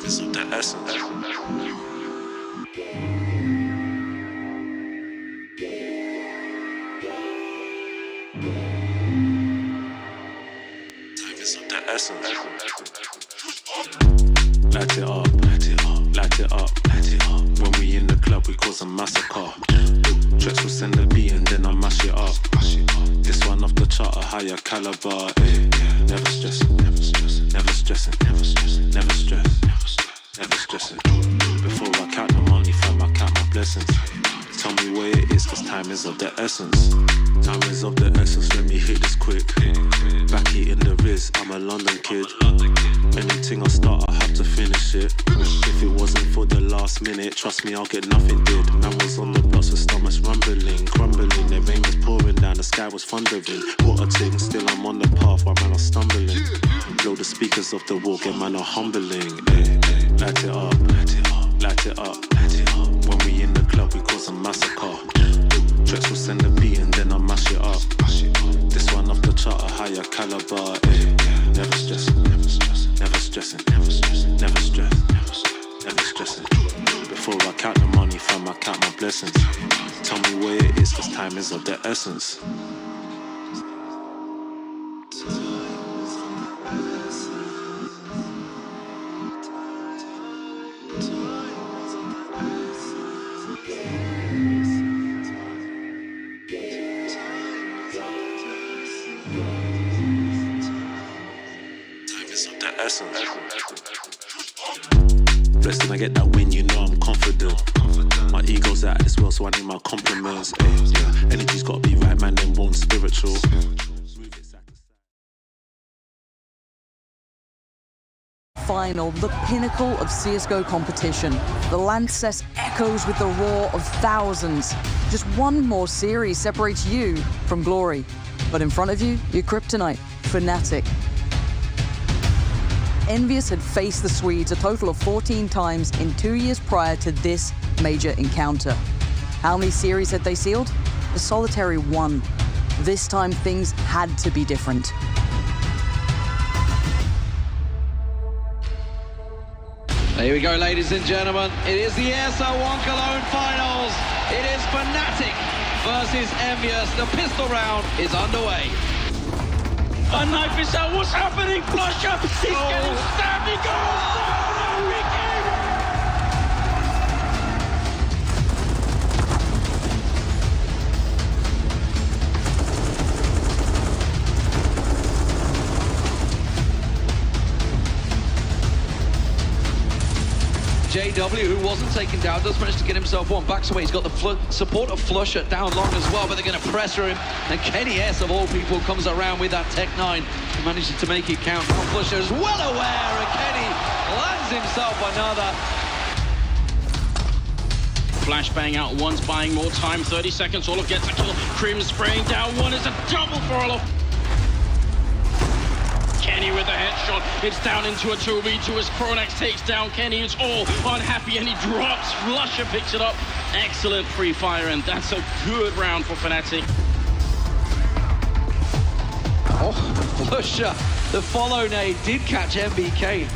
is of the essence. Time is of the essence. Light it up, light it up, light it up, light it up. When we in the club, we cause a massacre. Tracks will send the beat and then I mash it up. This one off the chart, a higher caliber. Never stressing, never stressing, never stressing, never stressing, never stress, never stressing. Before I count the money, fam, I count my blessings. Tell me where it is, cause time is of the essence. Time is of the essence, let me hit this quick. Back here in the Riz, I'm a London kid. Anything I start, I have to finish it. If it wasn't for the last minute, trust me, I'll get nothing did. Man was on the blocks with stomachs rumbling, crumbling. The rain was pouring down, the sky was thundering. What a thing, still I'm on the path while man are stumbling. Blow the speakers off the wall, get man are humbling. Light it up, light it up, light it up, light it up. When we in the club, we cause a massacre. Tracks will send the beat and then I mash it up. This one off the chart, a higher caliber. Never stressing, never stressing, never stressing, never stressing, never stress, never stressing. Before I count the money, fam, I count my blessings. Tell me where it is, cause time is of the essence. Blessed when I get that win, you know I'm confident. My ego's out as well, so I need my compliments. Energy's gotta be right, man, then won't spiritual. Final, the pinnacle of CSGO competition. The Lancess echoes with the roar of thousands. Just one more series separates you from glory. But in front of you, your kryptonite, Fnatic. Envious had faced the Swedes a total of 14 times in 2 years prior to this major encounter. How many series had they sealed? A solitary one. This time things had to be different. Here we go, ladies and gentlemen. It is the ESL1 Cologne Finals. It is Fnatic versus Envious. The pistol round is underway. A knife is out. What's happening? Flusher. He's getting stabbed. He goes down. Ricky. JW, who wasn't taken down, does manage to get himself one. Backs away. He's got the support of Flusher down long as well, but they're going to pressure him. And Kenny S, of all people, comes around with that Tech 9 and manages to make it count. Now Flusher is well aware, and Kenny lands himself another. Flashbang out once, buying more time. 30 seconds. Olof gets a kill. Krim spraying down one. It's a double for Olof. Kenny with a headshot. It's down into a 2v2 as Kronax takes down Kenny. It's all unhappy and he drops. Flusher picks it up. Excellent free fire, and that's a good round for Fnatic. Oh, Flusher, the follow nade did catch MBK.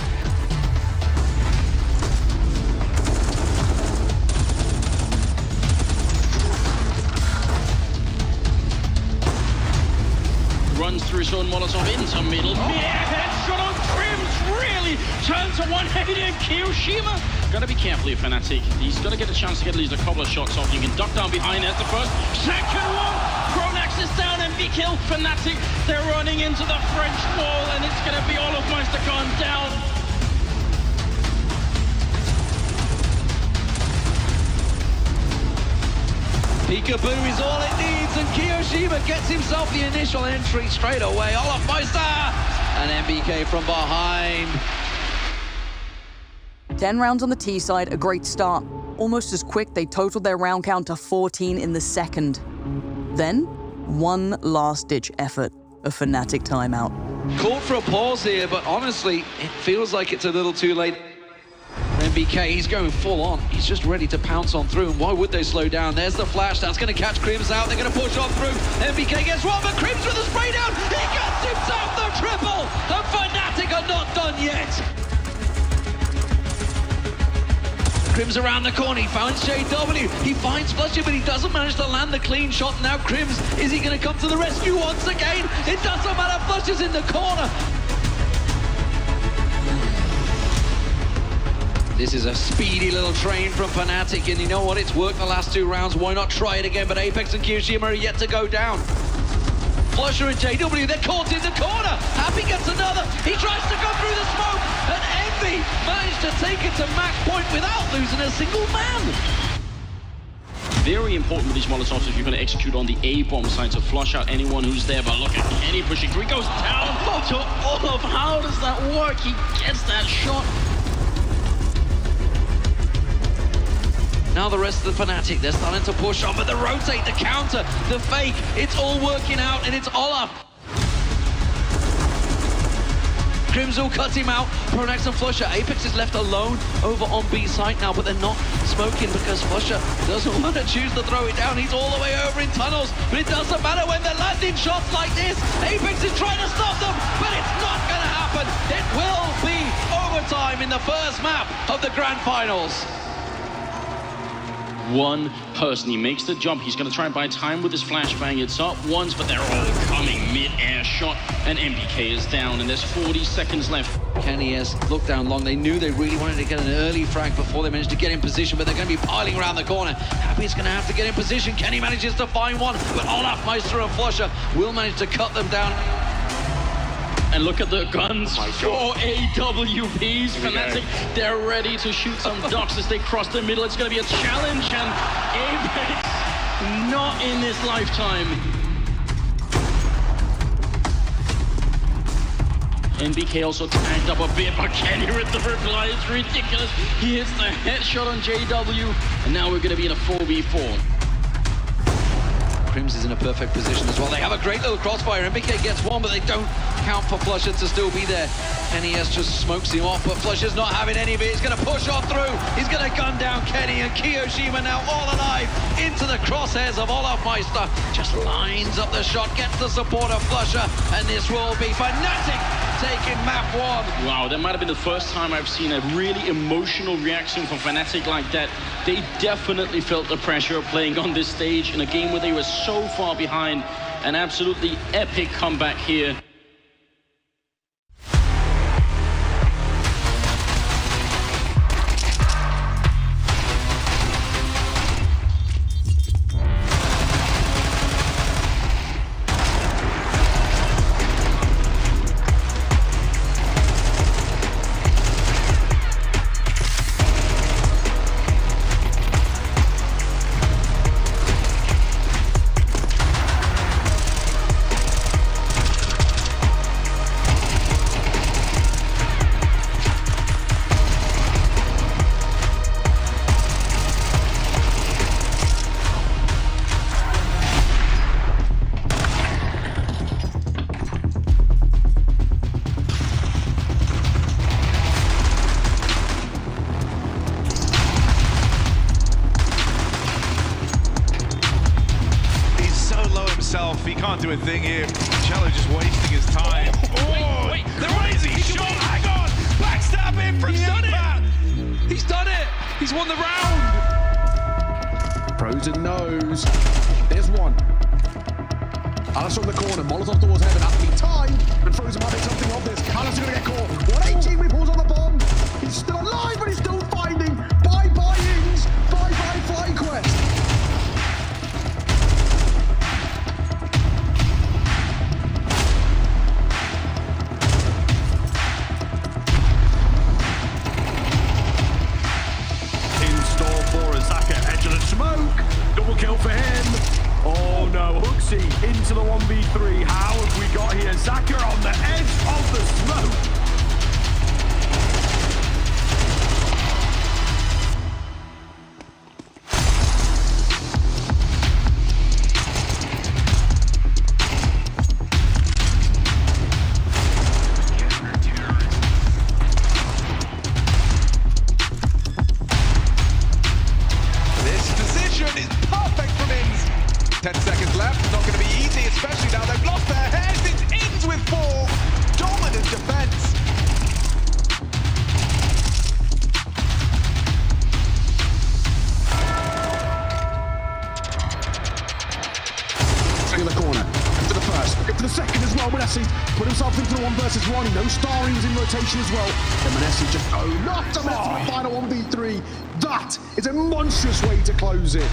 Runs through his own Molotov into middle. Headshot on Crims, really turns to 180 and Kiyoshima. Gotta be careful here, Fnatic. He's gotta get a chance to get at least a couple of shots off. You can duck down behind. That's the first. Second one. Kronax is down and be killed. Fnatic, they're running into the French wall, and it's gonna be all of Meister gone down. Peekaboo is all it needs, and Kiyoshima gets himself the initial entry straight away. Olaf Meister and MBK from behind. 10 rounds on the T side, a great start. Almost as quick, they totaled their round count to 14 in the second. Then, one last-ditch effort, a Fnatic timeout. Called for a pause here, but honestly, it feels like it's a little too late. MBK, he's going full on. He's just ready to pounce on through. And why would they slow down? There's the flash. That's going to catch Crims out. They're going to push on through. MBK gets one, but Crims with a spray down. He gets himself the triple. The Fnatic are not done yet. Crims around the corner. He finds JW. He finds Flusher, but he doesn't manage to land the clean shot. Now Crims, is he going to come to the rescue once again? It doesn't matter. Flusher's in the corner. This is a speedy little train from Fnatic, and you know what? It's worked the last two rounds. Why not try it again? But Apex and Kiyoshima are yet to go down. Flusher and JW, they're caught in the corner. Happy gets another. He tries to go through the smoke, and Envy managed to take it to match point without losing a single man. Very important with these Molotovs if you're going to execute on the A-bomb side to flush out anyone who's there. But look at Kenny pushing through. He goes down to Olaf. How does that work? He gets that shot. Now the rest of the Fnatic, they're starting to push on, but the rotate, the counter, the fake, it's all working out, and it's Olaf. Crims will cut him out. Kronax and Flusher. Apex is left alone over on B site now, but they're not smoking because Flusher doesn't want to choose to throw it down. He's all the way over in tunnels, but it doesn't matter when they're landing shots like this. Apex is trying to stop them, but it's not going to happen. It will be overtime in the first map of the Grand Finals. One person, he makes the jump. He's going to try and buy time with his flashbang. It's up once, but they're all coming mid-air shot, and MBK is down, and there's 40 seconds left. Kenny has looked down long. They knew they really wanted to get an early frag before they managed to get in position, but they're going to be piling around the corner. Happy's going to have to get in position. Kenny manages to find one, but Olaf, Meister and Flusher will manage to cut them down. And look at the guns for AWPs. Fnatic, they're ready to shoot some ducks as they cross the middle. It's going to be a challenge, and Apex not in this lifetime. NBK also tagged up a bit, but Kenny with the reply is ridiculous. He hits the headshot on JW, and now we're going to be in a 4v4. Crims is in a perfect position as well. They have a great little crossfire. MBK gets one, but they don't count for Flusher to still be there. NES just smokes him off, but Flusher's not having any of it. He's going to push on through. He's going to gun down Kenny, and Kiyoshima now all alive into the crosshairs of Olaf Meister. Just lines up the shot, gets the support of Flusher, and this will be Fnatic taking map one. Wow, that might have been the first time I've seen a really emotional reaction from Fnatic like that. They definitely felt the pressure of playing on this stage in a game where they were so far behind. An absolutely epic comeback here. off. He can't do a thing here. Cello just wasting his time. Wait, the crazy shot. Hang on. Backstab in from Impact. He's done it. He's won the round. Frozen knows. There's one. Alice from the corner. Molotov towards heaven. Asking time. And Frozen might make something of this. Alice is going to get caught. 118 when he pulls on the bomb. He's still alive, but he's still finding. Bye-bye Ings. Bye-bye Flying Quest. Smoke! Double kill for him! Oh no, Hooksy into the 1v3. How have we got here? Zaka on the edge of the smoke! Is perfect from Ins. 10 seconds left. Not going to be easy, especially now they've lost their heads. It's Ins with 4. Dominant defense. In the corner. To the first. Get to the second as well. Manesi put himself into the 1 versus 1. No Starry was in rotation as well. And Manesi just knocked him out to the final 1v3. That is a monstrous way to close it.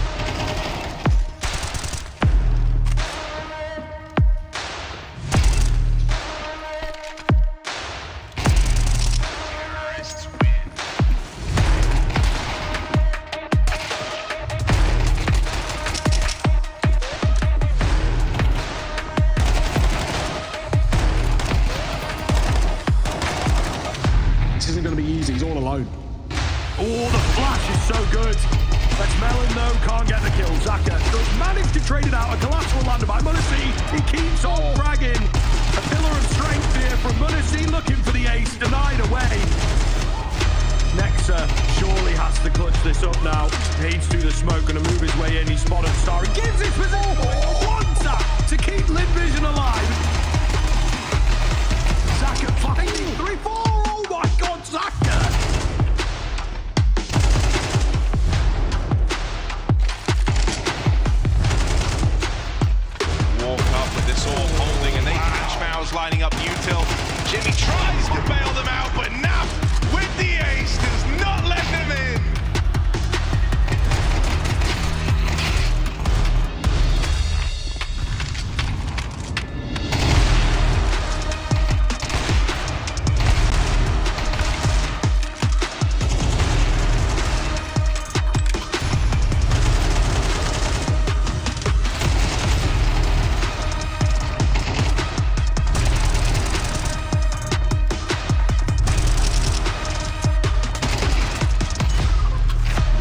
This isn't going to be easy. He's all alone. Oh, the flash is so good. Let's Melon, though, can't get the kill. Zaka does manage to trade it out. A collateral lander by Munisi. He keeps on fragging. A pillar of strength here from Munisi, looking for the ace, denied away. Nexa surely has to clutch this up now. He's through the smoke, going to move his way in. He's spotted Star. He gives his position. Wants that to keep Lid Vision alive. Zaka finding 3-4. Oh my God, Zaka. Lining up util. Jimmy tries to bail them out, but NAV with the ace does not let them in.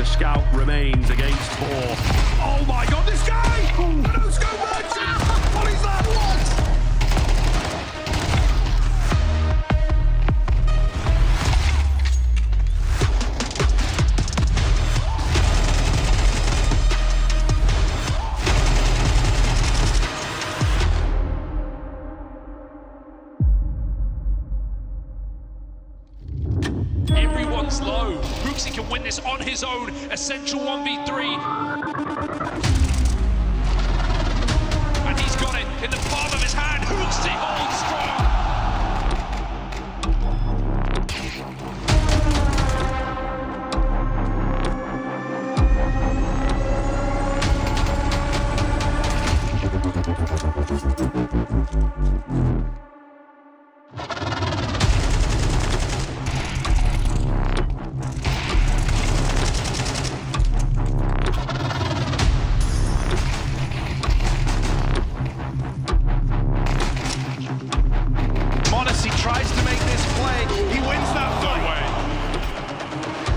Scout remains against 4. Oh my God, this guy! No scope merchant! What is that? Everyone's low. Hooksy can win this on his own. Essential 1v3. And he's got it in the palm of his hand. Hooksy holds strong.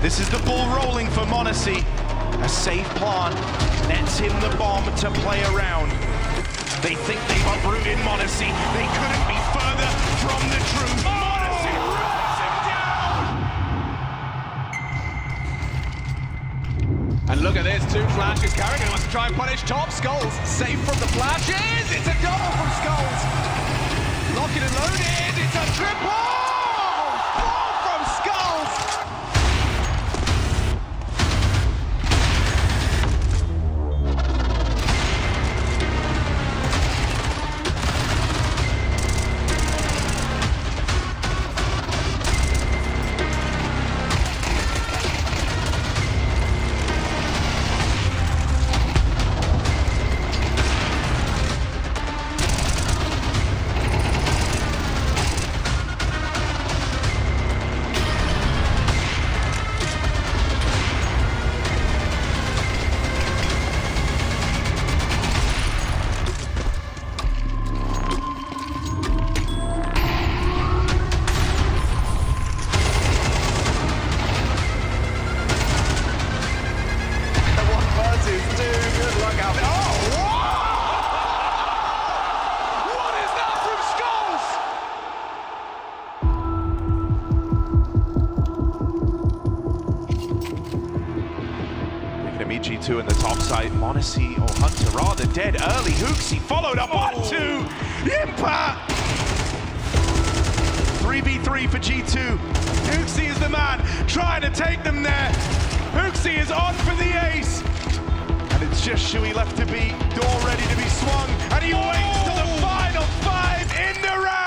This is the ball rolling for Monesi. A safe plant nets him the bomb to play around. They think they've uprooted Monesi. They couldn't be further from the truth. Monesi runs him down! And And look at this, 2 flashes. Carrigan wants to try and punish top. Skulls safe from the flashes. It's a double from Skulls. Lock it and loaded. It's a triple. 4 from Skulls. G2 in the top side. Monacy or Hunter rather dead early. Hooksy followed up 1-2. Impact! 3v3 for G2. Hooksy is the man trying to take them there. Hooksy is on for the ace. And it's just Shui left to be. Door ready to be swung. And he waits to the final 5 in the round.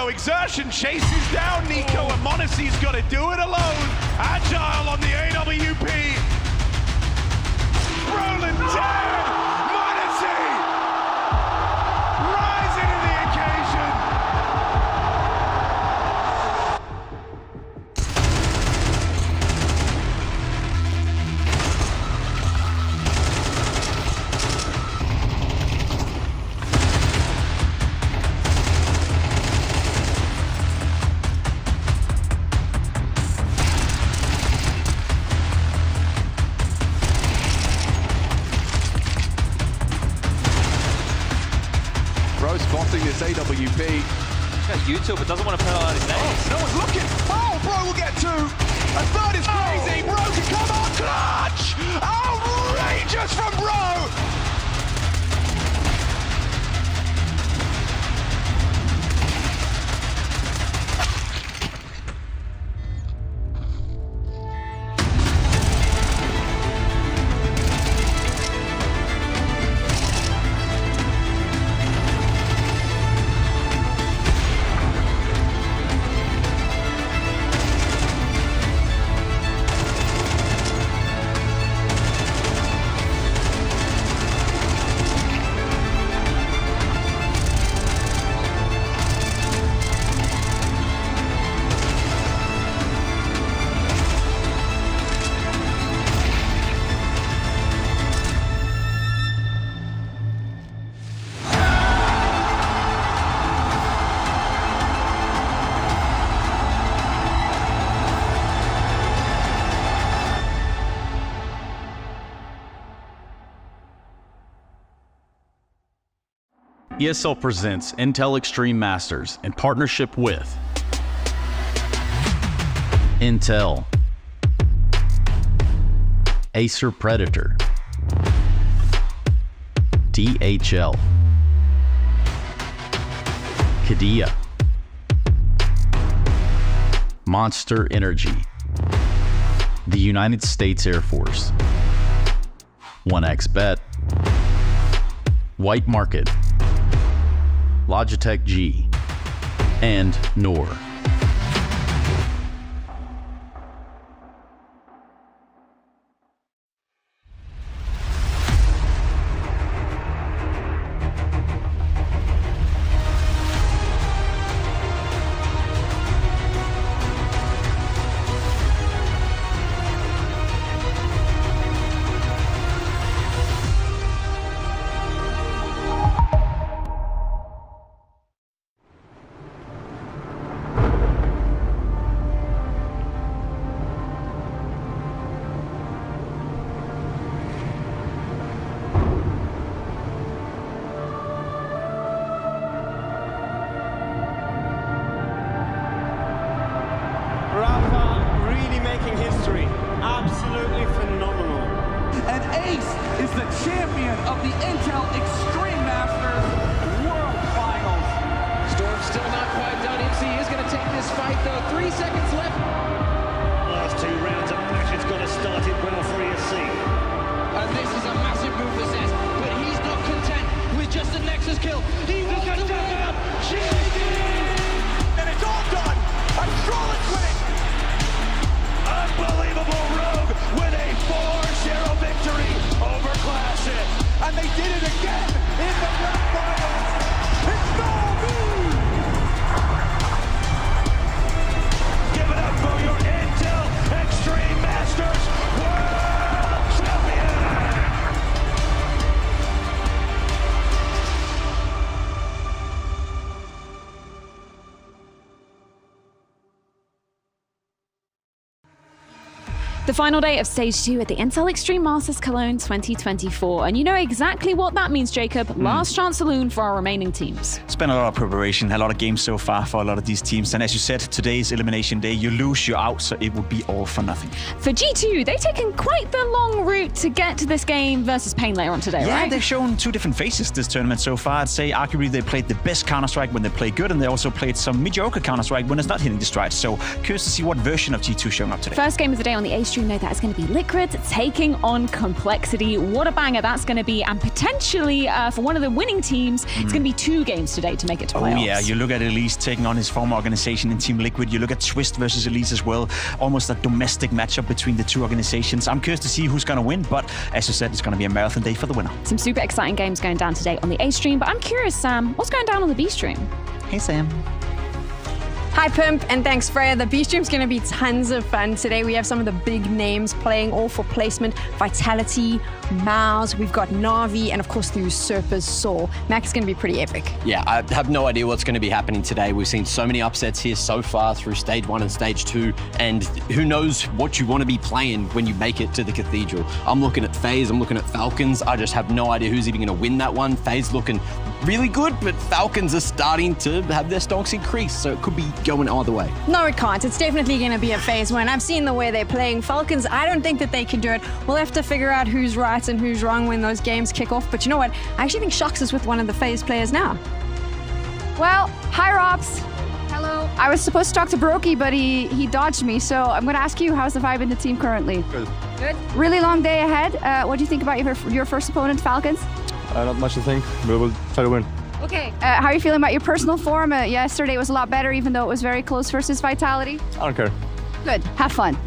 Exertion chases down Nico, and Monacy's got to do it alone. Agile on the AWP. Brolin dead. Monacy rising to the occasion. Spotting this AWP. YouTube, but doesn't want to penalize his name. Oh, no one's looking. Oh, Bro will get 2. A third is crazy. Bro can come on. Clutch! Outrageous from Bro! ESL presents Intel Extreme Masters in partnership with Intel, Acer Predator, DHL, Qiddiya, Monster Energy, the United States Air Force, 1xBet, White Market, Logitech G, and Noor. the Intel Extreme Masters World Finals. Storm's still not quite done. IMC is going to take this fight, though. 3 seconds left. Last 2 rounds of matches got to start it well for ESC. And this is a massive move for Zez, but he's not content with just a Nexus kill. He wants to win out. And it's all done. And Charlotte's winning. Unbelievable Rogue with a 4-0 victory over Classic. And they did it again in the grand finals. It's NAVI! Give it up for your Intel Extreme Masters World Champion! The final day of Stage 2 at the Intel Extreme Masters Cologne 2024. And you know exactly what that means, Jacob. Last chance saloon for our remaining teams. It's been a lot of preparation, a lot of games so far for a lot of these teams. And as you said, today's elimination day, you lose, you're out, so it would be all for nothing. For G2, they've taken quite the long route to get to this game versus Pain later on today, yeah, right? They've shown 2 different faces this tournament so far. I'd say arguably they played the best Counter-Strike when they play good, and they also played some mediocre Counter-Strike when it's not hitting the stride. So curious to see what version of G2 showing up today. First game of the day on the A stream, that is going to be Liquid taking on Complexity. What a banger that's going to be, and potentially for one of the winning teams, it's going to be 2 games today to make it to playoffs. Oh yeah, you look at Elise taking on his former organization in Team Liquid. You look at Twist versus Elise as well. Almost a domestic matchup between the 2 organizations. I'm curious to see who's going to win, but as you said, it's going to be a marathon day for the winner. Some super exciting games going down today on the A stream, but I'm curious, Sam, what's going down on the B stream? Hey, Sam. Hi Pimp, and thanks Freya. The B stream's going to be tons of fun today. We have some of the big names playing all for placement. Vitality, MOUZ, we've got NAVI, and of course the Usurpers Saw. Max is going to be pretty epic. Yeah, I have no idea what's going to be happening today. We've seen so many upsets here so far through Stage 1 and Stage 2, and who knows what you want to be playing when you make it to the Cathedral. I'm looking at FaZe, I'm looking at Falcons. I just have no idea who's even going to win that one. FaZe looking really good, but Falcons are starting to have their stocks increase, so it could be going either way. No, it can't. It's definitely going to be a FaZe win. I've seen the way they're playing. Falcons, I don't think that they can do it. We'll have to figure out who's right and who's wrong when those games kick off. But you know what? I actually think Shox is with one of the FaZe players now. Well, hi Robs. Hello. I was supposed to talk to Brokey, but he dodged me. So I'm going to ask you, how's the vibe in the team currently? Good. Good. Really long day ahead. What do you think about your first opponent, Falcons? Not much to think. We will try to win. Okay. How are you feeling about your personal form? Yesterday was a lot better, even though it was very close versus Vitality. I don't care. Good. Have fun.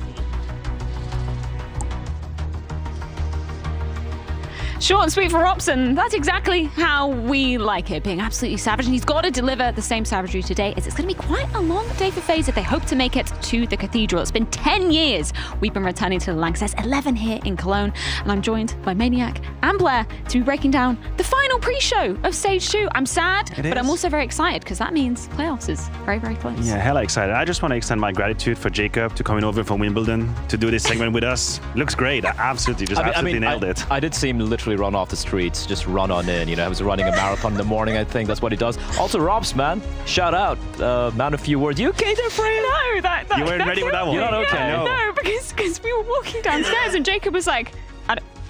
Short and sweet for Robson. That's exactly how we like it, being absolutely savage. And he's got to deliver the same savagery today, as it's going to be quite a long day for FaZe if they hope to make it to the Cathedral. It's been 10 years we've been returning to the Lanxess, 11 here in Cologne. And I'm joined by Maniac and Blair to be breaking down the final pre-show of Stage 2. I'm sad, but I'm also very excited because that means playoffs is very, very close. Yeah, hella excited. I just want to extend my gratitude for Jacob to coming over from Wimbledon to do this segment with us. Looks great. Absolutely, absolutely nailed it. I did see him literally run off the streets, just run on in. You know, I was running a marathon in the morning, I think. That's what he does. Also, Robs, man, shout out. Man, a few words. You okay there, Freya? No, you weren't ready with that one. You're not okay. No, because we were walking downstairs and Jacob was like,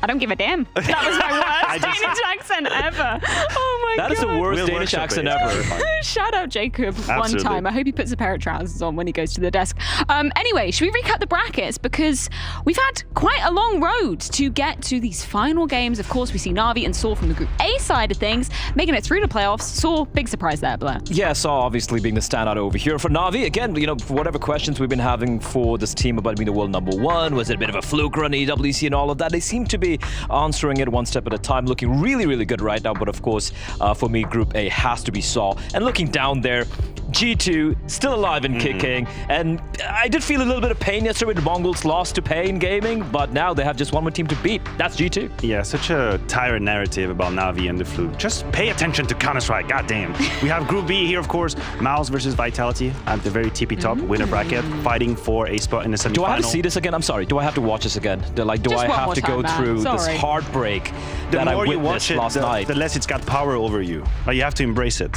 I don't give a damn. That was my worst Danish accent ever. Oh my God. That is the worst Danish accent ever. Shout out Jacob Absolutely. one time. I hope he puts a pair of trousers on when he goes to the desk. Anyway, should we recap the brackets? Because we've had quite a long road to get to these final games. Of course, we see NAVI and Saw from the Group A side of things, making it through the playoffs. Saw, big surprise there, Blair. Yeah, Saw obviously being the standout over here. For NAVI, again, you know, for whatever questions we've been having for this team about being the world #1, was it a bit of a fluke run, EWC and all of that? They seem to be answering it one step at a time, looking really, really good right now. But of course, for me, Group A has to be Saw. And looking down there, G2 still alive and kicking. And I did feel a little bit of pain yesterday when the Mongols lost to Pain Gaming, but now they have just one more team to beat. That's G2. Yeah, such a tired narrative about Navi and the fluke. Just pay attention to Counter-Strike, goddamn. We have Group B here, of course, MOUZ versus Vitality at the very tippy top winner bracket, fighting for a spot in the semifinal. Do I have to see this again? I'm sorry. Do I have to watch this again? Do I have to go through this heartbreak that I witnessed last night? The less it's got power over you. But you have to embrace it.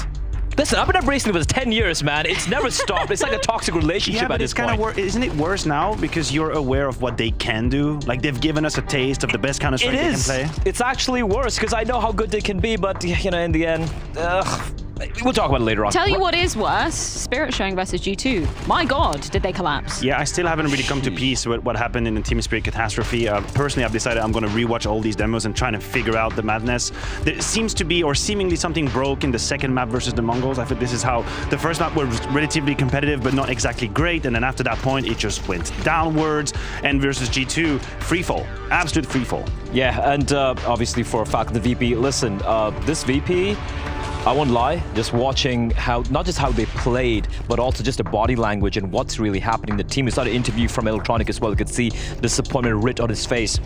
Listen, I've been embracing it for 10 years, man. It's never stopped. It's like a toxic relationship Yeah, but at this it's kind point. of isn't it worse now because you're aware of what they can do? Like they've given us a taste of the best Counter-Strike they can play. It's actually worse because I know how good they can be, but you know, in the end, we'll talk about it later on. Tell you what is worse, Spirit showing versus G2. My God, did they collapse? Yeah, I still haven't really come to peace with what happened in the Team Spirit catastrophe. Personally, I've decided I'm going to rewatch all these demos and try to figure out the madness. There seems to be, or seemingly something broke in the second map versus the Mongols. I think this is how the first map was relatively competitive, but not exactly great. And then after that point, it just went downwards. And versus G2, free fall, absolute free fall. Yeah, and obviously for Falcon, the VP, listen, this VP, I won't lie, just watching how, not just how they played, but also just the body language and what's really happening. The team, we saw the interview from Electronic as well, you could see disappointment writ on his face.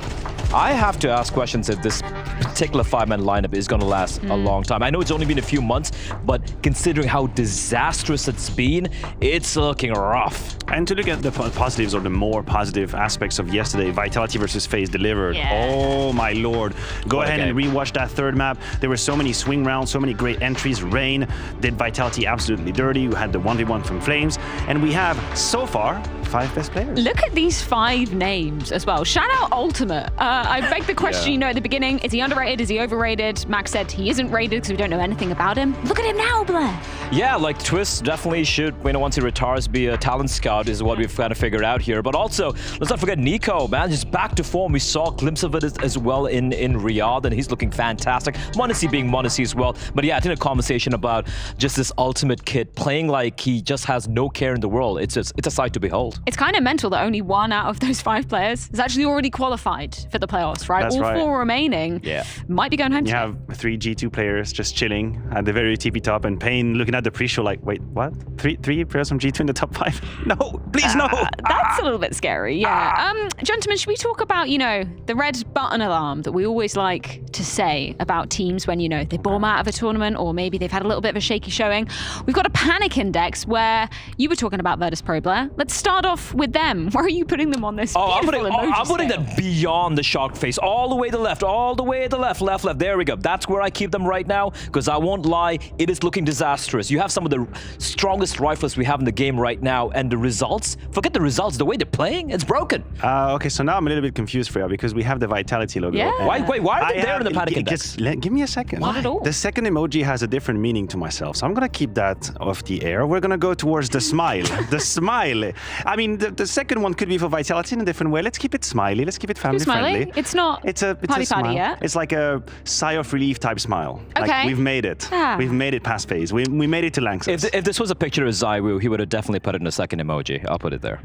I have to ask questions if this particular 5-man lineup is going to last a long time. I know it's only been a few months, but considering how disastrous it's been, it's looking rough. And to look at the positives or the more positive aspects of yesterday, Vitality versus FaZe delivered. Yeah. Oh my lord. Go ahead and rewatch that third map. There were so many swing rounds, so many great entries. Rain did Vitality absolutely dirty. We had the 1v1 from Flames. And we have, so far, 5 best players. Look at these 5 names as well. Shout out Ultimate. I begged the question, you know, at the beginning, is he underrated? Is he overrated? Max said he isn't rated because we don't know anything about him. Look at him now, Blair. Yeah, like Twist definitely should, you know, once he retires, be a talent scout is what we've kind of figured out here. But also, let's not forget Nico, man, just back to form. We saw a glimpse of it as well in Riyadh, and he's looking fantastic. m0NESY being m0NESY as well. But yeah, I think a conversation about just this Ultimate kid playing like he just has no care in the world. It's a sight to behold. It's kind of mental that only 1 out of those 5 players is actually already qualified for the playoffs, right? That's All right. 4 remaining might be going home You today. have 3 G2 players just chilling at the very tippy top, and Payne looking at the pre-show like, wait, what? Three players from G2 in the top 5? No, please no. That's a little bit scary, yeah. Gentlemen, should we talk about, you know, the red button alarm that we always like to say about teams when, you know, they bomb out of a tournament or maybe they've had a little bit of a shaky showing? We've got a panic index where you were talking about Virtus Pro, Blair. Let's start off with them. Where are you putting them on this I'm putting scale? that beyond the shock face, all the way to the left, all the way to the left. There we go. That's where I keep them right now, because I won't lie, it is looking disastrous. You have some of the strongest rifles we have in the game right now, and the results, forget the results, the way they're playing, it's broken. Okay, so now I'm a little bit confused, Freya, because we have the Vitality logo. Yeah. Why are they there in the panic index? Give me a second. Not at all. The second emoji has a different meaning to myself, so I'm gonna keep that off the air. We're gonna go towards the smile. The smile. I mean, the second one could be for Vitality in a different way. Let's keep it smiley. Let's keep it family friendly. It's not It's a party smile. yeah? It's like a sigh of relief type smile. Okay. Like, we've made it. Ah. We've made it past phase. We made it to Lanxess. If this was a picture of Zywoo, he would have definitely put it in a second emoji. I'll put it there.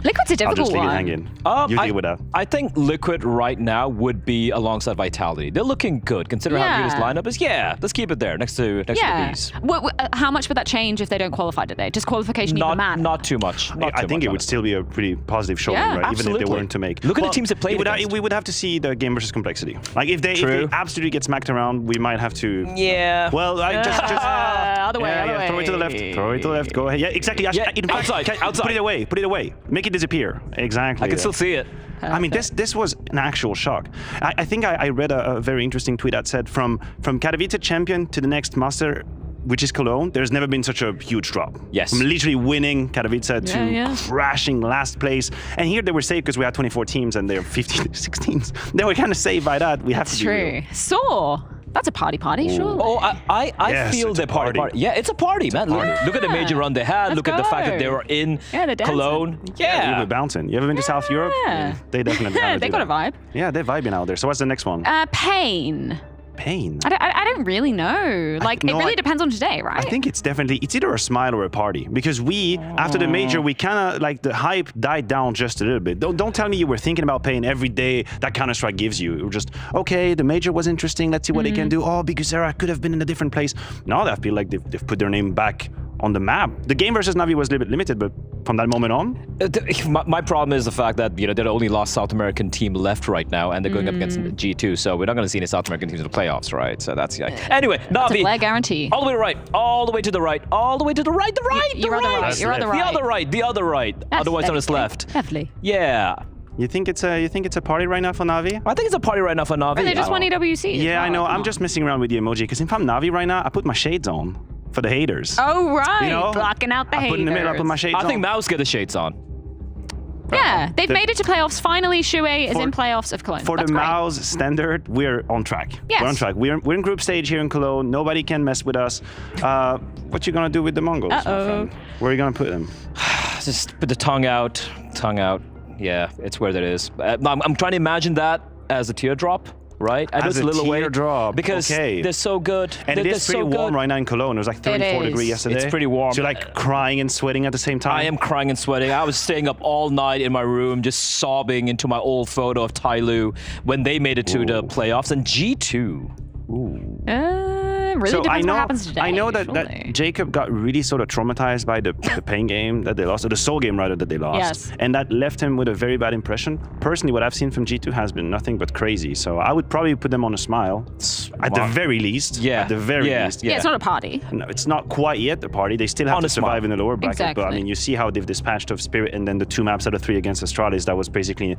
Liquid's a I'll difficult just leave one. it hanging. You deal with that. I think Liquid right now would be alongside Vitality. They're looking good, considering how good his lineup is. Yeah, let's keep it there, next to the Bs. How much would that change if they don't qualify today? Does qualification even matter? Not too much. I think it would still be a pretty positive showing, Yeah, right? absolutely. Even if they weren't to make. Look at the teams that played against. We would have to see the game versus complexity. Like if they absolutely get smacked around, we might have to. Yeah. Well, I just other way. Throw it to the left. Throw it to the left. Go ahead. Yeah, exactly. In fact, outside. Put it away. Put it away. Make it disappear. Exactly. I can still see it. I mean, this was an actual shock. I think I read a very interesting tweet that said from Katowice champion to the next master, which is Cologne, there's never been such a huge drop. Yes. From literally winning Katowice to crashing last place. And here they were safe because we had 24 teams and they're 15 16s. They were kind of saved by that. We have to be real. Saw. That's a party, surely. Oh, I Yes, feel it's the a party. Yeah, it's a party, man. Look at the major run they had. Look at the fact that they were in Cologne. Yeah, they were bouncing. You ever been to South Europe? Yeah. They definitely have. They got a vibe. Yeah, they're vibing out there. So what's the next one? Pain. Pain. I don't really know. Like, it really depends on today, right? I think it's either a smile or a party, because after the major, we kind of, like, the hype died down just a little bit. Don't tell me you were thinking about Pain every day that Counter-Strike gives you. It was just, okay, the major was interesting, let's see what they can do. Oh, Bigusera could have been in a different place. Now I feel like they've put their name back on the map. The game versus Navi was a little bit limited, but from that moment on? My problem is the fact that, they're the only lost South American team left right now, and they're going up against G2, so we're not going to see any South American teams in the playoffs, right? So that's... Anyway, Navi. That's a Blair guarantee. All the way to the right, all the way to the right, all the way to the right, You're on the right. You're on the right. The other right. Otherwise known as left. Definitely. Yeah. You think it's a party right now for Navi? I think it's a party right now for Navi. They just won EWC. Yeah, I know. I'm just messing around with the emoji, because if I'm Navi right now, I put my shades on. for the haters. Oh, right. You know? Blocking out the I haters. put in the middle, I put my shades on. I think MOUZ get the shades on. Yeah, they've made it to playoffs. Finally, Shuey is For- in playoffs of Cologne. For That's the great. MOUZ standard, we're on track. Yes. We're on track. We're in group stage here in Cologne. Nobody can mess with us. What you gonna do with the Mongols, my friend? Where are you gonna put them? Just put the tongue out. Yeah, it's where that is. I'm trying to imagine that as a teardrop. Right? I know As it's a little way teardrop, because okay. they're so good. And it is pretty warm right now in Cologne. It was like 34 degrees yesterday. It's pretty warm. So you're like crying and sweating at the same time? I am crying and sweating. I was staying up all night in my room, just sobbing into my old photo of Tyloo when they made it to the playoffs. And G2. Really so depends what happens today. I know that Jacob got really sort of traumatized by the pain game that they lost, or the soul game rather that they lost. Yes. And that left him with a very bad impression. Personally, what I've seen from G2 has been nothing but crazy. So I would probably put them on a smile. At the very least. Yeah. At the very least. Yeah, it's not a party. No, it's not quite yet the party. They still have to survive in the lower bracket. Exactly. But I mean, you see how they've dispatched of Spirit, and then the 2 maps out of 3 against Astralis. That was basically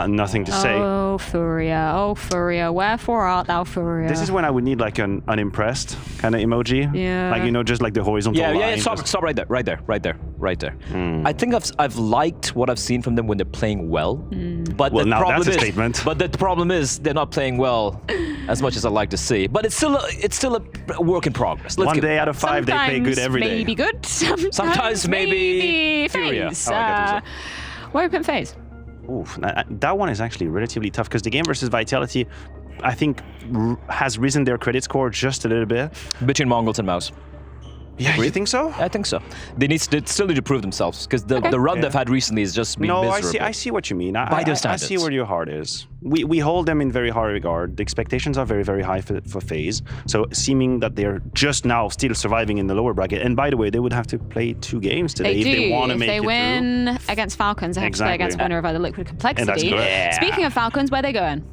nothing to say. Oh, Furia. Wherefore art thou, Furia? This is when I would need like an unimpressed kind of emoji. Yeah. Like, you know, just like the horizontal line. Yeah, stop right there. I think I've liked what I've seen from them when they're playing well. But Well, the now problem that's a is, statement. But the problem is they're not playing well as much as I'd like to see. But it's still a work in progress. Let's One give day it. out of 5, they play good every day. Maybe good. Sometimes maybe Furia. FaZe. Oh, I got Where open FaZe? Oof, that one is actually relatively tough because the game versus Vitality, I think, has risen their credit score just a little bit. Between Mongols and MOUZ. Yeah, you think so? I think so. They still need to prove themselves because the run they've had recently has just been miserable. I see what you mean. By their I standards. see where your heart is. We hold them in very high regard. The expectations are very, very high for FaZe. So seeming that they're just now still surviving in the lower bracket. And by the way, they would have to play 2 games today if they want to make it If they win against Falcons, they have to play against the winner of either Liquid Complexity. Yeah. Speaking of Falcons, where are they going?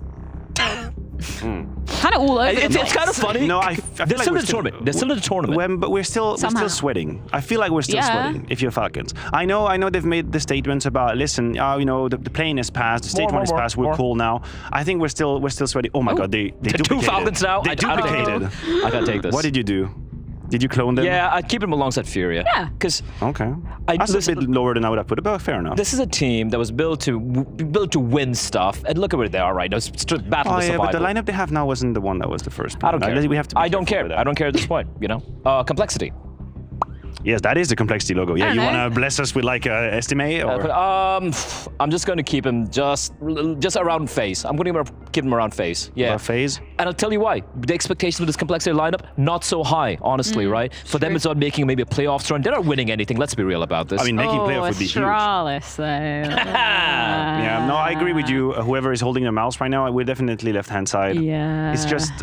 Kind of all over. It's kind of funny. No, I feel they're like still we're in the tournament. They're still in the tournament. But we're still sweating. I feel like we're still sweating if you're Falcons. I know they've made the statements about, listen, you know, the plane is passed, the stage 1 is passed, we're cool now. I think we're still sweating. Oh my god, they duplicated. 2 Falcons now. They duplicated. I can't take this. What did you do? Did you clone them? Yeah, I'd keep them alongside Furia. Yeah. Because okay, that's a bit lower than I would have put it, but fair enough. This is a team that was built to win stuff, and look at where they are right now. It's battle to survival. But the lineup they have now wasn't the one that was the first. I don't care. We have to be I don't care. I don't care at this point. You know, complexity. Yes, that is the complexity logo. Yeah, you know. want to bless us with like a estimate or? I'm just going to keep him just around FaZe. I'm going to keep him around FaZe. Yeah. About FaZe? And I'll tell you why. The expectation of this complexity lineup, not so high, honestly, right? For them, it's not making maybe a playoffs run. They're not winning anything. Let's be real about this. I mean, making playoff would be huge. Astralis, though. Yeah, no, I agree with you. Whoever is holding the mouse right now, we're definitely left-hand side. Yeah. It's just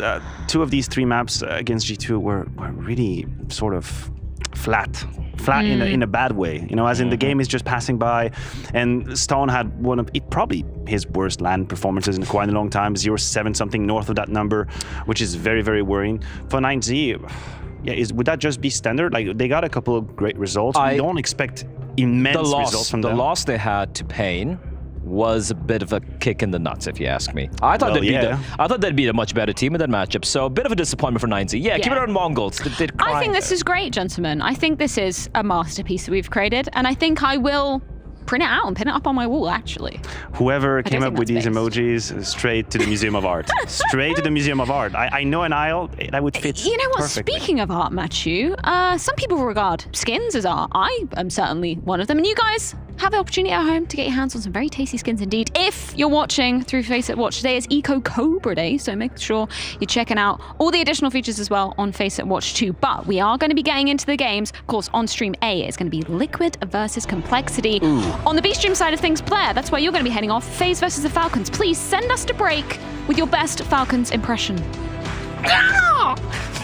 2 of these 3 maps against G2 were really sort of flat in a bad way, you know, as in the game is just passing by, and Stone had one of probably his worst LAN performances in quite a long time, 0-7 something north of that number, which is very, very worrying. For 9Z, would that just be standard? Like, they got a couple of great results. We don't expect immense results from them. The loss they had to Pain was a bit of a kick in the nuts, if you ask me. I thought they'd be a much better team in that matchup. So a bit of a disappointment for 9Z. Yeah, keep it on Mongols. I think this is great, gentlemen. I think this is a masterpiece that we've created, and I think I will print it out and pin it up on my wall, actually. Whoever came up with these emojis, straight to the Museum of Art. Straight to the Museum of Art. I know an aisle that would fit. You know what? Perfectly. Speaking of art, Matthew, some people regard skins as art. I am certainly one of them. And you guys have the opportunity at home to get your hands on some very tasty skins indeed. If you're watching through FaceIt Watch, today is Eco Cobra Day, so make sure you're checking out all the additional features as well on FaceIt Watch 2. But we are going to be getting into the games. Of course, on stream A, it's going to be Liquid versus Complexity. On the B stream side of things, Blair, that's where you're going to be heading off. FaZe versus the Falcons. Please send us to break with your best Falcons impression.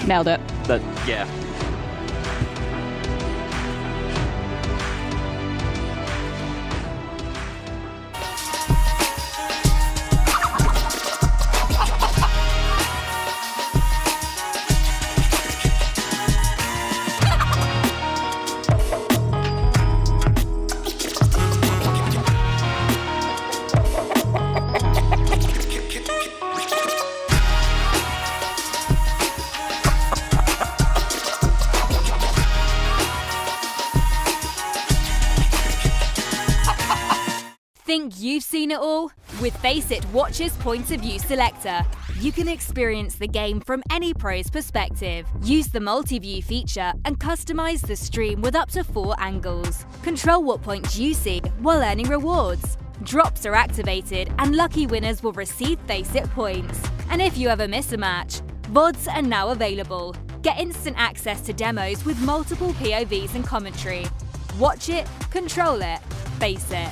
Nailed it. Yeah. Think you've seen it all? With FaceIt Watch's Point of View Selector, you can experience the game from any pro's perspective. Use the multi-view feature and customize the stream with up to 4 angles. Control what points you see while earning rewards. Drops are activated and lucky winners will receive FaceIt points. And if you ever miss a match, VODs are now available. Get instant access to demos with multiple POVs and commentary. Watch it, control it, FaceIt.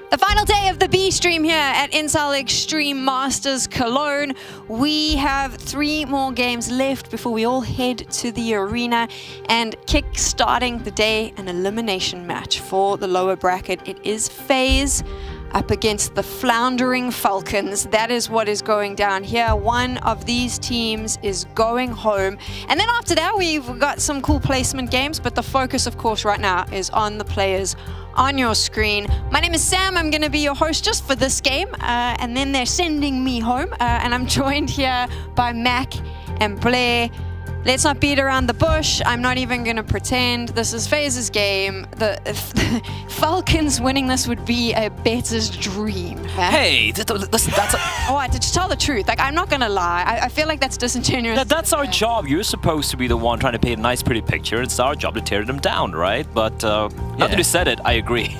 The final day of the B stream here at Intel Extreme Masters Cologne. We have 3 more games left before we all head to the arena and kick-starting the day, an elimination match for the lower bracket. It is FaZe up against the floundering Falcons. That is what is going down here. One of these teams is going home. And then after that, we've got some cool placement games, but the focus, of course, right now is on the players on your screen. My name is Sam. I'm going to be your host just for this game, and then they're sending me home, and I'm joined here by Mac and Blair. Let's not beat around the bush. I'm not even going to pretend. This is FaZe's game. The Falcons winning this would be a bettor's dream. Hey, that's to just tell the truth. Like, I'm not going to lie. I feel like that's disingenuous. That's our job. You're supposed to be the one trying to paint a nice, pretty picture. It's our job to tear them down, right? But now that you said it, I agree.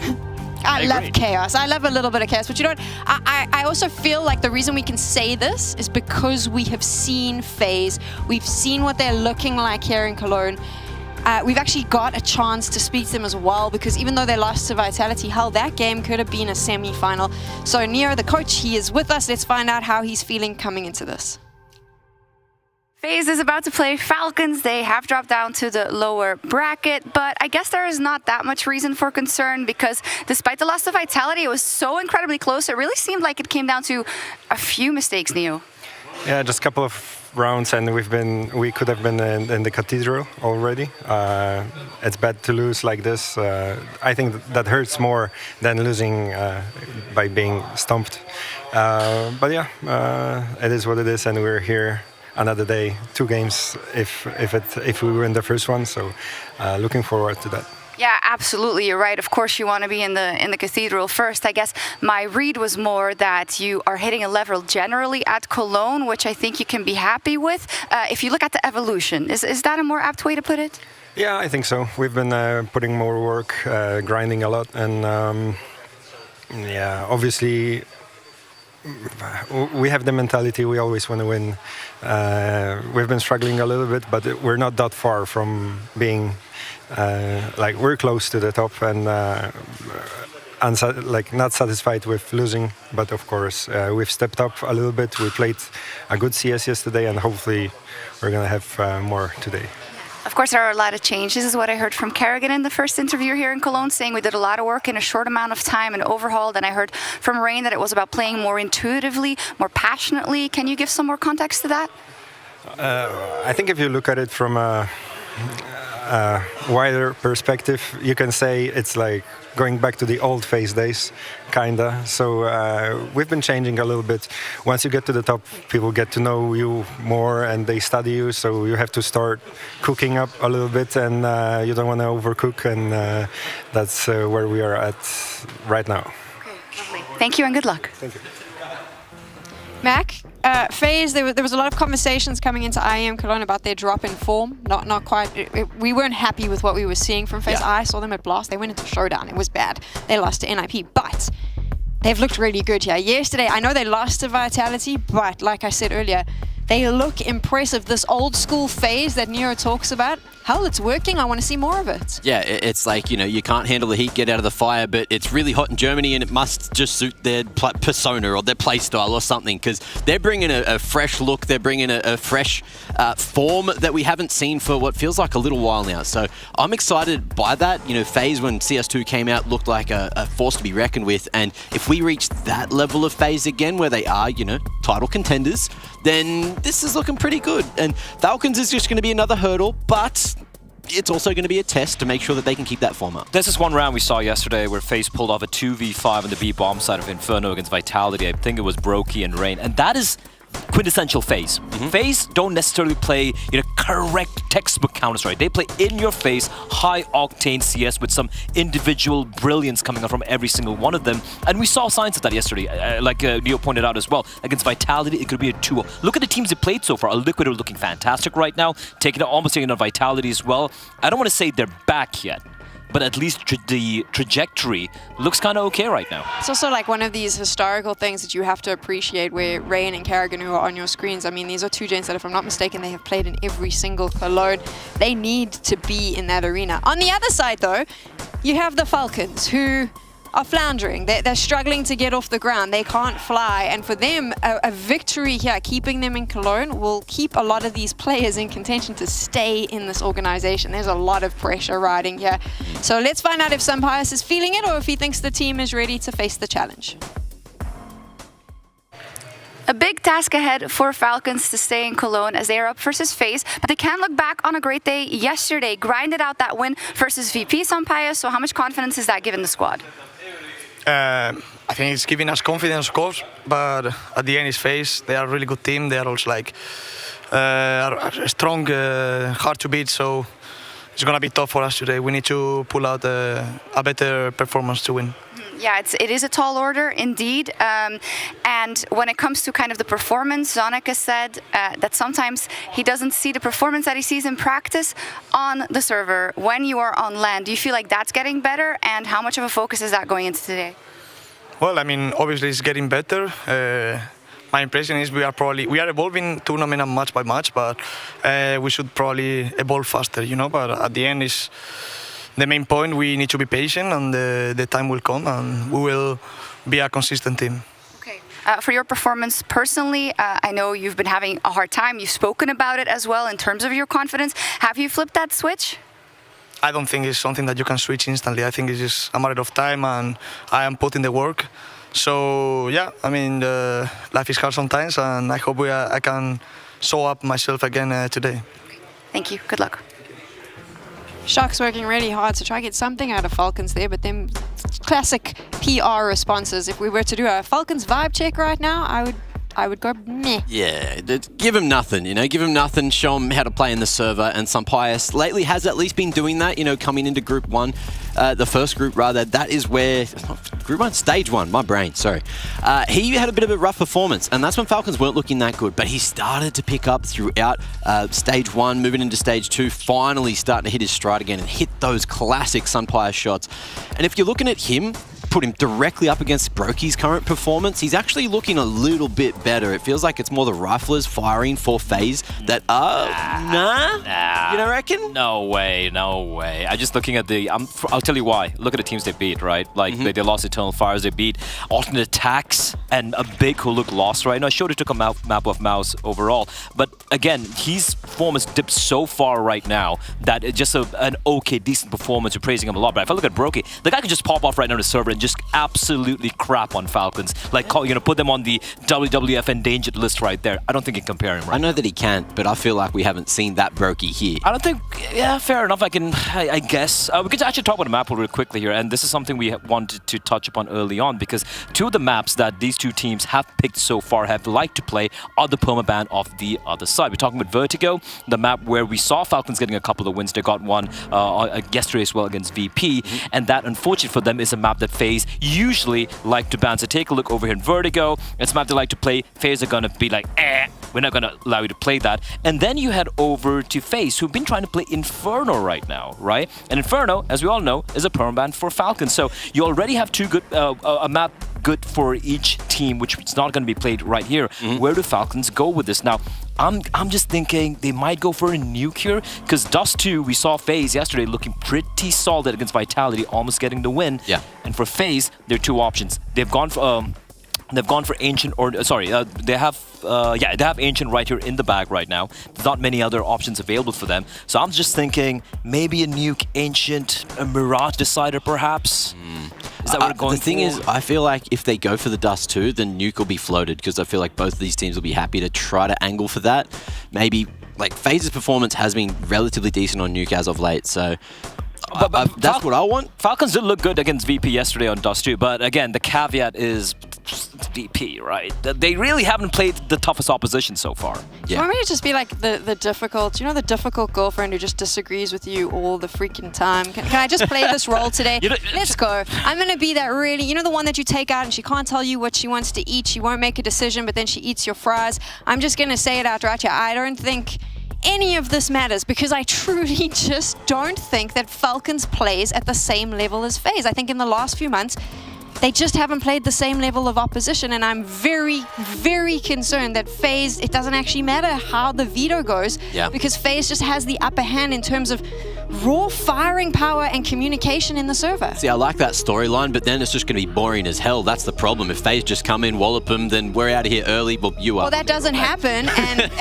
I love chaos. I love a little bit of chaos. But you know what? I also feel like the reason we can say this is because we have seen FaZe. We've seen what they're looking like here in Cologne. We've actually got a chance to speak to them as well, because even though they lost to Vitality, hell, that game could have been a semi-final. So Neo, the coach, he is with us. Let's find out how he's feeling coming into this. FaZe is about to play Falcons. They have dropped down to the lower bracket, but I guess there is not that much reason for concern, because despite the loss of Vitality, it was so incredibly close. It really seemed like it came down to a few mistakes, Neo. Yeah, just a couple of rounds, and we could have been in the cathedral already. It's bad to lose like this. I think that hurts more than losing by being stomped. But yeah, it is what it is, and we're here another day, 2 games if we win the first one. So looking forward to that. Yeah, absolutely. You're right. Of course, you want to be in the cathedral first. I guess my read was more that you are hitting a level generally at Cologne, which I think you can be happy with. If you look at the evolution, is that a more apt way to put it? Yeah, I think so. We've been putting more work, grinding a lot, and yeah, obviously we have the mentality we always want to win. We've been struggling a little bit, but we're not that far from being we're close to the top, and not satisfied with losing. But of course, we've stepped up a little bit. We played a good CS yesterday, and hopefully we're gonna have more today. Of course, there are a lot of changes, is what I heard from Kerrigan in the first interview here in Cologne, saying we did a lot of work in a short amount of time and overhauled. And I heard from Rain that it was about playing more intuitively, more passionately. Can you give some more context to that? I think if you look at it from a wider perspective, you can say it's like going back to the old FaZe days, kinda. So we've been changing a little bit. Once you get to the top, people get to know you more and they study you, so you have to start cooking up a little bit, and you don't want to overcook, and that's where we are at right now. Okay, lovely. Thank you and good luck. Thank you. Mac, FaZe, there was a lot of conversations coming into IEM Cologne about their drop in form. Not quite. We weren't happy with what we were seeing from FaZe. Yeah. I saw them at Blast. They went into Showdown. It was bad. They lost to NIP, but they've looked really good here. Yesterday, I know they lost to Vitality, but like I said earlier, they look impressive. This old school FaZe that Nero talks about, hell, it's working. I want to see more of it. Yeah, it's like, you can't handle the heat, get out of the fire, but it's really hot in Germany, and it must just suit their persona or their play style or something, because they're bringing a fresh look. They're bringing a fresh form that we haven't seen for what feels like a little while now. So I'm excited by that. FaZe, when CS2 came out, looked like a force to be reckoned with, and if we reach that level of FaZe again, where they are, title contenders, then this is looking pretty good. And Falcons is just going to be another hurdle, but it's also going to be a test to make sure that they can keep that form up. There's this one round we saw yesterday where FaZe pulled off a 2v5 on the B bomb side of Inferno against Vitality. I think it was Brokey and Rain, and that is quintessential FaZe. FaZe don't necessarily play correct textbook Counter-Strike. They play in your face, high octane CS with some individual brilliance coming up from every single one of them. And we saw signs of that yesterday, like Neo pointed out as well. Against Vitality, it could be a 2-0. Look at the teams they played so far. Liquid are looking fantastic right now, almost taking on Vitality as well. I don't want to say they're back yet, but at least the trajectory looks kind of okay right now. It's also like one of these historical things that you have to appreciate, where Rain and Kerrigan, who are on your screens, I mean, these are 2 gens that, if I'm not mistaken, they have played in every single Cologne. They need to be in that arena. On the other side, though, you have the Falcons, who are floundering. They're struggling to get off the ground. They can't fly. And for them, a victory here, keeping them in Cologne, will keep a lot of these players in contention to stay in this organization. There's a lot of pressure riding here. So let's find out if Sampaius is feeling it, or if he thinks the team is ready to face the challenge. A big task ahead for Falcons to stay in Cologne as they are up versus FaZe, but they can look back on a great day yesterday, grinded out that win versus VP Sampaius. So how much confidence is that given the squad? I think it's giving us confidence, of course, but at the end it's FaZe. They are a really good team. They are also strong, hard to beat, so it's going to be tough for us today. We need to pull out a better performance to win. Yeah, it is a tall order indeed. And when it comes to kind of the performance, Zonic has said that sometimes he doesn't see the performance that he sees in practice on the server when you are on LAN. Do you feel like that's getting better? And how much of a focus is that going into today? Well, I mean, obviously it's getting better. My impression is we are evolving tournament and match by match, but we should probably evolve faster, But at the end is the main point. We need to be patient, and the time will come, and we will be a consistent team. Okay. For your performance personally, I know you've been having a hard time. You've spoken about it as well in terms of your confidence. Have you flipped that switch? I don't think it's something that you can switch instantly. I think it's just a matter of time, and I am putting the work. So yeah, I mean, life is hard sometimes, and I hope I can show up myself again today. Thank you. Good luck. Shock's working really hard to try to get something out of Falcons there, but them classic PR responses. If we were to do a Falcons vibe check right now, I would go meh. Yeah, give him nothing, you know, give him nothing, show him how to play in the server, and Sampayas lately has at least been doing that, you know, coming into Group 1, the first group rather, that is where, Group 1, Stage 1, my brain, sorry. He had a bit of a rough performance, and that's when Falcons weren't looking that good, but he started to pick up throughout Stage 1, moving into Stage 2, finally starting to hit his stride again and hit those classic Sampayas shots. And if you're looking at him, put him directly up against Brokey's current performance, he's actually looking a little bit better. It feels like it's more the riflers firing for FaZe that are... Nah? You don't reckon? No way, no way. I'm just looking at the... I'll tell you why. Look at the teams they beat, right? Like, they lost Eternal Fires, they beat Alternate Attacks, and a big who look lost right now. Sure, they took a map of MOUZ overall, but again, his performance dipped so far right now that it's just an okay, decent performance. We're praising him a lot, but if I look at Brokey, the guy could just pop off right now on the server and just absolutely crap on Falcons. Like, you know, put them on the WWF endangered list right there. I don't think you can compare him right I know that he can't, but I feel like we haven't seen that Brokey here. I don't think, yeah, fair enough. I guess. We could actually talk about the map real quickly here, and this is something we wanted to touch upon early on, because two of the maps that these two teams have picked so far have liked to play are the permaban of the other side. We're talking about Vertigo, the map where we saw Falcons getting a couple of wins. They got one yesterday as well against VP, and that, unfortunately for them, is a map that FaZe usually like to ban. So take a look over here in Vertigo. It's a map they like to play. FaZe are going to be like, we're not going to allow you to play that. And then you head over to FaZe, who've been trying to play Inferno right now, right? And Inferno, as we all know, is a permaban for Falcons. So you already have two good, a map good for each team, which is not going to be played right here. Where do Falcons go with this? Now, I'm just thinking they might go for a nuke here, because Dust 2, we saw FaZe yesterday looking pretty solid against Vitality, almost getting the win. Yeah. And for FaZe, there are two options. They've gone for Ancient, or they have Ancient right here in the bag right now. There's not many other options available for them. So I'm just thinking maybe a nuke, Ancient, a Mirage Decider perhaps. Is that what we're going The thing is, I feel like if they go for the Dust 2, then nuke will be floated, because I feel like both of these teams will be happy to try to angle for that. Maybe, like, FaZe's performance has been relatively decent on nuke as of late, so... But that's what I want. Falcons did look good against VP yesterday on Dust 2, but again, the caveat is VP, right? They really haven't played the toughest opposition so far. Yeah. Do you want me to just be like the difficult, you know, the difficult girlfriend who just disagrees with you all the freaking time? Can I just play this role today? Let's go. I'm going to be that really, you know, the one that you take out and she can't tell you what she wants to eat. She won't make a decision, but then she eats your fries. I'm just going to say it out right here. I don't think any of this matters, because I truly just don't think that Falcons plays at the same level as FaZe. I think in the last few months, they just haven't played the same level of opposition, and I'm very, very concerned that FaZe, it doesn't actually matter how the veto goes, because FaZe just has the upper hand in terms of raw firing power and communication in the server. See, I like that storyline, but then it's just going to be boring as hell. That's the problem. If FaZe just come in, wallop them, then we're out of here early. Well, you are. Well, that doesn't happen, and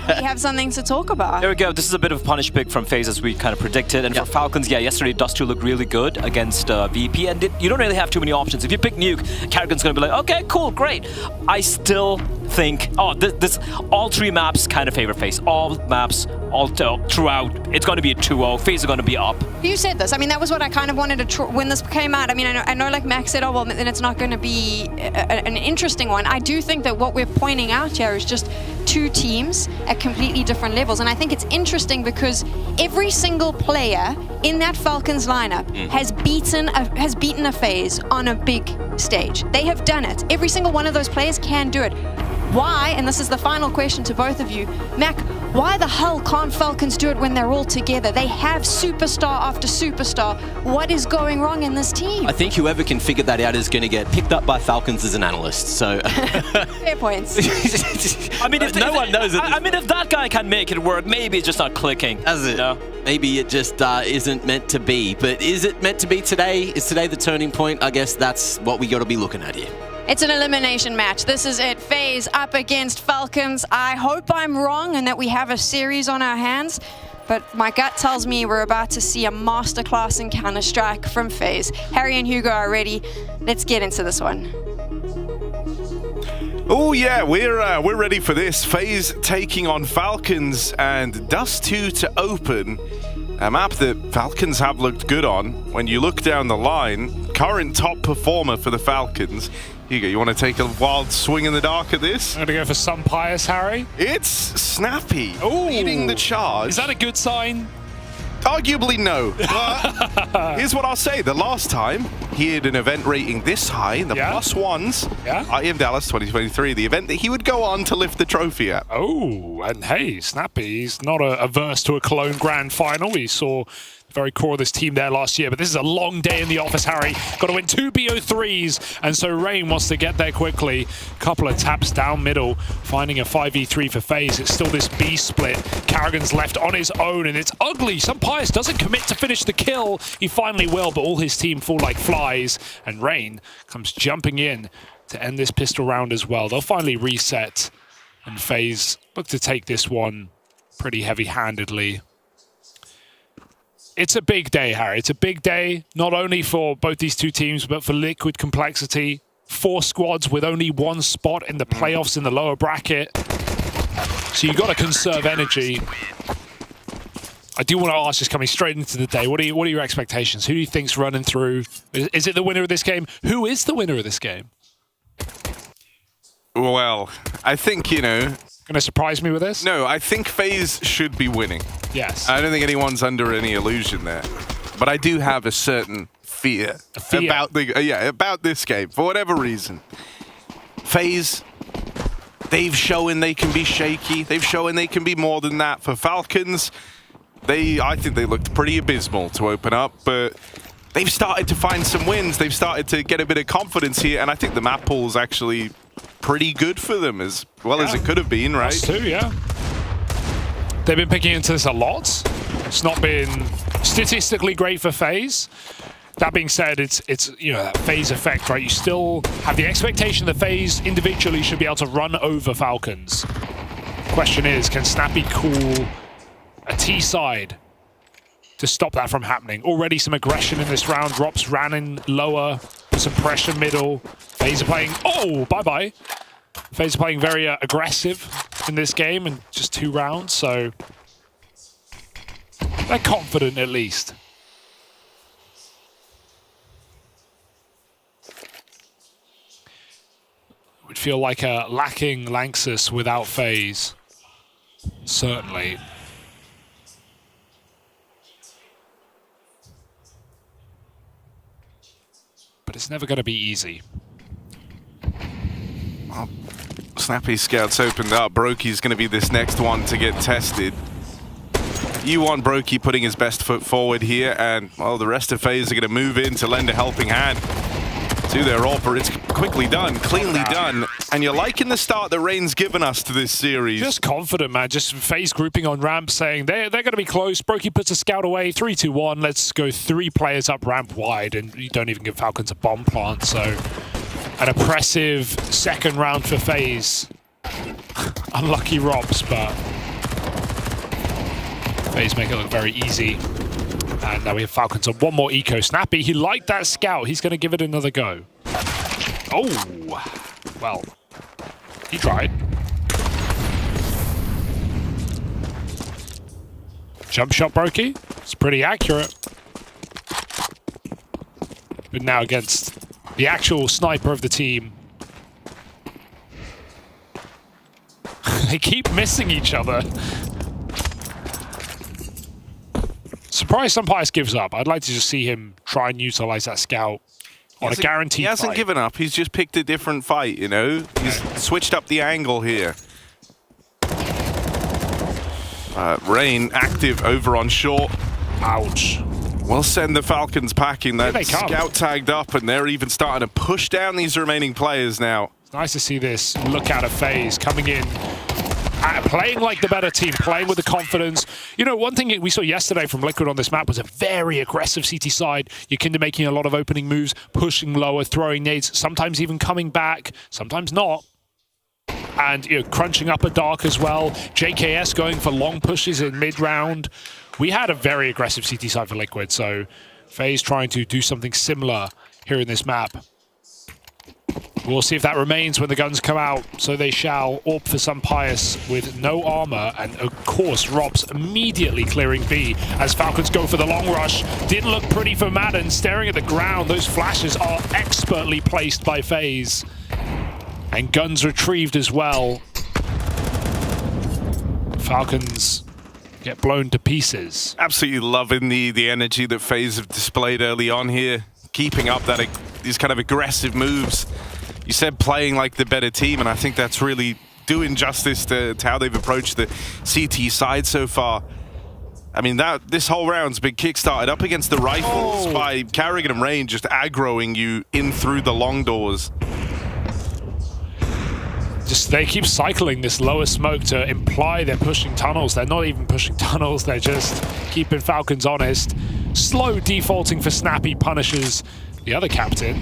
we have something to talk about. There we go. This is a bit of a punish pick from FaZe, as we kind of predicted. And for Falcons, yesterday Dust 2 looked really good against VP, and you don't really have too many options. If you pick nuke, Karrigan's going to be like, okay, cool, great. I still think, this all three maps kind of favor FaZe. All maps, throughout, it's going to be a 2-0. FaZe are going to be up. You said this. I mean, that was what I kind of wanted to when this came out. I mean, I know like Max said, oh, well, then it's not going to be an interesting one. I do think that what we're pointing out here is just two teams at completely different levels. And I think it's interesting because every single player in that Falcons lineup has beaten a FaZe on a big stage. They have done it. Every single one of those players can do it. Why, and this is the final question to both of you, Mac, why the hell can't Falcons do it when they're all together? They have superstar after superstar. What is going wrong in this team? I think whoever can figure that out is going to get picked up by Falcons as an analyst, so... Fair points. I mean, if no one knows it. I mean, if that guy can make it work, maybe it's just not clicking. Does it? No? Maybe it just isn't meant to be. But is it meant to be today? Is today the turning point? I guess that's what we got to be looking at here. It's an elimination match. This is it. FaZe up against Falcons. I hope I'm wrong and that we have a series on our hands, but my gut tells me we're about to see a masterclass in Counter-Strike from FaZe. Harry and Hugo are ready. Let's get into this one. Oh yeah, we're ready for this. FaZe taking on Falcons and Dust 2 to open. A map that Falcons have looked good on. When you look down the line, current top performer for the Falcons. Hugo, you want to take a wild swing in the dark at this? I'm going to go for some pious, Harry. It's Snappy leading the charge. Is that a good sign? Arguably no. But here's what I'll say. The last time he had an event rating this high, the +1s, IEM Dallas 2023, the event that he would go on to lift the trophy at. Oh, and hey, Snappy's not averse to a Cologne Grand Final. We saw the very core of this team there last year, but this is a long day in the office, Harry. Got to win 2 BO3s, and so Rain wants to get there quickly. Couple of taps down middle, finding a 5v3 for FaZe. It's still this B split. Carrigan's left on his own, and it's ugly. Some Pius doesn't commit to finish the kill. He finally will, but all his team fall like flies, and Rain comes jumping in to end this pistol round as well. They'll finally reset, and FaZe look to take this one pretty heavy-handedly. It's a big day, Harry. It's a big day, not only for both these two teams, but for Liquid Complexity. 4 squads with only 1 spot in the playoffs in the lower bracket. So you've got to conserve energy. I do want to ask, just coming straight into the day, what are your expectations? Who do you think's running through? Is it the winner of this game? Who is the winner of this game? Well, I think, you know... Going to surprise me with this? No, I think FaZe should be winning. Yes. I don't think anyone's under any illusion there. But I do have a certain fear about about this game, for whatever reason. FaZe, they've shown they can be shaky. They've shown they can be more than that. For Falcons, I think they looked pretty abysmal to open up, but they've started to find some wins. They've started to get a bit of confidence here, and I think the map pool is actually pretty good for them, as well as it could have been, right? Us too, yeah. They've been picking into this a lot. It's not been statistically great for FaZe. That being said, it's you know, that FaZe effect, right? You still have the expectation that FaZe individually should be able to run over Falcons. Question is, can Snappy cool a T side to stop that from happening? Already some aggression in this round. Drops ran in lower, put some pressure middle. FaZe are playing, oh, bye-bye. FaZe are playing very aggressive in this game in just 2 rounds, so they're confident at least. Would feel like a lacking Lanxus without FaZe, certainly. But it's never going to be easy. Well, Snappy's scouts opened up. Broki's going to be this next one to get tested. You want Broki putting his best foot forward here, and, well, the rest of FaZe are going to move in to lend a helping hand to their AWPer. It's quickly done, cleanly done, and you're liking the start that Rain's given us to this series. Just confident, man. Just FaZe grouping on ramp, saying they're going to be close. Broki puts a scout away, 3, 2, 1. Let's go 3 players up ramp wide, and you don't even give Falcons a bomb plant, so an oppressive second round for FaZe. Unlucky Robs, but FaZe make it look very easy. And now we have Falcons on 1 more eco. Snappy, he liked that scout. He's going to give it another go. Oh, well, he tried. Jump shot, Broki. It's pretty accurate. But now against the actual sniper of the team. They keep missing each other. Surprised Pius gives up. I'd like to just see him try and utilize that scout on a guaranteed He hasn't fight. given up. He's just picked a different fight, you know? He's switched up the angle here. Rain active over on short. Ouch. We'll send the Falcons packing. That scout tagged up, and they're even starting to push down these remaining players now. It's nice to see this look out of FaZe coming in. Playing like the better team, playing with the confidence. You know, one thing we saw yesterday from Liquid on this map was a very aggressive CT side. Yakinda making a lot of opening moves, pushing lower, throwing nades, sometimes even coming back, sometimes not. And, you know, crunching up a dark as well. JKS going for long pushes in mid-round. We had a very aggressive CT side for Liquid, so FaZe trying to do something similar here in this map. We'll see if that remains when the guns come out. So they shall. AWP for Sunpius with no armor. And of course, Robs immediately clearing B as Falcons go for the long rush. Didn't look pretty for Madden. Staring at the ground. Those flashes are expertly placed by FaZe. And guns retrieved as well. Falcons get blown to pieces. Absolutely loving the energy that FaZe have displayed early on here. Keeping up these kind of aggressive moves. You said playing like the better team, and I think that's really doing justice to how they've approached the CT side so far. I mean, this whole round's been kickstarted up against the rifles by Carrigan and Rain just aggroing you in through the long doors. They keep cycling this lower smoke to imply they're pushing tunnels. They're not even pushing tunnels, they're just keeping Falcons honest. Slow defaulting for Snappy punishes the other captain.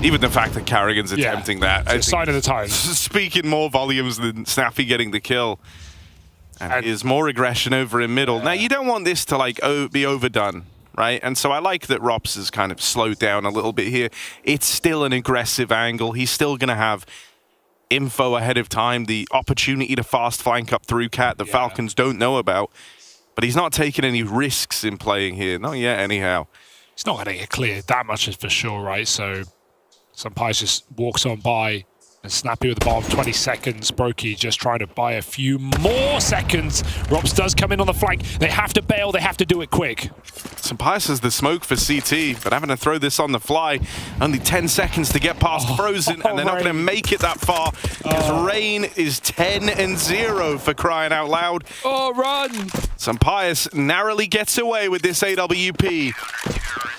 Even the fact that Carrigan's attempting that, it's a sign of the times. Speaking more volumes than Snappy getting the kill. And is more aggression over in middle. Now, you don't want this to like be overdone, right? And so I like that Rops has kind of slowed down a little bit here. It's still an aggressive angle. He's still going to have info ahead of time, the opportunity to fast flank up through Cat the Falcons don't know about. But he's not taking any risks in playing here. Not yet, anyhow. He's not going to get cleared. That much is for sure, right? So Sunpius just walks on by. And Snappy with the bomb, 20 seconds. Brokey just trying to buy a few more seconds. Robs does come in on the flank. They have to bail. They have to do it quick. Sunpius has the smoke for CT, but having to throw this on the fly. Only 10 seconds to get past Frozen, and they're not going to make it that far because Rain is 10-0 for crying out loud. Oh, run! Sunpius narrowly gets away with this AWP.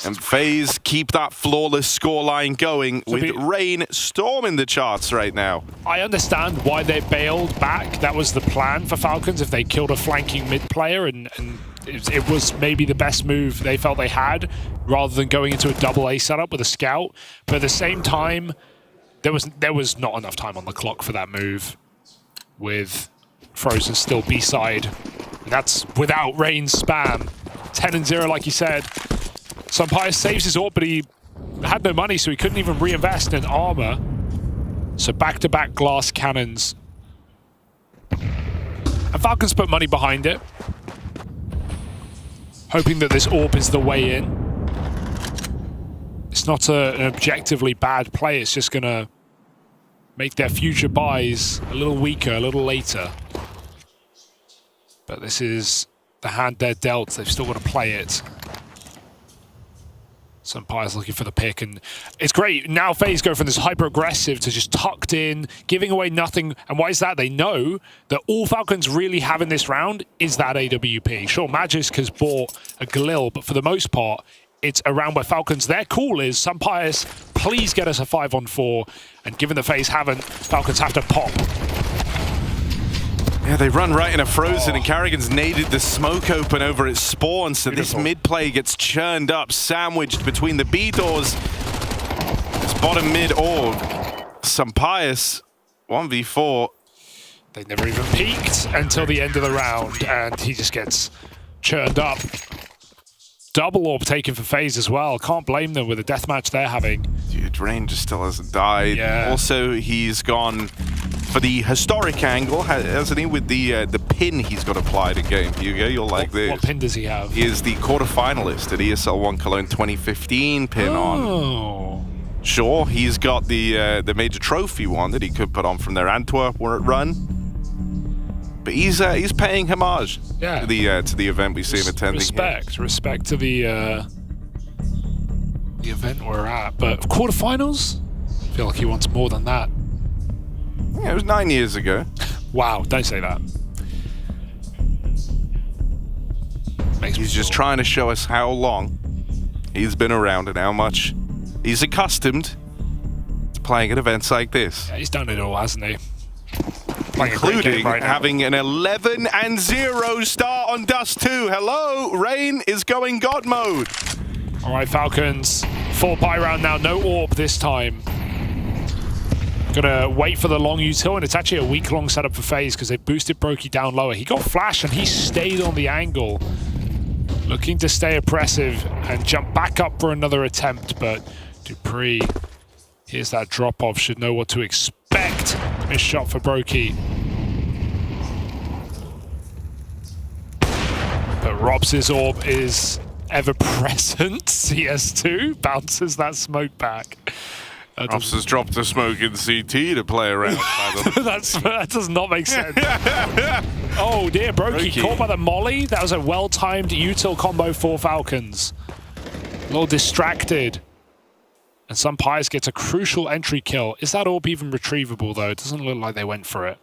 And FaZe keep that flawless scoreline going with Rain storming the charts right now. I understand why they bailed back. That was the plan for Falcons if they killed a flanking mid player, and it was maybe the best move they felt they had rather than going into a double A setup with a scout. But at the same time, there was not enough time on the clock for that move with Frozen still B-side. And that's without Rain's spam. 10-0 like you said. Sunpius saves his AWP, but he had no money, so he couldn't even reinvest in armor. So back-to-back glass cannons. And Falcons put money behind it, hoping that this AWP is the way in. It's not an objectively bad play, it's just going to make their future buys a little weaker, a little later. But this is the hand they're dealt, they've still got to play it. Sunpius looking for the pick, and it's great. Now FaZe go from this hyper-aggressive to just tucked in, giving away nothing. And why is that? They know that all Falcons really have in this round is that AWP. Sure, Magisk has bought a Galil, but for the most part, it's a round where Falcons, their call is, Sunpius, please get us a 5-on-4. And given that FaZe haven't, Falcons have to pop. Yeah, they run right in a Frozen, and Carrigan's naded the smoke open over its spawn, so this mid-play gets churned up, sandwiched between the B doors. It's bottom mid orb. Sunpius, 1v4. They never even peaked until the end of the round, and he just gets churned up. Double orb taken for FaZe as well. Can't blame them with the deathmatch they're having. Dude, Rain just still hasn't died. Yeah. Also, he's gone for the historic angle, hasn't he? With the pin he's got applied in game. Hugo, you'll like this. What pin does he have? He is the quarterfinalist at ESL 1 Cologne 2015 pin on. Sure, he's got the major trophy one that he could put on from their Antwerp run. But he's paying homage to the event we see him attending. Respect to the event we're at. But quarterfinals, I feel like he wants more than that. Yeah, it was 9 years ago. Wow, don't say that. He's just trying to show us how long he's been around and how much he's accustomed to playing at events like this. Yeah, he's done it all, hasn't he? Including having an 11-0 start on Dust 2. Hello, Rain is going God mode. All right, Falcons, 4-buy round now, no AWP this time. Gonna wait for the long util, and it's actually a week-long setup for FaZe because they boosted Brokey down lower. He got flash and he stayed on the angle. Looking to stay oppressive and jump back up for another attempt, but Dupree, Here's that drop-off, should know what to expect. Missed shot for Brokey. But Robs' orb is ever-present. CS2 bounces that smoke back. Robs has dropped a smoke in CT to play around. That does not make sense. Oh dear, Brokey caught by the molly. That was a well-timed util combo for Falcons. A little distracted. And Sumpires gets a crucial entry kill. Is that orb even retrievable though? It doesn't look like they went for it.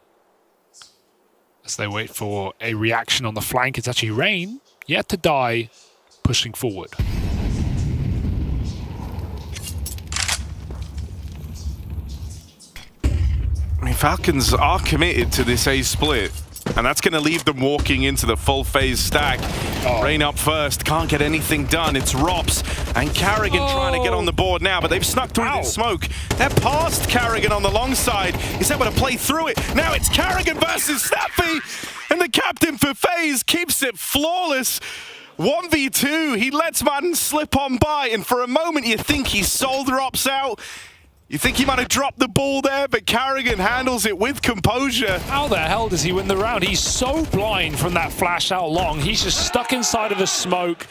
As they wait for a reaction on the flank, it's actually Rain, yet to die, pushing forward. I mean, Falcons are committed to this A split, and that's going to leave them walking into the full FaZe stack. Rain up first, can't get anything done. It's Rops and Carrigan trying to get on the board now, but they've snuck through the smoke. They're past Carrigan on the long side. He's able to play through it. Now it's Carrigan versus Snappy, and the captain for FaZe keeps it flawless. 1v2, he lets Madden slip on by, and for a moment you think he sold Rops out. You think he might have dropped the ball there, but Carrigan handles it with composure. How the hell does he win the round? He's so blind from that flash out long. He's just stuck inside of the smoke.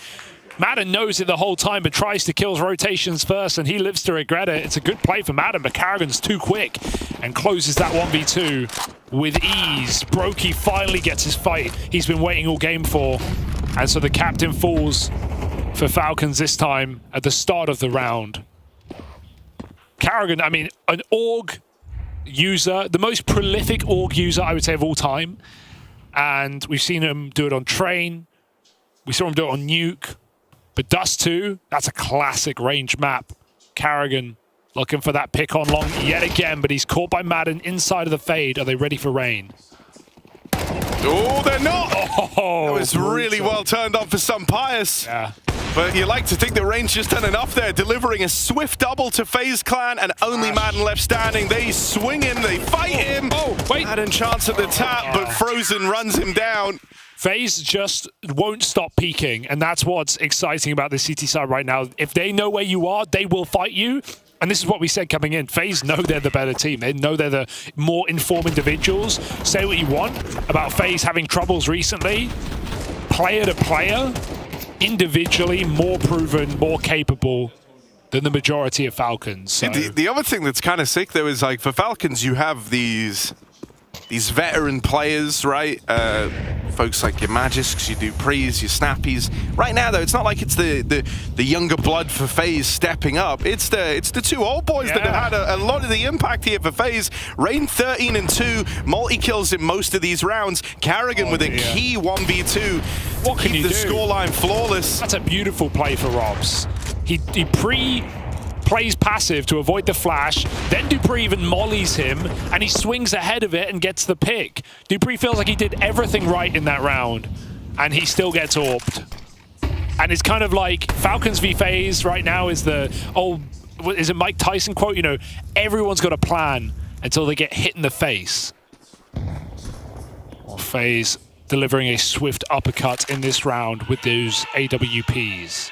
Madden knows it the whole time, but tries to kill rotations first, and he lives to regret it. It's a good play for Madden, but Carrigan's too quick and closes that 1v2 with ease. Brokey finally gets his fight he's been waiting all game for. And so the captain falls for Falcons this time at the start of the round. Carrigan, I mean, an org user, the most prolific org user, I would say, of all time. And we've seen him do it on Train. We saw him do it on Nuke. But Dust 2, that's a classic range map. Carrigan looking for that pick on long yet again, but he's caught by Madden inside of the fade. Are they ready for Rain? Oh, they're not! Oh, that was really well turned on for Sumpires. Yeah. But you like to think that Rain's just done enough there, delivering a swift double to FaZe Clan, and only Madden left standing. They swing him, they fight him. Oh, wait. Madden chance at the tap, but Frozen runs him down. FaZe just won't stop peeking, and that's what's exciting about the CT side right now. If they know where you are, they will fight you. And this is what we said coming in. FaZe know they're the better team. They know they're the more informed individuals. Say what you want about FaZe having troubles recently. Player to player, individually more proven, more capable than the majority of Falcons. So. The other thing that's kind of sick, though, is like for Falcons, you have these veteran players, right? Folks like your Magisks, your Duprees, your Snappies. Right now, though, it's not like it's the younger blood for FaZe stepping up. It's the two old boys that have had a lot of the impact here for FaZe. Rain 13-2, multi-kills in most of these rounds. Carrigan with a key 1v2. What can you do? The scoreline flawless. That's a beautiful play for Robs. He plays passive to avoid the flash, then Dupree even mollies him, and he swings ahead of it and gets the pick. Dupree feels like he did everything right in that round, and he still gets orbed. And it's kind of like Falcons v FaZe right now is the, is it Mike Tyson quote? You know, everyone's got a plan until they get hit in the face. Or FaZe delivering a swift uppercut in this round with those AWPs.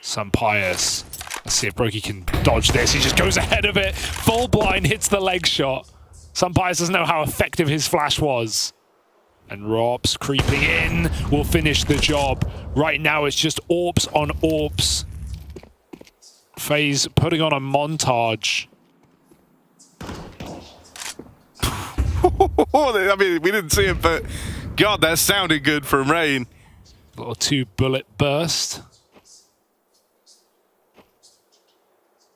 Sumpires. Let's see if Brokey can dodge this. He just goes ahead of it. Full blind, hits the leg shot. Sumpires doesn't know how effective his flash was. And Robs creeping in will finish the job. Right now it's just AWPs on AWPs. FaZe putting on a montage. I mean, we didn't see it, but God, that sounded good from Rain. Little 2-bullet burst.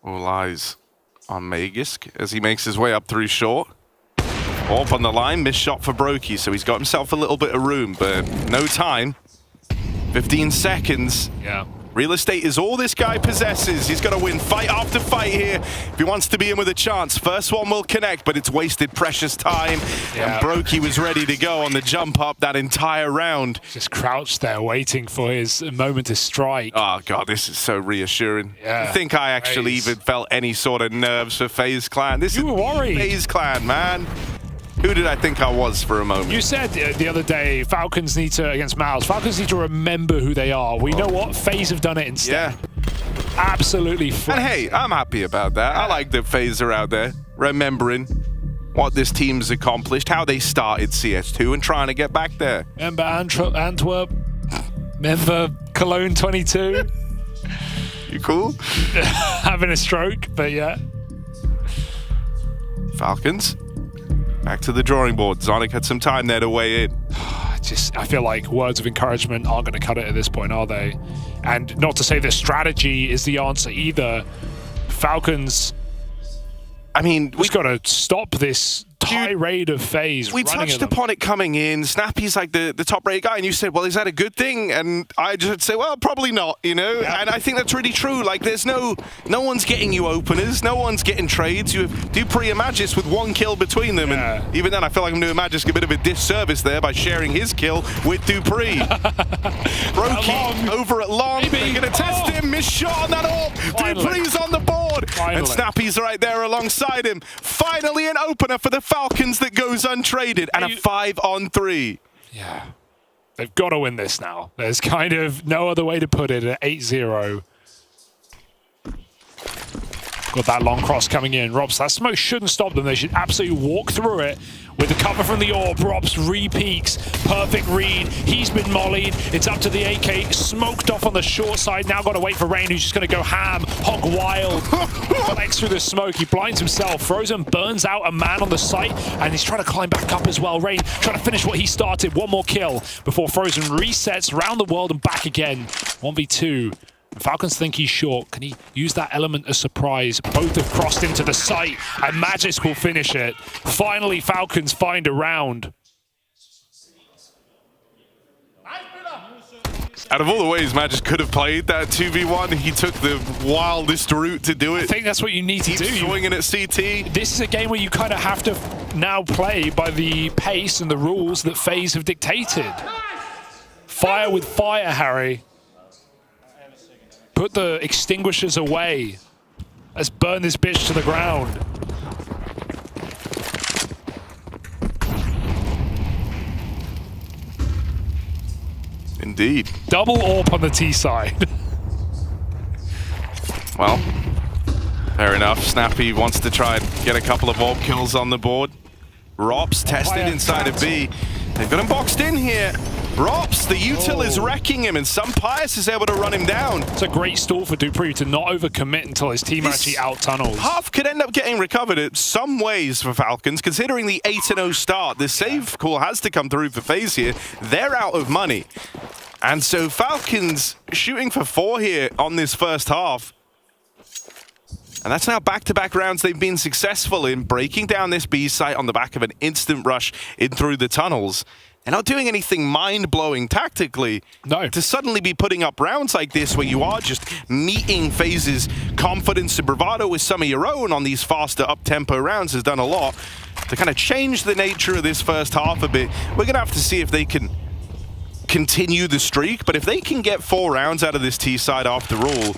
All eyes on Magisk as he makes his way up through short. Up on the line, missed shot for Brokey, so he's got himself a little bit of room, but no time. 15 seconds. Yeah. Real estate is all this guy possesses. He's got to win fight after fight here if he wants to be in with a chance. First one will connect, but it's wasted precious time. Yeah. And Brokey was ready to go on the jump up that entire round. Just crouched there waiting for his moment to strike. Oh, God, this is so reassuring. Yeah. I think I actually even felt any sort of nerves for FaZe Clan. This you were worried. FaZe Clan, man. Who did I think I was for a moment? You said the other day, Falcons need to, against MOUZ, Falcons need to remember who they are. We know what? FaZe have done it instead. Yeah. Absolutely flat. And hey, I'm happy about that. I like that FaZe are out there remembering what this team's accomplished, how they started CS2 and trying to get back there. Remember Antwerp? Remember Cologne 22? You cool? Having a stroke, but yeah. Falcons, back to the drawing board. Zonic had some time there to weigh in. I feel like words of encouragement aren't going to cut it at this point, are they? And not to say that strategy is the answer either. Falcons, I mean, we've got to stop this tirade of FaZe. We touched upon it coming in. Snappy's like the top-rated guy, and you said, well, is that a good thing? And I just say, well, probably not, you know? Yeah. And I think that's really true. Like, there's no one's getting you openers, no one's getting trades. You have Dupree and Magis with 1 kill between them, and even then, I feel like I'm doing Magis a bit of a disservice there by sharing his kill with Dupree. Brokey over at Long. They're going to test him. Missed shot on that AWP. Dupree's on the board. And Snappy's right there alongside him. Finally, an opener for the Falcons that goes untraded, and a 5-on-3. Yeah. They've got to win this now. There's kind of no other way to put it at 8-0. Got that long cross coming in. Robs, that smoke shouldn't stop them. They should absolutely walk through it with the cover from the AWP. Robs re-peeks. Perfect read. He's been mollied. It's up to the AK. Smoked off on the short side. Now got to wait for Rain, who's just going to go ham. Hog wild. Flex through the smoke. He blinds himself. Frozen burns out a man on the site, and he's trying to climb back up as well. Rain trying to finish what he started. One more kill before Frozen resets around the world and back again. 1v2. Falcons think he's short. Can he use that element of surprise? Both have crossed into the site, and Magis will finish it. Finally, Falcons find a round. Out of all the ways Magis could have played that 2v1, he took the wildest route to do it. I think that's what you need to do. Swinging at CT. This is a game where you kind of have to now play by the pace and the rules that FaZe have dictated. Fire with fire, Harry. Put the extinguishers away. Let's burn this bitch to the ground. Indeed. Double AWP on the T side. Well, fair enough. Snappy wants to try and get a couple of AWP kills on the board. Rops tested inside of B. They've got him boxed in here. Rops, the util is wrecking him, and some Pius is able to run him down. It's a great stall for Dupree to not overcommit until his team actually out-tunnels. Half could end up getting recovered in some ways for Falcons, considering the 8-0 start. The save call has to come through for FaZe here. They're out of money. And so Falcons shooting for 4 here on this first half. And that's now back-to-back rounds they've been successful in, breaking down this B site on the back of an instant rush in through the tunnels. They're not doing anything mind-blowing tactically. No. To suddenly be putting up rounds like this where you are just meeting FaZe's confidence and bravado with some of your own on these faster up-tempo rounds has done a lot to kind of change the nature of this first half a bit. We're going to have to see if they can continue the streak, but if they can get 4 rounds out of this T side after all,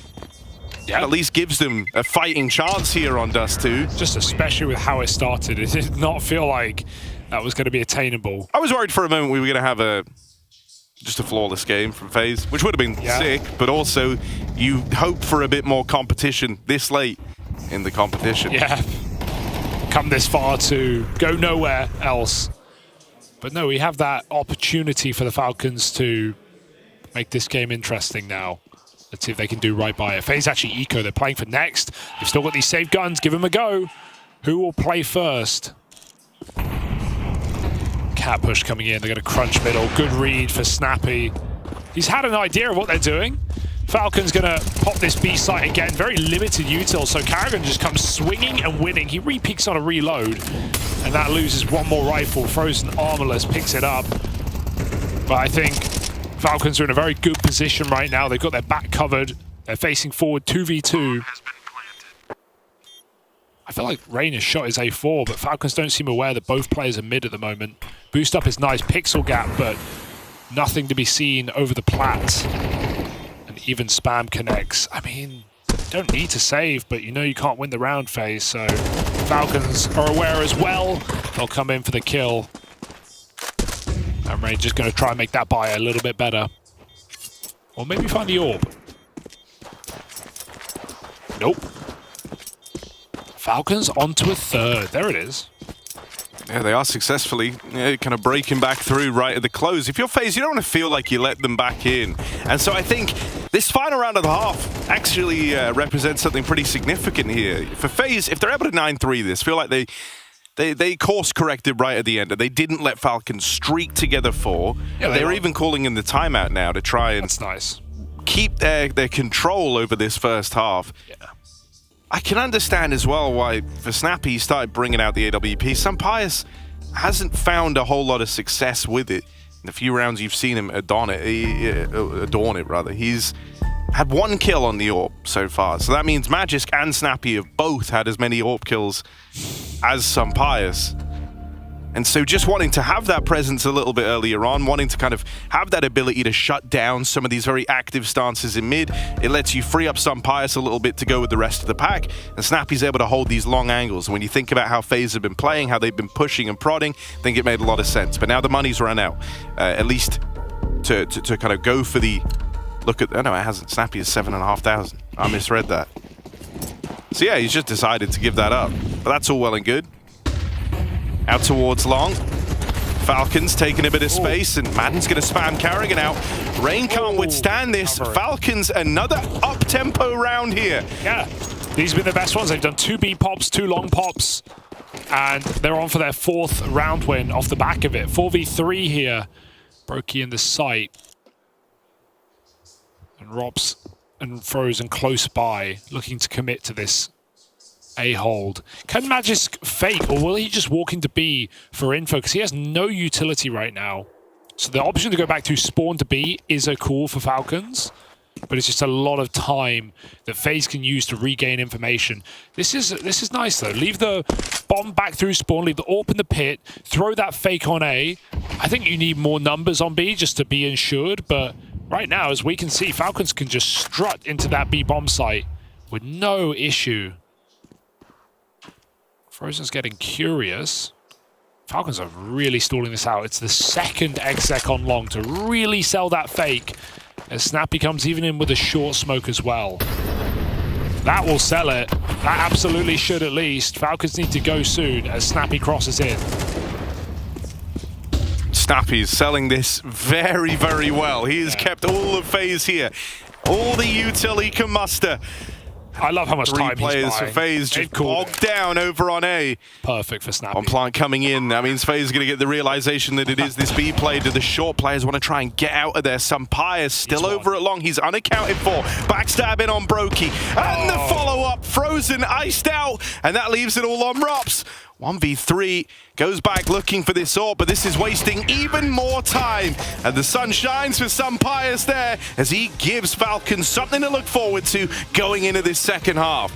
at least gives them a fighting chance here on Dust 2. Just especially with how it started, it did not feel like that was going to be attainable. I was worried for a moment we were going to have just a flawless game from FaZe, which would have been sick, but also you hope for a bit more competition this late in the competition. Yeah, come this far to go nowhere else. But no, we have that opportunity for the Falcons to make this game interesting now. Let's see if they can do right by it. FaZe actually eco, they're playing for next. They've still got these safe guns, give them a go. Who will play first? Cat push coming in, they're going to crunch middle. Good read for Snappy. He's had an idea of what they're doing. Falcon's going to pop this B site again. Very limited util, so Carrigan just comes swinging and winning. He re-peeks on a reload, and that loses one more rifle. Frozen Armorless picks it up. But I think Falcons are in a very good position right now. They've got their back covered. They're facing forward 2v2. I feel like Rain has shot his A4, but Falcons don't seem aware that both players are mid at the moment. Boost up is nice, pixel gap, but nothing to be seen over the plat. And even spam connects. I mean, don't need to save, but you know you can't win the round phase, so Falcons are aware as well. They'll come in for the kill. And Rain just going to try and make that buy a little bit better. Or maybe find the AWP. Nope. Falcons onto a third. There it is. Yeah, they are successfully kind of breaking back through right at the close. If you're FaZe, you don't want to feel like you let them back in. And so I think this final round of the half actually represents something pretty significant here. For FaZe, if they're able to 9-3 this, feel like they course-corrected right at the end. And they didn't let Falcons streak together 4. Yeah, they're even calling in the timeout now to try and That's nice. keep their control over this first half. Yeah. I can understand as well why, for Snappy, he started bringing out the AWP. Sampayas hasn't found a whole lot of success with it. In the few rounds you've seen him adorn it, he's had 1 kill on the AWP so far. So that means Magisk and Snappy have both had as many AWP kills as Sampayas. And so just wanting to have that presence a little bit earlier on, wanting to kind of have that ability to shut down some of these very active stances in mid, it lets you free up Sampayas a little bit to go with the rest of the pack, and Snappy's able to hold these long angles. And when you think about how FaZe have been playing, how they've been pushing and prodding, I think it made a lot of sense. But now the money's run out, at least to kind of go for the... Look at... Oh no, it hasn't. Snappy is 7,500. I misread that. So yeah, he's just decided to give that up. But that's all well and good. Out towards long. Falcons taking a bit of space, and Madden's going to spam Carrigan out. Rain can't withstand this. Falcons, another up-tempo round here. Yeah, these have been the best ones. They've done 2 B pops, 2 long pops, and they're on for their 4th round win off the back of it. 4v3 here. Brokey in the sight. And Robs and Frozen close by, looking to commit to this A hold. Can Magisk fake, or will he just walk into B for info? Because he has no utility right now. So the option to go back to spawn to B is a call for Falcons, but it's just a lot of time that FaZe can use to regain information. This is nice though. Leave the bomb back through spawn, leave the AWP in the pit, throw that fake on A. I think you need more numbers on B just to be insured, but right now, as we can see, Falcons can just strut into that B bomb site with no issue. Frozen's getting curious. Falcons are really stalling this out. It's the 2nd exec on long to really sell that fake. As Snappy comes even in with a short smoke as well. That will sell it. That absolutely should at least. Falcons need to go soon as Snappy crosses in. Snappy's selling this very, very well. He has kept all of FaZe here. All the util he can muster. I love how much time he's players buying. for FaZe just bogged down over on A. Perfect for Snappy. On plant coming in, that means FaZe is going to get the realization that it is this B play. Do the short players want to try and get out of there? Sampayas still over at long. He's unaccounted for. Backstabbing on Brokey. And the follow-up. Frozen iced out. And that leaves it all on Rops. 1v3, goes back looking for this AWP, but this is wasting even more time. And the sun shines for Sampayas there as he gives Falcons something to look forward to going into this second half.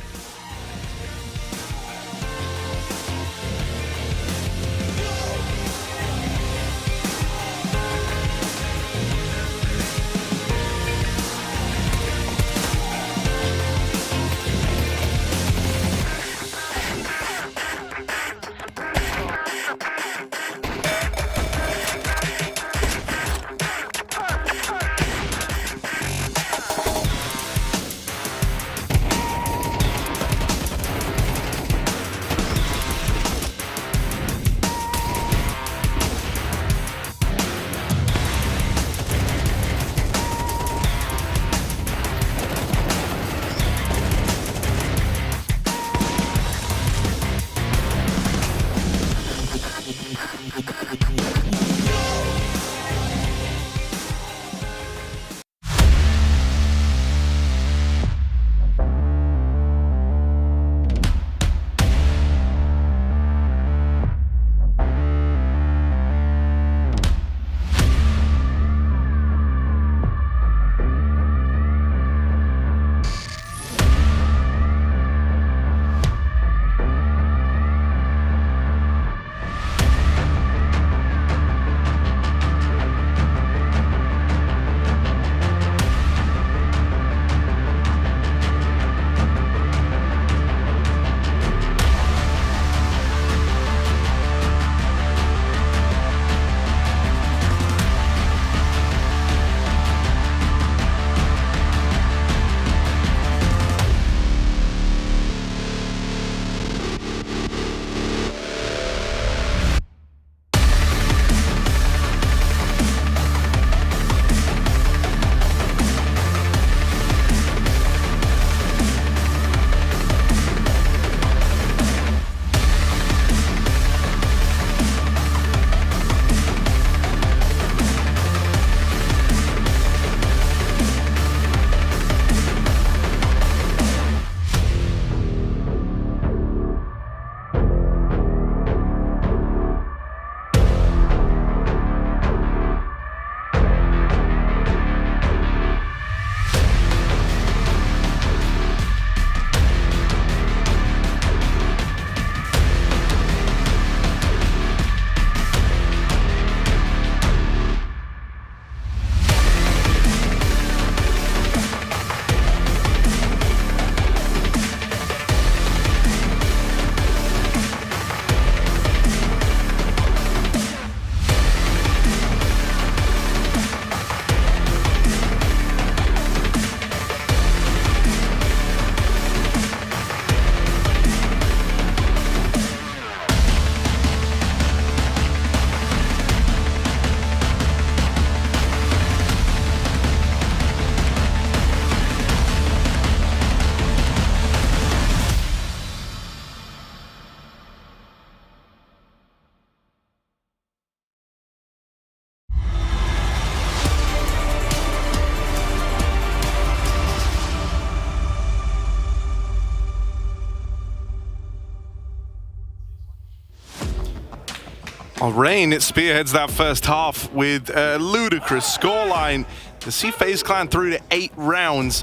Well, Rain, it spearheads that first half with a ludicrous scoreline. To see FaZe Clan through to 8 rounds.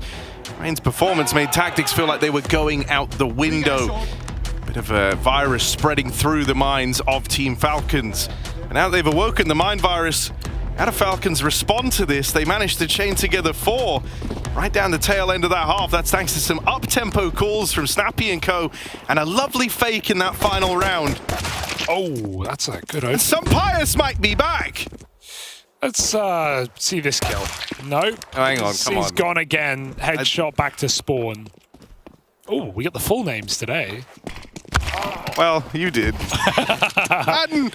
Rain's performance made Tactics feel like they were going out the window. Bit of a virus spreading through the minds of Team Falcons. And now they've awoken the mind virus. How do Falcons respond to this? They managed to chain together 4 right down the tail end of that half. That's thanks to some up-tempo calls from Snappy and co. And a lovely fake in that final round. Oh, that's a good open. Some Pius might be back. Let's see this kill. No. Oh, hang on, come on. He's gone again. Headshot back to spawn. Oh, we got the full names today. Well, you did. Madden,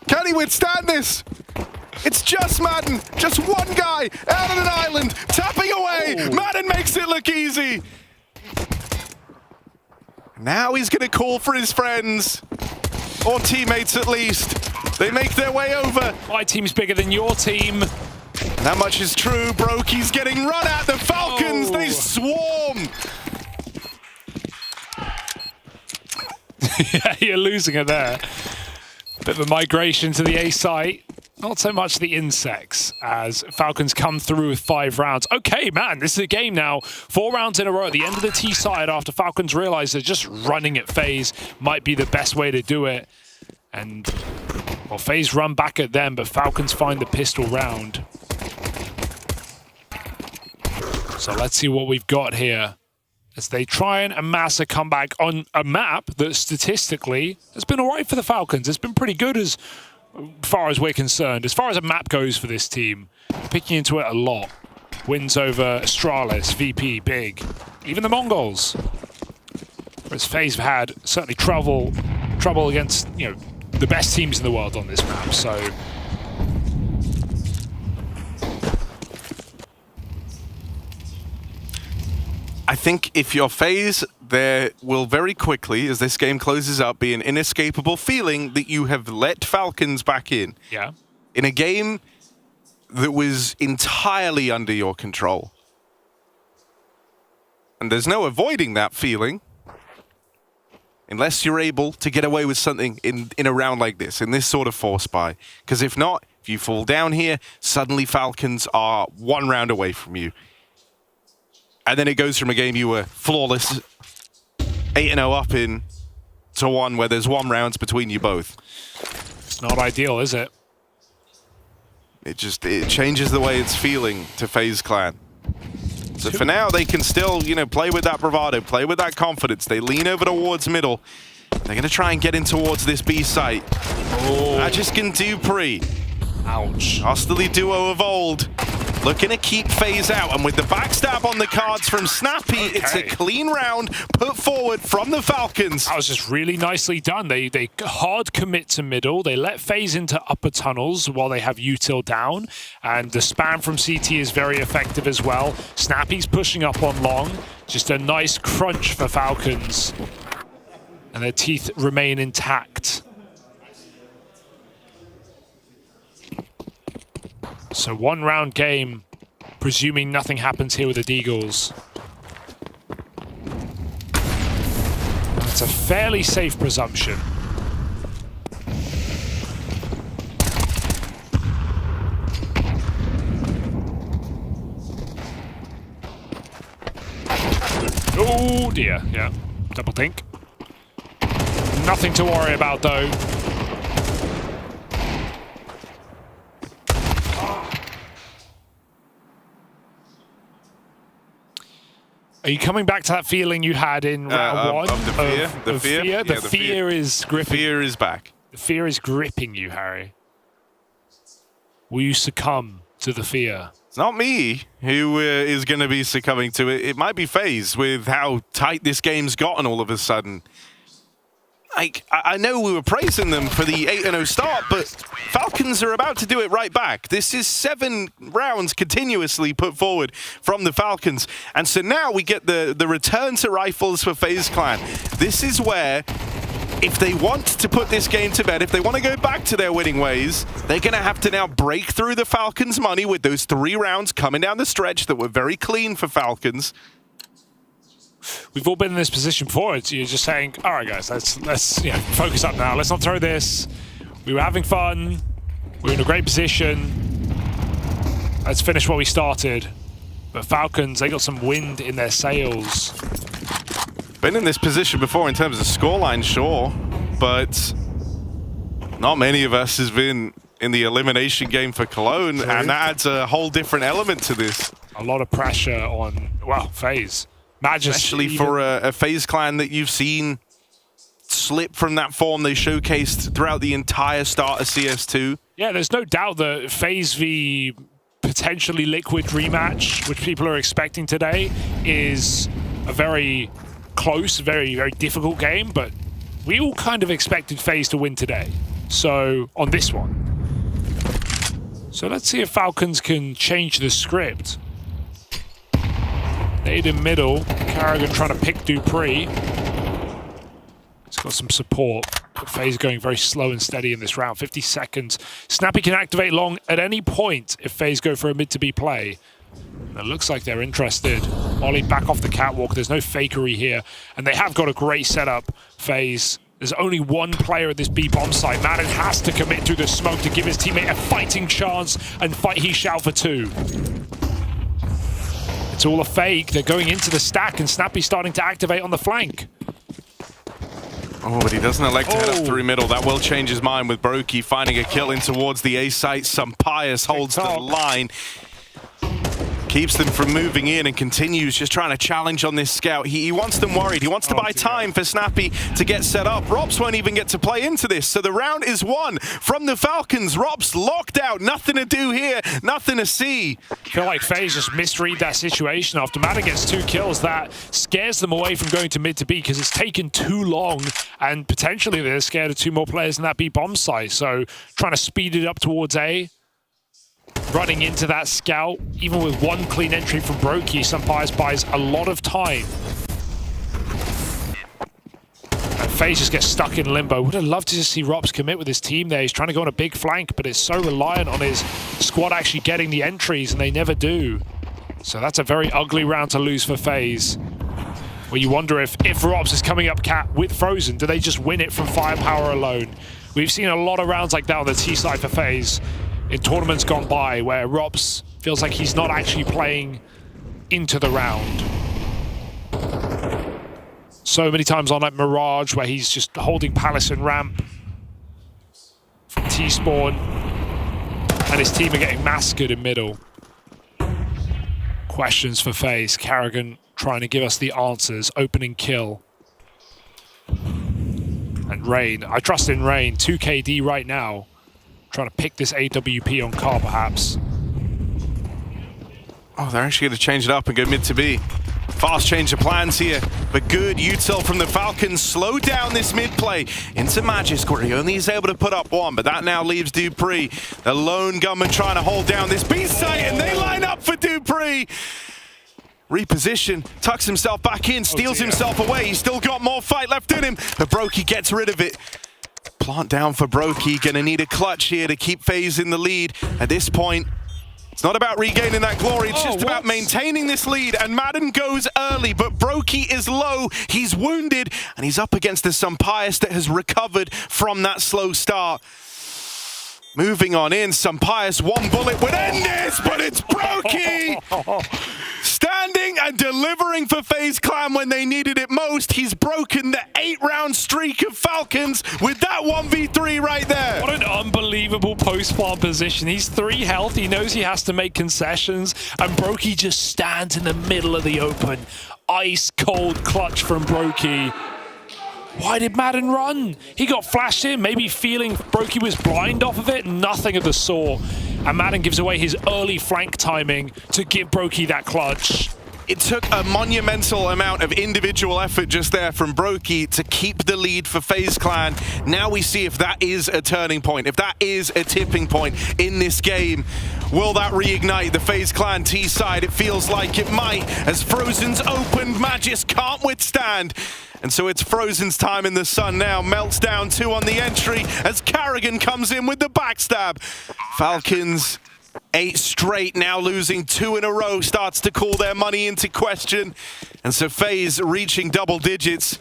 can he withstand this? It's just Madden, just one guy out on an island, tapping away. Ooh. Madden makes it look easy. Now he's gonna call for his friends, or teammates at least. They make their way over. My team's bigger than your team. That much is true. Brokey's getting run at. The Falcons, they swarm. Yeah, you're losing it there. Bit of a migration to the A site. Not so much the insects as Falcons come through with 5 rounds. Okay, man, this is a game now. 4 rounds in a row at the end of the T side after Falcons realize they're just running at FaZe might be the best way to do it. And, well, FaZe run back at them, but Falcons find the pistol round. So let's see what we've got here as they try and amass a comeback on a map that statistically has been all right for the Falcons. It's been pretty good as far as we're concerned. As far as a map goes for this team, picking into it a lot. Wins over Astralis, VP, Big, even the Mongols. Whereas FaZe have had certainly trouble against, you know, the best teams in the world on this map, so... I think if you're FaZe, there will very quickly, as this game closes up, be an inescapable feeling that you have let Falcons back in. Yeah. In a game that was entirely under your control. And there's no avoiding that feeling. Unless you're able to get away with something in a round like this, in this sort of force buy. Because if not, if you fall down here, suddenly Falcons are 1 round away from you. And then it goes from a game you were flawless, 8-0 up in, to one where there's 1 round between you both. It's not ideal, is it? It changes the way it's feeling to FaZe Clan. So for now, they can still, you know, play with that bravado, play with that confidence. They lean over towards middle. They're going to try and get in towards this B site. Oh. Ajiskin Dupree. Ouch. Hostily duo of old. Looking to keep FaZe out. And with the backstab on the cards from Snappy, it's a clean round put forward from the Falcons. That was just really nicely done. They hard commit to middle. They let FaZe into upper tunnels while they have util down. And the spam from CT is very effective as well. Snappy's pushing up on long. Just a nice crunch for Falcons. And their teeth remain intact. So 1 round game, presuming nothing happens here with the Deagles. That's a fairly safe presumption. Oh dear, yeah, double think. Nothing to worry about though. Are you coming back to that feeling you had in round 1? Of the fear? The fear? Yeah, the fear is gripping. The fear is back. The fear is gripping you, Harry. Will you succumb to the fear? It's not me who is going to be succumbing to it. It might be FaZe with how tight this game's gotten all of a sudden. Like, I know we were praising them for the 8-0 start, but Falcons are about to do it right back. This is 7 rounds continuously put forward from the Falcons. And so now we get the return to rifles for FaZe Clan. This is where, if they want to put this game to bed, if they want to go back to their winning ways, they're going to have to now break through the Falcons' money with those 3 rounds coming down the stretch that were very clean for Falcons. We've all been in this position before. You're just saying, all right, guys, let's focus up now. Let's not throw this. We were having fun. We were in a great position. Let's finish what we started. But Falcons, they got some wind in their sails. Been in this position before in terms of scoreline, sure, but not many of us has been in the elimination game for Cologne, and that adds a whole different element to this. A lot of pressure on, well, FaZe. Especially for a FaZe clan that you've seen slip from that form they showcased throughout the entire start of CS2. Yeah, there's no doubt that FaZe v potentially Liquid rematch, which people are expecting today, is a very close, very, very difficult game, but we all kind of expected FaZe to win today. So, on this one. So let's see if Falcons can change the script. Nade in middle, Carrigan trying to pick Dupree. He's got some support, but FaZe going very slow and steady in this round. 50 seconds. Snappy can activate long at any point if FaZe go for a mid to B play. And it looks like they're interested. Molly back off the catwalk. There's no fakery here. And they have got a great setup, FaZe. There's only one player at this B bomb site. Madden has to commit to the smoke to give his teammate a fighting chance and fight he shall for 2. It's all a fake. They're going into the stack and Snappy's starting to activate on the flank. Oh, but he doesn't elect to head up through middle. That will change his mind with Brokey finding a kill in towards the A site. Sampaius holds the line. Keeps them from moving in and continues just trying to challenge on this scout. He wants them worried. He wants to buy time for Snappy to get set up. Rops won't even get to play into this. So the round is won from the Falcons. Rops locked out. Nothing to do here. Nothing to see. I feel like FaZe just misread that situation. After Madden gets 2 kills, that scares them away from going to mid to B because it's taken too long and potentially they're scared of 2 more players in that B bomb site. So trying to speed it up towards A. Running into that scout, even with 1 clean entry from Brokey, Sampaius buys a lot of time. And FaZe just gets stuck in limbo. Would have loved to just see Rops commit with his team there. He's trying to go on a big flank, but it's so reliant on his squad actually getting the entries, and they never do. So that's a very ugly round to lose for FaZe. Where you wonder if Rops is coming up cat with Frozen, do they just win it from firepower alone? We've seen a lot of rounds like that on the T side for FaZe in tournaments gone by, where Rops feels like he's not actually playing into the round. So many times on like Mirage, where he's just holding Palace and ramp from T-spawn, and his team are getting massacred in middle. Questions for FaZe. Carrigan trying to give us the answers. Opening kill. And Rain. I trust in Rain. 2 KD right now. Trying to pick this AWP on car, perhaps. Oh, they're actually going to change it up and go mid to B. Fast change of plans here, but good util from the Falcons. Slow down this mid play into Magis. He only is able to put up 1, but that now leaves Dupree. The lone gunman trying to hold down this B site, and they line up for Dupree. Reposition, tucks himself back in, steals himself away. He's still got more fight left in him, but Brokey gets rid of it. Plant down for Brokey. Gonna need a clutch here to keep FaZe in the lead. At this point, it's not about regaining that glory. It's just about maintaining this lead. And Madden goes early, but Brokey is low. He's wounded, and he's up against the Sampaius that has recovered from that slow start. Moving on in, Sampaius, 1 bullet would end this, but it's Brokey! Standing and delivering for FaZe Clan when they needed it most. He's broken the 8-round streak of Falcons with that 1v3 right there. What an unbelievable post-plant position. He's 3 health. He knows he has to make concessions, and Brokey just stands in the middle of the open. Ice cold clutch from Brokey. Why did Madden run? He got flashed in, maybe feeling Brokey was blind off of it. Nothing of the sort. And Madden gives away his early flank timing to give Brokey that clutch. It took a monumental amount of individual effort just there from Brokey to keep the lead for FaZe Clan. Now we see if that is a turning point, if that is a tipping point in this game. Will that reignite the FaZe Clan T side? It feels like it might, as Frozen's opened. Magis can't withstand. And so it's Frozen's time in the sun now. Melts down 2 on the entry as Carrigan comes in with the backstab. Falcons 8 straight, now losing 2 in a row, starts to call their money into question. And so FaZe reaching double digits,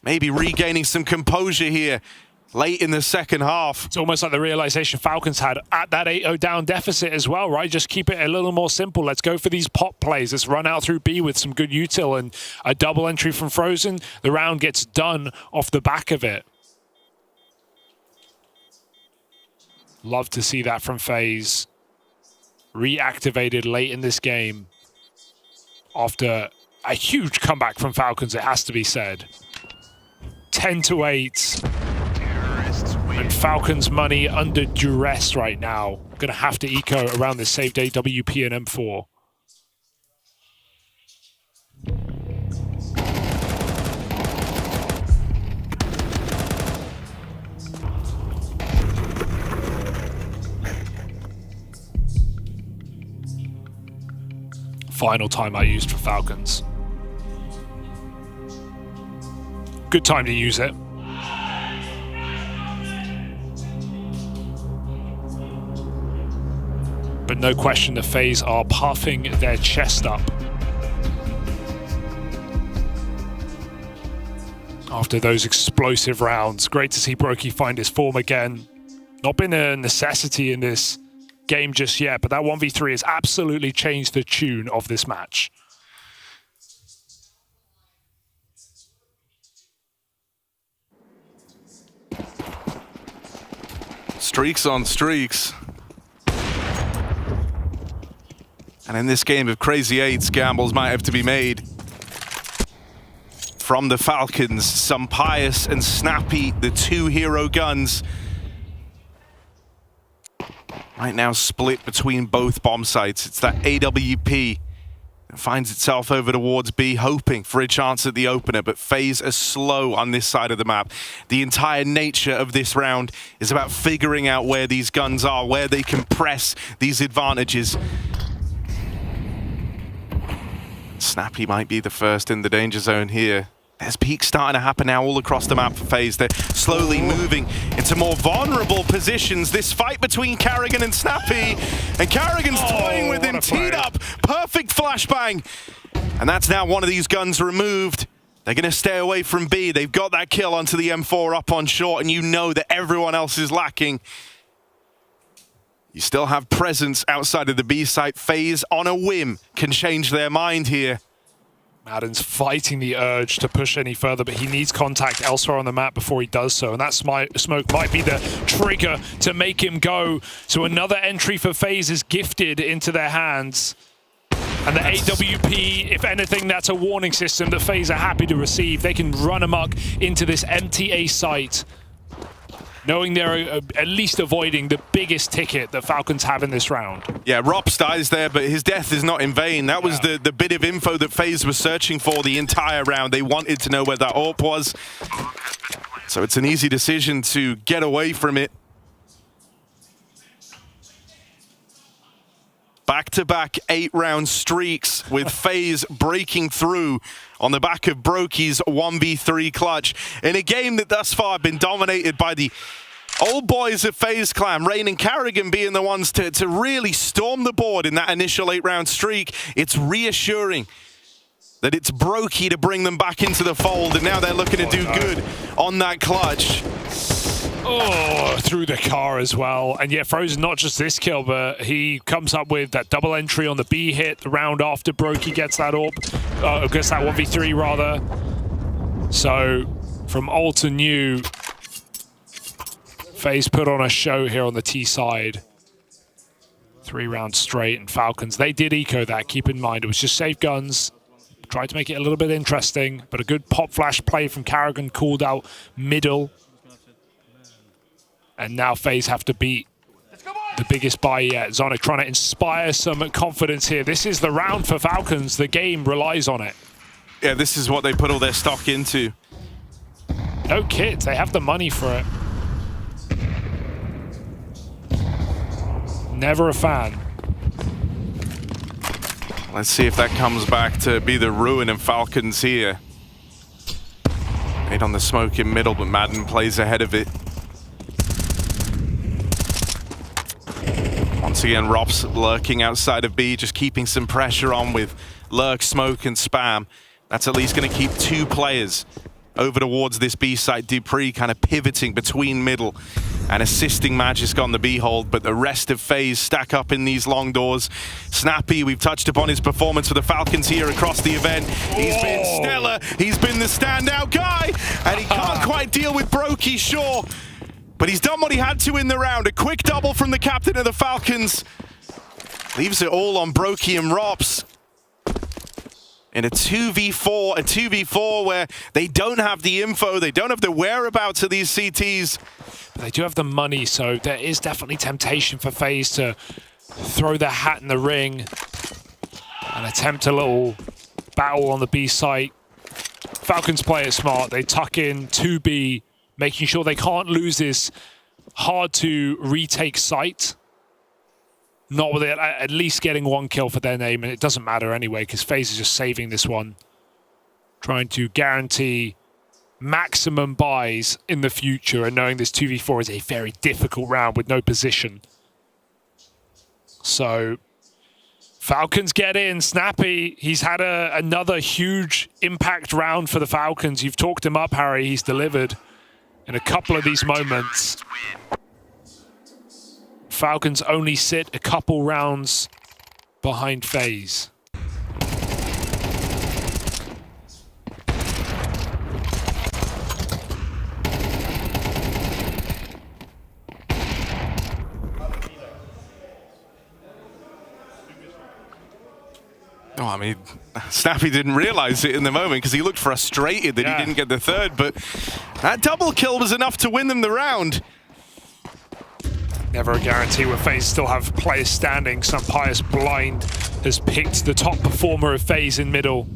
maybe regaining some composure here late in the second half. It's almost like the realization Falcons had at that 8-0 down deficit as well, right? Just keep it a little more simple. Let's go for these pop plays. Let's run out through B with some good util and a double entry from Frozen. The round gets done off the back of it. Love to see that from FaZe. Reactivated late in this game after a huge comeback from Falcons, it has to be said. 10-8. And Falcons money under duress right now. Gonna have to eco around this saved AWP and M4. Final time I used for Falcons. Good time to use it. But no question the FaZe are puffing their chest up after those explosive rounds. Great to see Brokey find his form again. Not been a necessity in this game just yet, but that 1v3 has absolutely changed the tune of this match. Streaks on streaks. And in this game of crazy eights, gambles might have to be made. From the Falcons, some Pious and Snappy, the two hero guns. Right now split between both bomb sites. It's that AWP that finds itself over towards B, hoping for a chance at the opener, but FaZe are slow on this side of the map. The entire nature of this round is about figuring out where these guns are, where they can press these advantages. Snappy might be the first in the danger zone here. There's peaks starting to happen now all across the map for FaZe. They're slowly moving into more vulnerable positions. This fight between Carrigan and Snappy. And Carrigan's toying with him, teed up. Perfect flashbang. And that's now one of these guns removed. They're going to stay away from B. They've got that kill onto the M4 up on short, and you know that everyone else is lacking. You still have presence outside of the B site. FaZe, on a whim, can change their mind here. Madden's fighting the urge to push any further, but he needs contact elsewhere on the map before he does so. And that smoke might be the trigger to make him go. So another entry for FaZe is gifted into their hands. And the AWP, if anything, that's a warning system that FaZe are happy to receive. They can run amok into this MTA site, knowing they're at least avoiding the biggest ticket that Falcons have in this round. Yeah, Rops dies there, but his death is not in vain. That was the bit of info that FaZe was searching for the entire round. They wanted to know where that AWP was. So it's an easy decision to get away from it. Back-to-back 8-round streaks with FaZe breaking through on the back of Brokey's 1v3 clutch in a game that thus far been dominated by the old boys of FaZe Clan, Rain and Carrigan being the ones to really storm the board in that initial 8-round streak. It's reassuring that it's Brokey to bring them back into the fold, and now they're looking to do good on that clutch. Oh, through the car as well. And yet Frozen, not just this kill, but he comes up with that double entry on the B hit the round after Brokey gets that AWP, gets that 1v3 rather. So from old to new, FaZe put on a show here on the T side. 3 rounds straight, and Falcons, they did eco that, keep in mind. It was just safe guns. Tried to make it a little bit interesting, but a good pop flash play from Carrigan called out middle. And now FaZe have to beat the biggest buy yet. Zonic trying to inspire some confidence here. This is the round for Falcons. The game relies on it. Yeah, this is what they put all their stock into. No kids, they have the money for it. Never a fan. Let's see if that comes back to be the ruin of Falcons here. Made on the smoke in middle, but Madden plays ahead of it. Once again, Rops lurking outside of B, just keeping some pressure on with lurk, smoke, and spam. That's at least going to keep 2 players over towards this B site. Dupree kind of pivoting between middle and assisting Magisk on the B hold, but the rest of FaZe stack up in these long doors. Snappy, we've touched upon his performance for the Falcons here across the event. He's been stellar. He's been the standout guy, and he can't quite deal with Brokey, sure. But he's done what he had to in the round. A quick double from the captain of the Falcons. Leaves it all on Brokey and Rops. In a 2v4 where they don't have the info, they don't have the whereabouts of these CTs. But they do have the money, so there is definitely temptation for FaZe to throw their hat in the ring and attempt a little battle on the B site. Falcons play it smart. They tuck in 2B, making sure they can't lose this hard to retake site. Not with it, at least getting one kill for their name, and it doesn't matter anyway because FaZe is just saving this one. Trying to guarantee maximum buys in the future and knowing this 2v4 is a very difficult round with no position. So Falcons get in. Snappy, he's had another huge impact round for the Falcons. You've talked him up, Harry. He's delivered in a couple of these moments. Falcons only sit a couple rounds behind FaZe. Oh, I mean, Snappy didn't realize it in the moment because he looked frustrated that he didn't get the third, but that double kill was enough to win them the round. Never a guarantee where FaZe still have players standing. Some pious blind has picked the top performer of FaZe in middle.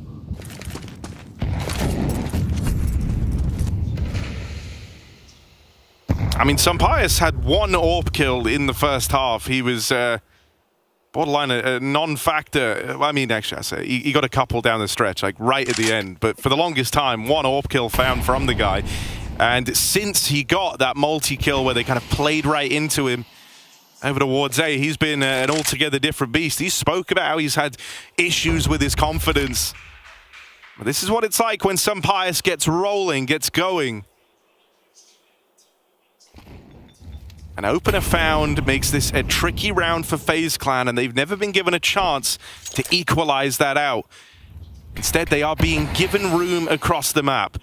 I mean, Sampius had one AWP kill in the first half. He was borderline a non-factor. I mean, actually, I say he got a couple down the stretch, like right at the end. But for the longest time, one AWP kill found from the guy. And since he got that multi-kill where they kind of played right into him over towards A, he's been an altogether different beast. He spoke about how he's had issues with his confidence. But this is what it's like when Sampius gets rolling, gets going. An opener found makes this a tricky round for FaZe Clan, and they've never been given a chance to equalize that out. Instead, they are being given room across the map.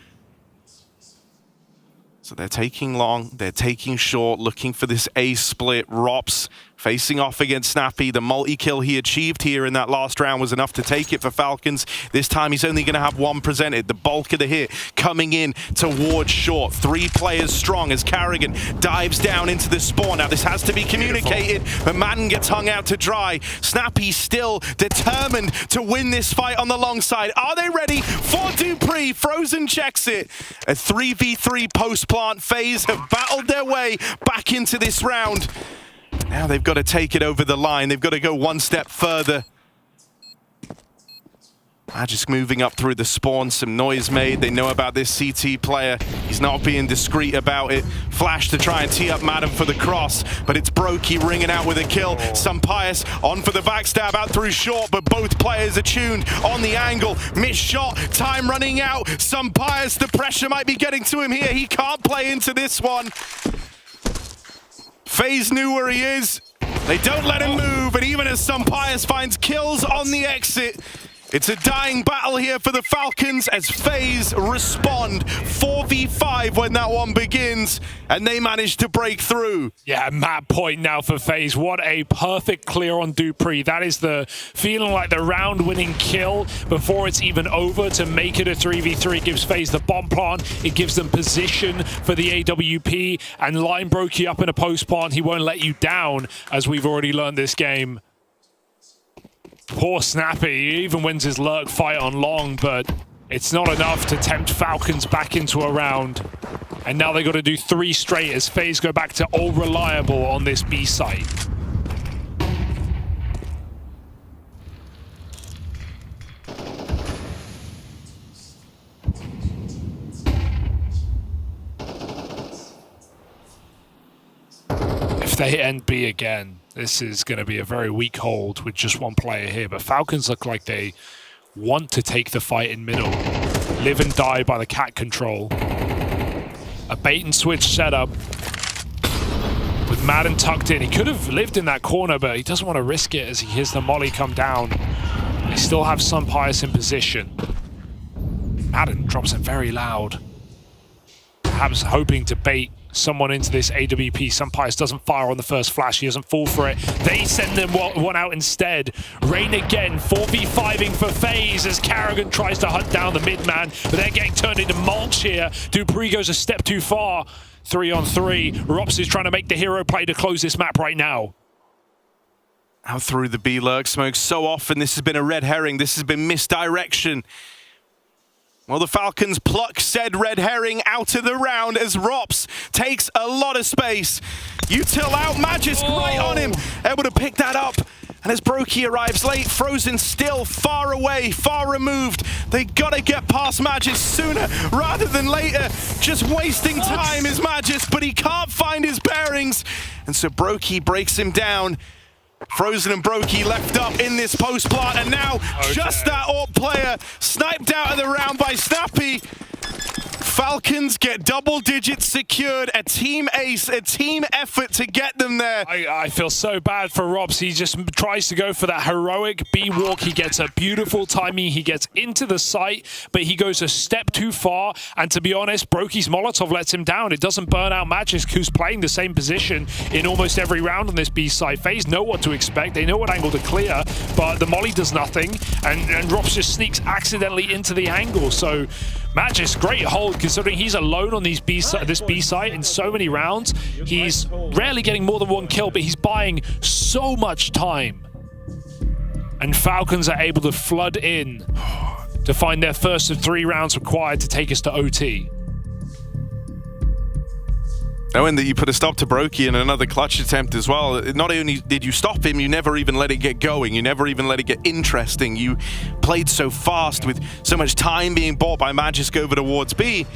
So they're taking long, they're taking short, looking for this A split. Rops facing off against Snappy. The multi-kill he achieved here in that last round was enough to take it for Falcons. This time he's only going to have one presented. The bulk of the hit coming in towards short. 3 players strong as Carrigan dives down into the spawn. Now this has to be communicated, but Madden gets hung out to dry. Snappy still determined to win this fight on the long side. Are they ready for Dupree? Frozen checks it. A 3v3 post-plant. FaZe have battled their way back into this round. Now they've got to take it over the line. They've got to go one step further. Magisk moving up through the spawn. Some noise made. They know about this CT player. He's not being discreet about it. Flash to try and tee up Madden for the cross, but it's Brokey ringing out with a kill. Sampius on for the backstab out through short, but both players are tuned on the angle. Missed shot. Time running out. Sampius, the pressure might be getting to him here. He can't play into this one. FaZe knew where he is. They don't let him move, and even as Sampius finds kills on the exit, it's a dying battle here for the Falcons as FaZe respond 4v5 when that one begins, and they manage to break through. Yeah, map point now for FaZe. What a perfect clear on Dupree. That is the feeling like the round-winning kill before it's even over to make it a 3v3. It gives FaZe the bomb plant. It gives them position for the AWP, and line Brokey up in a post plant. He won't let you down, as we've already learned this game. Poor Snappy, he even wins his lurk fight on long, but it's not enough to tempt Falcons back into a round. And now they got to do 3 straight as FaZe go back to all reliable on this B site. If they end B again, this is going to be a very weak hold with just one player here. But Falcons look like they want to take the fight in middle. live and die by the cat control. A bait and switch setup with Madden tucked in. He could have lived in that corner, but he doesn't want to risk it as he hears the molly come down. They still have Sunpius in position. Madden drops it very loud. Perhaps hoping to bait someone into this AWP. Sunpius doesn't fire on the first flash. He doesn't fall for it. They send them one out instead. Rain again, 4v5ing for FaZe as Carrigan tries to hunt down the mid-man, but they're getting turned into mulch here. Dupree goes a step too far. 3-on-3. Rops is trying to make the hero play to close this map right now. Out through the B lurk smoke. So often this has been a red herring. This has been misdirection. Well, the Falcons pluck said red herring out of the round as Rops takes a lot of space. Util out, Magisk right on him, able to pick that up. And as Brokey arrives late, Frozen still far away, far removed. They gotta get past Magisk sooner rather than later. Just wasting time is Magisk, but he can't find his bearings. And so Brokey breaks him down. Frozen and Brokey left up in this post plant, and now just that AWP player sniped out of the round by Snappy. Falcons get double digits secured, a team ace, a team effort to get them there. I feel so bad for Robs. He just tries to go for that heroic B-walk. He gets a beautiful timing. He gets into the site, but he goes a step too far. And to be honest, Brokey's Molotov lets him down. It doesn't burn out Magisk, who's playing the same position in almost every round on this B side. FaZe know what to expect. They know what angle to clear, but the molly does nothing. And Robs just sneaks accidentally into the angle. So Magisk, great hold, considering he's alone on this B site in so many rounds. He's rarely getting more than one kill, but he's buying so much time. And Falcons are able to flood in to find their first of 3 rounds required to take us to OT. Knowing that you put a stop to Brokey in another clutch attempt as well, not only did you stop him, you never even let it get going. You never even let it get interesting. You played so fast with so much time being bought by Magisk over towards B.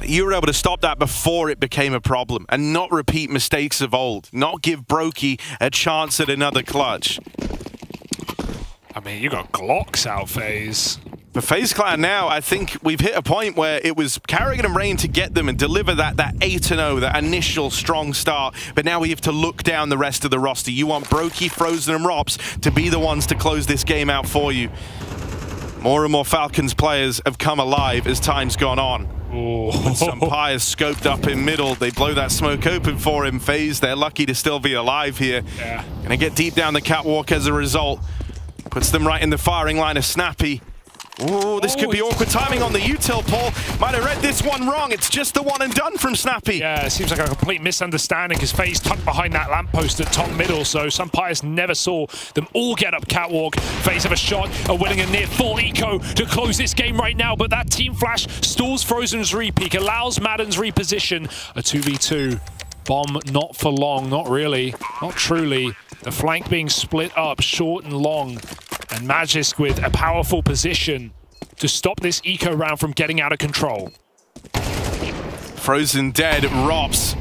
You were able to stop that before it became a problem and not repeat mistakes of old. Not give Brokey a chance at another clutch. I mean, you got Glocks out, FaZe. For FaZe Clan now, I think we've hit a point where it was Carrigan and Rain to get them and deliver that 8-0, that initial strong start. But now we have to look down the rest of the roster. You want Brokey, Frozen, and Rops to be the ones to close this game out for you. More and more Falcons players have come alive as time's gone on. Sunpius scoped up in middle. They blow that smoke open for him. FaZe, they're lucky to still be alive here. Yeah. Gonna get deep down the catwalk as a result. Puts them right in the firing line of Snappy. Oh, this could be awkward timing on the util, Paul. Might have read this one wrong. It's just the one and done from Snappy. Yeah, it seems like a complete misunderstanding because FaZe tucked behind that lamppost at top middle, so Sunpius never saw them all get up catwalk. FaZe have a shot, are winning a near full eco to close this game right now, but that team flash stalls Frozen's repeak, allows Madden's reposition. A 2v2. Bomb not for long, not really, not truly. The flank being split up, short and long. And Magisk with a powerful position to stop this eco round from getting out of control. Frozen dead, Rops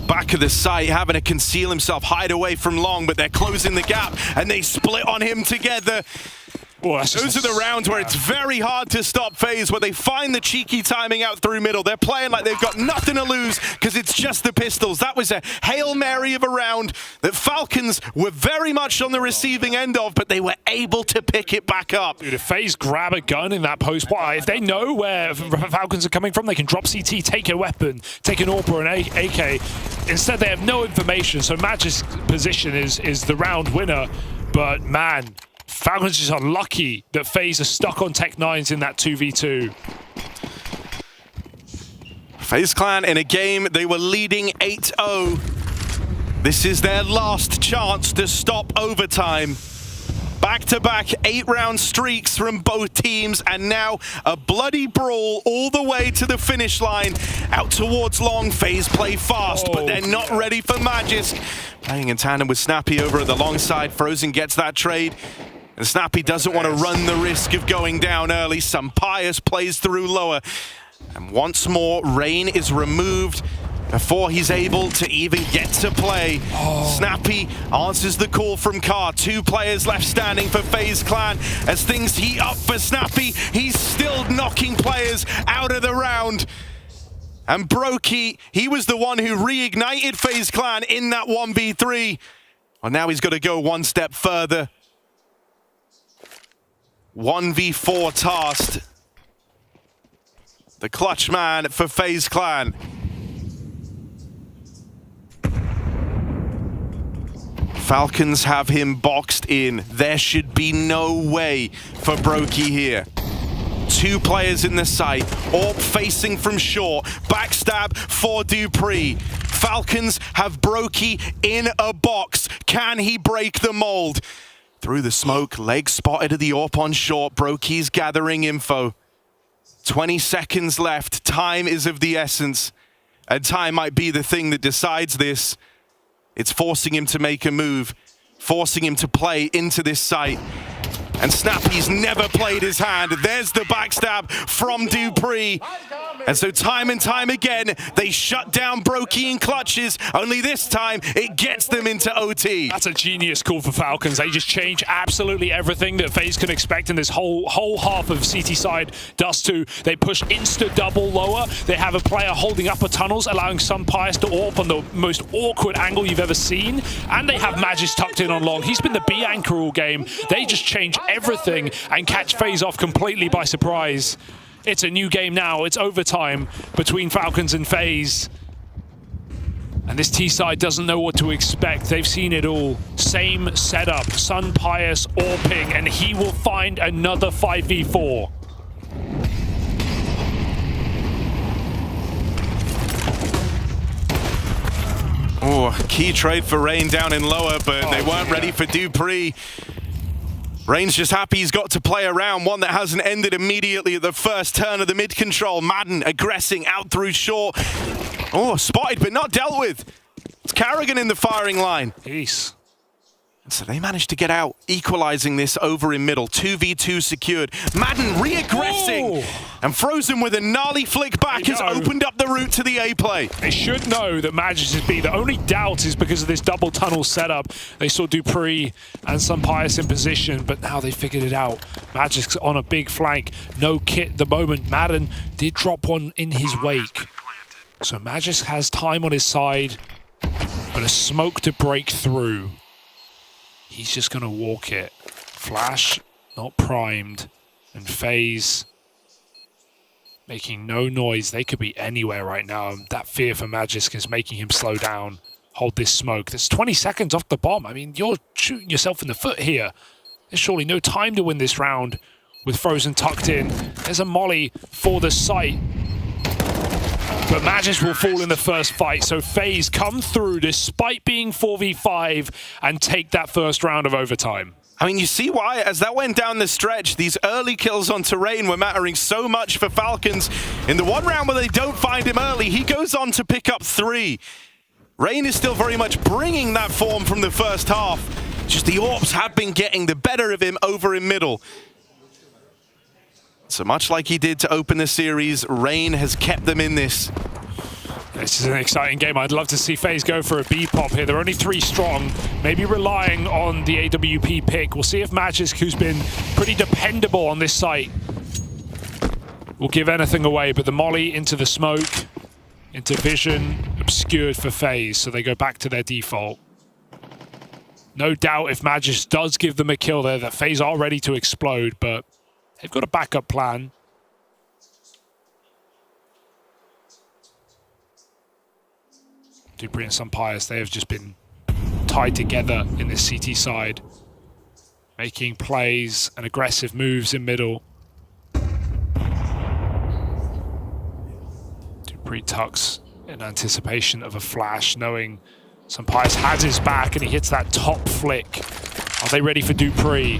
back of the site, having to conceal himself, hide away from long, but they're closing the gap and they split on him together. Those are the rounds where it's very hard to stop FaZe, where they find the cheeky timing out through middle. They're playing like they've got nothing to lose because it's just the pistols. That was a Hail Mary of a round that Falcons were very much on the receiving end of, but they were able to pick it back up. Dude, if FaZe grab a gun in that post, if they know where Falcons are coming from, they can drop CT, take a weapon, take an AWP or an AK. Instead, they have no information, so Magisk's position is the round winner. But man, Falcons just are lucky that FaZe are stuck on Tech 9s in that 2v2. FaZe Clan in a game they were leading 8-0. This is their last chance to stop overtime. Back-to-back 8-round streaks from both teams, and now a bloody brawl all the way to the finish line. Out towards long, FaZe play fast, but they're not ready for Magisk. Playing in tandem with Snappy over at the long side. Frozen gets that trade. And Snappy doesn't want to run the risk of going down early. Sunpius plays through lower. And once more, Rain is removed. before he's able to even get to play. Snappy answers the call from Car. 2 players left standing for FaZe Clan. As things heat up for Snappy, he's still knocking players out of the round. And Brokey, he was the one who reignited FaZe Clan in that 1v3. Well, now he's got to go one step further. 1v4 tasked. The clutch man for FaZe Clan. Falcons have him boxed in. There should be no way for Brokey here. 2 players in the site. Orb facing from short. Backstab for Dupree. Falcons have Brokey in a box. Can he break the mold? Through the smoke, leg spotted at the Orb on short. Brokey's gathering info. 20 seconds left. Time is of the essence. And time might be the thing that decides this. It's forcing him to make a move, forcing him to play into this site. And Snappy's never played his hand. There's the backstab from Dupree. And so time and time again, they shut down Brokey in clutches. Only this time, it gets them into OT. That's a genius call for Falcons. They just change absolutely everything that FaZe can expect in this whole half of CT side. Dust 2, they push insta-double lower. They have a player holding upper tunnels, allowing some Pius to AWP on the most awkward angle you've ever seen. And they have Magis tucked in on long. He's been the B anchor all game. They just change everything and catch FaZe off completely by surprise. It's a new game now. It's overtime between Falcons and FaZe. And this T-side doesn't know what to expect. They've seen it all. Same setup. Sun Pius AWPing, and he will find another 5v4. Oh, key trade for Rain down in lower, but they weren't ready for Dupree. Rain's just happy he's got to play around, one that hasn't ended immediately at the first turn of the mid-control. Madden aggressing out through short. Oh, spotted but not dealt with. It's Carrigan in the firing line. Peace. So they managed to get out, equalizing this over in middle. 2v2 secured. Madden re-aggressing. And Frozen with a gnarly flick back has opened up the route to the A play. They should know that Magis is B. The only doubt is because of this double tunnel setup. They saw Dupree and some Pius in position, but now they figured it out. Magis on a big flank. No kit at the moment. Madden did drop one in his wake. So Magis has time on his side, but a smoke to break through. He's just going to walk it. Flash, not primed. And FaZe making no noise. They could be anywhere right now. That fear for Magisk is making him slow down. Hold this smoke. There's 20 seconds off the bomb. I mean, you're shooting yourself in the foot here. There's surely no time to win this round with Frozen tucked in. There's a molly for the site. But Magis will fall in the first fight, so FaZe come through despite being 4v5 and take that first round of overtime. I mean, you see why, as that went down the stretch, these early kills on Terrain were mattering so much for Falcons. In the one round where they don't find him early, he goes on to pick up 3. Rain is still very much bringing that form from the first half. Just the AWPs have been getting the better of him over in middle. So much like he did to open the series, Rain has kept them in this. This is an exciting game. I'd love to see FaZe go for a B pop here. They're only 3 strong, maybe relying on the AWP pick. We'll see if Magisk, who's been pretty dependable on this site, will give anything away. But the molly into the smoke, into vision, obscured for FaZe, so they go back to their default. No doubt if Magisk does give them a kill there, that FaZe are ready to explode, but they've got a backup plan. Dupree and some Pius, they have just been tied together in this CT side, making plays and aggressive moves in middle. Dupree tucks in anticipation of a flash, knowing some Pius has his back, and he hits that top flick. Are they ready for Dupree?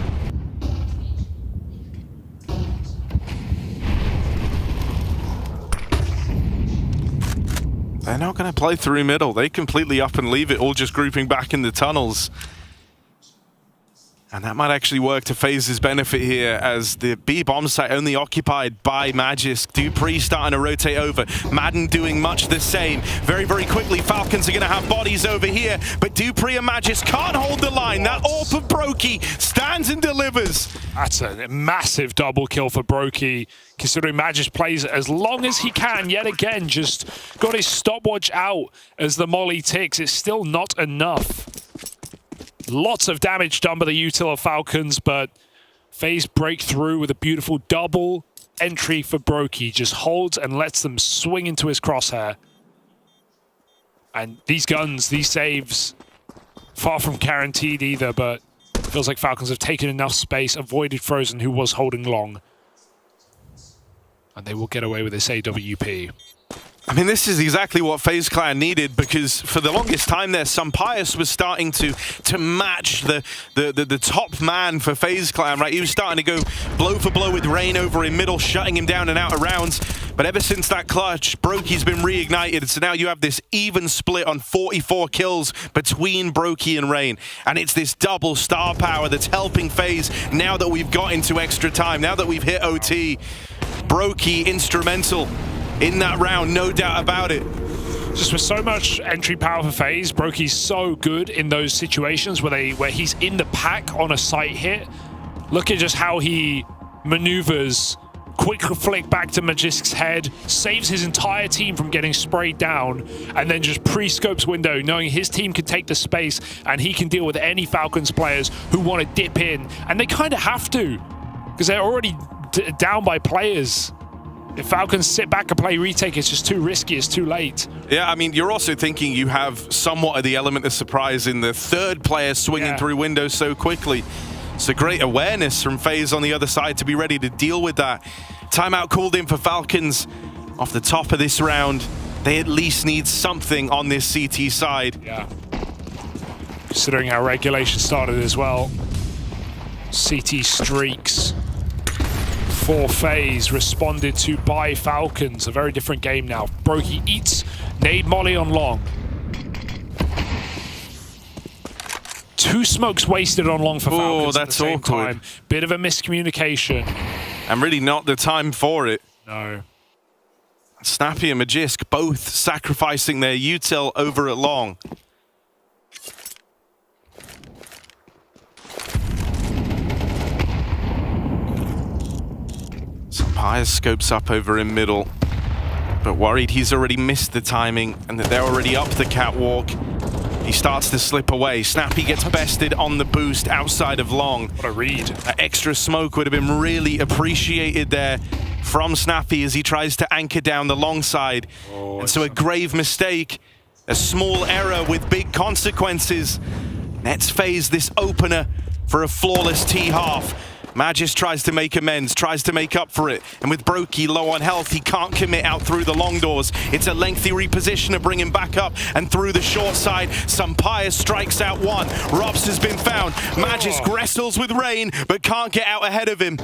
They're not going to play through middle. They completely up and leave it, all just grouping back in the tunnels. And that might actually work to FaZe's benefit here, as the B bomb site only occupied by Magisk. Dupree starting to rotate over. Madden doing much the same. Very, very quickly, Falcons are going to have bodies over here, but Dupree and Magisk can't hold the line. That AWP of Brokey stands and delivers. That's a massive double kill for Brokey, considering Magisk plays as long as he can. Yet again, just got his stopwatch out as the molly ticks. It's still not enough. Lots of damage done by the util of Falcons, but FaZe break through with a beautiful double entry for Brokey. Just holds and lets them swing into his crosshair. And these guns, these saves, far from guaranteed either, but feels like Falcons have taken enough space, avoided Frozen, who was holding long. And they will get away with this AWP. I mean, this is exactly what FaZe Clan needed, because for the longest time there, Sampaius was starting to match the top man for FaZe Clan, right? He was starting to go blow for blow with Rain over in middle, shutting him down and out of rounds. But ever since that clutch, Brokey's been reignited. So now you have this even split on 44 kills between Brokey and Rain. And it's this double star power that's helping FaZe now that we've got into extra time, now that we've hit OT. Brokey instrumental in that round, no doubt about it. Just with so much entry power for FaZe, Brokey's so good in those situations where he's in the pack on a site hit. Look at just how he maneuvers. Quick flick back to Magisk's head, saves his entire team from getting sprayed down, and then just pre-scopes window, knowing his team can take the space and he can deal with any Falcons players who want to dip in. And they kind of have to, because they're already down by players. If Falcons sit back and play retake, it's just too risky, it's too late. Yeah, I mean, you're also thinking you have somewhat of the element of surprise in the third player swinging through windows so quickly. It's a great awareness from FaZe on the other side to be ready to deal with that. Timeout called in for Falcons off the top of this round. They at least need something on this CT side. Yeah. Considering how regulation started as well. CT streaks for FaZe responded to by Falcons. A very different game now. Brokey eats nade molly on long. 2 smokes wasted on long for Falcons. Oh, that's at the same awkward. Time. Bit of a miscommunication. And really not the time for it. No. Snappy and Magisk both sacrificing their util over at long. Sampaius scopes up over in middle, but worried he's already missed the timing and that they're already up the catwalk. He starts to slip away. Snappy gets bested on the boost outside of long. What a read. That extra smoke would have been really appreciated there from Snappy as he tries to anchor down the long side. And so a grave mistake, a small error with big consequences. Nets FaZe this opener for a flawless T-half. Magisk tries to make amends, tries to make up for it. And with Brokey low on health, he can't commit out through the long doors. It's a lengthy reposition to bring him back up and through the short side. Sampaius strikes out one. Robs has been found. Magisk wrestles with Rain, but can't get out ahead of him.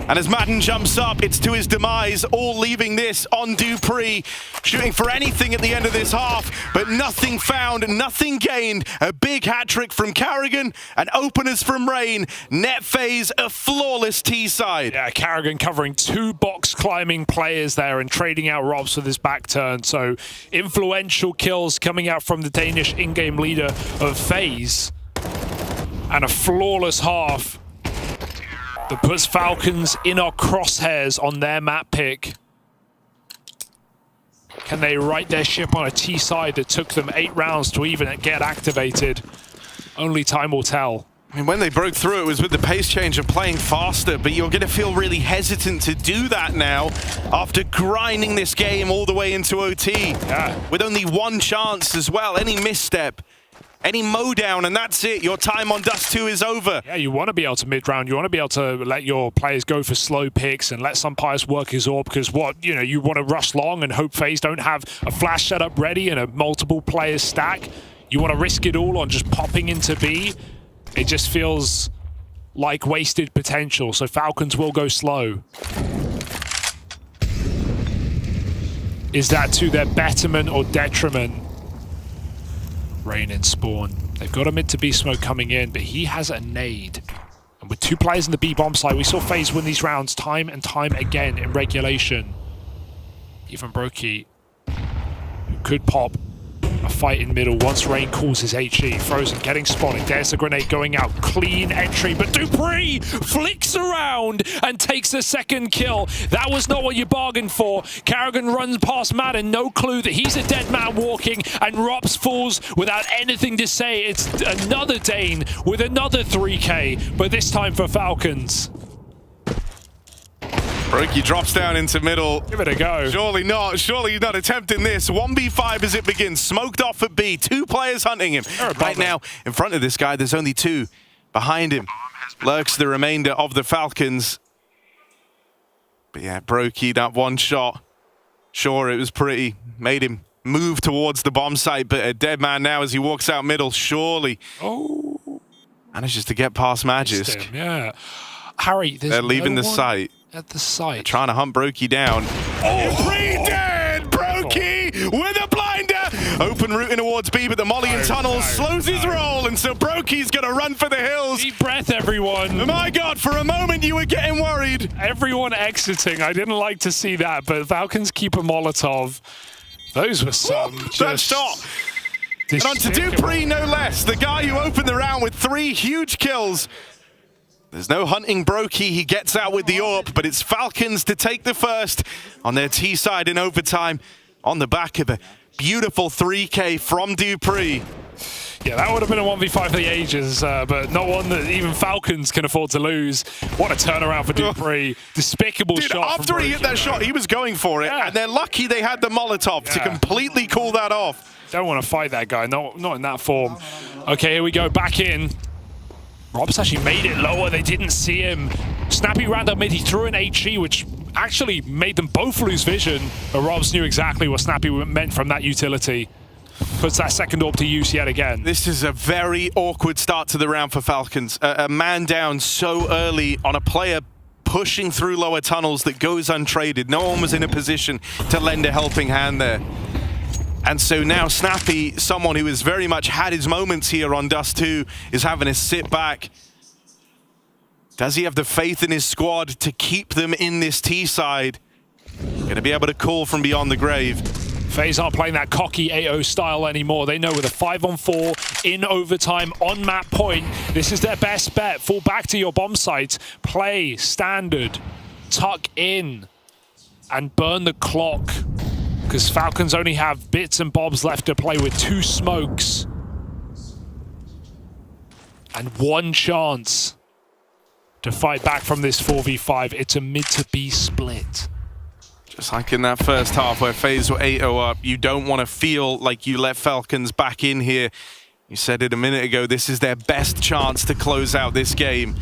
And as Madden jumps up, it's to his demise, all leaving this on Dupree. Shooting for anything at the end of this half, but nothing found, nothing gained. A big hat-trick from Carrigan and openers from Rain. Net FaZe a flawless T-side. Yeah, Carrigan covering 2 box-climbing players there and trading out Robs with his back turn. So influential kills coming out from the Danish in-game leader of FaZe. And a flawless half that puts Falcons in our crosshairs on their map pick. Can they right their ship on a T side that took them 8 rounds to even get activated? Only time will tell. I mean, when they broke through, it was with the pace change of playing faster, but you're going to feel really hesitant to do that now after grinding this game all the way into OT. Yeah. With only 1 chance as well. Any misstep, any mow down, and that's it. Your time on Dust 2 is over. Yeah, you want to be able to mid-round. You want to be able to let your players go for slow picks and let Sampaius work his AWP, because you want to rush long and hope FaZe don't have a flash setup ready and a multiple players stack. You want to risk it all on just popping into B. It just feels like wasted potential, so Falcons will go slow. Is that to their betterment or detriment? Rain in spawn. They've got a mid to B smoke coming in, but he has a nade. And with 2 players in the B bomb side, we saw FaZe win these rounds time and time again in regulation. Even Brokey, who could pop a fight in middle once Rain calls his HE. Frozen getting spotted. There's the grenade going out. Clean entry, but dupreeh flicks around and takes a second kill. That was not what you bargained for. Carrigan runs past Madden, no clue that he's a dead man walking, and Rops falls without anything to say. It's another Dane with another 3K, but this time for Falcons. Brokey drops down into middle. Give it a go. Surely not attempting this. 1v5 as it begins. Smoked off at B. 2 players hunting him. Right now, in front of this guy, there's only 2. Behind him lurks the remainder of the Falcons. But yeah, Brokey, that one shot. Sure, it was pretty. Made him move towards the bomb site, but a dead man now as he walks out middle. Surely manages to get past Magisk. Yeah. Harry, they're leaving the site. At the site. They're trying to hunt Brokey down. Dead! Brokey with a blinder! Open routing towards B, but the molly in tunnels slows his roll, and so Brokey's going to run for the hills. Deep breath, everyone. Oh my God, for a moment you were getting worried. Everyone exiting. I didn't like to see that, but Falcons keep a Molotov. Those were some that shot. And on to dupreeh, no less. The guy who opened the round with 3 huge kills. There's no hunting Brokey. He gets out with the AWP, but it's Falcons to take the first on their T side in overtime on the back of a beautiful 3K from dupreeh. Yeah, that would have been a 1v5 for the ages, but not one that even Falcons can afford to lose. What a turnaround for dupreeh. Despicable shot. After he hit that shot, he was going for it, and they're lucky they had the Molotov to completely cool that off. Don't want to fight that guy, not in that form. Okay, here we go, back in. Rob's actually made it lower, they didn't see him. Snappy ran up mid, he threw an HE, which actually made them both lose vision, but Robs knew exactly what Snappy meant from that utility. Puts that second AWP to use yet again. This is a very awkward start to the round for Falcons. A man down so early on a player pushing through lower tunnels that goes untraded. No one was in a position to lend a helping hand there. And so now Snappy, someone who has very much had his moments here on Dust 2, is having to sit back. Does he have the faith in his squad to keep them in this T side? Going to be able to call from beyond the grave. FaZe aren't playing that cocky AO style anymore. They know with a 5-on-4 in overtime on map point, this is their best bet. Fall back to your bomb site, play standard, tuck in, and burn the clock. Because Falcons only have bits and bobs left to play with 2 smokes. And 1 chance to fight back from this 4v5. It's a mid to B split. Just like in that first half where FaZe were 8-0 up, you don't want to feel like you let Falcons back in here. You said it a minute ago, this is their best chance to close out this game.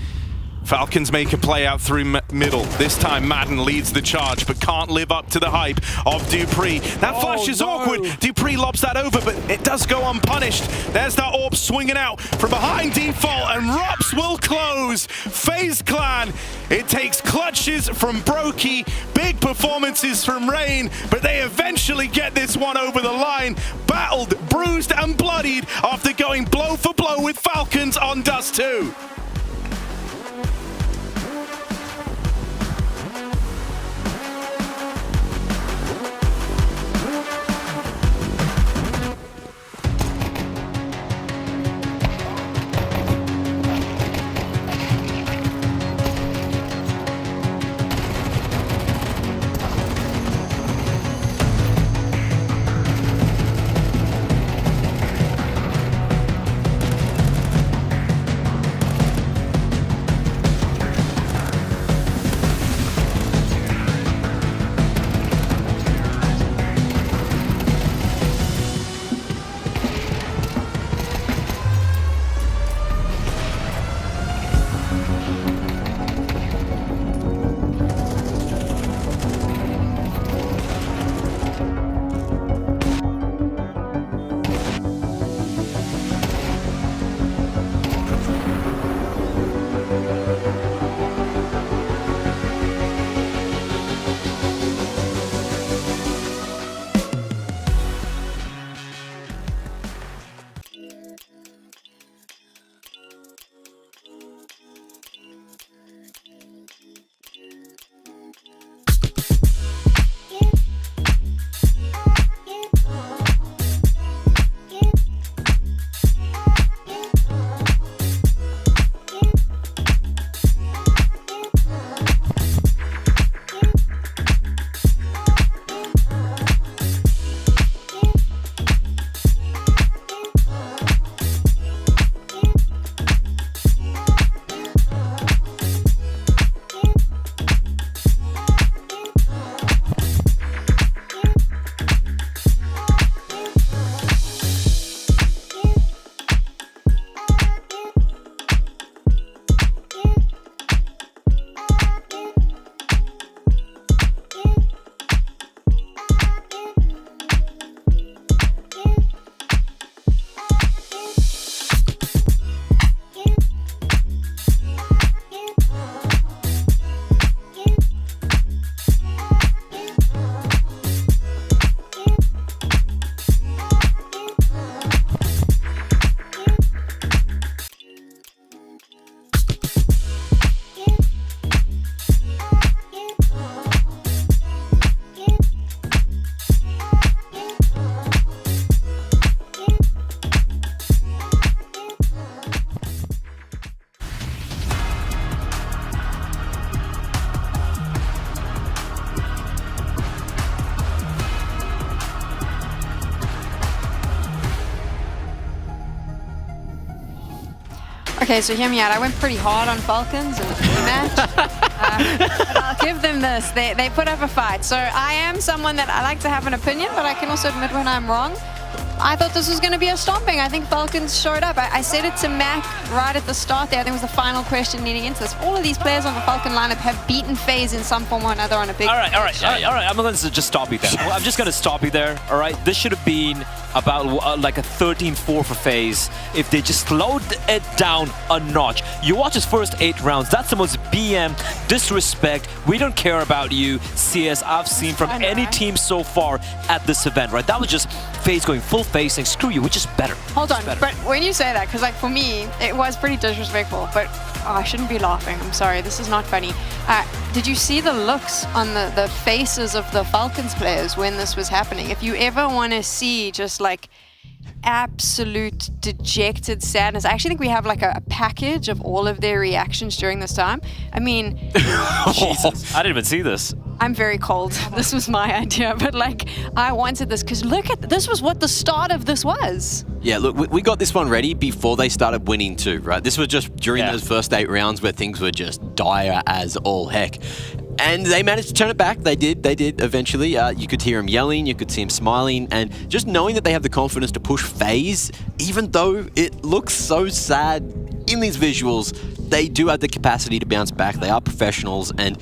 Falcons make a play out through middle. This time Madden leads the charge, but can't live up to the hype of dupreeh. That flash is awkward. dupreeh lobs that over, but it does go unpunished. There's that AWP swinging out from behind default, and Rops will close. FaZe Clan, it takes clutches from Brokey, big performances from Rain, but they eventually get this one over the line. Battled, bruised, and bloodied after going blow for blow with Falcons on Dust 2. Okay, so hear me out. I went pretty hard on Falcons in the pre-match. But I'll give them this. They put up a fight. So I am someone that I like to have an opinion, but I can also admit when I'm wrong. I thought this was going to be a stomping. I think Falcons showed up. I said it to Mac right at the start there. I think it was the final question leading into this. All of these players on the Falcon lineup have beaten FaZe in some form or another on a big... All right. I'm going to just stop you there. I'm just going to stop you there, all right? This should have been about like a 13-4 for FaZe if they just slowed it down a notch. You watch his first 8 rounds. That's the most BM disrespect. We don't care about you, CS, I've seen from any team so far at this event, right? That was just FaZe going full face saying, screw you, which is better. Hold on, but when you say that, because like for me, it was pretty disrespectful, but I shouldn't be laughing. I'm sorry, this is not funny. Did you see the looks on the faces of the Falcons players when this was happening? If you ever want to see just like absolute dejected sadness, I actually think we have like a package of all of their reactions during this time. I mean, Jesus, I didn't even see this. I'm very cold. This was my idea, but like I wanted this because look at this was what the start of this was. Yeah, look, we got this one ready before they started winning too, right? This was just during those first 8 rounds where things were just dire as all heck. And they managed to turn it back. They did eventually. You could hear him yelling, you could see him smiling, and just knowing that they have the confidence to push FaZe, even though it looks so sad in these visuals, they do have the capacity to bounce back. They are professionals, and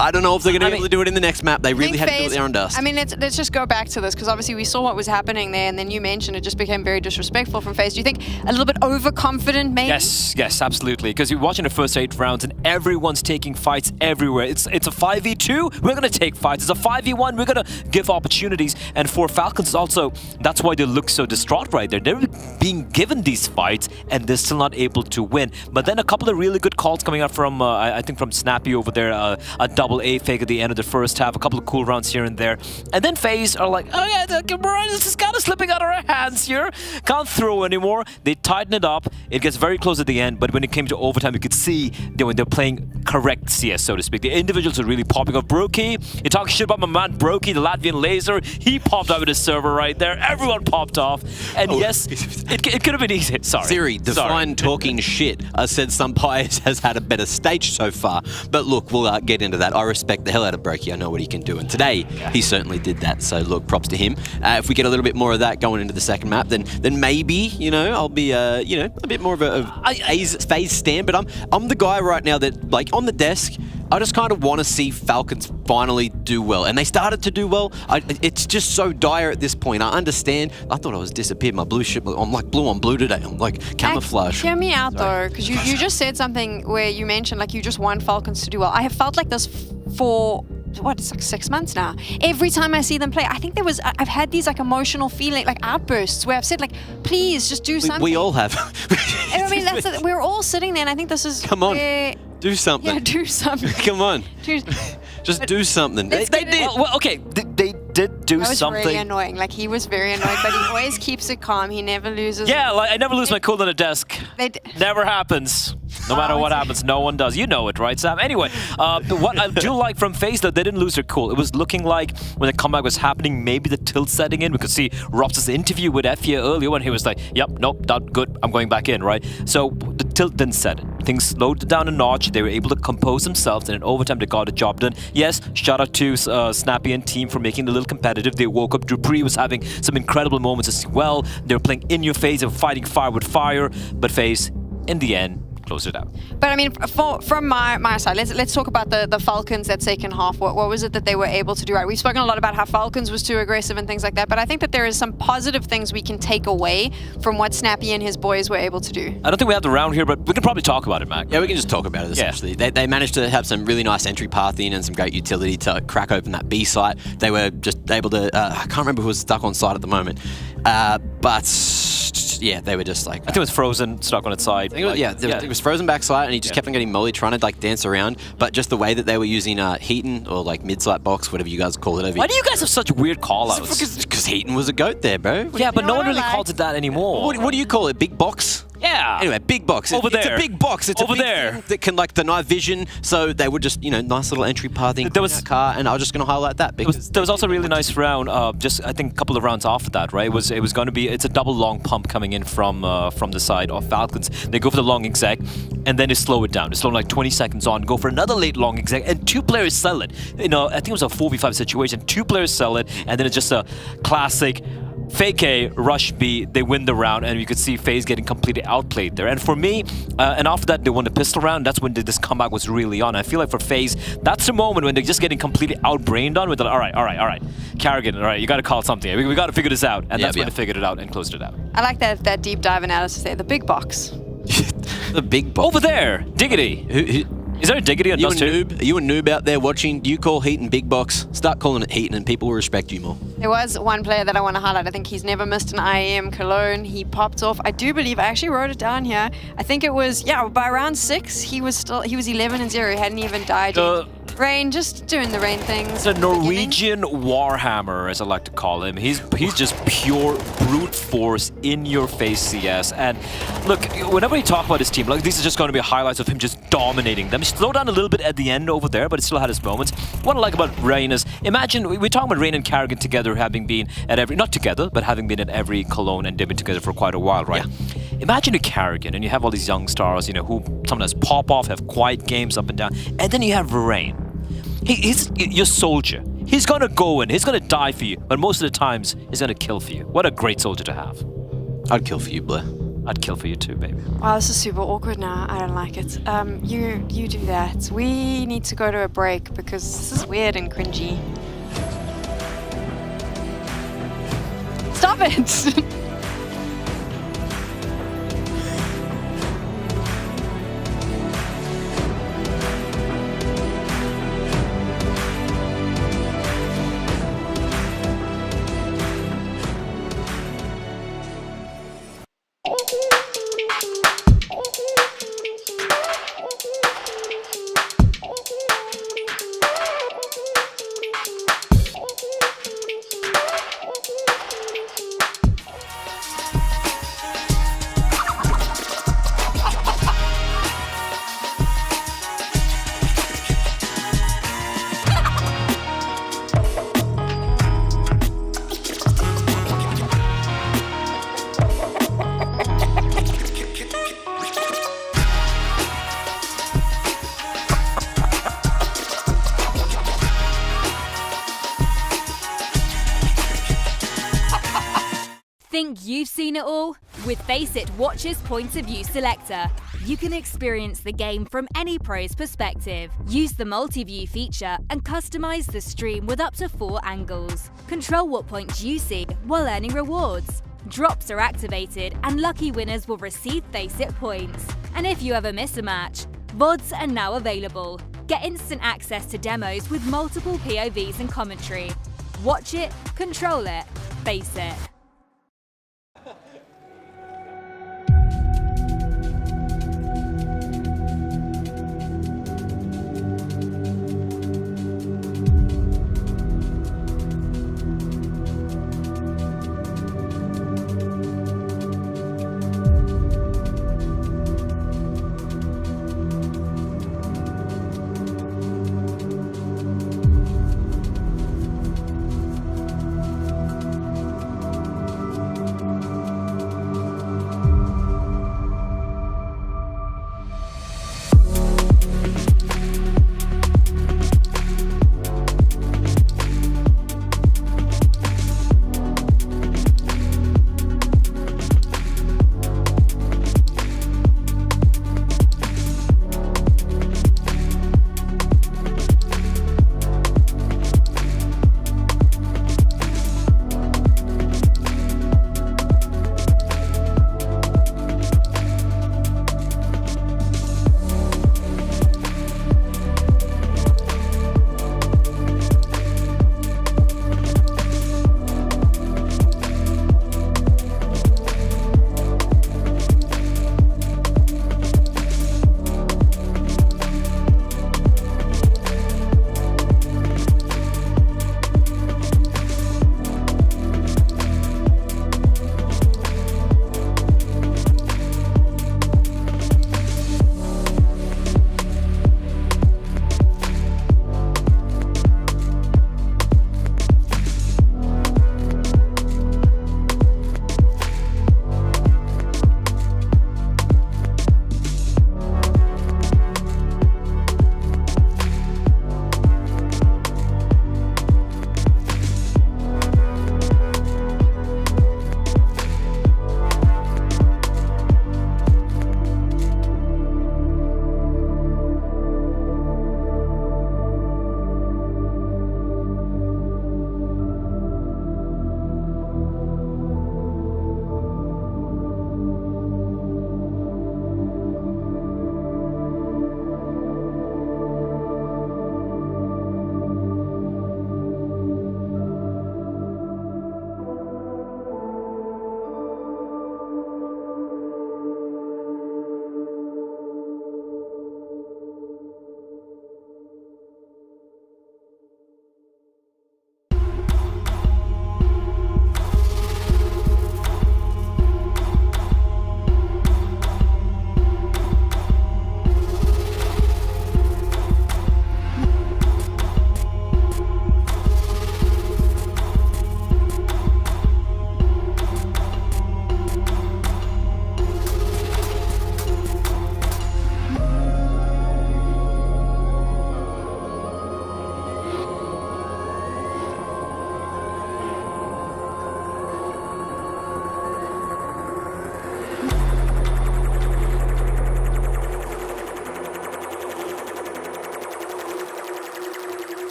I don't know if they're going to be able to do it in the next map. They really had to do it there on Dust. I mean, let's just go back to this, because obviously we saw what was happening there, and then you mentioned it just became very disrespectful from FaZe. Do you think a little bit overconfident, maybe? Yes, absolutely. Because you're watching the first 8 rounds, and everyone's taking fights everywhere. It's a 5v2, we're going to take fights. It's a 5v1, we're going to give opportunities. And for Falcons also, that's why they look so distraught right there. They're being given these fights, and they're still not able to win. But then a couple of really good calls coming out from, I think from Snappy over there, a double A fake at the end of the first half, a couple of cool rounds here and there. And then FaZe are like, oh yeah, this is kind of slipping out of our hands here. Can't throw anymore. They tighten it up. It gets very close at the end, but when it came to overtime, you could see that when they're playing correct CS, so to speak, the individuals are really popping off. Brokey, you talk shit about my man Brokey, the Latvian laser, he popped out with his server right there. Everyone popped off. And yes, it could have been easy. Sorry. Siri, define talking shit. I said some bias has had a better stage so far, but look, we'll get into that. I respect the hell out of Brokey. I know what he can do, and today he certainly did that. So look, props to him. If we get a little bit more of that going into the second map, then maybe I'll be a bit more of a FaZe stand. But I'm the guy right now that like on the desk, I just kind of want to see Falcons finally do well, and they started to do well. It's just so dire at this point. I understand. I thought I was disappeared. My blue ship. I'm like blue on blue today. I'm like camouflage. Hear me out though, because you just said something where you mentioned like you just want Falcons to do well. I have felt like this for it's like 6 months now. Every time I see them play, I think I've had these like emotional feeling, like outbursts where I've said like, please just do something. We all have. I mean, we're all sitting there, and I think this is. Come on, do something. Yeah, do something. Come on, just do something. They did. Well, okay, they did do something. That was really annoying. Like he was very annoyed, but he always keeps it calm. He never loses. Yeah, like I never lose my cool on a desk. Never happens. No matter what happens, no one does. You know it, right, Sam? Anyway, what I do like from FaZe, though, they didn't lose their cool. It was looking like when the comeback was happening, maybe the tilt setting in. We could see Rob's interview with F here earlier when he was like, yep, nope, not good, I'm going back in, right? So the tilt didn't set in. Things slowed down a notch. They were able to compose themselves, and in overtime, they got the job done. Yes, shout out to Snappy and team for making it a little competitive. They woke up. Dupree was having some incredible moments as well. They were playing in your face and fighting fire with fire, but FaZe, in the end, closed it out. But I mean, from my side, let's talk about the Falcons that second half. What was it that they were able to do right? We've spoken a lot about how Falcons was too aggressive and things like that, but I think that there is some positive things we can take away from what Snappy and his boys were able to do. I don't think we have the round here, but we can probably talk about it, Mac. Yeah, we can just talk about it, essentially. Yeah. They managed to have some really nice entry pathing and some great utility to crack open that B site. They were just able to, I can't remember who was stuck on site at the moment, but yeah, they were just like... I think it was Frozen, stuck on its side. It was Frozen backside, and he just kept on getting molly, trying to like dance around. But just the way that they were using Heaton, or like mid-site box, whatever you guys call it over. Why do you guys have such weird call-outs? Because Heaton was a goat there, bro. Yeah, but no one really calls it that anymore. What do you call it? Big box? Yeah. Anyway, big box. Over It's there. a big box. It's Over a big there. thing that can like deny vision. So they were just, you know, nice little entry pathing. There was that car, and I was just going to highlight that because There was also a really nice round. Just I think a couple of rounds after that, right? It was going to be it's a double long pump coming in from the side of Falcons. They go for the long exec, and then they slow it down. They slow like 20 seconds on, go for another late long exec, and 2 players sell it. You know, I think it was a 4v5 situation. 2 players sell it, and then it's just a classic fake A, rush B, they win the round, and you could see FaZe getting completely outplayed there. And for me, and after that they won the pistol round, that's when this comeback was really on. I feel like for FaZe, that's the moment when they're just getting completely outbrained on with the, all right, Carrigan, all right, you got to call something. We got to figure this out. And that's when they figured it out and closed it out. I like that deep dive analysis there. The big box. the big box. Over there, Diggity. Is there a Diggity on Dust 2? Are you a noob out there watching? Do you call Heaton big box? Start calling it Heaton and people will respect you more. There was one player that I want to highlight. I think he's never missed an IEM Cologne. He popped off. I do believe, I actually wrote it down here. I think it was, by round 6, he was 11-0. He hadn't even died yet. Rain, just doing the Rain things. The Norwegian Warhammer, as I like to call him. He's just pure brute force, in your face CS. And look, whenever we talk about his team, like these are just going to be highlights of him just dominating them. He slowed down a little bit at the end over there, but he still had his moments. What I like about Rain is, imagine we're talking about Rain and Carrigan together, having been at every, not together, but having been at every Cologne and they've been together for quite a while, right? Yeah. Imagine a Carrigan, and you have all these young stars, you know, who sometimes pop off, have quiet games up and down, and then you have Rain. He's your soldier. He's gonna go in, he's gonna die for you, but most of the times, he's gonna kill for you. What a great soldier to have. I'd kill for you, Blair. I'd kill for you too, baby. Wow, this is super awkward now. I don't like it. You do that. We need to go to a break because this is weird and cringy. Stop it! Think you've seen it all? With FaceIt Watch's Point of View Selector, you can experience the game from any pro's perspective. Use the multi-view feature and customize the stream with up to 4 angles. Control what points you see while earning rewards. Drops are activated and lucky winners will receive FaceIt points. And if you ever miss a match, VODs are now available. Get instant access to demos with multiple POVs and commentary. Watch it, control it, face it.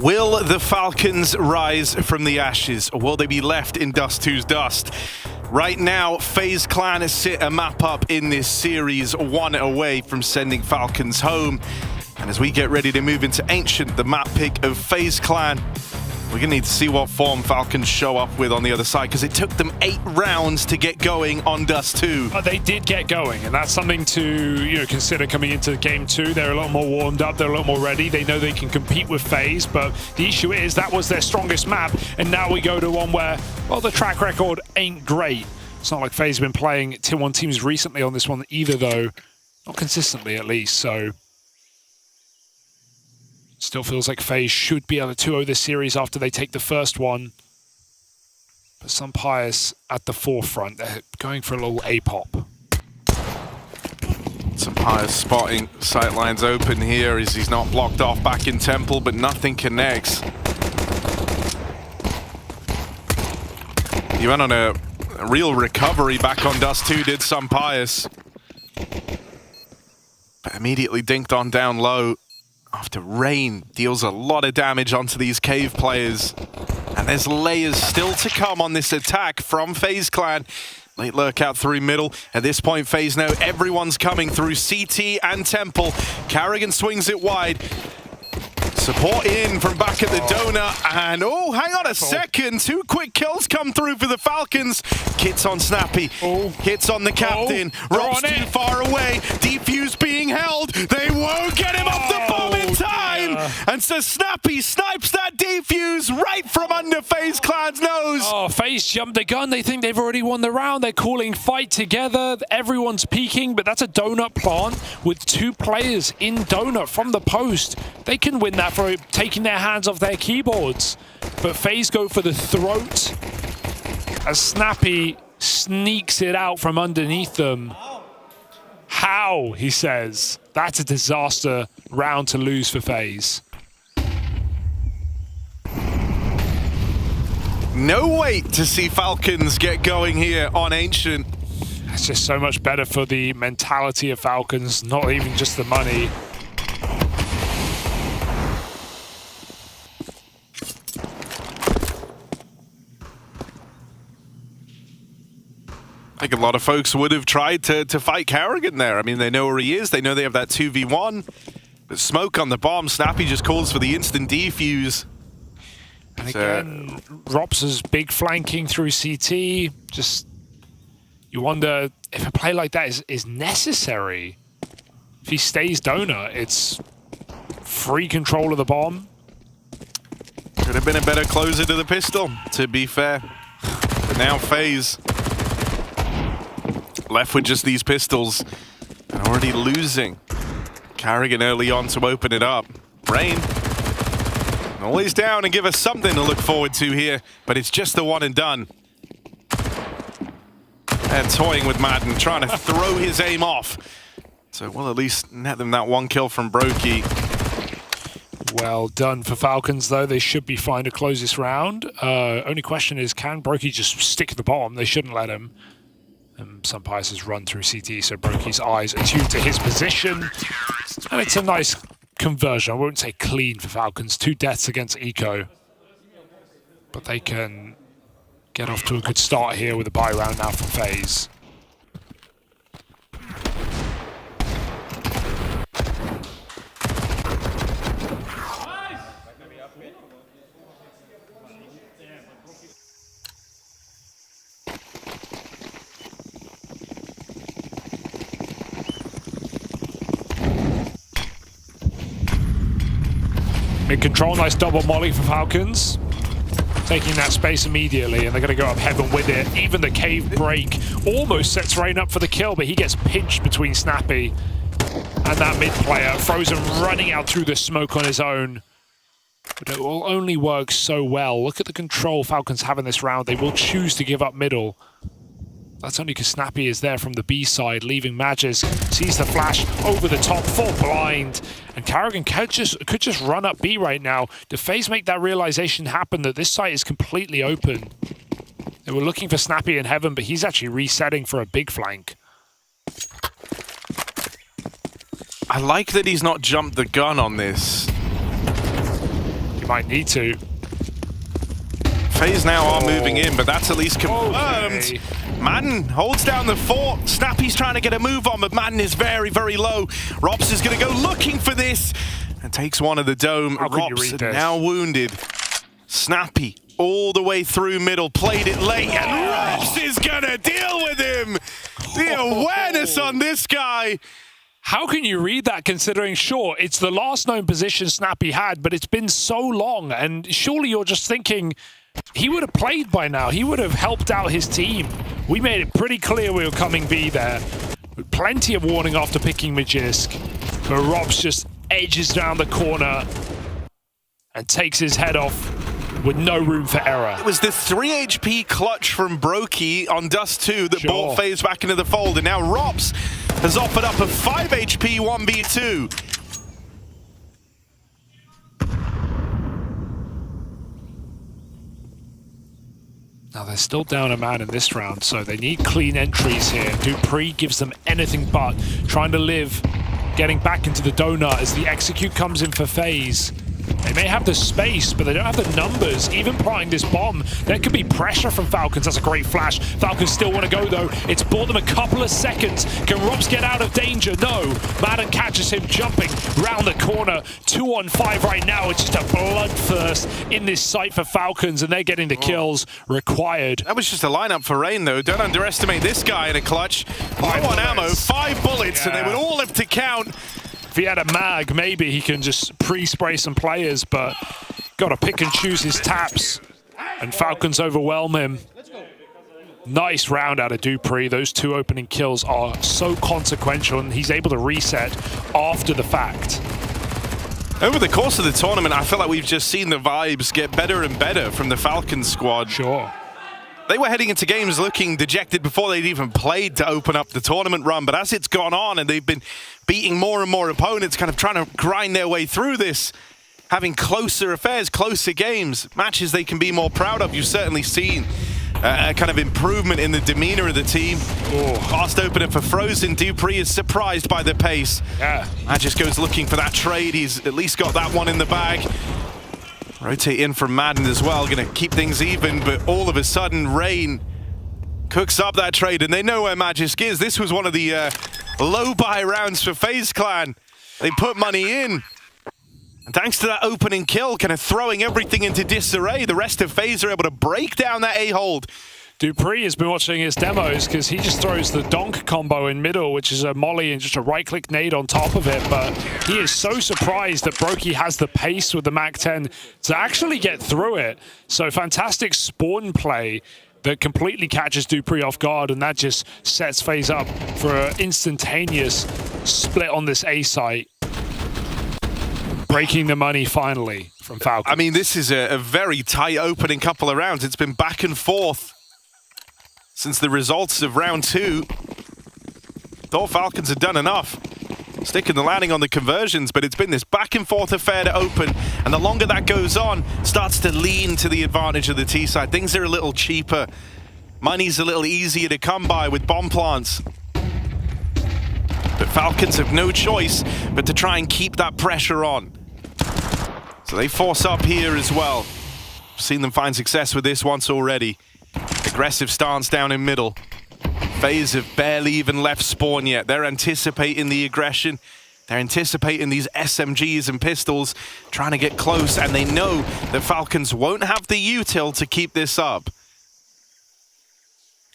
Will the Falcons rise from the ashes, or will they be left in Dust 2's dust? Right now, FaZe Clan sit a map up in this series, one away from sending Falcons home. And as we get ready to move into Ancient, the map pick of FaZe Clan, we're going to need to see what form Falcons show up with on the other side, because it took them 8 rounds to get going on Dust 2. But they did get going, and that's something to consider coming into Game 2. They're a lot more warmed up, they're a lot more ready. They know they can compete with FaZe, but the issue is that was their strongest map, and now we go to one where, well, the track record ain't great. It's not like FaZe have been playing Tier 1 teams recently on this one either, though. Not consistently, at least, so... Still feels like FaZe should be able to 2-0 this series after they take the first one. But some Pius at the forefront. They're going for a little A-pop. Some Pius spotting sightlines open here as he's not blocked off back in Temple, but nothing connects. He went on a real recovery back on Dust 2, did some Pius. But immediately dinked on down low. After Rain deals a lot of damage onto these cave players. And there's layers still to come on this attack from FaZe Clan. Late lurk out through middle. At this point, FaZe know everyone's coming through CT and Temple. Carrigan swings it wide. Support in from back at the donut, and oh, hang on a second. 2 quick kills come through for the Falcons. Kits on Snappy, hits on the captain. Rob's too far away. Defuse being held. They won't get him off the bomb in time. And so Snappy snipes that defuse right from under FaZe Clan's nose. Oh, FaZe jumped the gun. They think they've already won the round. They're calling fight together. Everyone's peeking, but that's a donut plant with 2 players in donut from the post. They can win that for taking their hands off their keyboards. But FaZe go for the throat as Snappy sneaks it out from underneath them. How, he says. That's a disaster round to lose for FaZe. No wait to see Falcons get going here on Ancient. It's just so much better for the mentality of Falcons, not even just the money. I think a lot of folks would have tried to fight Carrigan there. I mean, they know where he is. They know they have that 2v1. But smoke on the bomb. Snappy just calls for the instant defuse. And again, Rops's big flanking through CT. Just, you wonder if a play like that is necessary. If he stays donut, it's free control of the bomb. Could have been a better closer to the pistol, to be fair. But now FaZe left with just these pistols and already losing. Carrigan early on to open it up. Rain always down and give us something to look forward to here, but it's just the one and done. And toying with Madden, trying to throw his aim off. So we'll at least net them that 1 kill from Brokey. Well done for Falcons, though. They should be fine to close this round. Only question is, can Brokey just stick the bomb? They shouldn't let him. Some Pius has run through CT, so Brokey's eyes are tuned to his position. And it's a nice conversion. I won't say clean for Falcons. 2 deaths against Eco. But they can get off to a good start here with a buy round now from FaZe. Mid-control, nice double molly for Falcons. Taking that space immediately, and they're going to go up heaven with it. Even the cave break almost sets Rain up for the kill, but he gets pinched between Snappy and that mid player. Frozen running out through the smoke on his own. But it will only work so well. Look at the control Falcons have in this round. They will choose to give up middle. That's only because Snappy is there from the B side, leaving Magis, sees the flash over the top, full blind. And Carrigan could just run up B right now. Do FaZe make that realization happen that this site is completely open? They were looking for Snappy in heaven, but he's actually resetting for a big flank. I like that he's not jumped the gun on this. You might need to. FaZe now are moving in, but that's at least confirmed. Okay. Madden holds down the fort. Snappy's trying to get a move on, but Madden is very, very low. Rops is going to go looking for this and takes one of the dome. Rops now wounded. Snappy all the way through middle, played it late, and Rops is going to deal with him. The awareness on this guy. How can you read that considering, sure, it's the last known position Snappy had, but it's been so long, and surely you're just thinking he would have played by now. He would have helped out his team. We made it pretty clear we were coming B there. With plenty of warning after picking Magisk, but Robs just edges down the corner and takes his head off with no room for error. It was the 3 HP clutch from Brokey on Dust 2 that brought FaZe back into the fold, and now Robs has offered up a 5 HP 1v2. Now they're still down a man in this round, so they need clean entries here. Dupree gives them anything but trying to live, getting back into the donut as the execute comes in for FaZe. They may have the space, but they don't have the numbers. Even planting this bomb, there could be pressure from Falcons. That's a great flash. Falcons still want to go, though. It's bought them a couple of seconds. Can Robs get out of danger? No. Madden catches him jumping round the corner. 2-on-5 right now. It's just a bloodthirst in this site for Falcons, and they're getting the kills required. That was just a lineup for Rain, though. Don't underestimate this guy in a clutch. 5 on ammo, 5 bullets, and they would all have to count. If he had a mag, maybe he can just pre-spray some players, but got to pick and choose his taps. And Falcons overwhelm him. Nice round out of Dupree. Those 2 opening kills are so consequential, and he's able to reset after the fact. Over the course of the tournament, I feel like we've just seen the vibes get better and better from the Falcons squad. Sure. They were heading into games looking dejected before they'd even played to open up the tournament run, but as it's gone on and they've been beating more and more opponents, kind of trying to grind their way through this, having closer affairs, closer games, matches they can be more proud of. You've certainly seen a kind of improvement in the demeanor of the team. Fast opener for Frozen. Dupree is surprised by the pace. Yeah. Magisk goes looking for that trade. He's at least got that one in the bag. Rotate in from Madden as well, going to keep things even, but all of a sudden, Rain cooks up that trade, and they know where Magisk is. This was one of the low-buy rounds for FaZe Clan. They put money in. And thanks to that opening kill, kind of throwing everything into disarray, the rest of FaZe are able to break down that A-hold. Dupree has been watching his demos because he just throws the donk combo in middle, which is a molly and just a right-click nade on top of it. But he is so surprised that Brokey has the pace with the MAC-10 to actually get through it. So fantastic spawn play that completely catches Dupree off guard, and that just sets FaZe up for an instantaneous split on this A site. Breaking the money finally from Falcons. I mean, this is a very tight opening couple of rounds. It's been back and forth since the results of round 2. Thought Falcons had done enough, sticking the landing on the conversions, but it's been this back and forth affair to open, and the longer that goes on, starts to lean to the advantage of the T side. Things are a little cheaper. Money's a little easier to come by with bomb plants. But Falcons have no choice but to try and keep that pressure on. So they force up here as well. Seen them find success with this once already. Aggressive stance down in middle. FaZe have barely even left spawn yet. They're anticipating the aggression. They're anticipating these SMGs and pistols, trying to get close, and they know that Falcons won't have the util to keep this up.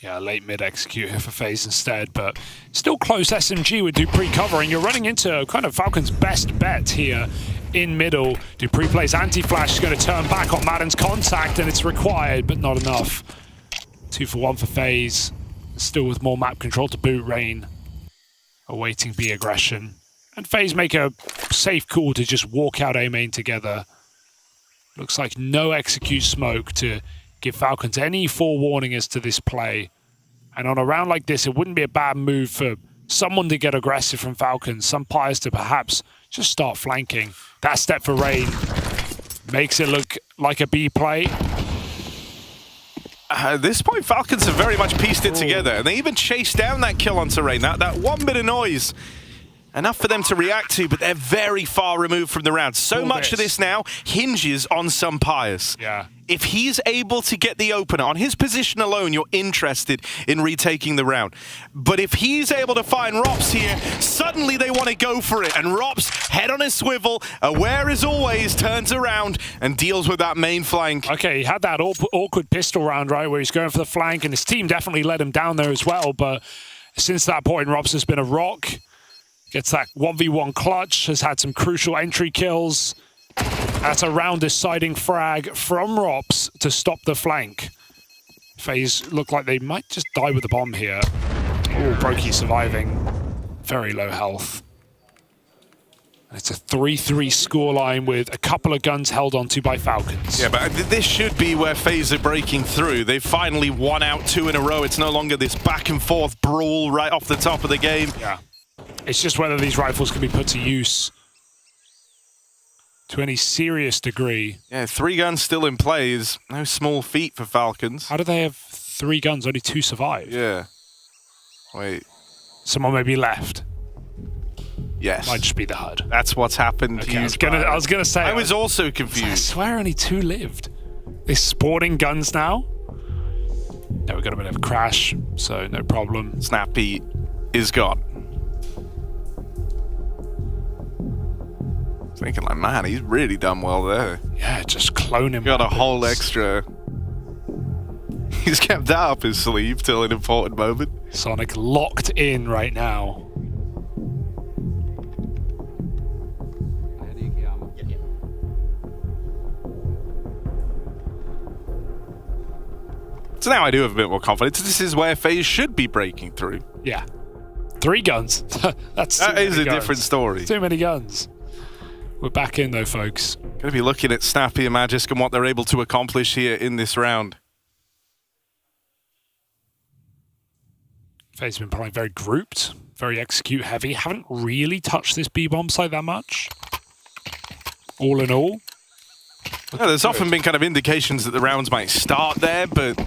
Yeah, late mid execute here for FaZe instead, but still close SMG with Dupree covering. You're running into kind of Falcons' best bet here in middle. Dupree plays anti-flash, is going to turn back on Madden's contact, and it's required, but not enough. 2 for 1 for FaZe. Still with more map control to boot. Rain awaiting B aggression. And FaZe make a safe call to just walk out A main together. Looks like no execute smoke to give Falcons any forewarning as to this play. And on a round like this, it wouldn't be a bad move for someone to get aggressive from Falcons. Some players to perhaps just start flanking. That step for Rain makes it look like a B play. At this point, Falcons have very much pieced it together, and they even chased down that kill onto Rain. That one bit of noise enough for them to react to, but they're very far removed from the round. So much of this now hinges on some Pius. Yeah. If he's able to get the opener, on his position alone, you're interested in retaking the round. But if he's able to find Rops here, suddenly they want to go for it. And Rops, head on his swivel, aware as always, turns around and deals with that main flank. Okay, he had that awkward pistol round, right, where he's going for the flank, and his team definitely let him down there as well. But since that point, Rops has been a rock. Gets that 1v1 clutch, has had some crucial entry kills. That's a round-deciding frag from Rops to stop the flank. FaZe look like they might just die with the bomb here. Oh, Brokey surviving. Very low health. It's a 3-3 scoreline with a couple of guns held onto by Falcons. Yeah, but this should be where FaZe are breaking through. They've finally won out 2 in a row. It's no longer this back-and-forth brawl right off the top of the game. Yeah. It's just whether these rifles can be put to use to any serious degree. Yeah, 3 guns still in play is no small feat for Falcons. How do they have 3 guns? Only 2 survive. Yeah. Wait. Someone may be left. Yes. Might just be the HUD. That's what's happened. Okay, I was gonna say. I was also confused. I swear only 2 lived. They're sporting guns now. Yeah, we got a bit of a crash, so no problem. Snappy is gone. Thinking like, man, he's really done well there. Yeah, just clone him. Got a whole extra. He's kept that up his sleeve till an important moment. Sonic locked in right now. So now I do have a bit more confidence. This is where FaZe should be breaking through. Yeah. 3 guns. That is a different story. Too many guns. We're back in though, folks. Going to be looking at Snappy and Magisk and what they're able to accomplish here in this round. FaZe have been playing very grouped, very execute heavy. Haven't really touched this B-bomb site that much. All in all. Yeah, there's often been kind of indications that the rounds might start there, but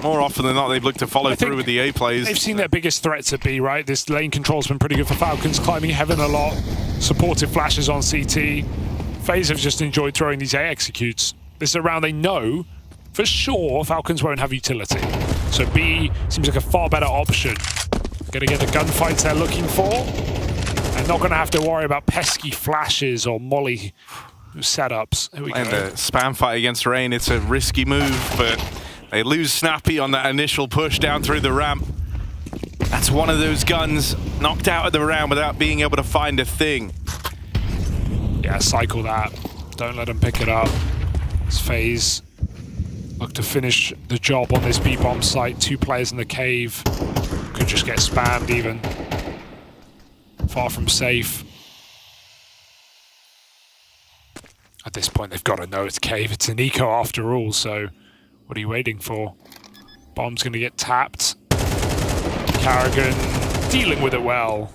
more often than not, they've looked to follow through with the A plays. They've seen their biggest threats at B, right? This lane control's been pretty good for Falcons, climbing heaven a lot, supportive flashes on CT. FaZe have just enjoyed throwing these A executes. This is a round they know for sure Falcons won't have utility. So B seems like a far better option. Gonna get the gunfights they're looking for, and not gonna have to worry about pesky flashes or molly setups. Here we go. And a spam fight against Rain, it's a risky move, but they lose Snappy on that initial push down through the ramp. That's one of those guns knocked out of the round without being able to find a thing. Yeah, cycle that. Don't let them pick it up. It's FaZe look to finish the job on this B-bomb site. 2 players in the cave. Could just get spammed even. Far from safe. At this point, they've got to know it's cave. It's an eco after all, so what are you waiting for? Bomb's going to get tapped. Carrigan dealing with it well.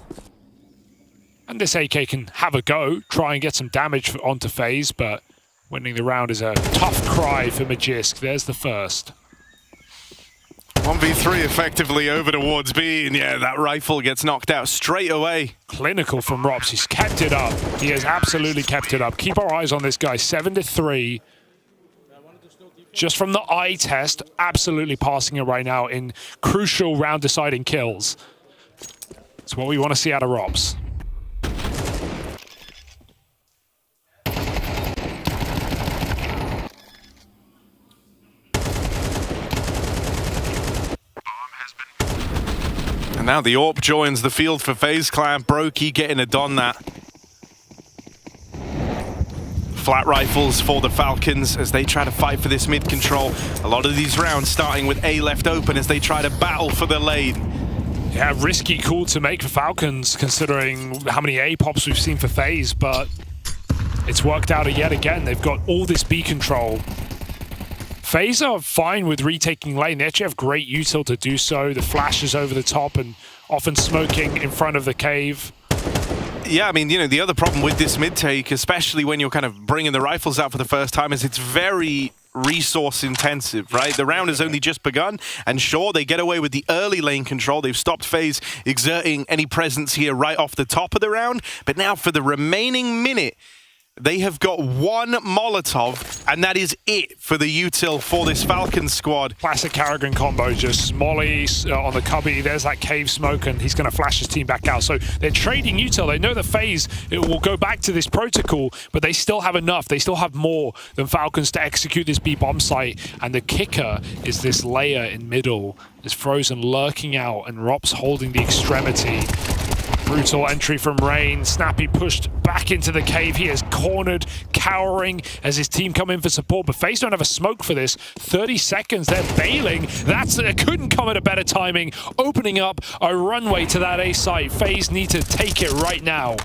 And this AK can have a go, try and get some damage onto FaZe, but winning the round is a tough cry for Magisk. There's the first. 1v3 effectively over towards B, and yeah, that rifle gets knocked out straight away. Clinical from Rops. He's kept it up. He has absolutely kept it up. Keep our eyes on this guy. 7-3. Just from the eye test, absolutely passing it right now in crucial round-deciding kills. It's what we want to see out of Rops. And now the AWP joins the field for FaZe Clan. Brokey getting it on that. Flat rifles for the Falcons as they try to fight for this mid control. A lot of these rounds starting with A left open as they try to battle for the lane. Yeah, risky call to make for Falcons considering how many A pops we've seen for FaZe, but it's worked out yet again. They've got all this B control. FaZe are fine with retaking lane. They actually have great util to do so. The flashes over the top and often smoking in front of the cave. Yeah, I mean, you know, the other problem with this mid take, especially when you're kind of bringing the rifles out for the first time, is it's very resource intensive, right? The round has only just begun, and sure, they get away with the early lane control. They've stopped FaZe exerting any presence here right off the top of the round, but now for the remaining minute, they have got one Molotov, and that is it for the util for this Falcons squad. Classic Karrigan combo, just Molly on the cubby. There's that cave smoke, and he's going to flash his team back out. So they're trading util. They know that FaZe will go back to this protocol, but they still have enough. They still have more than Falcons to execute this B bomb site. And the kicker is this layer in middle. Is Frozen lurking out, and Rops holding the extremity. Brutal entry from Rain. Snappy pushed back into the cave. He is cornered, cowering as his team come in for support. But FaZe don't have a smoke for this. 30 seconds, they're bailing. That couldn't come at a better timing. Opening up a runway to that A site. FaZe need to take it right now.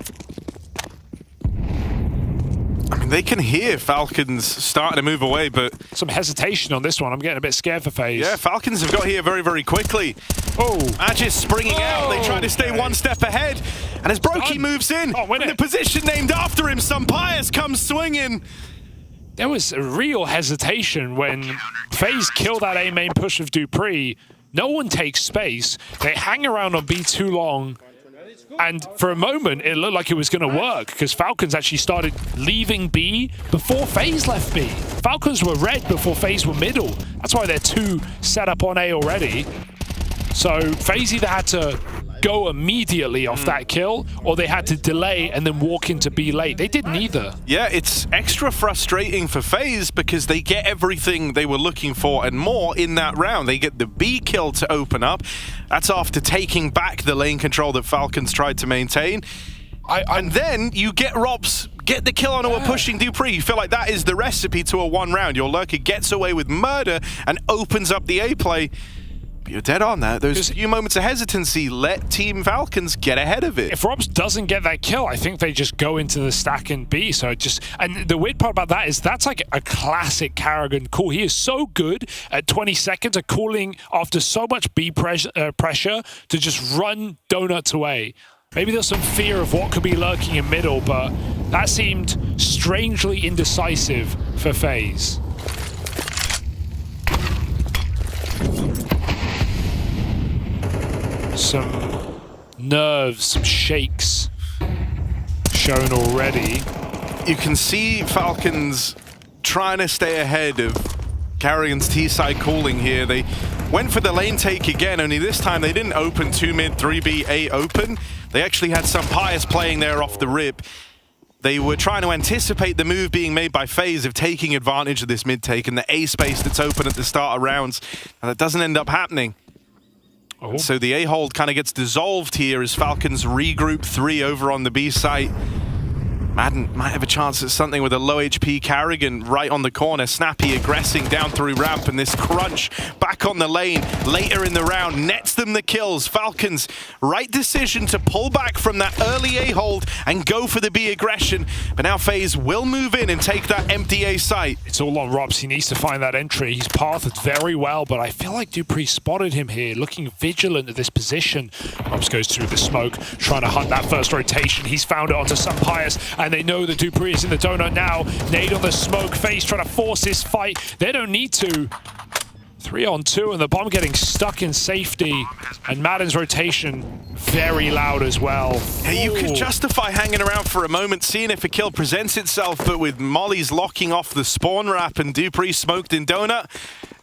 I mean, they can hear Falcons starting to move away, but... Some hesitation on this one. I'm getting a bit scared for FaZe. Yeah, Falcons have got here very, very quickly. Oh. Magis springing out. They try to stay one step ahead. And as Brokey moves in, the position named after him, Sampaius comes swinging. There was a real hesitation when FaZe killed that A main push of Dupree. No one takes space. They hang around on B too long. And for a moment, it looked like it was going to work because Falcons actually started leaving B before FaZe left B. Falcons were red before FaZe were middle. That's why they're 2 set up on A already. So FaZe either had to go immediately off that kill, or they had to delay and then walk into B late. They did neither. Yeah, it's extra frustrating for FaZe because they get everything they were looking for and more in that round. They get the B kill to open up. That's after taking back the lane control that Falcons tried to maintain. And then you get Robs, get the kill on a pushing Dupree. You feel like that is the recipe to a 1 round. Your lurker gets away with murder and opens up the A play. But you're dead on that. Those few moments of hesitancy let Team Falcons get ahead of it. If Robs doesn't get that kill, I think they just go into the stack in B. So it just, and the weird part about that is that's like a classic Karrigan call. He is so good at 20 seconds of calling after so much B pressure to just run donuts away. Maybe there's some fear of what could be lurking in middle, but that seemed strangely indecisive for FaZe. Some nerves, some shakes shown already. You can see Falcons trying to stay ahead of Karrigan's T-side calling here. They went for the lane take again, only this time they didn't open 2 mid, 3B, A open. They actually had Sampaius playing there off the rip. They were trying to anticipate the move being made by FaZe of taking advantage of this mid take and the A space that's open at the start of rounds. And that doesn't end up happening. So the A-hold kind of gets dissolved here as Falcons regroup 3 over on the B site. Madden might have a chance at something with a low HP Karrigan right on the corner. Snappy aggressing down through ramp, and this crunch back on the lane later in the round nets them the kills. Falcons, right decision to pull back from that early A-hold and go for the B aggression. But now FaZe will move in and take that empty A site. It's all on Robs. He needs to find that entry. He's pathed very well, but I feel like Dupree spotted him here, looking vigilant at this position. Robs goes through the smoke, trying to hunt that first rotation. He's found it onto Sampaius, and they know that Dupree is in the donut now. Nade on the smoke. FaZe trying to force this fight. They don't need to. 3 on 2, and the bomb getting stuck in safety. And Madden's rotation very loud as well. Hey, you could justify hanging around for a moment, seeing if a kill presents itself, but with Molly's locking off the spawn wrap and Dupree smoked in donut,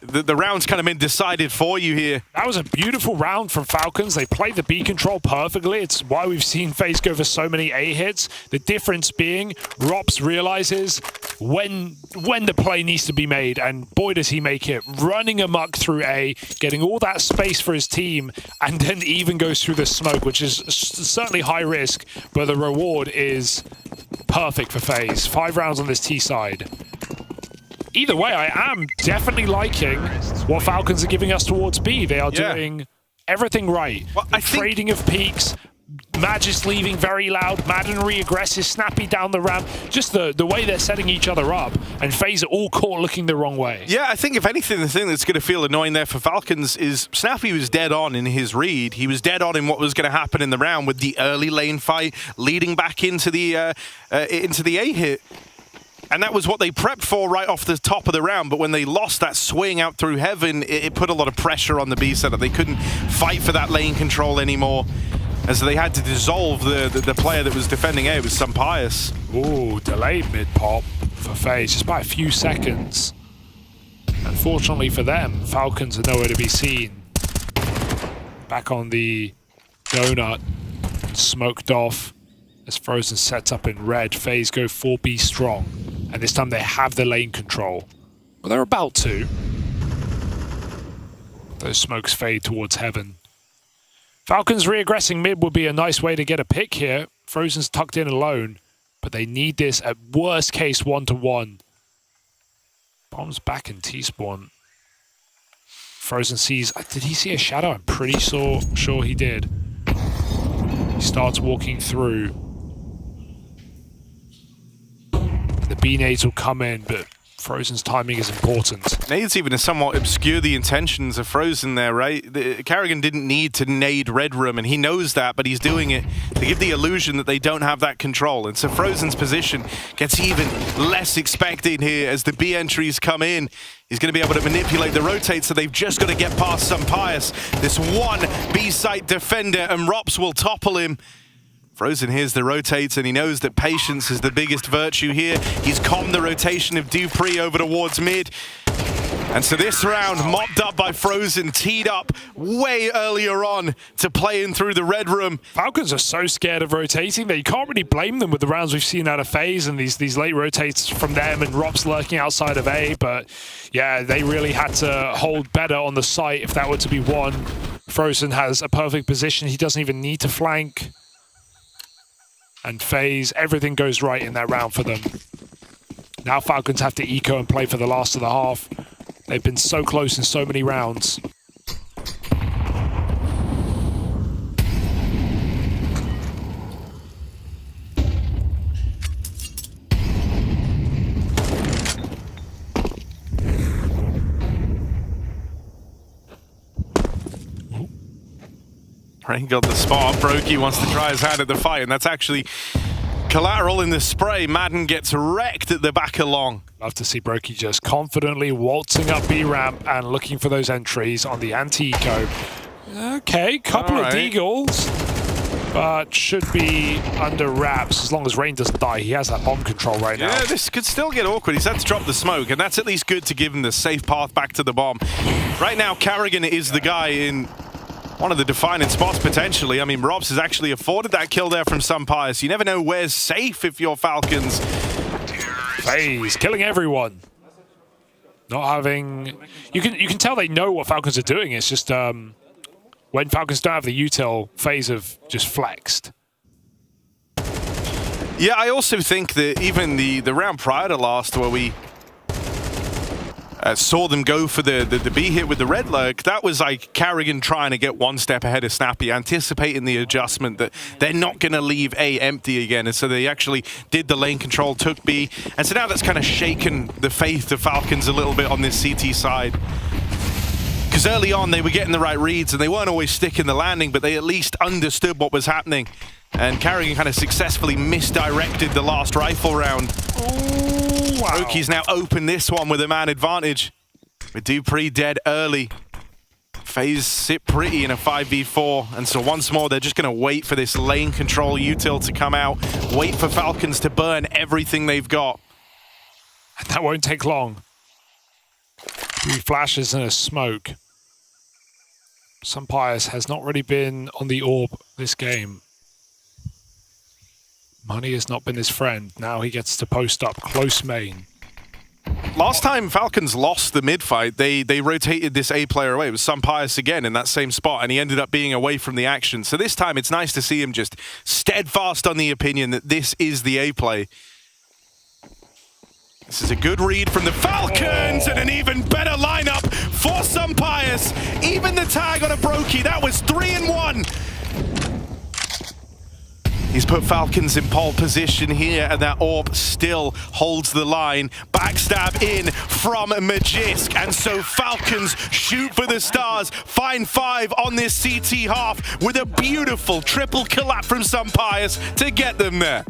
the round's kind of been decided for you here. That was a beautiful round from Falcons. They played the B control perfectly. It's why we've seen FaZe go for so many A hits. The difference being Rops realizes when the play needs to be made, and boy does he make it. Running amok through A, getting all that space for his team, and then even goes through the smoke, which is certainly high risk, but the reward is perfect for FaZe. 5 rounds on this T side. Either way, I am definitely liking what Falcons are giving us towards B. They are doing everything right. Well, trading of peaks, Magis leaving very loud, Madden re-aggressive, Snappy down the ramp. Just the way they're setting each other up, and FaZe are all caught looking the wrong way. Yeah, I think if anything, the thing that's going to feel annoying there for Falcons is Snappy was dead on in his read. He was dead on in what was going to happen in the round with the early lane fight leading back into the A hit. And that was what they prepped for right off the top of the round. But when they lost that swing out through heaven, it put a lot of pressure on the B setup. They couldn't fight for that lane control anymore, as they had to dissolve the player that was defending A. It was Sampius. Ooh, delayed mid-pop for FaZe, just by a few seconds. Unfortunately for them, Falcons are nowhere to be seen. Back on the donut, smoked off as Frozen sets up in red. FaZe go 4B strong, and this time they have the lane control. Well, they're about to. Those smokes fade towards heaven. Falcons re-aggressing mid would be a nice way to get a pick here. Frozen's tucked in alone, but they need this at worst case 1-to-1. Bomb's back in T-spawn. Frozen sees... Did he see a shadow? I'm pretty sure he did. He starts walking through. The B-nades will come in, but Frozen's timing is important. Nades even somewhat obscure the intentions of Frozen there, right? Carrigan didn't need to nade Red Room, and he knows that, but he's doing it to give the illusion that they don't have that control. And so Frozen's position gets even less expected here as the B entries come in. He's going to be able to manipulate the rotate, so they've just got to get past Sampius. This one B-site defender, and Rops will topple him. Frozen hears the rotates, and he knows that patience is the biggest virtue here. He's calmed the rotation of Dupree over towards mid. And so this round, mopped up by Frozen, teed up way earlier on to play in through the Red Room. Falcons are so scared of rotating that you can't really blame them with the rounds we've seen out of FaZe and these late rotates from them and Rops lurking outside of A. But yeah, they really had to hold better on the site if that were to be won. Frozen has a perfect position. He doesn't even need to flank. And FaZe, everything goes right in that round for them. Now Falcons have to eco and play for the last of the half. They've been so close in so many rounds. Rain got the spot. Brokey wants to try his hand at the fight, and that's actually collateral in the spray. Madden gets wrecked at the back of long. Love to see Brokey just confidently waltzing up B ramp and looking for those entries on the anti-eco. Okay, couple of deagles, but should be under wraps as long as Rain doesn't die. He has that bomb control right now. Yeah, this could still get awkward. He's had to drop the smoke, and that's at least good to give him the safe path back to the bomb. Right now, Carrigan is the guy in one of the defining spots, potentially. I mean, Robs has actually afforded that kill there from Sampius. You never know where's safe if you're Falcons. FaZe killing everyone. Not having... You can tell they know what Falcons are doing. It's just when Falcons don't have the util, FaZe have just flexed. Yeah, I also think that even the round prior to last, where we saw them go for the B hit with the red lurk, that was like Carrigan trying to get one step ahead of Snappy, anticipating the adjustment that they're not going to leave A empty again. And so they actually did the lane control, took B. And so now that's kind of shaken the faith of Falcons a little bit on this CT side. Because early on they were getting the right reads and they weren't always sticking the landing, but they at least understood what was happening. And Carrigan kind of successfully misdirected the last rifle round. Wow. Roki's now opened this one with a man advantage. With Dupree dead early. FaZe sit pretty in a 5v4. And so once more, they're just going to wait for this lane control util to come out. Wait for Falcons to burn everything they've got. And that won't take long. 3 flashes and a smoke. Sampius has not really been on the orb this game. Money has not been his friend. Now he gets to post up close main. Last time Falcons lost the mid fight, they rotated this A player away. It was Sampius again in that same spot, and he ended up being away from the action. So this time it's nice to see him just steadfast on the opinion that this is the A play. This is a good read from the Falcons, and an even better lineup for Sampius. Even the tag on a Brokey, that was 3-1. He's put Falcons in pole position here, and that AWP still holds the line. Backstab in from Magisk, and so Falcons shoot for the stars. Find 5 on this CT half with a beautiful triple collab from Sampius to get them there.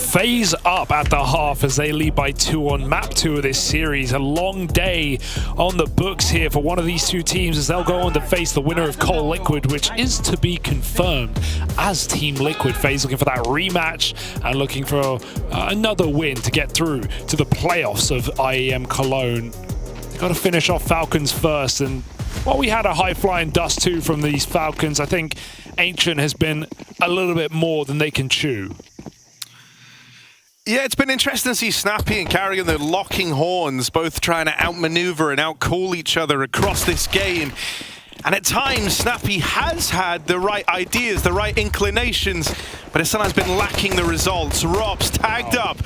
FaZe up at the half as they lead by 2 on map 2 of this series. A long day on the books here for one of these two teams as they'll go on to face the winner of Cold Liquid, which is to be confirmed as Team Liquid. FaZe looking for that rematch and looking for another win to get through to the playoffs of IEM Cologne. They've got to finish off Falcons first, and while we had a high-flying dust too from these Falcons, I think Ancient has been a little bit more than they can chew. Yeah, it's been interesting to see Snappy and Carrigan, they're locking horns, both trying to outmaneuver and outcall each other across this game. And at times, Snappy has had the right ideas, the right inclinations, but it's sometimes been lacking the results. Rob's tagged up.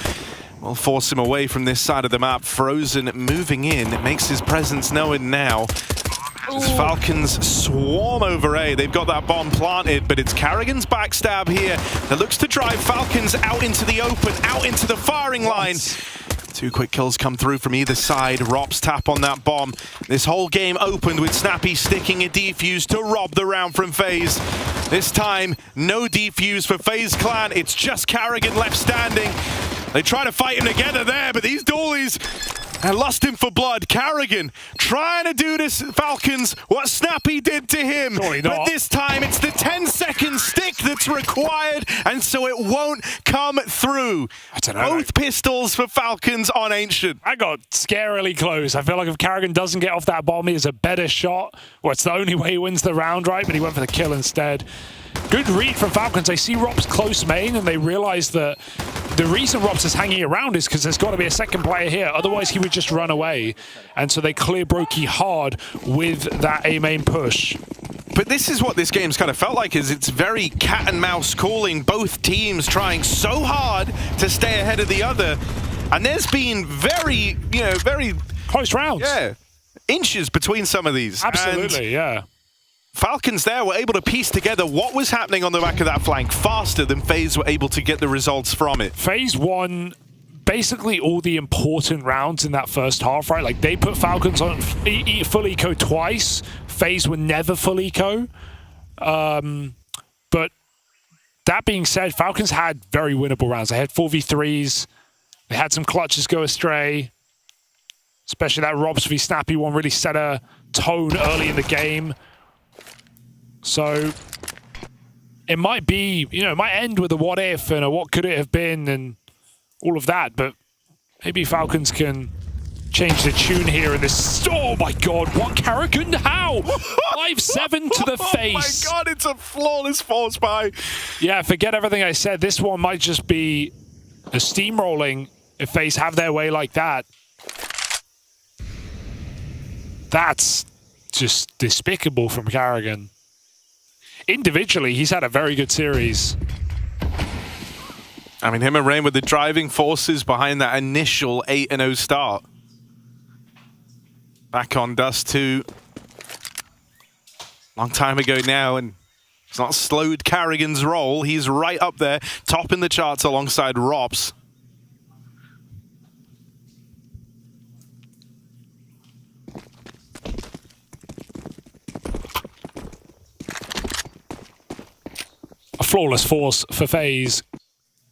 Will force him away from this side of the map. Frozen moving in, it makes his presence known now. As Falcons swarm over A, they've got that bomb planted, but it's Carrigan's backstab here that looks to drive Falcons out into the open, out into the firing line. 2 quick kills come through from either side. Rob's tap on that bomb. This whole game opened with Snappy sticking a defuse to rob the round from FaZe. This time, no defuse for FaZe Clan. It's just Carrigan left standing. They try to fight him together there, but these Doolies And lost him for blood. Carrigan trying to do this, Falcons, what Snappy did to him. But this time it's the 10-second stick that's required, and so it won't come through. I don't know. Both pistols for Falcons on Ancient. I got scarily close. I feel like if Carrigan doesn't get off that bomb, he has a better shot. Well, it's the only way he wins the round, right? But he went for the kill instead. Good read from Falcons. They see Rops close main, and they realize that the reason Rops is hanging around is because there's got to be a second player here. Otherwise, he would just run away. And so they clear Brokey hard with that A main push. But this is what this game's kind of felt like, is it's very cat and mouse calling, both teams trying so hard to stay ahead of the other. And there's been very, very close rounds. Yeah, inches between some of these. Absolutely, yeah. Falcons there were able to piece together what was happening on the back of that flank faster than FaZe were able to get the results from it. FaZe won basically all the important rounds in that first half, right? Like, they put Falcons on full eco twice. FaZe were never full eco. But that being said, Falcons had very winnable rounds. They had 4v3s. They had some clutches go astray. Especially that Robs v Snappy one really set a tone early in the game. So it might be, it might end with a what if and a what could it have been and all of that, but maybe Falcons can change the tune here in this. Oh my God, what Carrigan? How? 5-7 to the face. Oh my God, it's a flawless force buy. Yeah, forget everything I said. This one might just be a steamrolling if FaZe have their way like that. That's just despicable from Carrigan. Individually, he's had a very good series. I mean, him and Rain were the driving forces behind that initial 8-0 start. Back on Dust 2. Long time ago now, and it's not slowed Carrigan's roll. He's right up there, topping the charts alongside Rops. A flawless force for FaZe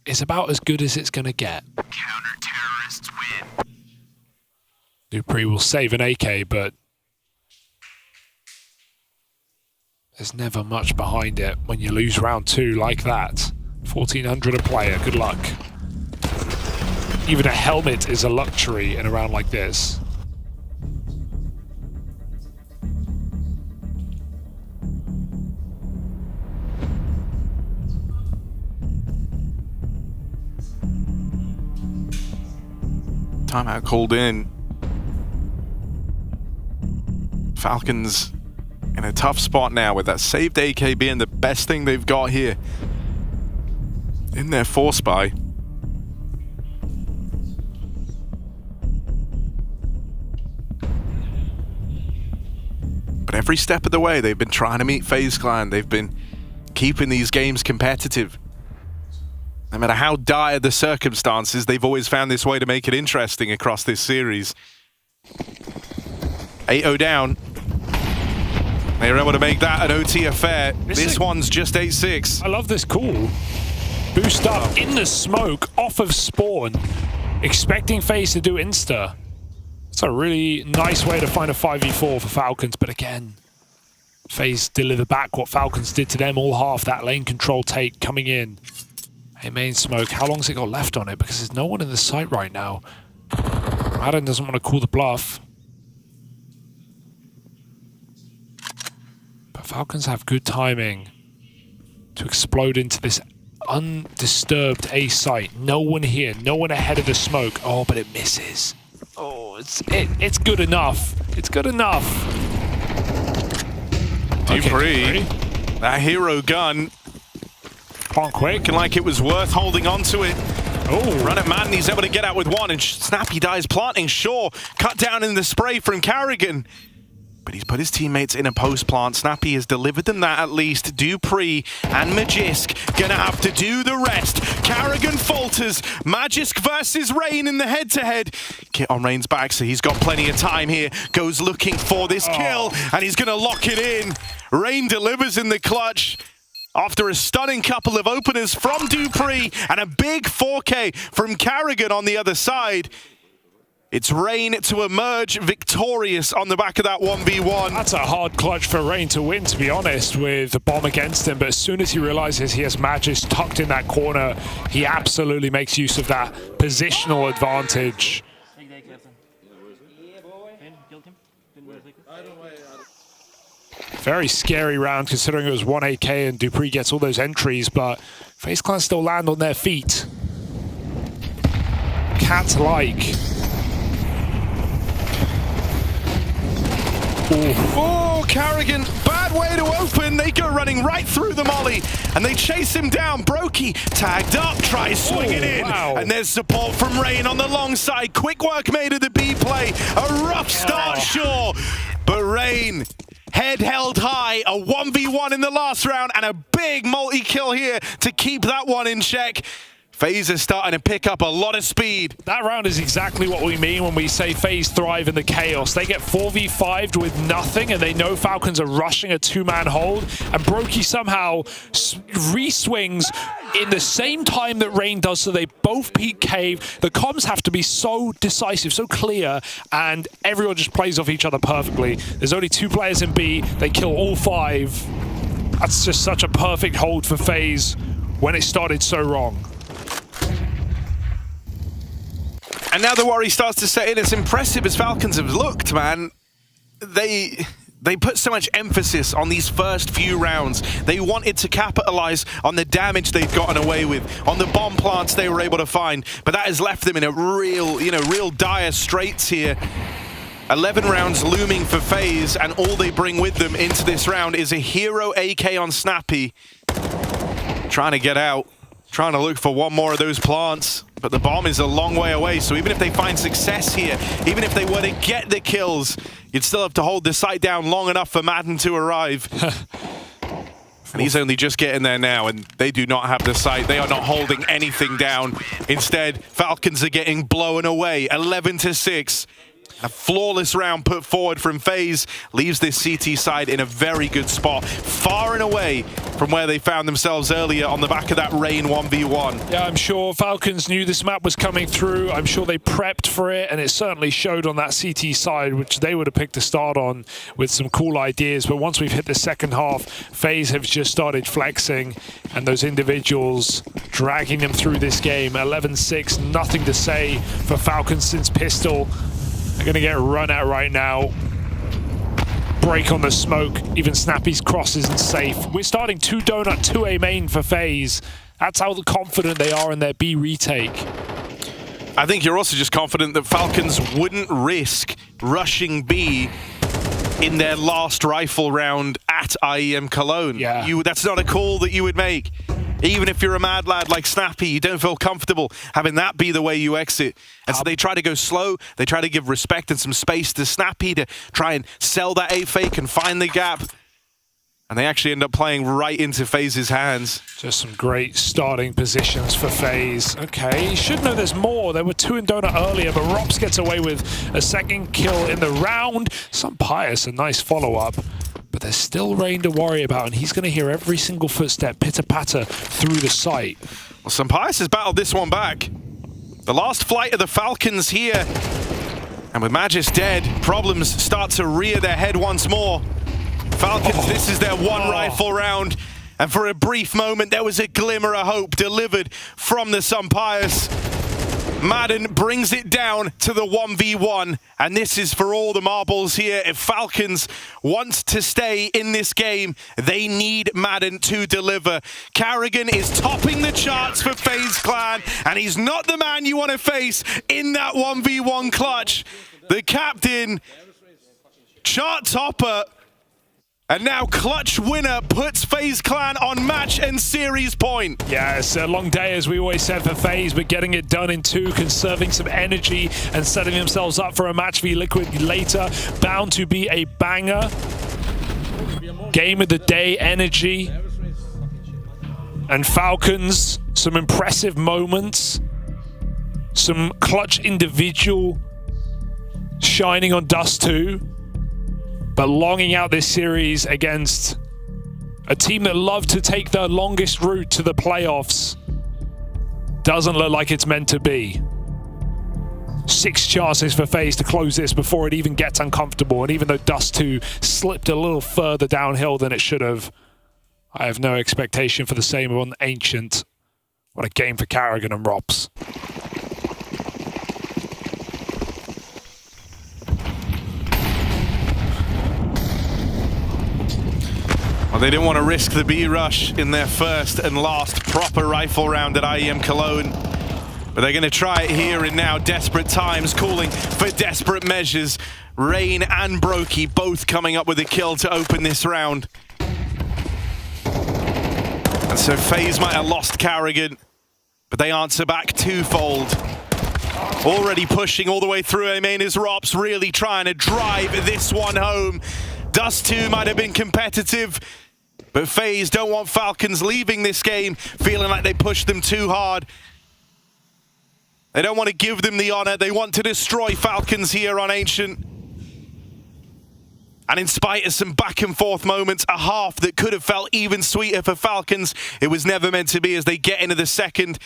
is about as good as it's going to get. Counter-terrorists win. Dupree will save an AK, but there's never much behind it when you lose round 2 like that. 1,400 a player, good luck. Even a helmet is a luxury in a round like this. Timeout called in. Falcons in a tough spot now with that saved AK being the best thing they've got here in their force buy. But every step of the way, they've been trying to meet FaZe Clan. They've been keeping these games competitive. No matter how dire the circumstances, they've always found this way to make it interesting across this series. 8-0 down. They were able to make that an OT affair. This one's just 8-6. I love this call. Boost up in the smoke, off of spawn, expecting FaZe to do insta. It's a really nice way to find a 5v4 for Falcons, but again, FaZe deliver back what Falcons did to them all half. That lane control take coming in. Hey, main smoke, how long's it got left on it? Because there's no one in the site right now. Madden doesn't want to call the bluff. But Falcons have good timing to explode into this undisturbed A site. No one here, no one ahead of the smoke. Oh, but it misses. Oh, it's good enough. It's good enough. Dupree, that hero gun. Quick. Looking like it was worth holding on to it. Oh, Run at Madden, he's able to get out with one, and Snappy dies planting. Sure, cut down in the spray from Carrigan. But he's put his teammates in a post plant. Snappy has delivered them that at least. Dupree and Magisk gonna have to do the rest. Carrigan falters. Magisk versus Rain in the head-to-head. Kit on Rain's back, so he's got plenty of time here. Goes looking for this kill, and he's gonna lock it in. Rain delivers in the clutch. After a stunning couple of openers from Dupree and a big 4K from Carrigan on the other side. It's Rain to emerge victorious on the back of that 1v1. That's a hard clutch for Rain to win, to be honest, with the bomb against him. But as soon as he realizes he has Magis tucked in that corner, he absolutely makes use of that positional advantage. Very scary round considering it was 1 AK and Dupree gets all those entries, but FaZe Clan still land on their feet. Cat-like. Oh, Carrigan, bad way to open. They go running right through the molly, and they chase him down. Brokey tagged up, tries swinging in, and there's support from Rain on the long side. Quick work made of the B play. A rough start, sure, but Rain, head held high, a 1v1 in the last round, and a big multi-kill here to keep that one in check. FaZe is starting to pick up a lot of speed. That round is exactly what we mean when we say FaZe thrive in the chaos. They get 4v5'd with nothing, and they know Falcons are rushing a two-man hold, and Brokey somehow re-swings in the same time that Rain does, so they both peek cave. The comms have to be so decisive, so clear, and everyone just plays off each other perfectly. There's only 2 players in B. They kill all 5. That's just such a perfect hold for FaZe when it started so wrong. And now the worry starts to set in. It's impressive as Falcons have looked, man. They put so much emphasis on these first few rounds. They wanted to capitalize on the damage they'd gotten away with, on the bomb plants they were able to find, but that has left them in a real dire straits here. 11 rounds looming for FaZe, and all they bring with them into this round is a hero AK on Snappy. Trying to get out, trying to look for one more of those plants. But the bomb is a long way away, so even if they find success here, even if they were to get the kills, you'd still have to hold the site down long enough for Madden to arrive. And he's only just getting there now, and they do not have the site. They are not holding anything down. Instead, Falcons are getting blown away, 11-6. A flawless round put forward from FaZe leaves this CT side in a very good spot, far and away from where they found themselves earlier on the back of that Rain 1v1. Yeah, I'm sure Falcons knew this map was coming through. I'm sure they prepped for it, and it certainly showed on that CT side, which they would have picked a start on with some cool ideas. But once we've hit the second half, FaZe have just started flexing, and those individuals dragging them through this game. 11-6, nothing to say for Falcons since Pistol. They're going to get run at right now. Break on the smoke. Even Snappy's cross isn't safe. We're starting 2 donut, 2A main for FaZe. That's how confident they are in their B retake. I think you're also just confident that Falcons wouldn't risk rushing B in their last rifle round at IEM Cologne. Yeah. That's not a call that you would make. Even if you're a mad lad like Snappy, you don't feel comfortable having that be the way you exit. And so they try to go slow. They try to give respect and some space to Snappy to try and sell that A-fake and find the gap. And they actually end up playing right into FaZe's hands. Just some great starting positions for FaZe. Okay, you should know there's more. There were 2 in donut earlier, but Rops gets away with a second kill in the round. Some Pious, a nice follow-up. But there's still Rain to worry about, and he's going to hear every single footstep pitter-patter through the site. Well, Sampius has battled this one back. The last flight of the Falcons here. And with Magis dead, problems start to rear their head once more. Falcons, this is their one rifle round. And for a brief moment, there was a glimmer of hope delivered from the Sampius. Madden brings it down to the 1v1, and this is for all the marbles here. If Falcons want to stay in this game, they need Madden to deliver. Carrigan is topping the charts for FaZe Clan, and he's not the man you want to face in that 1v1 clutch. The captain, chart topper, and now clutch winner puts FaZe Clan on match and series point. Yeah, it's a long day, as we always said, for FaZe, but getting it done in 2, conserving some energy and setting themselves up for a match v Liquid later. Bound to be a banger. Game of the day energy. And Falcons, some impressive moments. Some clutch individual shining on Dust 2. But longing out this series against a team that love to take the longest route to the playoffs doesn't look like it's meant to be. 6 chances for FaZe to close this before it even gets uncomfortable. And even though Dust 2 slipped a little further downhill than it should have, I have no expectation for the same on Ancient. What a game for Carrigan and Rops. Well, they didn't want to risk the B rush in their first and last proper rifle round at IEM Cologne. But they're going to try it here and now. Desperate times calling for desperate measures. Rain and Brokey both coming up with a kill to open this round. And so FaZe might have lost Carrigan, but they answer back twofold. Already pushing all the way through A main is Rops, really trying to drive this one home. Dust 2 might have been competitive, but FaZe don't want Falcons leaving this game feeling like they pushed them too hard. They don't want to give them the honor. They want to destroy Falcons here on Ancient. And in spite of some back and forth moments, a half that could have felt even sweeter for Falcons, it was never meant to be as they get into the second.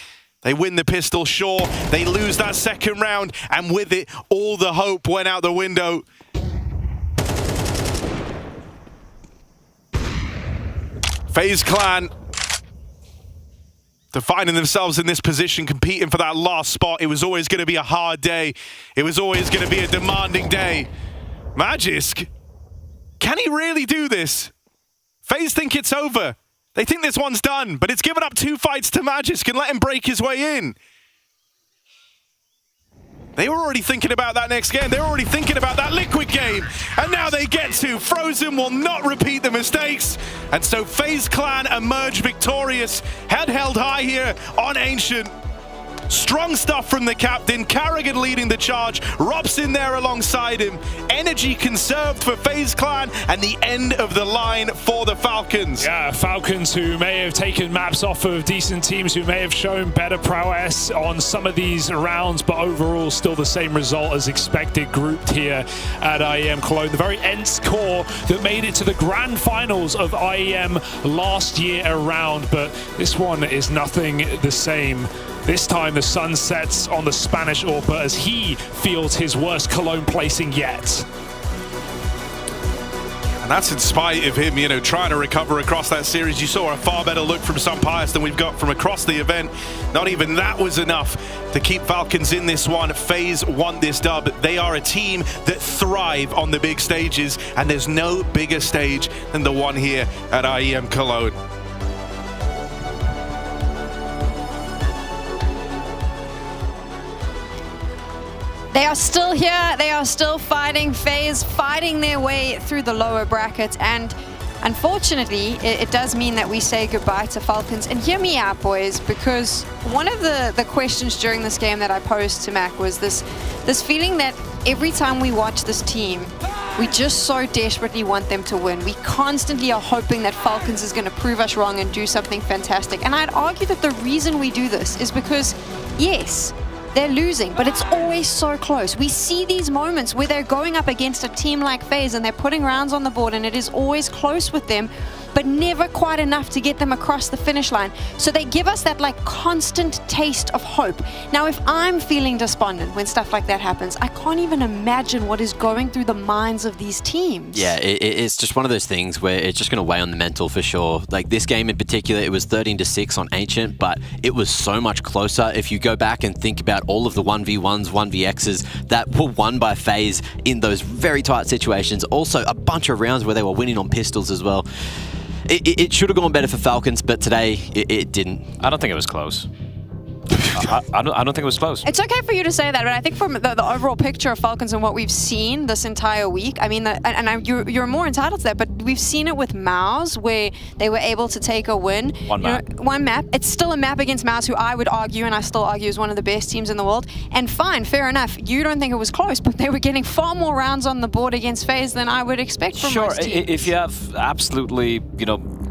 They win the pistol, sure. They lose that second round, and with it, all the hope went out the window. FaZe Clan, they're finding themselves in this position, competing for that last spot. It was always going to be a hard day. It was always going to be a demanding day. Magisk, can he really do this? FaZe think it's over. They think this one's done, but it's given up 2 fights to Magisk and let him break his way in. They were already thinking about that next game. They were already thinking about that Liquid game. And now they get to. Frozen will not repeat the mistakes. And so FaZe Clan emerge victorious. Head held high here on Ancient. Strong stuff from the captain. Carrigan leading the charge. Rops in there alongside him. Energy conserved for FaZe Clan and the end of the line for the Falcons. Yeah, Falcons who may have taken maps off of decent teams, who may have shown better prowess on some of these rounds, but overall still the same result as expected, grouped here at IEM Cologne. The very Ents core that made it to the grand finals of IEM last year around, but this one is nothing the same. This time the sun sets on the Spanish AWPer as he fields his worst Cologne placing yet. And that's in spite of him, you know, trying to recover across that series. You saw a far better look from Sampayas than we've got from across the event. Not even that was enough to keep Falcons in this one. FaZe won this dub. They are a team that thrive on the big stages, and there's no bigger stage than the one here at IEM Cologne. They are still here. They are still fighting. FaZe fighting their way through the lower bracket. And unfortunately, it does mean that we say goodbye to Falcons. And hear me out, boys, because one of the questions during this game that I posed to Mac was this feeling that every time we watch this team, we just so desperately want them to win. We constantly are hoping that Falcons is going to prove us wrong and do something fantastic. And I'd argue that the reason we do this is because, yes, they're losing, but it's always so close. We see these moments where they're going up against a team like FaZe and they're putting rounds on the board and it is always close with them, but never quite enough to get them across the finish line. So they give us that like constant taste of hope. Now, if I'm feeling despondent when stuff like that happens, I can't even imagine what is going through the minds of these teams. Yeah, it's just one of those things where it's just going to weigh on the mental for sure. Like this game in particular, it was 13-6 on Ancient, but it was so much closer. If you go back and think about all of the 1v1s, 1vxs that were won by FaZe in those very tight situations, also a bunch of rounds where they were winning on pistols as well. It should have gone better for Falcons, but today it didn't. I don't think it was close. I don't think it was close. It's okay for you to say that, but I think from the overall picture of Falcons and what we've seen this entire week, I mean, you're more entitled to that, but we've seen it with MOUZ, where they were able to take a win. One map. One map. It's still a map against MOUZ, who I would argue, and I still argue, is one of the best teams in the world. And fine, fair enough. You don't think it was close, but they were getting far more rounds on the board against FaZe than I would expect from most teams. Sure, if you have absolutely,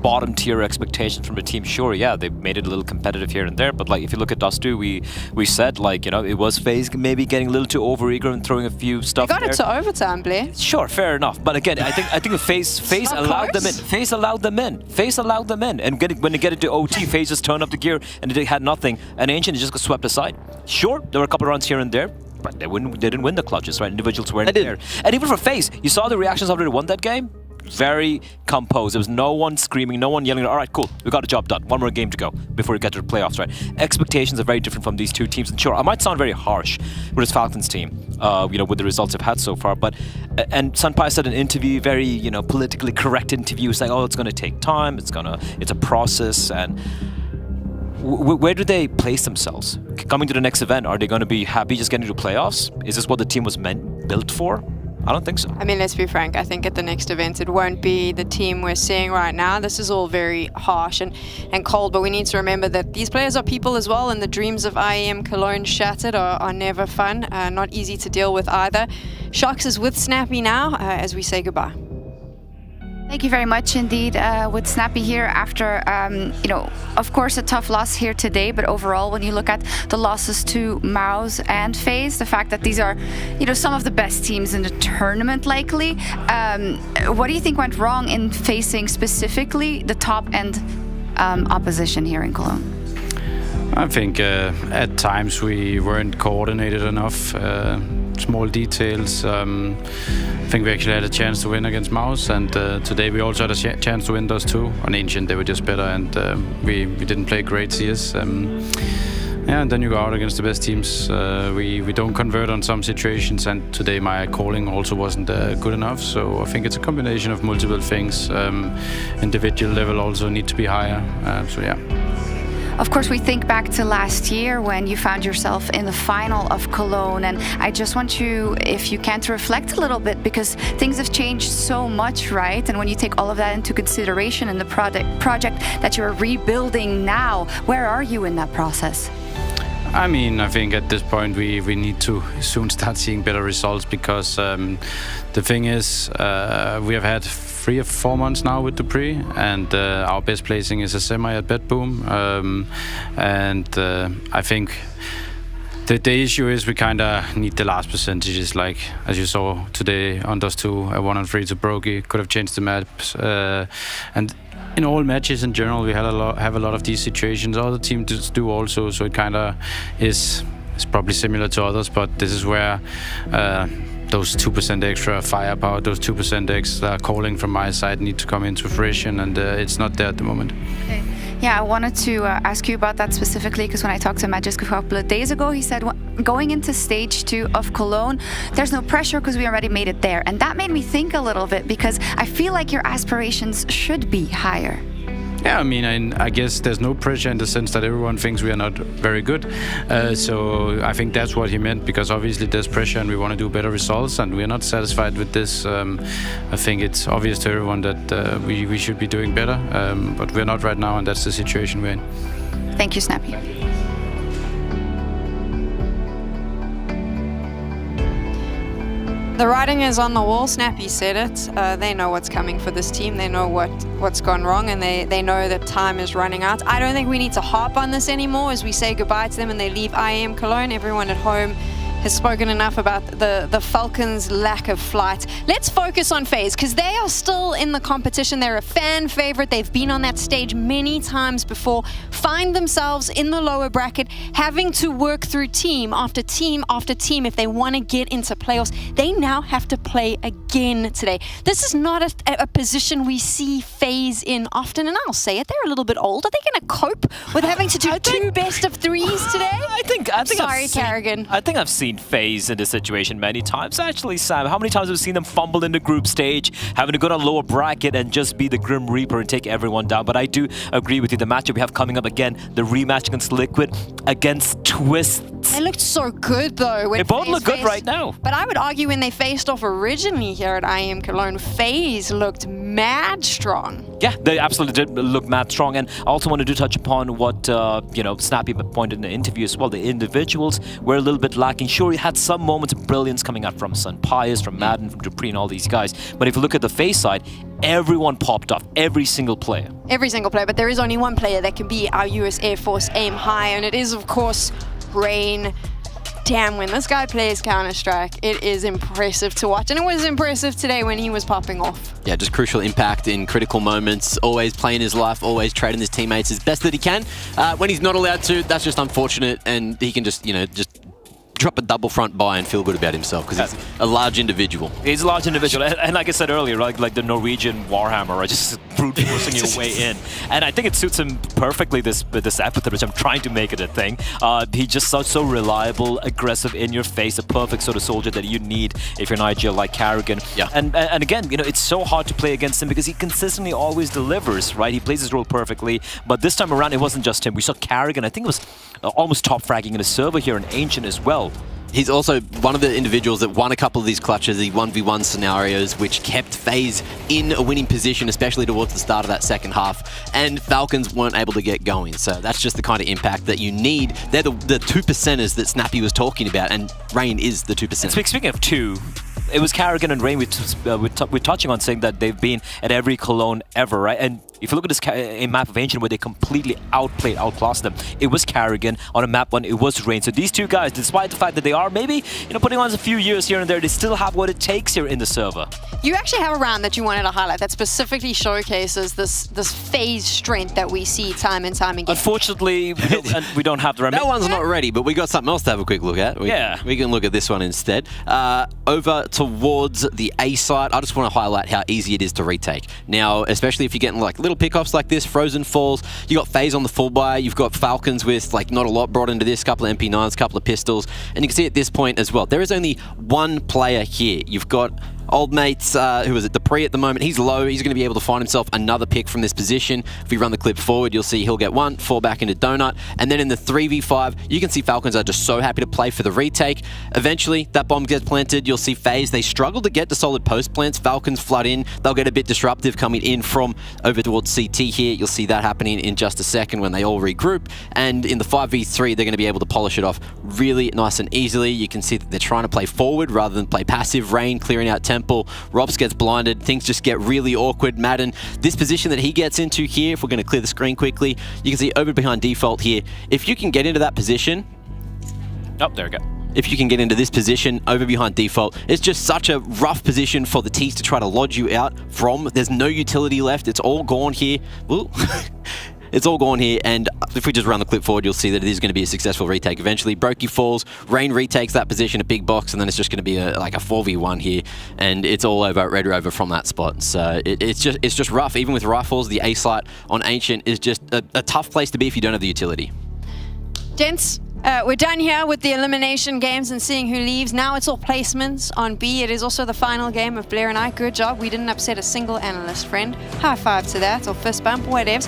bottom tier expectations from a team, sure, yeah, they made it a little competitive here and there, but like if you look at Dust 2, we said like, it was FaZe maybe getting a little too overeager and throwing a few stuff. They got there. it to overtime, Blair. Sure, fair enough. But again, I think FaZe allowed them in. FaZe allowed them in. And when they get into OT, FaZe just turned up the gear and they had nothing. And Ancient just got swept aside. Sure, there were a couple of runs here and there. but they didn't win the clutches, right? Individuals weren't there. And even for FaZe, you saw the reactions after they won that game. Very composed. There was no one screaming, no one yelling, all right, cool, we got the job done. One more game to go before we get to the playoffs, right? Expectations are very different from these two teams. And sure, I might sound very harsh with this Falcons team, with the results they've had so far, but, and Sunpai said in an interview, very, politically correct interview, saying, oh, it's going to take time, it's a process, and where do they place themselves? Coming to the next event, are they going to be happy just getting to playoffs? Is this what the team was built for? I don't think so. I mean, let's be frank. I think at the next event, it won't be the team we're seeing right now. This is all very harsh and cold, but we need to remember that these players are people as well, and the dreams of IEM Cologne shattered are never fun, not easy to deal with either. Sharks is with Snappy now as we say goodbye. Thank you very much indeed with Snappy here after, of course a tough loss here today, but overall when you look at the losses to MOUZ and FaZe, the fact that these are, some of the best teams in the tournament likely, what do you think went wrong in facing specifically the top end opposition here in Cologne? I think at times we weren't coordinated enough. Small details. I think we actually had a chance to win against MOUZ, and today we also had a chance to win those two. On Ancient, they were just better, and we didn't play great CS. And then you go out against the best teams. We don't convert on some situations, and today my calling also wasn't good enough. So I think it's a combination of multiple things. Individual level also need to be higher. So yeah. Of course, we think back to last year when you found yourself in the final of Cologne, and I just want you, if you can, to reflect a little bit, because things have changed so much, right? And when you take all of that into consideration in the project that you're rebuilding now, where are you in that process? I mean, I think at this point we need to soon start seeing better results, because the thing is, we have had 3 or 4 months now with Dupree, and our best placing is a semi at Bedboom, and I think the issue is we kind of need the last percentages, like as you saw today on those 2, 1-on-3 to Brogy, could have changed the maps, and in all matches in general we have a lot of these situations. Other teams do also, so it kind of is probably similar to others, but this is where those 2% extra firepower, those 2% extra calling from my side need to come into fruition, and it's not there at the moment. Okay. Yeah, I wanted to ask you about that specifically, because when I talked to Matt just a couple of days ago, he said going into stage 2 of Cologne, there's no pressure because we already made it there. And that made me think a little bit, because I feel like your aspirations should be higher. Yeah, I mean, I guess there's no pressure in the sense that everyone thinks we are not very good. So I think that's what he meant, because obviously there's pressure and we want to do better results, and we're not satisfied with this. I think it's obvious to everyone that we should be doing better, but we're not right now, and that's the situation we're in. Thank you, Snappy. The writing is on the wall. Snappy said it. They know what's coming for this team. They know what's gone wrong, and they know that time is running out. I don't think we need to harp on this anymore as we say goodbye to them and they leave IEM Cologne. Everyone at home has spoken enough about the Falcons' lack of flight. Let's focus on FaZe, because they are still in the competition. They're a fan favorite. They've been on that stage many times before, find themselves in the lower bracket, having to work through team after team after team if they want to get into playoffs. They now have to play again today. This is not a position we see FaZe in often, and I'll say it, they're a little bit old. Are they going to cope with having to do 2 best of 3s today? I think Sorry, Carrigan. I think I've seen FaZe in this situation many times. Actually, Sam, how many times have we seen them fumble in the group stage, having to go to a lower bracket and just be the Grim Reaper and take everyone down? But I do agree with you. The matchup we have coming up again, the rematch against Liquid, against Twist. They looked so good, though. They both look good right now. But I would argue when they faced off originally here at IEM Cologne, FaZe looked mad strong. Yeah, they absolutely did look mad strong. And I also wanted to touch upon what, Snappy pointed in the interview as well. The individuals were a little bit lacking. Sure, you had some moments of brilliance coming out from Sun Pius, from Madden, from Dupree, and all these guys. But if you look at the FaZe side, everyone popped off. Every single player. Every single player. But there is only one player that can be our US Air Force aim high. And it is, of course, Rain. Damn, when this guy plays Counter-Strike, it is impressive to watch. And it was impressive today when he was popping off. Yeah, just crucial impact in critical moments, always playing his life, always trading his teammates as best that he can. When he's not allowed to, that's just unfortunate, and he can just drop a double front buy and feel good about himself because he's a large individual. He's a large individual, and like I said earlier, like the Norwegian Warhammer, right? Just brute forcing your way in, and I think it suits him perfectly. This epithet, which I'm trying to make it a thing. He's just so reliable, aggressive, in your face, a perfect sort of soldier that you need if you're an IGL like Carrigan. Yeah. And again, you know, it's so hard to play against him because he consistently always delivers, right? He plays his role perfectly, but this time around, it wasn't just him. We saw Carrigan, I think it was almost top fragging in a server here in Ancient as well. He's also one of the individuals that won a couple of these clutches, the 1v1 scenarios, which kept FaZe in a winning position, especially towards the start of that second half, and Falcons weren't able to get going. So that's just the kind of impact that you need. They're the 2%ers that Snappy was talking about, and Rain is the 2%. Speaking of two, it was Carrigan and Rain we're touching on, saying that they've been at every Cologne ever, right? And if you look at this map of Ancient where they completely outclassed them, it was Carrigan. On a map one, it was Rain. So these two guys, despite the fact that they are maybe, you know, putting on a few years here and there, they still have what it takes here in the server. You actually have a round that you wanted to highlight that specifically showcases this FaZe strength that we see time and time again. Unfortunately, we don't have the remedy. That one's not ready, but we got something else to have a quick look at. We can look at this one instead. Over towards the A site, I just want to highlight how easy it is to retake. Now, especially if you're getting like little pickoffs like this, Frozen Falls, you got FaZe on the full buy, you've got Falcons with like not a lot brought into this, couple of MP9s, couple of pistols, and you can see at this point as well, there is only one player here. You've got old mates, who is it, Dupree at the moment, he's low, he's going to be able to find himself another pick from this position. If we run the clip forward, you'll see he'll get one, fall back into Donut, and then in the 3v5, you can see Falcons are just so happy to play for the retake. Eventually, that bomb gets planted, you'll see FaZe, they struggle to get to solid post plants, Falcons flood in, they'll get a bit disruptive coming in from over towards CT here, you'll see that happening in just a second when they all regroup, and in the 5v3, they're going to be able to polish it off really nice and easily. You can see that they're trying to play forward rather than play passive. Rain clearing out Temple, Robs gets blinded, things just get really awkward. Madden, this position that he gets into here, if we're going to clear the screen quickly, you can see over behind default here, if you can get into that position, oh, there we go. If you can get into this position over behind default, it's just such a rough position for the T's to try to lodge you out from. There's no utility left, it's all gone here. Ooh. It's all gone here, and if we just run the clip forward, you'll see that it is going to be a successful retake eventually. Brokey falls, Rain retakes that position, a big box, and then it's just going to be like a 4v1 here, and it's all over Red Rover from that spot. So it's just rough. Even with rifles, the A site on Ancient is just a tough place to be if you don't have the utility. Gents, we're done here with the elimination games and seeing who leaves. Now it's all placements on B. It is also the final game of Blair and I. Good job. We didn't upset a single analyst, friend. High five to that, or fist bump, whatevs.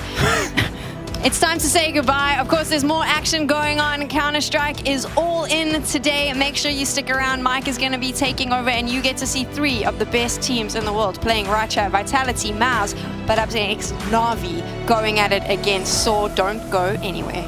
It's time to say goodbye. Of course, there's more action going on. Counter-Strike is all in today. Make sure you stick around. Mike is going to be taking over, and you get to see 3 of the best teams in the world playing right here. Vitality, MOUZ, but up next, NAVI going at it against Saw. Don't go anywhere.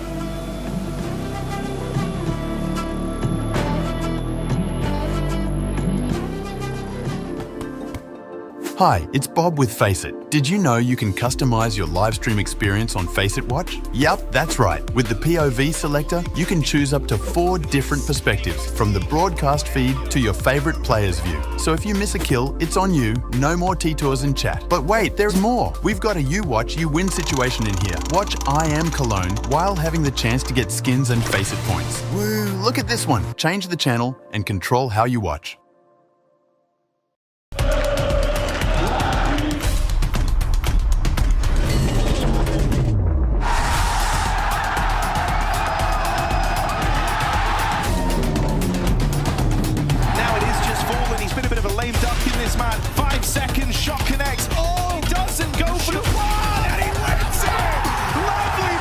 Hi, it's Bob with FaceIt. Did you know you can customize your live stream experience on FaceIt Watch? Yep, that's right. With the POV selector, you can choose up to 4 different perspectives, from the broadcast feed to your favorite player's view. So if you miss a kill, it's on you. No more T-Tours in chat. But wait, there's more. We've got a You Watch, You Win situation in here. Watch IEM Cologne while having the chance to get skins and FaceIt points. Woo, look at this one. Change the channel and control how you watch. Lame duck in this man. 5 seconds, shot connects. Oh, doesn't go for the one, and he wins it. Lovely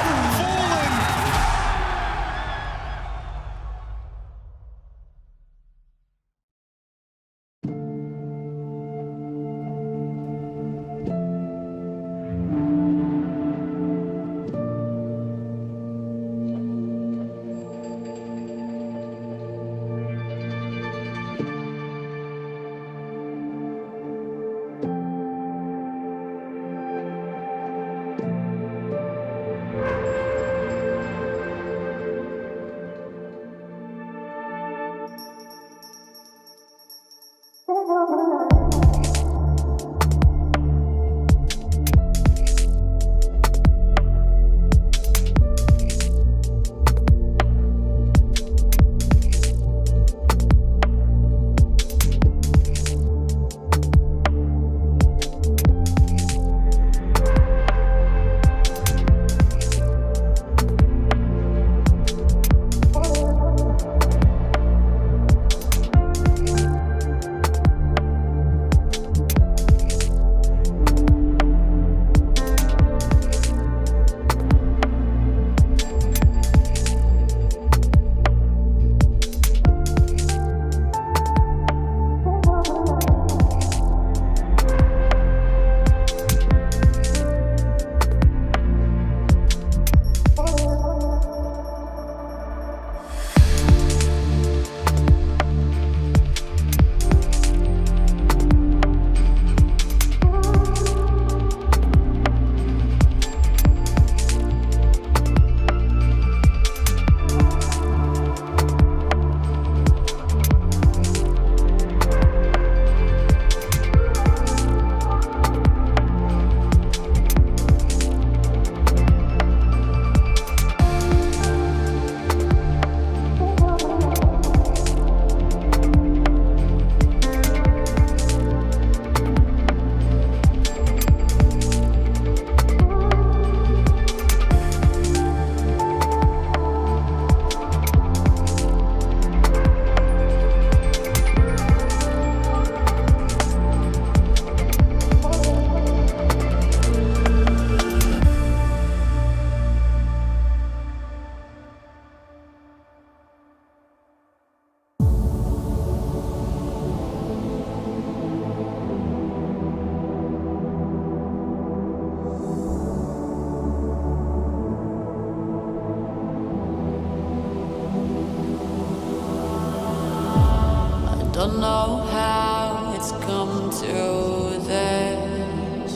don't know how it's come to this.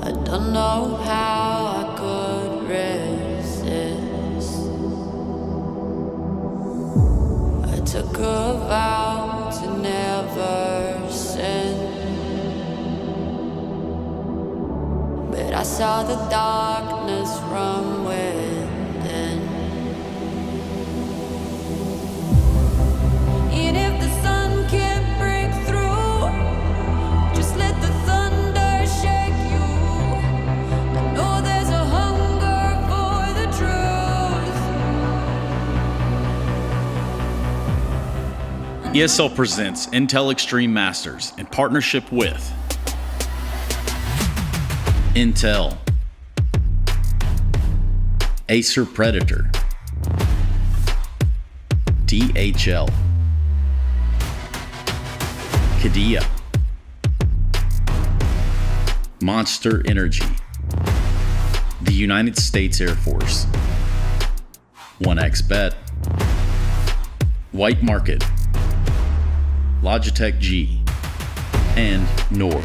I don't know how I could resist. I took a vow to never sin, but I saw the darkness from within. And if the sun can't break through, just let the thunder shake you. I know there's a hunger for the truth. ESL presents Intel Extreme Masters in partnership with Intel, Acer Predator, DHL, Kadia, Monster Energy, the United States Air Force, 1xBet, White Market, Logitech G, and NOR.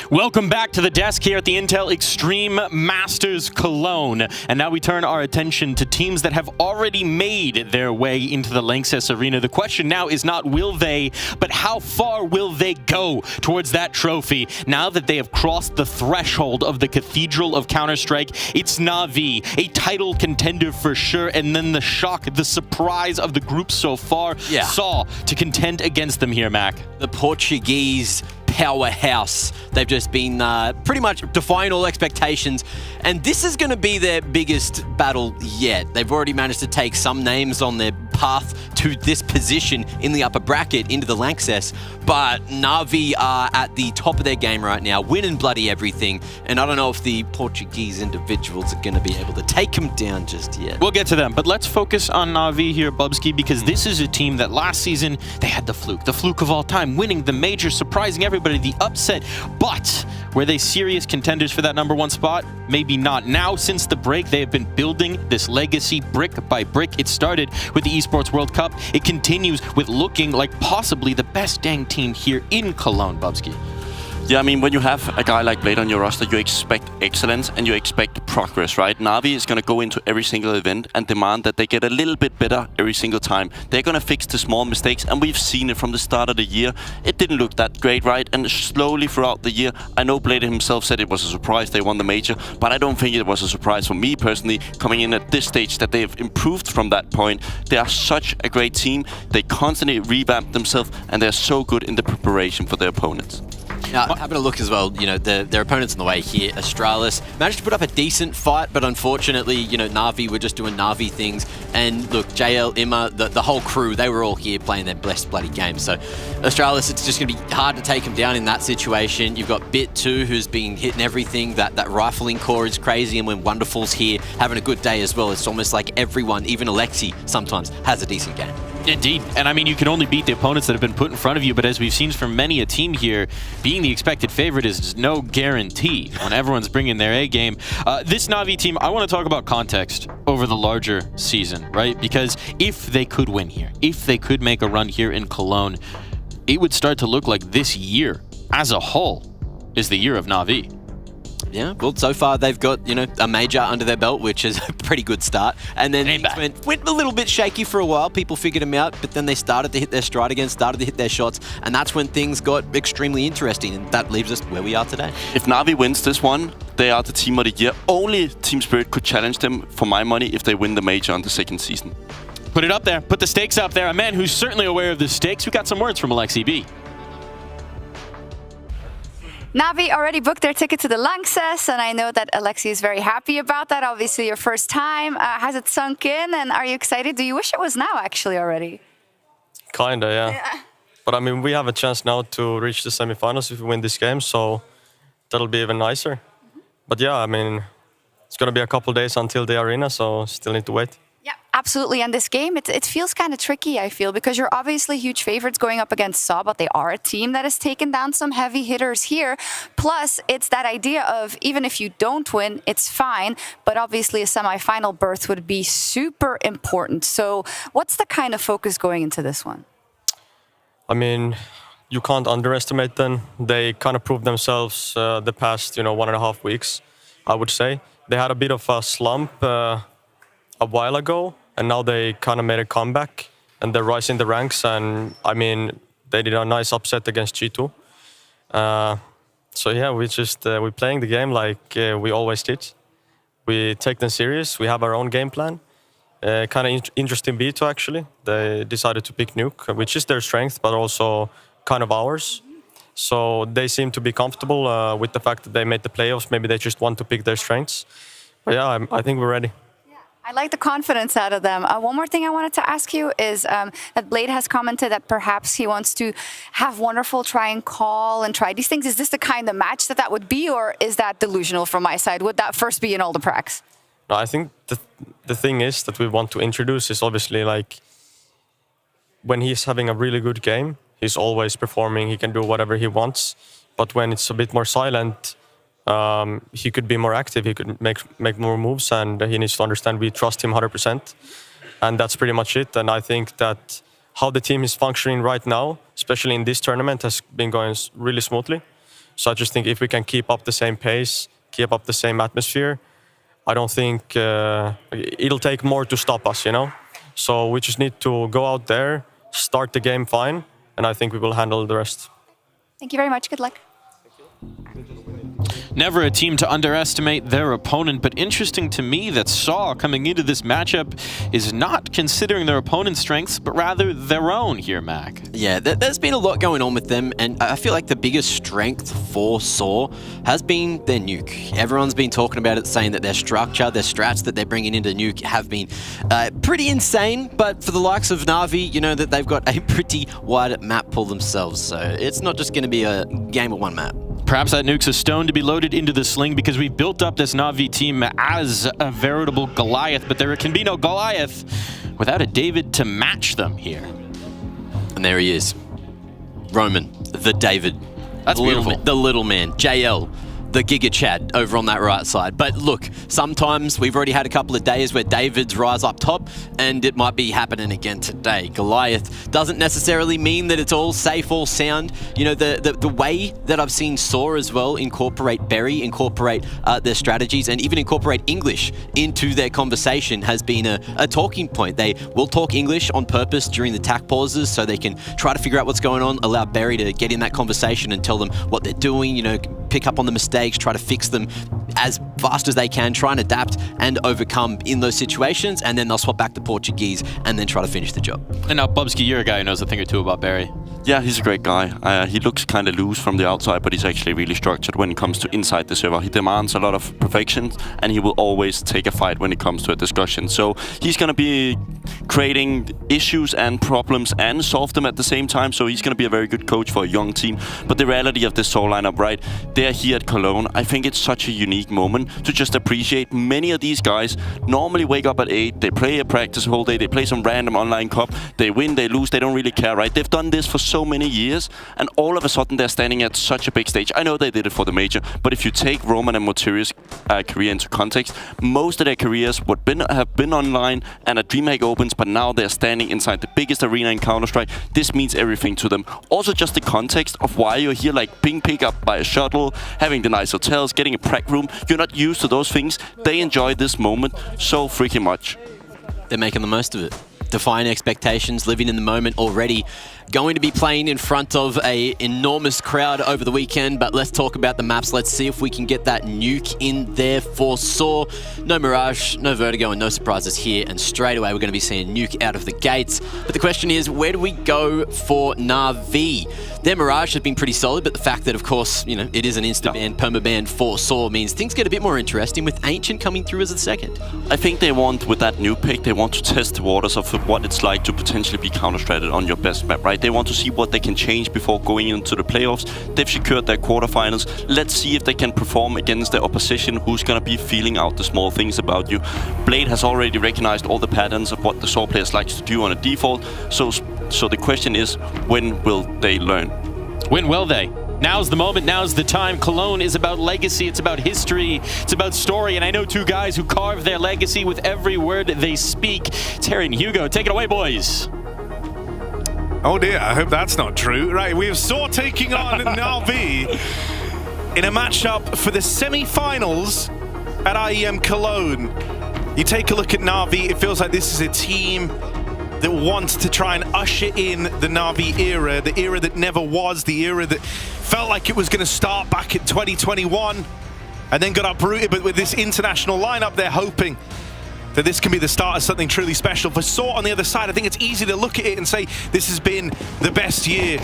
Welcome back to the desk here at the Intel Extreme Masters Cologne. And now we turn our attention to teams that have already made their way into the Lanxess Arena. The question now is not will they, but how far will they go towards that trophy? Now that they have crossed the threshold of the Cathedral of Counter-Strike, it's NAVI, a title contender for sure. And then the shock, the surprise of the group so far saw to contend against them here, Mac. The Portuguese powerhouse. They've just been pretty much defying all expectations, and this is going to be their biggest battle yet. They've already managed to take some names on their path to this position in the upper bracket into the Lanxess, but NAVI are at the top of their game right now, winning bloody everything, and I don't know if the Portuguese individuals are going to be able to take them down just yet. We'll get to them, but let's focus on NAVI here, Bubsky, because this is a team that last season, they had the fluke of all time, winning the major, surprising everybody, the upset, but were they serious contenders for that #1 spot? Maybe not. Now, since the break, they have been building this legacy brick by brick. It started with the Esports World Cup. It continues with looking like possibly the best dang team here in Cologne, Bubsky. Yeah, I mean, when you have a guy like Blade on your roster, you expect excellence and you expect progress, right? NAVI is going to go into every single event and demand that they get a little bit better every single time. They're going to fix the small mistakes, and we've seen it from the start of the year. It didn't look that great, right? And slowly throughout the year, I know Blade himself said it was a surprise they won the major, but I don't think it was a surprise for me personally, coming in at this stage, that they've improved from that point. They are such a great team. They constantly revamp themselves, and they're so good in the preparation for their opponents. Now, having a look as well, you know, their opponents on the way here, Astralis, managed to put up a decent fight, but unfortunately, you know, NAVI were just doing NAVI things. And look, JL, Imma, the whole crew, they were all here playing their best bloody game. So Astralis, it's just going to be hard to take them down in that situation. You've got Bit 2, who's been hitting everything. That rifling core is crazy, and when Wonderful's here, having a good day as well, it's almost like everyone, even Alexi, sometimes has a decent game. Indeed, and I mean, you can only beat the opponents that have been put in front of you, but as we've seen from many a team here, being the expected favorite is no guarantee when everyone's bringing their A game. This NAVI team, I want to talk about context over the larger season, right? Because if they could win here, if they could make a run here in Cologne, it would start to look like this year as a whole is the year of NAVI. Yeah, well, so far they've got, you know, a major under their belt, which is a pretty good start. And then things went a little bit shaky for a while. People figured them out, but then they started to hit their stride again, started to hit their shots, and that's when things got extremely interesting, and that leaves us where we are today. If NAVI wins this one, they are the team of the year. Only Team Spirit could challenge them, for my money, if they win the major on the second season. Put it up there. Put the stakes up there. A man who's certainly aware of the stakes. We got some words from Alexi B. NAVI already booked their ticket to the Lanxess, and I know that Alexi is very happy about that. Obviously, your first time. Has it sunk in, and are you excited? Do you wish it was now, actually, already? Kinda, yeah. But I mean, we have a chance now to reach the semifinals if we win this game, so that'll be even nicer. But yeah, I mean, it's going to be a couple days until the arena, so still need to wait. Yeah, absolutely. And this game, it feels kind of tricky, I feel, because you're obviously huge favorites going up against SAW, but they are a team that has taken down some heavy hitters here. Plus, it's that idea of even if you don't win, it's fine. But obviously, a semi-final berth would be super important. So what's the kind of focus going into this one? I mean, you can't underestimate them. They kind of proved themselves the past, 1.5 weeks, I would say. They had a bit of a slump a while ago, and now they kind of made a comeback and they're rising the ranks. And I mean, they did a nice upset against G2. So yeah, we're playing the game like we always did. We take them serious. We have our own game plan. Kind of interesting B2 actually. They decided to pick Nuke, which is their strength, but also kind of ours. So they seem to be comfortable with the fact that they made the playoffs. Maybe they just want to pick their strengths. But yeah, I think we're ready. I like the confidence out of them. One more thing I wanted to ask you is that Blade has commented that perhaps he wants to have Wonderful try and call and try these things. Is this the kind of match that would be, or is that delusional from my side? Would that first be in all the pracs? No, I think the thing is that we want to introduce is obviously like when he's having a really good game, he's always performing, he can do whatever he wants. But when it's a bit more silent, he could be more active, he could make more moves, and he needs to understand we trust him 100%. And that's pretty much it. And I think that how the team is functioning right now, especially in this tournament, has been going really smoothly. So I just think if we can keep up the same pace, keep up the same atmosphere, I don't think it'll take more to stop us, So we just need to go out there, start the game fine, and I think we will handle the rest. Thank you very much. Good luck. Never a team to underestimate their opponent, but interesting to me that SAW coming into this matchup is not considering their opponent's strengths, but rather their own here, Mac. Yeah, there's been a lot going on with them, and I feel like the biggest strength for SAW has been their nuke. Everyone's been talking about it, saying that their structure, their strats that they're bringing into nuke have been pretty insane, but for the likes of NAVI, that they've got a pretty wide map pool themselves, so it's not just going to be a game of one map. Perhaps that nuke's a stone to be loaded into the sling because we've built up this NAVI team as a veritable Goliath, but there can be no Goliath without a David to match them here. And there he is. Roman, the David. That's beautiful. The little man. JL, the Giga Chad over on that right side. But look, sometimes we've already had a couple of days where Davids rise up top, and it might be happening again today. Goliath doesn't necessarily mean that it's all safe, all sound. The way that I've seen SAW as well incorporate Berry, incorporate their strategies, and even incorporate English into their conversation has been a talking point. They will talk English on purpose during the tack pauses so they can try to figure out what's going on, allow Berry to get in that conversation and tell them what they're doing, pick up on the mistakes, try to fix them as fast as they can, try and adapt and overcome in those situations, and then they'll swap back to Portuguese and then try to finish the job. And now, Bubsky, you're a guy who knows a thing or two about Berry. Yeah, he's a great guy. He looks kind of loose from the outside, but he's actually really structured when it comes to inside the server. He demands a lot of perfection, and he will always take a fight when it comes to a discussion. So he's going to be creating issues and problems and solve them at the same time. So he's going to be a very good coach for a young team. But the reality of this SAW lineup, right, they're here at Cologne. I think it's such a unique moment to just appreciate many of these guys normally wake up at 8, they play a practice whole day, they play some random online cup, they win, they lose, they don't really care, right? They've done this for so many years, and all of a sudden they're standing at such a big stage. I know they did it for the major, but if you take Roman and Moteria's career into context, most of their careers have been online and at DreamHack Opens, but now they're standing inside the biggest arena in Counter-Strike. This means everything to them. Also just the context of why you're here, like being picked up by a shuttle, having the nice hotels, getting a prac room. You're not used to those things. They enjoy this moment so freaking much. They're making the most of it. Defying expectations, living in the moment already. Going to be playing in front of an enormous crowd over the weekend, but let's talk about the maps. Let's see if we can get that nuke in there for SAW. No Mirage, no Vertigo, and no surprises here. And straight away, we're going to be seeing nuke out of the gates. But the question is, where do we go for NAVI? Their Mirage has been pretty solid, but the fact that, of course, it is an insta-ban, perma-ban for SAW means things get a bit more interesting with Ancient coming through as a second. I think they want, with that new pick, they want to test the waters of what it's like to potentially be counter-stratted on your best map, right? right? They want to see what they can change before going into the playoffs. They've secured their quarterfinals. Let's see if they can perform against the opposition who's going to be feeling out the small things about you. Blade has already recognized all the patterns of what the Saw players like to do on a default. So the question is, when will they learn? When will they? Now's the moment, now's the time. Cologne is about legacy, it's about history, it's about story, and I know two guys who carve their legacy with every word they speak. Terry and Hugo, take it away, boys. Oh dear, I hope that's not true. Right, we have Saw taking on NAVI in a matchup for the semi-finals at IEM Cologne. You take a look at NAVI, it feels like this is a team that wants to try and usher in the NAVI era, the era that never was, the era that felt like it was going to start back in 2021 and then got uprooted. But with this international lineup, they're hoping that this can be the start of something truly special. For Saw on the other side, I think it's easy to look at it and say this has been the best year,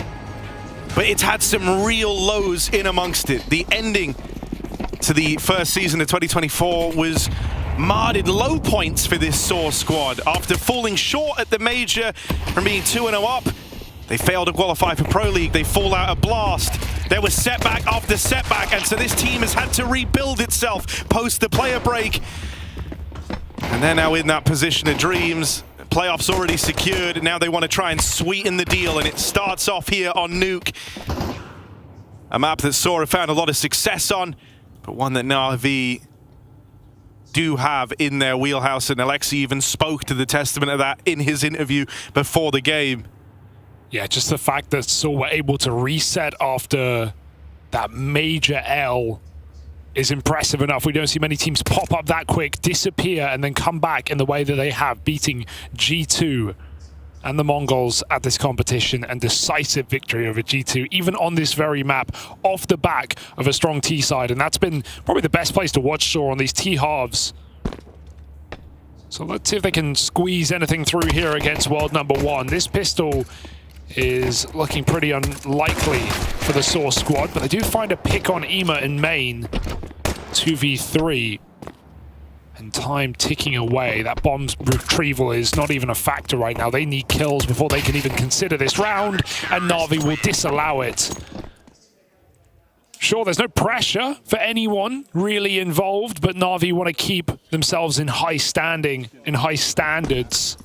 but it's had some real lows in amongst it. The ending to the first season of 2024 was marred in low points for this Saw squad. After falling short at the major from being 2-0 up, they failed to qualify for Pro League. They fall out of Blast. There was setback after setback, and so this team has had to rebuild itself post the player break. And they're now in that position of dreams. Playoffs already secured, and now they want to try and sweeten the deal, and it starts off here on Nuke. A map that Saw have found a lot of success on, but one that NAVI do have in their wheelhouse, and Alexi even spoke to the testament of that in his interview before the game. Yeah, just the fact that Saw were able to reset after that major L is impressive enough. We don't see many teams pop up that quick, disappear, and then come back in the way that they have, beating G2 and the Mongols at this competition, and decisive victory over G2, even on this very map, off the back of a strong T side. And that's been probably the best place to watch Saw on these T halves. So let's see if they can squeeze anything through here against world number one. This pistol is looking pretty unlikely for the Saw squad, but they do find a pick on Ema in main. 2v3. And time ticking away. That bomb's retrieval is not even a factor right now. They need kills before they can even consider this round, and Navi will disallow it. Sure, there's no pressure for anyone really involved, but Navi want to keep themselves in high standing, in high standards.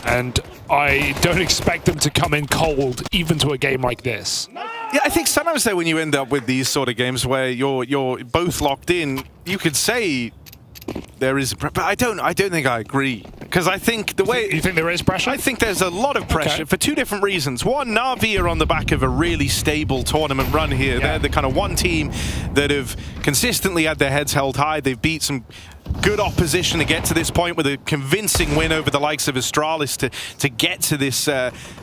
And I don't expect them to come in cold, even to a game like this. Yeah, I think sometimes though, when you end up with these sort of games where you're both locked in, you could say there is, but I don't think I agree, because I think the way you think there is pressure. I think there's a lot of pressure for two different reasons. One, Navi are on the back of a really stable tournament run here. Yeah. They're the kind of one team that have consistently had their heads held high. They've beat some good opposition to get to this point, with a convincing win over the likes of Astralis to get to this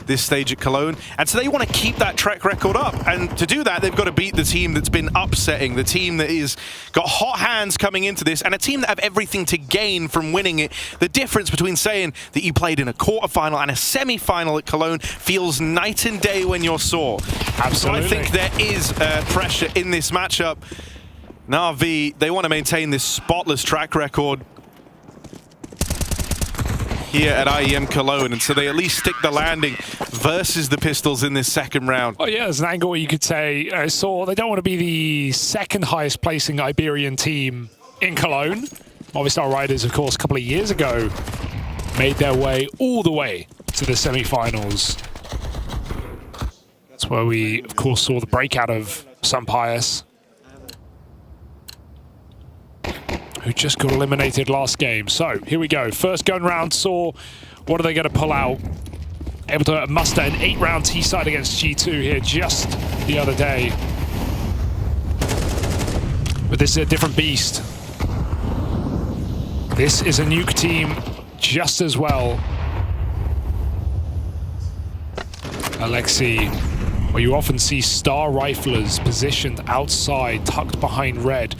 this stage at Cologne. And so they want to keep that track record up. And to do that, they've got to beat the team that's been upsetting, the team that is got hot hands coming into this, and a team that have everything to gain from winning it. The difference between saying that you played in a quarterfinal and a semi-final at Cologne feels night and day when you're Saw. Absolutely. So I think there is pressure in this matchup. NAVI, they want to maintain this spotless track record here at IEM Cologne, and so they at least stick the landing versus the Pistols in this second round. Oh yeah, there's an angle where you could say, Saw, they don't want to be the second highest placing Iberian team in Cologne. Movistar Riders, of course, a couple of years ago, made their way all the way to the semi-finals. That's where we, of course, saw the breakout of Sunpius, who just got eliminated last game. So here we go. First gun round, Saw. What are they going to pull out? Able to muster an 8-round T-side against G2 here just the other day. But this is a different beast. This is a Nuke team just as well. Alexi, where you often see star riflers positioned outside, tucked behind red.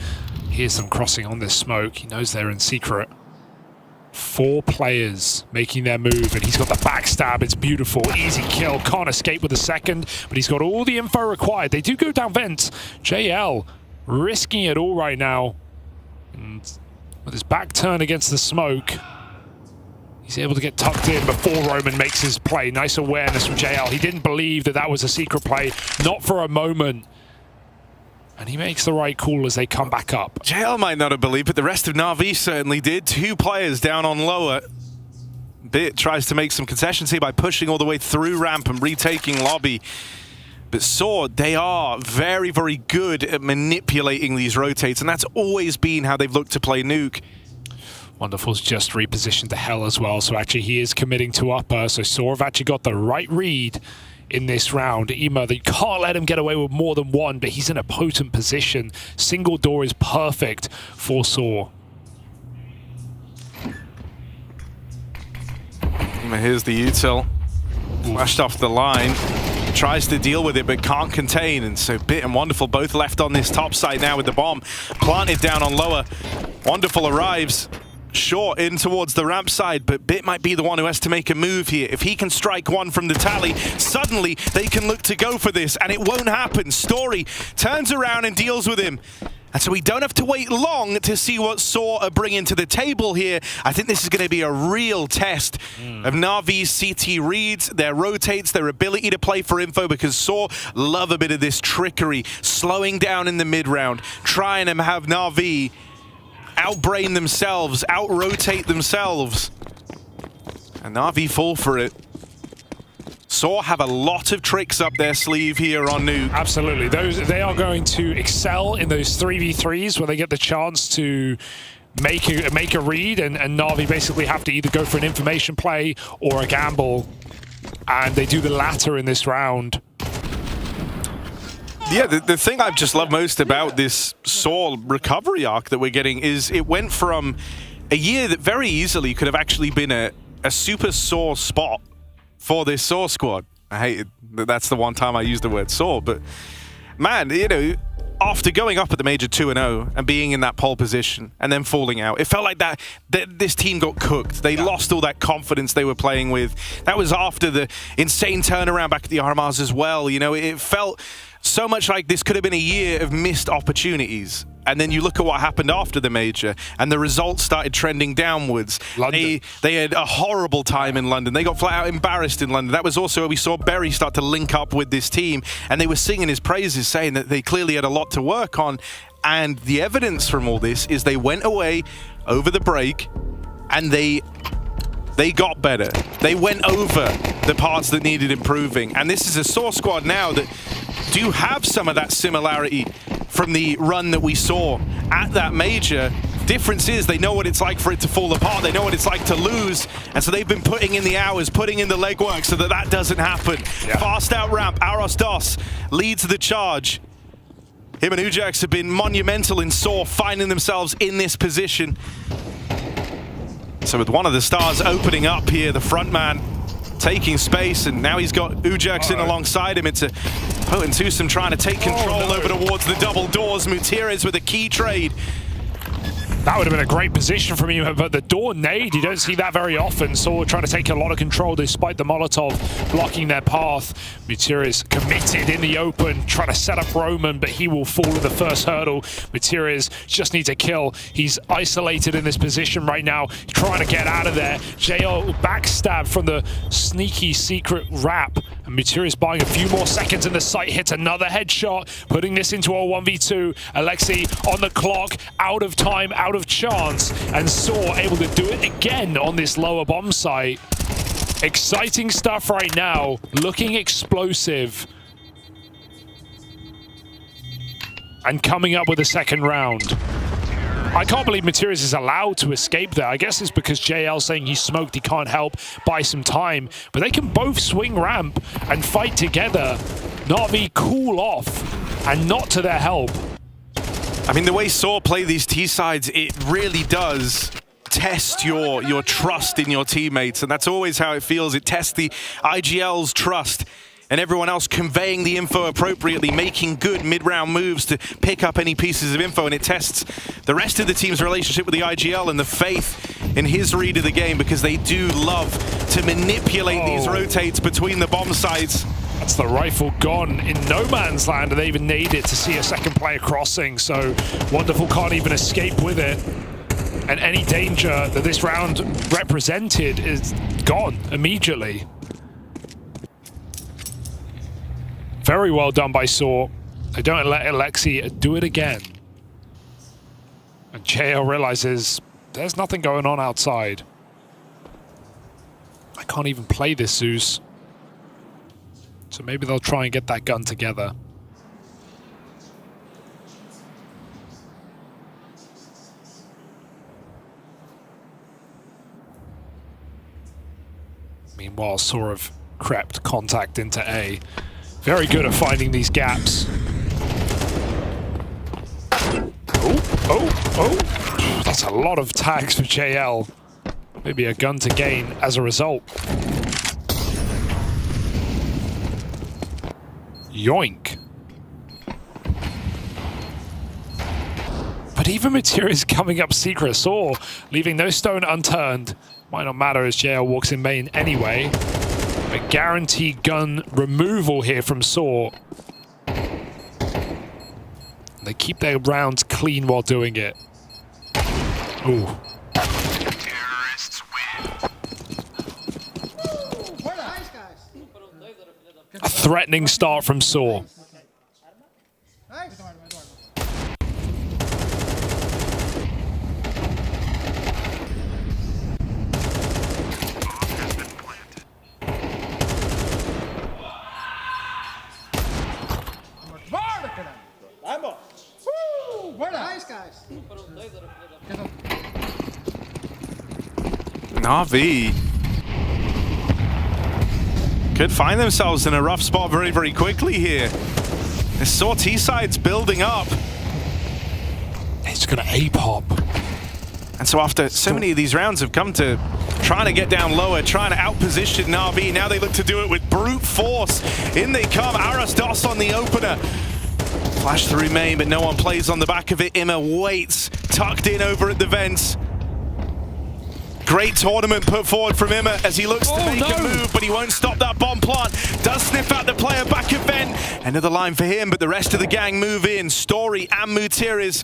Here's them crossing on this smoke. He knows they're in secret. 4 players making their move, and he's got the backstab. It's beautiful. Easy kill. Can't escape with a second, but he's got all the info required. They do go down vent. JL risking it all right now. And with his back turned against the smoke, He's able to get tucked in before Roman makes his play. Nice awareness from JL. He didn't believe that that was a secret play, not for a moment. And he makes the right call as they come back up. JL might not have believed, but the rest of NAVI certainly did. 2 players down on lower. Bit tries to make some concessions here by pushing all the way through ramp and retaking lobby. But Sword, they are very, very good at manipulating these rotates, and that's always been how they've looked to play Nuke. Wonderful's just repositioned to Hell as well, so actually he is committing to upper. So Saw have actually got the right read in this round. Ema, you can't let him get away with more than one, but he's in a potent position. Single door is perfect for Saw. Ema, here's the util. Flashed off the line. Tries to deal with it, but can't contain. And so Bit and Wonderful both left on this top side now with the bomb. Planted down on lower. Wonderful arrives short in towards the ramp side, but Bit might be the one who has to make a move here. If he can strike one from the tally, suddenly they can look to go for this, and it won't happen. Story turns around and deals with him. And so we don't have to wait long to see what Saw are bringing to the table here. I think this is going to be a real test of Navi's CT reads, their rotates, their ability to play for info, because Saw love a bit of this trickery, slowing down in the mid-round, trying to have Navi outbrain themselves, out-rotate themselves. And Navi fall for it. Saw have a lot of tricks up their sleeve here on Nuke. Absolutely. They are going to excel in those 3v3s where they get the chance to make a read, and Navi basically have to either go for an information play or a gamble. And they do the latter in this round. Yeah, the thing I've just loved most about this Saw recovery arc that we're getting is it went from a year that very easily could have actually been a super Saw spot for this Saw squad. I hate it. That's the one time I used the word Saw, but man, you know, after going up at the major 2-0 and being in that pole position and then falling out, it felt like that this team got cooked. They lost all that confidence they were playing with. That was after the insane turnaround back at the RMRs as well. You know, it felt so much like this could have been a year of missed opportunities. And then you look at what happened after the major, and the results started trending downwards. They had a horrible time in London. They got flat out embarrassed in London. That was also where we saw Berry start to link up with this team, and they were singing his praises, saying that they clearly had a lot to work on. And the evidence from all this is they went away over the break, and they got better. They went over the parts that needed improving. And this is a Saw squad now that do have some of that similarity from the run that we saw at that major. Difference is they know what it's like for it to fall apart. They know what it's like to lose. And so they've been putting in the hours, putting in the legwork so that that doesn't happen. Yeah. Fast out ramp, Aros Dos leads the charge. Him and Ujax have been monumental in Saw finding themselves in this position. So with one of the stars opening up here, the front man taking space, and now he's got Ujax in alongside him. It's a potent twosome trying to take control over towards the double doors. Mutierrez with a key trade. That would have been a great position from him, but the door nade, you don't see that very often. Saw trying to take a lot of control despite the Molotov blocking their path. Mutierrez committed in the open, trying to set up Roman, but he will fall at the first hurdle. Mutierrez just needs a kill. He's isolated in this position right now, trying to get out of there. JL backstab from the sneaky secret wrap. And Mutierrez buying a few more seconds in the sight, hits another headshot, putting this into a 1v2. Alexi on the clock, out of time, out of chance, and Saw able to do it again on this lower bomb site. Exciting stuff right now, looking explosive. And coming up with a second round. I can't believe Mutierrez is allowed to escape there. I guess it's because JL saying he's smoked, he can't help, buy some time. But they can both swing ramp and fight together. Navi cool off, and not to their help. I mean, the way Saw play these T-sides, it really does test your trust in your teammates, and that's always how it feels. It tests the IGL's trust and everyone else conveying the info appropriately, making good mid-round moves to pick up any pieces of info, and it tests the rest of the team's relationship with the IGL and the faith in his read of the game, because they do love to manipulate these rotates between the bomb sites. That's the rifle gone in no man's land, and they even need it to see a second player crossing, so Wonderful can't even escape with it. And any danger that this round represented is gone immediately. Very well done by Saw. They don't let Alexi do it again. And JL realizes there's nothing going on outside. I can't even play this Zeus. So maybe they'll try and get that gun together. Meanwhile, Saw have crept contact into A. Very good at finding these gaps. Oh! That's a lot of tags for JL. Maybe a gun to gain as a result. Yoink. But even Materials coming up secret. Saw leaving no stone unturned. Might not matter as JL walks in main anyway. A guaranteed gun removal here from Saw. They keep their rounds clean while doing it. Ooh. A threatening start from Saw. NAVI could find themselves in a rough spot very, very quickly here. The Saw T-side's building up. It's gonna A-pop. And so after so many of these rounds have come to trying to get down lower, trying to outposition NAVI, now they look to do it with brute force. In they come, Aras DOS on the opener. Flash through main, but no one plays on the back of it. Imma waits, tucked in over at the vents. Great tournament put forward from Imma as he looks to make a move, but he won't stop that bomb plant. Does sniff out the player back at vent. End of the line for him, but the rest of the gang move in. Story and Mutiris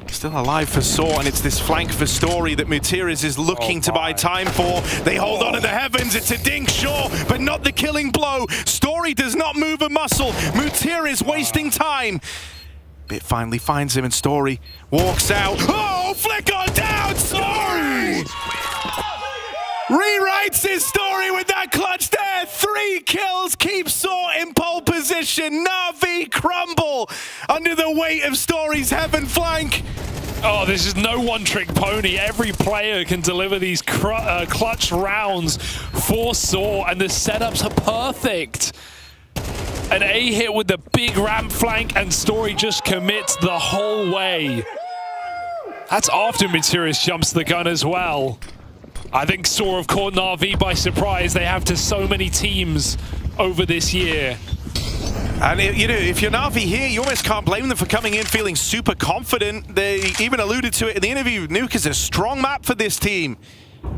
still alive for Saw, and it's this flank for Story that Mutiris is looking to buy time for. They hold on to the heavens. It's a dink, sure, but not the killing blow. Story does not move a muscle. Mutiris wasting time. Bit finally finds him, and Story walks out. Oh, flick on down, Story! Rewrites his story with that clutch there. 3 kills, keeps Saw in pole position. NAVI crumble under the weight of Story's heaven flank. Oh, this is no one-trick pony. Every player can deliver these clutch rounds for Saw, and the setups are perfect. An A hit with the big ramp flank, and Story just commits the whole way. That's after Materius jumps the gun as well. I think Saw have caught NAVI by surprise. They have to so many teams over this year. And you know, if you're NAVI here, you almost can't blame them for coming in feeling super confident. They even alluded to it in the interview. Nuke is a strong map for this team.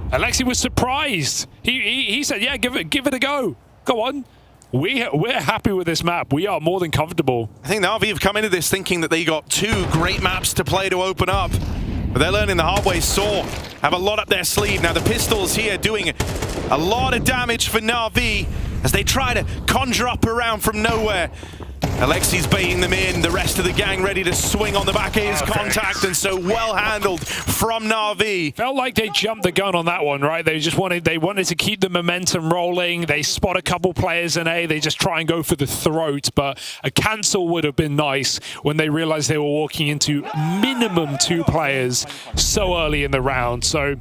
Alexi was surprised. He said, yeah, give it a go. Go on. We're happy with this map. We are more than comfortable. I think NAVI have come into this thinking that they got 2 great maps to play to open up. But they're learning the hard way. Saw have a lot up their sleeve. Now the pistols here doing a lot of damage for NAVI as they try to conjure up around from nowhere. Alexi's baiting them in, the rest of the gang ready to swing on the back of his contact, and so well handled from NAVI. Felt like they jumped the gun on that one, right? They wanted to keep the momentum rolling. They spot a couple players in A, they just try and go for the throat, but a cancel would have been nice when they realized they were walking into minimum 2 players so early in the round. So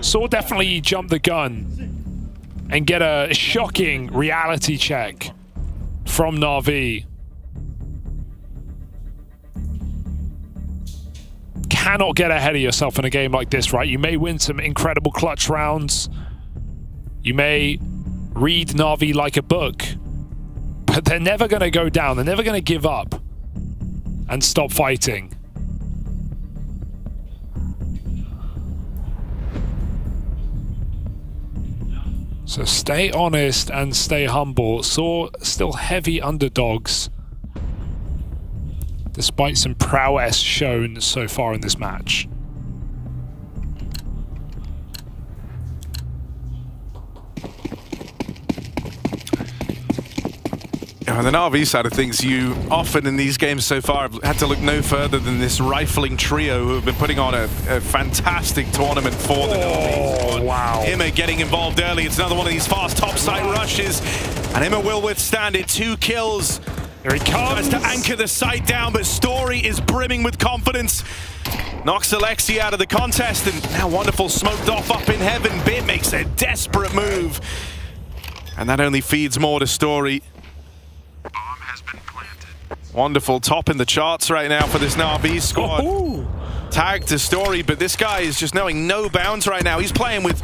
Saw definitely jumped the gun and get a shocking reality check from NAVI. Cannot get ahead of yourself in a game like this, right? You may win some incredible clutch rounds. You may read NAVI like a book, but they're never going to go down. They're never going to give up and stop fighting. So stay honest and stay humble. Saw still heavy underdogs, despite some prowess shown so far in this match. On the NAVI side of things, you often in these games so far have had to look no further than this rifling trio who have been putting on a fantastic tournament for the NAVI. Wow. Imma getting involved early. It's another one of these fast topside rushes, and Imma will withstand it. 2 kills. Here he comes. Tries to anchor the site down, but Story is brimming with confidence. Knocks Alexi out of the contest, and now Wonderful smoked off up in heaven. Bit makes a desperate move, and that only feeds more to Story. Wonderful top in the charts right now for this NAVI squad. Ooh. Tagged to Story, but this guy is just knowing no bounds right now. He's playing with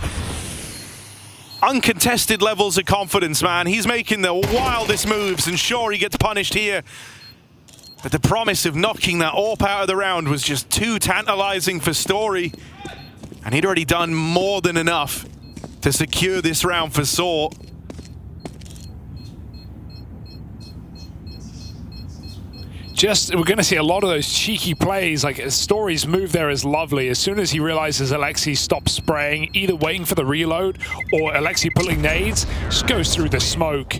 uncontested levels of confidence, man. He's making the wildest moves, and sure, he gets punished here. But the promise of knocking that AWP out of the round was just too tantalizing for Story. And he'd already done more than enough to secure this round for Saw. We're going to see a lot of those cheeky plays. Like, Story's move there is lovely. As soon as he realizes Alexi stops spraying, either waiting for the reload or Alexi pulling nades, just goes through the smoke.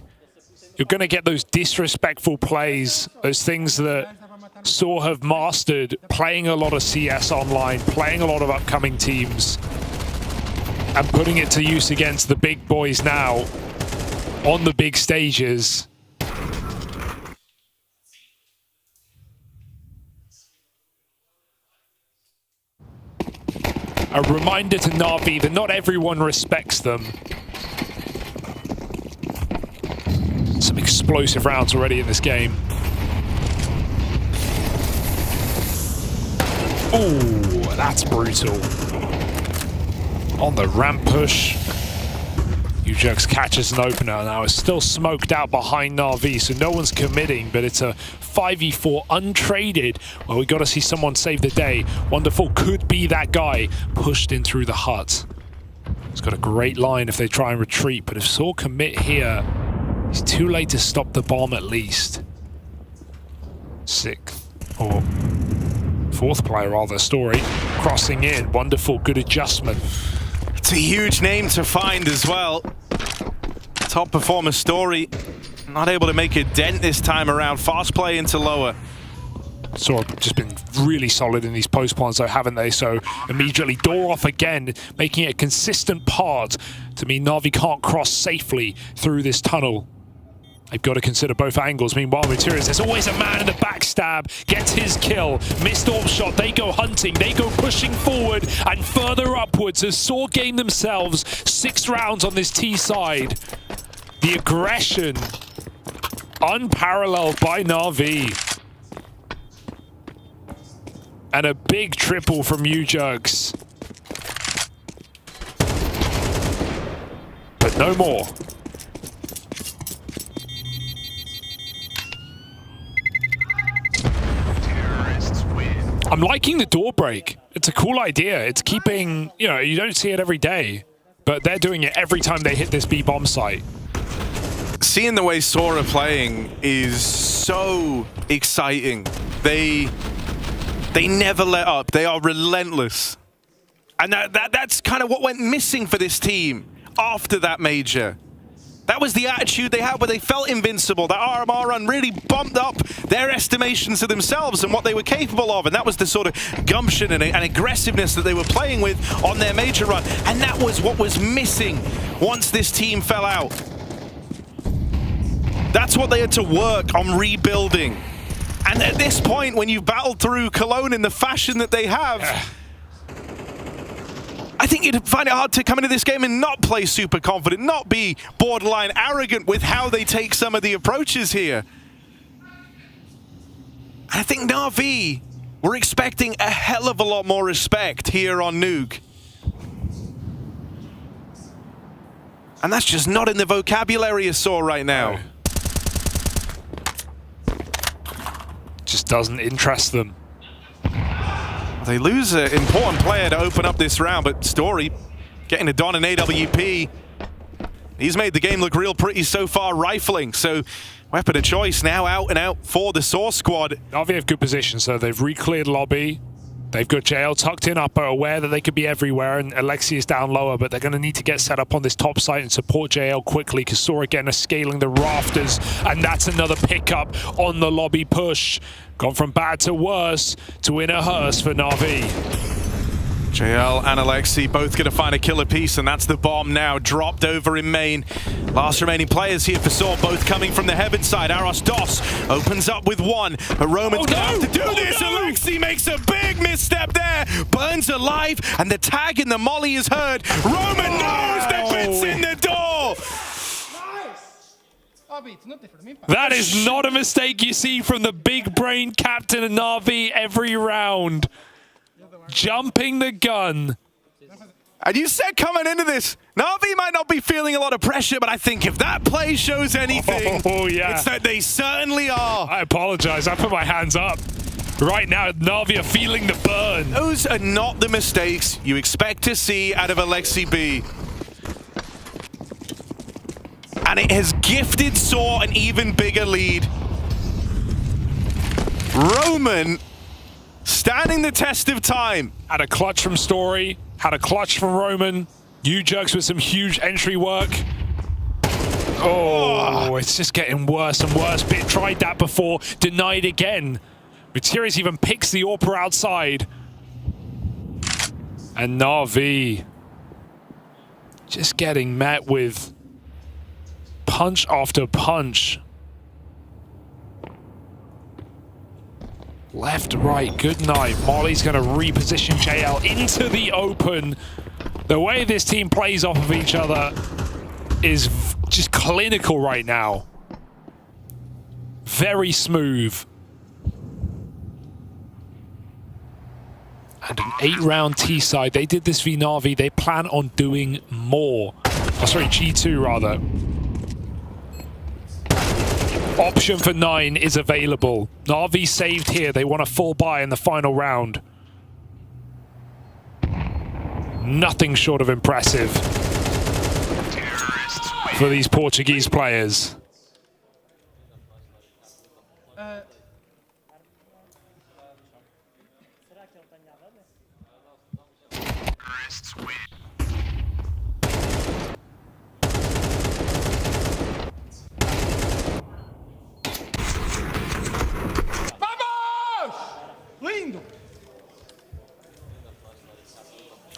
You're going to get those disrespectful plays, those things that Saw have mastered, playing a lot of CS online, playing a lot of upcoming teams, and putting it to use against the big boys now on the big stages. A reminder to NAVI that not everyone respects them. Some explosive rounds already in this game. Ooh, that's brutal. On the ramp push. UJUX catches an opener. Now it's still smoked out behind NAVI, so no one's committing, but it's a 5v4 untraded. Well, we got to see someone save the day. Wonderful could be that guy pushed in through the hut. He's got a great line if they try and retreat, but if Saw commit here, it's too late to stop the bomb at least. 6th, or 4th player rather, Story crossing in. Wonderful, good adjustment. It's a huge name to find as well. Top performer Story, not able to make a dent this time around. Fast play into lower. Saw have just been really solid in these post plans though, haven't they? So immediately door off again, making it a consistent part to mean NAVI can't cross safely through this tunnel. They've got to consider both angles. Meanwhile, Materials, there's always a man in the backstab, gets his kill. Missed AWP shot, they go hunting, they go pushing forward and further upwards as Saw game themselves 6 rounds on this T side. The aggression, unparalleled by NAVI. And a big triple from UJUX. But no more. I'm liking the door break. It's a cool idea. It's keeping, you know, you don't see it every day, but they're doing it every time they hit this B-bomb site. Seeing the way Saw are playing is so exciting. They never let up. They are relentless. And that's kind of what went missing for this team after that major. That was the attitude they had where they felt invincible. That RMR run really bumped up their estimations of themselves and what they were capable of. And that was the sort of gumption and aggressiveness that they were playing with on their major run. And that was what was missing once this team fell out. That's what they had to work on rebuilding. And at this point, when you've battled through Cologne in the fashion that they have, I think you'd find it hard to come into this game and not play super confident, not be borderline arrogant with how they take some of the approaches here. I think NAVI, we're expecting a hell of a lot more respect here on Nuke. And that's just not in the vocabulary of Saw right now. Just doesn't interest them. They lose an important player to open up this round, but Story getting a Don and AWP. He's made the game look real pretty so far, rifling. So weapon of choice now out and out for the Saw squad. NAVI have good position, so they've re-cleared lobby. They've got JL tucked in upper, aware that they could be everywhere, and Alexi is down lower, but they're going to need to get set up on this top site and support JL quickly. Kasura again are scaling the rafters, and that's another pickup on the lobby push. Gone from bad to worse to in a hearse for Na'Vi. JL and Alexi both going to find a killer piece, and that's the bomb now dropped over in main. Last remaining players here for Saw, both coming from the heaven side. Aros Dos opens up with one, but Roman's going to have to do this. Alexi makes a big misstep there, burns alive, and the tag in the molly is heard. Roman knows the bit's in the door. That is not a mistake you see from the big brain captain of Na'Vi every round. Jumping the gun. And you said coming into this, Na'Vi might not be feeling a lot of pressure, but I think if that play shows anything, it's that they certainly are. I apologize. I put my hands up. Right now, Na'Vi are feeling the burn. Those are not the mistakes you expect to see out of Alexi B. And it has gifted Saw an even bigger lead. Roman standing the test of time. Had a clutch from Story, had a clutch from Roman. U-Jerks with some huge entry work. Oh, it's just getting worse and worse. Bit tried that before, denied again. Materis even picks the AWPer outside. And Na'Vi just getting met with punch after punch. Left, right, good night. Molly's going to reposition JL into the open. The way this team plays off of each other is just clinical right now. Very smooth. And an 8-round T-side. They did this v Na'Vi. They plan on doing more. Oh, sorry, G2 rather. Option for 9 is available. Na'Vi saved here. They want a full buy in the final round. Nothing short of impressive for these Portuguese players.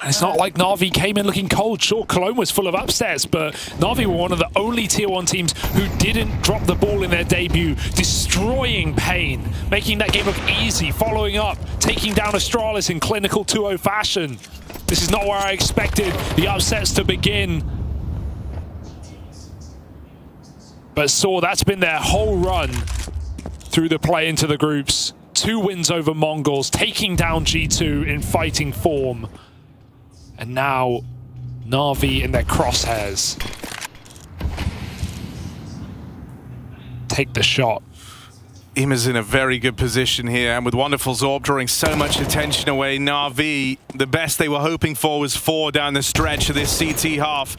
And it's not like Na'Vi came in looking cold. Sure, Cologne was full of upsets, but Na'Vi were one of the only Tier 1 teams who didn't drop the ball in their debut, destroying Pain, making that game look easy, following up, taking down Astralis in clinical 2-0 fashion. This is not where I expected the upsets to begin. But Saw, that's been their whole run through the play into the groups. 2 wins over Mongols, taking down G2 in fighting form. And now, Na'Vi in their crosshairs. Take the shot. Ima's in a very good position here, and with Wonderful Zorb drawing so much attention away, Na'Vi, the best they were hoping for was 4 down the stretch of this CT half.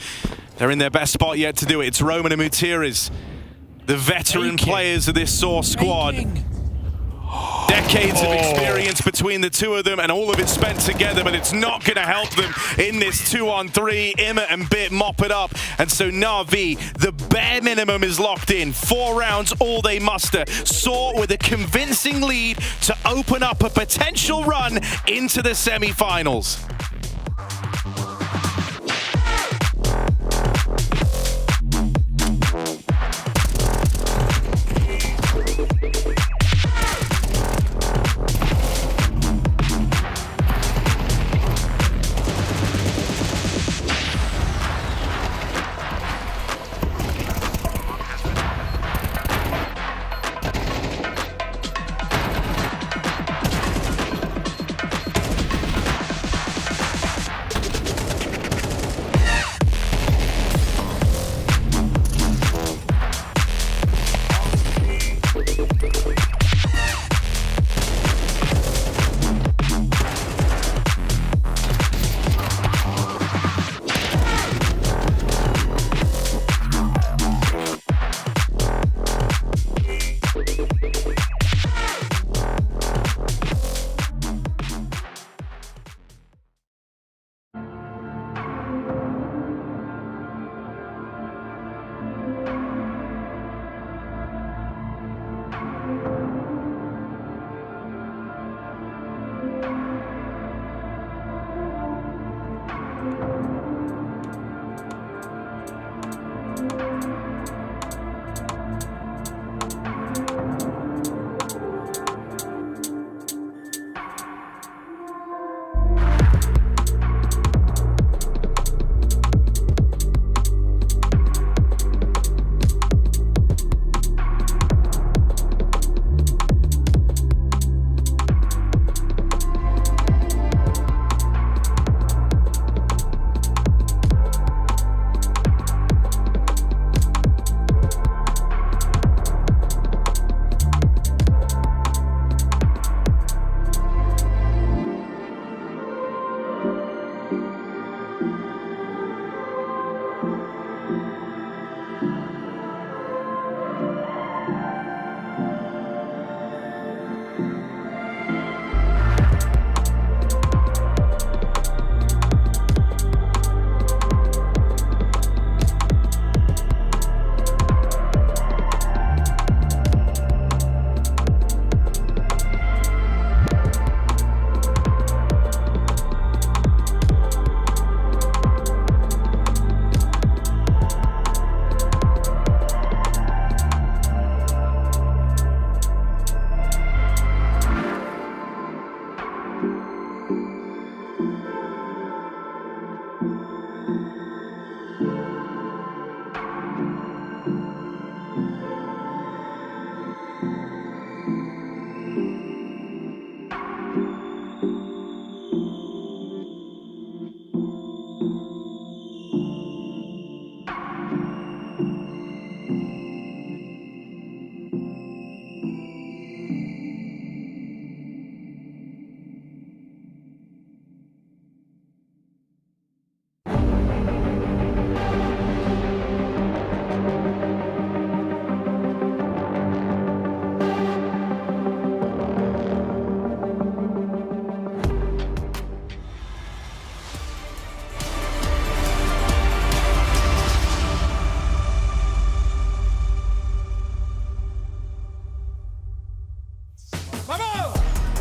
They're in their best spot yet to do it. It's Roman and Materis, the veteran players of this Saw squad. Decades of experience between the two of them, and all of it spent together, but it's not going to help them in this 2-on-3. Ima and Bit mop it up, and so Na'Vi, the bare minimum is locked in. 4 rounds, all they muster. Saw with a convincing lead to open up a potential run into the semi-finals.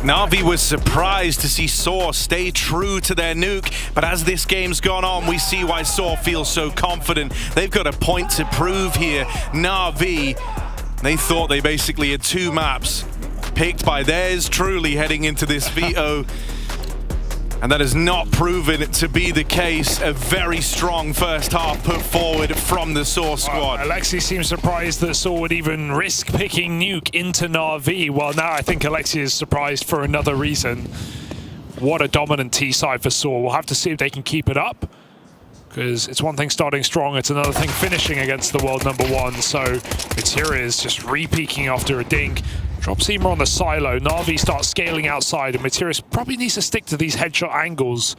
NAVI was surprised to see Saw stay true to their nuke, but as this game's gone on, we see why Saw feels so confident. They've got a point to prove here. NAVI, they thought they basically had 2 maps picked by theirs truly heading into this veto. And that has not proven to be the case. A very strong first half put forward from the Saw squad. Alexi seems surprised that Saw would even risk picking Nuke into NAVI. Well, now I think Alexi is surprised for another reason. What a dominant T side for Saw. We'll have to see if they can keep it up, because it's one thing starting strong, it's another thing finishing against the world #1. So Materia is just re-peeking after a dink. Drop Seamer on the silo. NAVI starts scaling outside, and Materia probably needs to stick to these headshot angles.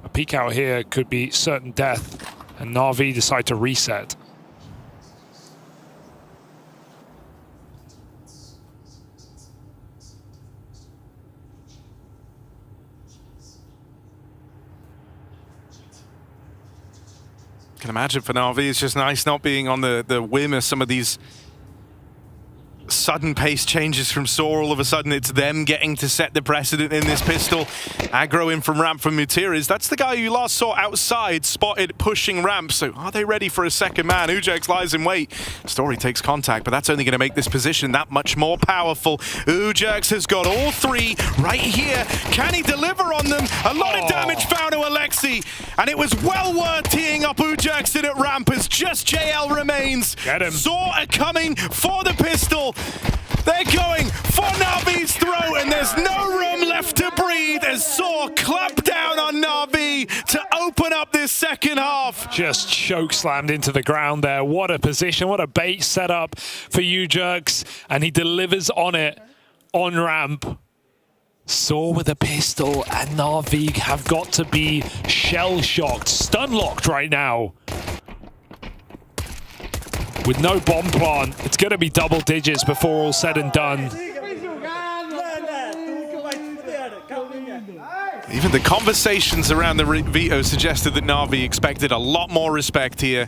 A peek out here could be certain death, and NAVI decide to reset. Can imagine for NAVI, it's just nice not being on the whim of some of these sudden pace changes from Saw. All of a sudden it's them getting to set the precedent in this pistol. Aggro in from ramp from Mutiris. That's the guy you last saw outside, spotted pushing ramp. So are they ready for a second man? Ujax lies in wait. Story takes contact, but that's only going to make this position that much more powerful. Ujax has got all 3 right here. Can he deliver on them? A lot of damage found to Alexi, and it was well worth teeing up Ujax in at ramp as just JL remains. Get him. Saw are coming for the pistol. They're going for NAVI's throat, and there's no room left to breathe as Saw clap down on NAVI to open up this second half. Just choke slammed into the ground there. What a position, what a bait setup for Ujax, and he delivers on it on ramp. Saw with a pistol, and NAVI have got to be shell-shocked, stun-locked right now. With no bomb plant, it's going to be double digits before all said and done. Even the conversations around the veto suggested that NAVI expected a lot more respect here.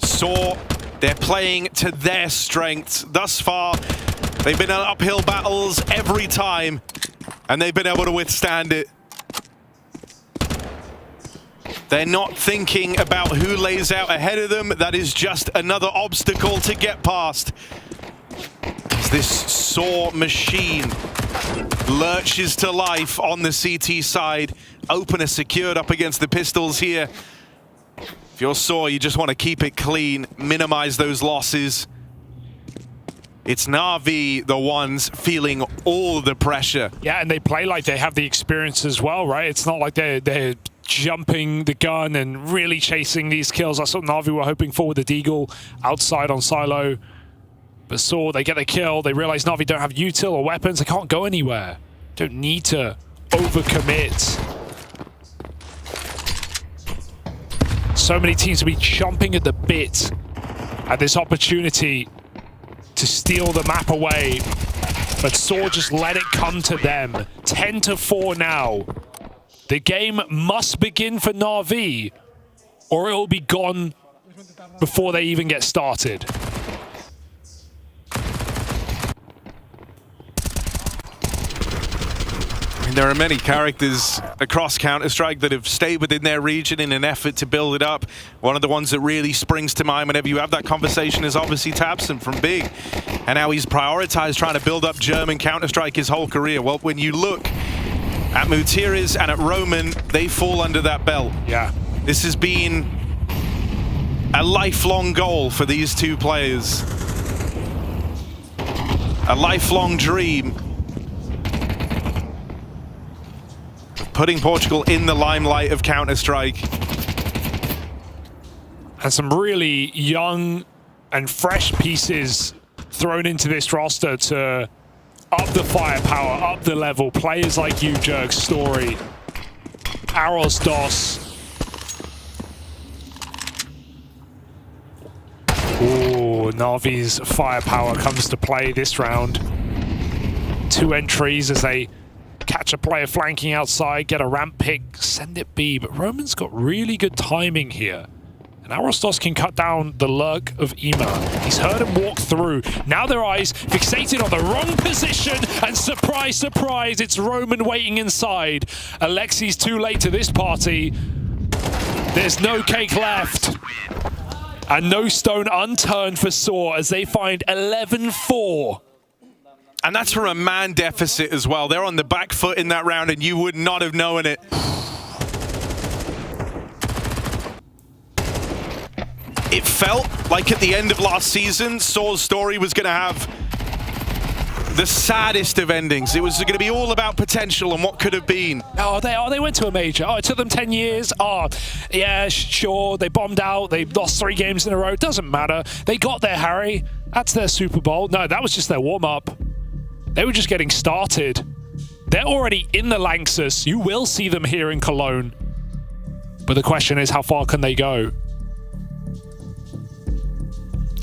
Saw, they're playing to their strengths. Thus far, they've been in uphill battles every time, and they've been able to withstand it. They're not thinking about who lays out ahead of them. That is just another obstacle to get past. As this Saw machine lurches to life on the CT side. Opener secured up against the pistols here. If you're Saw, you just want to keep it clean, minimize those losses. It's NAVI, the ones feeling all the pressure. Yeah, and they play like they have the experience as well, right? It's not like they're jumping the gun and really chasing these kills. That's what NAVI were hoping for with the Deagle outside on silo. But Saw, they get the kill. They realize NAVI don't have util or weapons. They can't go anywhere. Don't need to overcommit. So many teams will be chomping at the bit at this opportunity to steal the map away. But Saw just let it come to them. 10-4 now. The game must begin for NAVI, or it will be gone before they even get started. I mean, there are many characters across Counter-Strike that have stayed within their region in an effort to build it up. One of the ones that really springs to mind whenever you have that conversation is obviously tabseN from Big. And now he's prioritized trying to build up German Counter-Strike his whole career. Well, when you look at Mutiris and at Roman, they fall under that belt. Yeah. This has been a lifelong goal for these two players. A lifelong dream. Putting Portugal in the limelight of Counter-Strike. And some really young and fresh pieces thrown into this roster to up the firepower, up the level. Players like you, Jerk, Story, Aros Dos. Ooh, Navi's firepower comes to play this round. 2 entries as they catch a player flanking outside, get a ramp pick, send it B. But Roman's got really good timing here. And Arostos can cut down the lurk of Ema. He's heard him walk through. Now their eyes fixated on the wrong position. And surprise, surprise, it's Roman waiting inside. Alexi's too late to this party. There's no cake left. And no stone unturned for Saw as they find 11-4. And that's from a man deficit as well. They're on the back foot in that round and you would not have known it. It felt like at the end of last season, Saw's story was going to have the saddest of endings. It was going to be all about potential and what could have been. Oh, they went to a major. Oh, it took them 10 years. Oh, yeah, sure. They bombed out. They lost 3 games in a row. It doesn't matter. They got there, Harry. That's their Super Bowl. No, that was just their warm-up. They were just getting started. They're already in the Lanxess. You will see them here in Cologne. But the question is, how far can they go?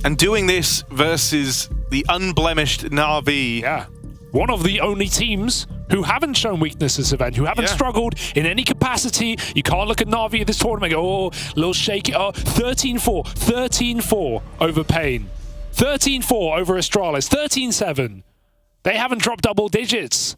And doing this versus the unblemished NAVI. Yeah. One of the only teams who haven't shown weakness this event, who haven't struggled in any capacity. You can't look at NAVI at this tournament and go, oh, a little shaky. Oh, 13-4. 13-4 over Pain. 13-4 over Astralis. 13-7. They haven't dropped double digits.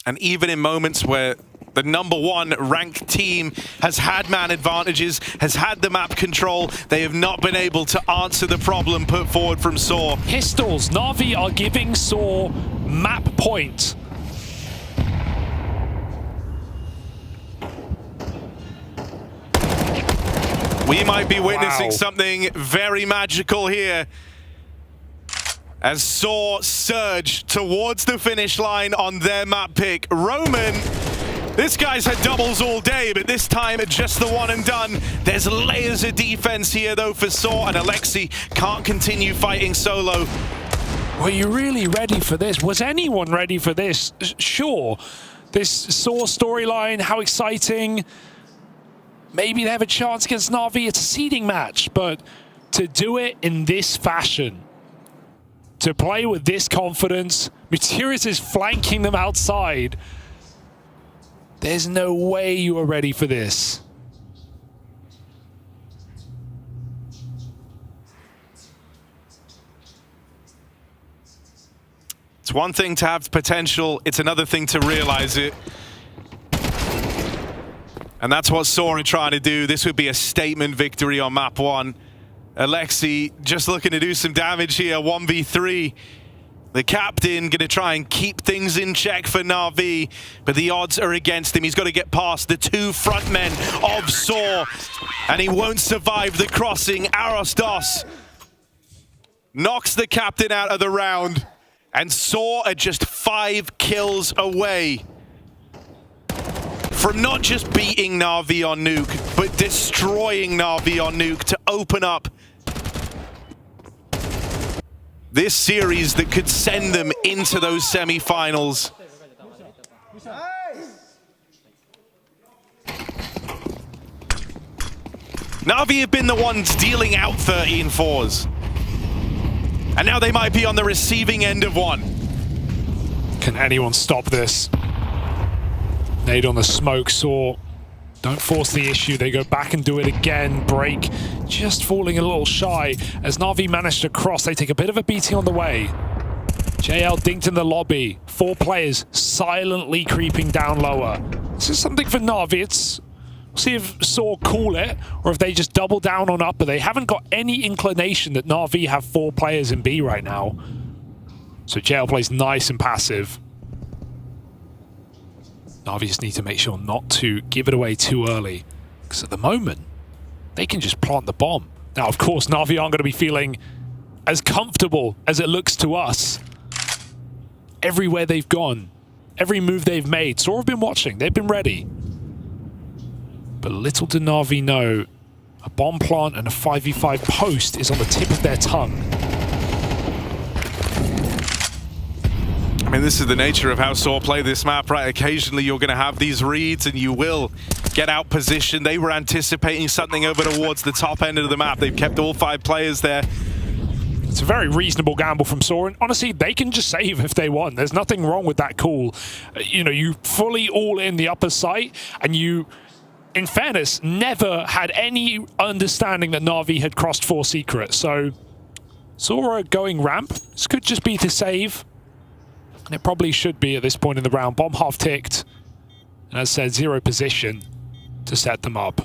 And even in moments where the #1 ranked team has had man advantages, has had the map control, they have not been able to answer the problem put forward from Saw. Pistols. Na'Vi are giving Saw map point. We might be witnessing something very magical here as Saw surge towards the finish line on their map pick. Roman, this guy's had doubles all day, but this time just the one and done. There's layers of defense here though for Saw, and Alexi can't continue fighting solo. Were you really ready for this? Was anyone ready for this? Sure. This Saw storyline, how exciting. Maybe they have a chance against Na'Vi. It's a seeding match, but to do it in this fashion, to play with this confidence, Materius is flanking them outside. There's no way you are ready for this. It's one thing to have potential, it's another thing to realize it. And that's what Saw are trying to do. This would be a statement victory on map 1. Alexi just looking to do some damage here, 1v3. The captain going to try and keep things in check for Na'Vi, but the odds are against him. He's got to get past the 2 frontmen of Saw, and he won't survive the crossing. Arostos knocks the captain out of the round, and Saw are just 5 kills away from not just beating Na'Vi on Nuke, but destroying Na'Vi on Nuke to open up this series that could send them into those semi-finals. Na'Vi have been the ones dealing out 13-4s. And now they might be on the receiving end of one. Can anyone stop this? Nade on the smoke, Saw. Don't force the issue. They go back and do it again. Break just falling a little shy as Na'Vi managed to cross. They take a bit of a beating on the way. JL dinked in the lobby. 4 players silently creeping down lower. This is something for Na'Vi. We'll see if Saw call it or if they just double down on upper. They haven't got any inclination that Na'Vi have 4 players in B right now. So JL plays nice and passive. Na'Vi just need to make sure not to give it away too early. Because at the moment, they can just plant the bomb. Now, of course, NAVI aren't going to be feeling as comfortable as it looks to us. Everywhere they've gone, every move they've made, Saw have been watching, they've been ready. But little do NAVI know, a bomb plant and a 5v5 post is on the tip of their tongue. I mean, this is the nature of how Saw play this map, right? Occasionally you're going to have these reads and you will get out positioned. They were anticipating something over towards the top end of the map. They've kept all 5 players there. It's a very reasonable gamble from Saw, and honestly, they can just save if they want. There's nothing wrong with that call. You know, you fully all in the upper site, and you, in fairness, never had any understanding that NAVI had crossed 4 secret. So, Saw are going ramp. This could just be to save, and it probably should be at this point in the round. Bomb half ticked, and as said, 0 position to set them up.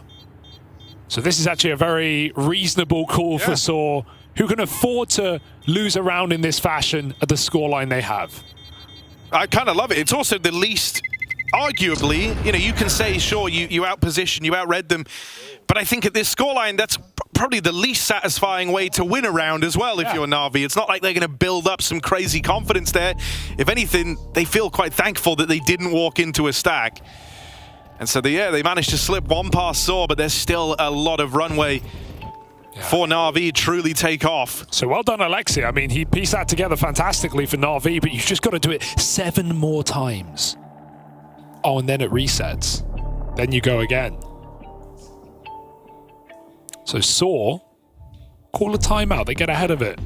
So this is actually a very reasonable call for Saw, who can afford to lose a round in this fashion at the scoreline they have. I kind of love it. It's also the least, arguably, you know, you can say, sure, you outposition, you outread them, but I think at this scoreline, that's probably the least satisfying way to win a round as well if you're NAVI. It's not like they're going to build up some crazy confidence there. If anything, they feel quite thankful that they didn't walk into a stack. And so, they managed to slip 1 past Saw, but there's still a lot of runway for NAVI truly take off. So well done, Alexi. I mean, he pieced that together fantastically for NAVI, but you've just got to do it 7 more times. Oh, and then it resets. Then you go again. So Saw call a timeout. They get ahead of it.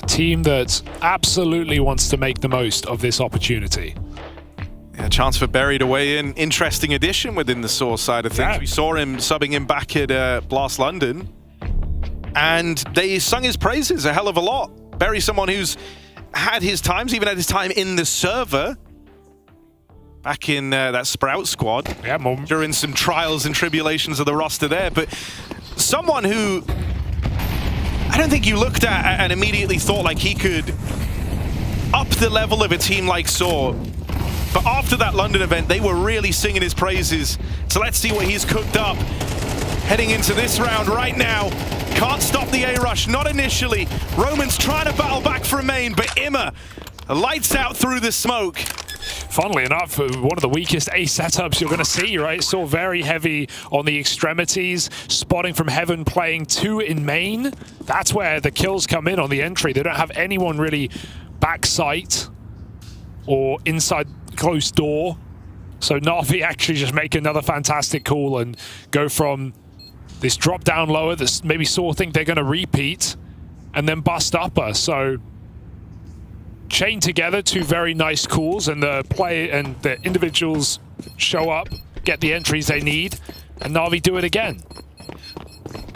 A team that absolutely wants to make the most of this opportunity. A chance for Berry to weigh in. Interesting addition within the Saw side of things. We saw him subbing him back at Blast London, and they sung his praises a hell of a lot. Berry, someone who's had his times, even had his time in the server, back in that Sprout squad, during some trials and tribulations of the roster there, but someone who I don't think you looked at and immediately thought like he could up the level of a team like Saw. But after that London event, they were really singing his praises. So let's see what he's cooked up. Heading into this round right now. Can't stop the A-Rush, not initially. Roman's trying to battle back from main, but Imma lights out through the smoke. Funnily enough, one of the weakest A setups you're going to see, right? Saw very heavy on the extremities, spotting from heaven, playing 2 in main. That's where the kills come in on the entry. They don't have anyone really backside or inside closed door. So NAVI actually just make another fantastic call and go from this drop down lower that maybe Saw think they're going to repeat and then bust upper. So chain together 2 very nice calls, and the play and the individuals show up, get the entries they need, and NAVI do it again.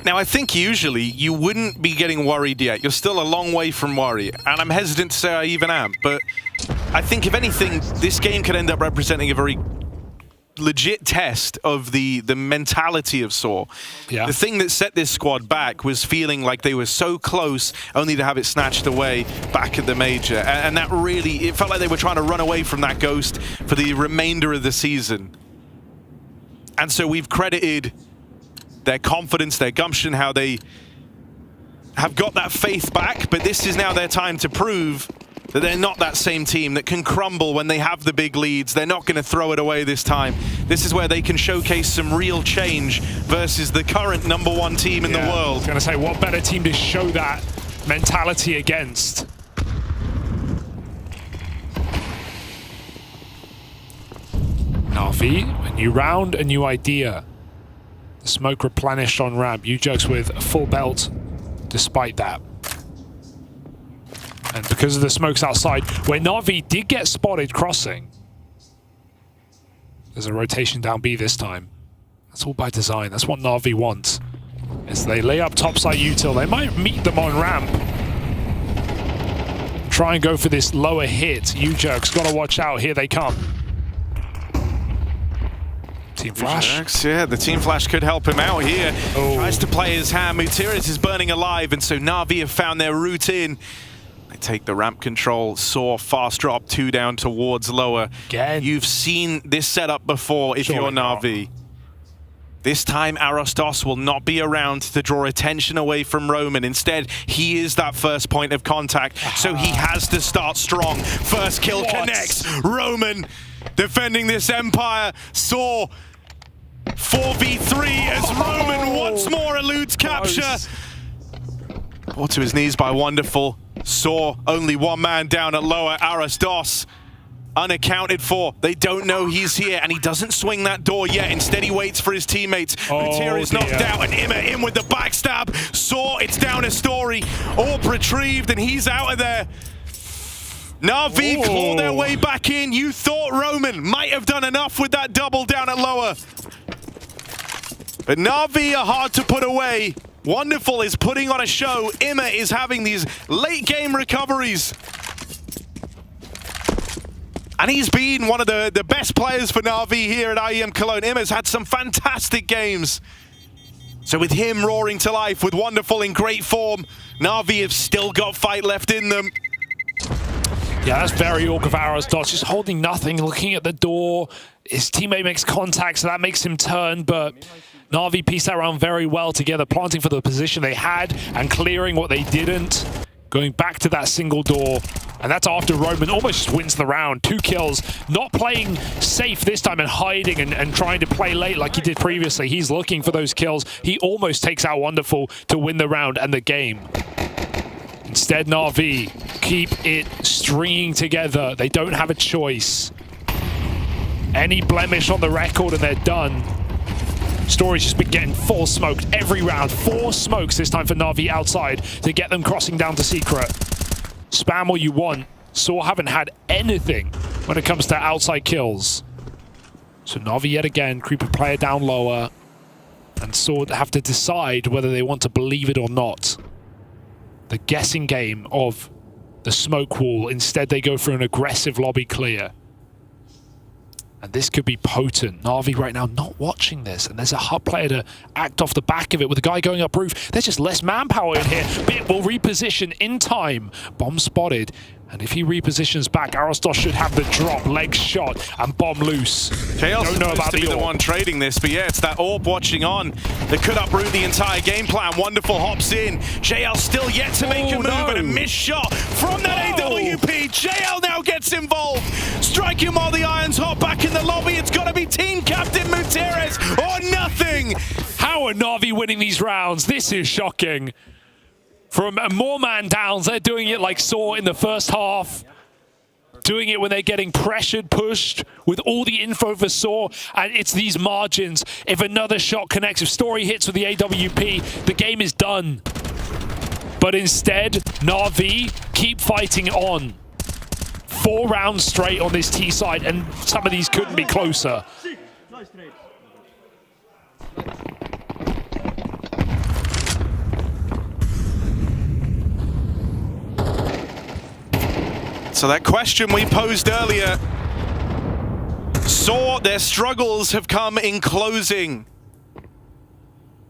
Now, I think usually you wouldn't be getting worried yet. You're still a long way from worry, and I'm hesitant to say I even am, but I think if anything, this game could end up representing a very legit test of the mentality of Saw. The thing that set this squad back was feeling like they were so close only to have it snatched away back at the major, and that really, it felt like they were trying to run away from that ghost for the remainder of the season. And so we've credited their confidence, their gumption, how they have got that faith back, but this is now their time to prove that they're not that same team that can crumble when they have the big leads. They're not going to throw it away this time. This is where they can showcase some real change versus the current #1 team in the world. I was going to say, what better team to show that mentality against? NAVI, a new round, a new idea. The smoke replenished on ramp. UJUX with a full belt despite that. And because of the smokes outside, where NAVI did get spotted crossing, there's a rotation down B this time. That's all by design. That's what NAVI wants. As they lay up topside util, they might meet them on ramp. Try and go for this lower hit. UJUX got to watch out. Here they come. Team Flash. Yeah, the Team Flash could help him out here. Tries to play his hand. Mutirius is burning alive, and so NAVI have found their route in. They take the ramp control. Saw fast drop, 2 down towards lower. Again. You've seen this setup before if you're Na'Vi. This time, Arostos will not be around to draw attention away from Roman. Instead, he is that first point of contact, so he has to start strong. First kill connects. Roman defending this Empire. Saw 4v3 as Roman once more eludes capture. Brought to his knees by Wonderful. Saw only one man down at lower. Arostos unaccounted for. They don't know he's here, and he doesn't swing that door yet. Instead, he waits for his teammates. Mutir is knocked out, and Ima in with the backstab. Saw, it's down a story. Orb retrieved, and he's out of there. Na'Vi claw their way back in. You thought Roman might have done enough with that double down at lower. But Na'Vi are hard to put away. Wonderful is putting on a show. Ima is having these late game recoveries. And he's been one of the best players for Na'Vi here at IEM Cologne. Ima's had some fantastic games. So with him roaring to life, with Wonderful in great form, Na'Vi have still got fight left in them. Yeah, that's very awkward for Arostos, just holding nothing, looking at the door. His teammate makes contact, so that makes him turn, but Na'Vi pieced that around very well together, planting for the position they had and clearing what they didn't. Going back to that single door, and that's after Roman almost wins the round. 2 kills, not playing safe this time and hiding and trying to play late like he did previously. He's looking for those kills. He almost takes out Wonderful to win the round and the game. Instead, Na'Vi keep it stringing together. They don't have a choice. Any blemish on the record and they're done. Story's just been getting full smoked every round. 4 smokes this time for Na'Vi outside to get them crossing down to secret. Spam all you want. Saw haven't had anything when it comes to outside kills. So Na'Vi yet again, creep a player down lower. And Saw have to decide whether they want to believe it or not. The guessing game of the smoke wall. Instead, they go for an aggressive lobby clear. And this could be potent. Na'Vi right now not watching this. And there's a hub player to act off the back of it with a guy going up roof. There's just less manpower in here. Bit will reposition in time. Bomb spotted. And if he repositions back, Arostos should have the drop, leg shot, and bomb loose. JL's Don't know about to be the one trading this, but yeah, it's that Orb watching on that could uproot the entire game plan. Wonderful hops in. JL still yet to make a move, and a missed shot from that AWP. JL now gets involved. Strike him while the Irons hot back in the lobby. It's got to be team captain Mutirez or nothing. How are Na'Vi winning these rounds? This is shocking. From more man downs, they're doing it like Saw in the first half. Doing it when they're getting pressured, pushed, with all the info for Saw, and it's these margins. If another shot connects, if Story hits with the AWP, the game is done. But instead, Na'Vi keep fighting on. 4 rounds straight on this T side, and some of these couldn't be closer. So that question we posed earlier, Saw their struggles have come in closing.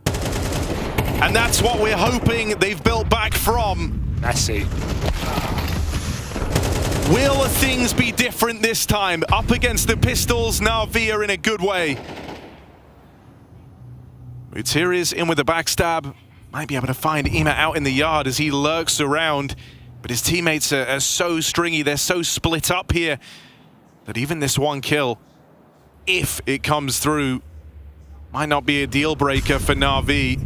And that's what we're hoping they've built back from. Messy. Will things be different this time? Up against the Pistols, Na'Vi are in a good way. Mutir in with the backstab. Might be able to find Ima out in the yard as he lurks around. But his teammates are so stringy, they're so split up here, that even this 1 kill, if it comes through, might not be a deal breaker for Na'Vi.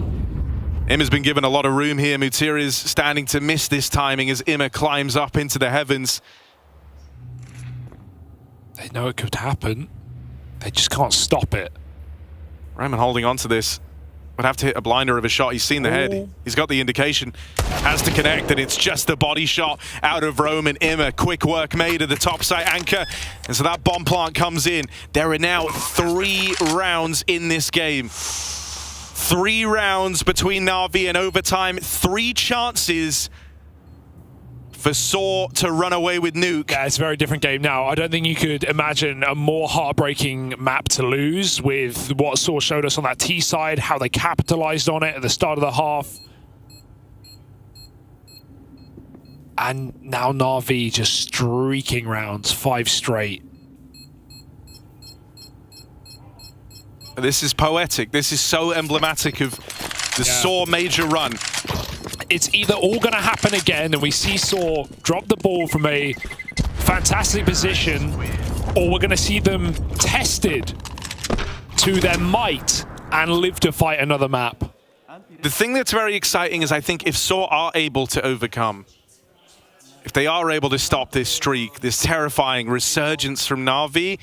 Ima's been given a lot of room here. Mutir is standing to miss this timing as Ima climbs up into the heavens. They know it could happen. They just can't stop it. Roman holding on to this. Would have to hit a blinder of a shot. He's seen the head. He's got the indication. Has to connect, and it's just a body shot out of Roman. Ima, quick work made of the topside anchor. And so that bomb plant comes in. There are now 3 rounds in this game. 3 rounds between Na'Vi and overtime. 3 chances for Saw to run away with Nuke. Yeah, it's a very different game now. I don't think you could imagine a more heartbreaking map to lose with what Saw showed us on that T side, how they capitalized on it at the start of the half. And now NAVI just streaking rounds, 5 straight. This is poetic. This is so emblematic of the Saw major run. It's either all going to happen again and we see Saw drop the ball from a fantastic position, or we're going to see them tested to their might and live to fight another map. The thing that's very exciting is I think if Saw are able to overcome, if they are able to stop this streak, this terrifying resurgence from NAVI,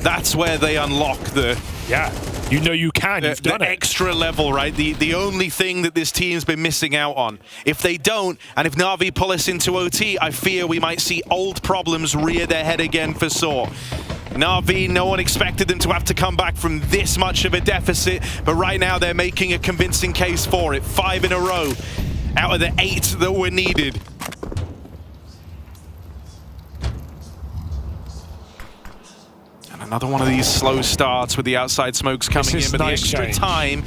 that's where they unlock the... Yeah, you know you can, you've done it. Extra level, right? The only thing that this team's been missing out on. If they don't, and if NAVI pull us into OT, I fear we might see old problems rear their head again for Saw. NAVI, no one expected them to have to come back from this much of a deficit, but right now they're making a convincing case for it. 5 in a row out of the 8 that were needed. And another one of these slow starts with the outside smokes coming in, but the extra time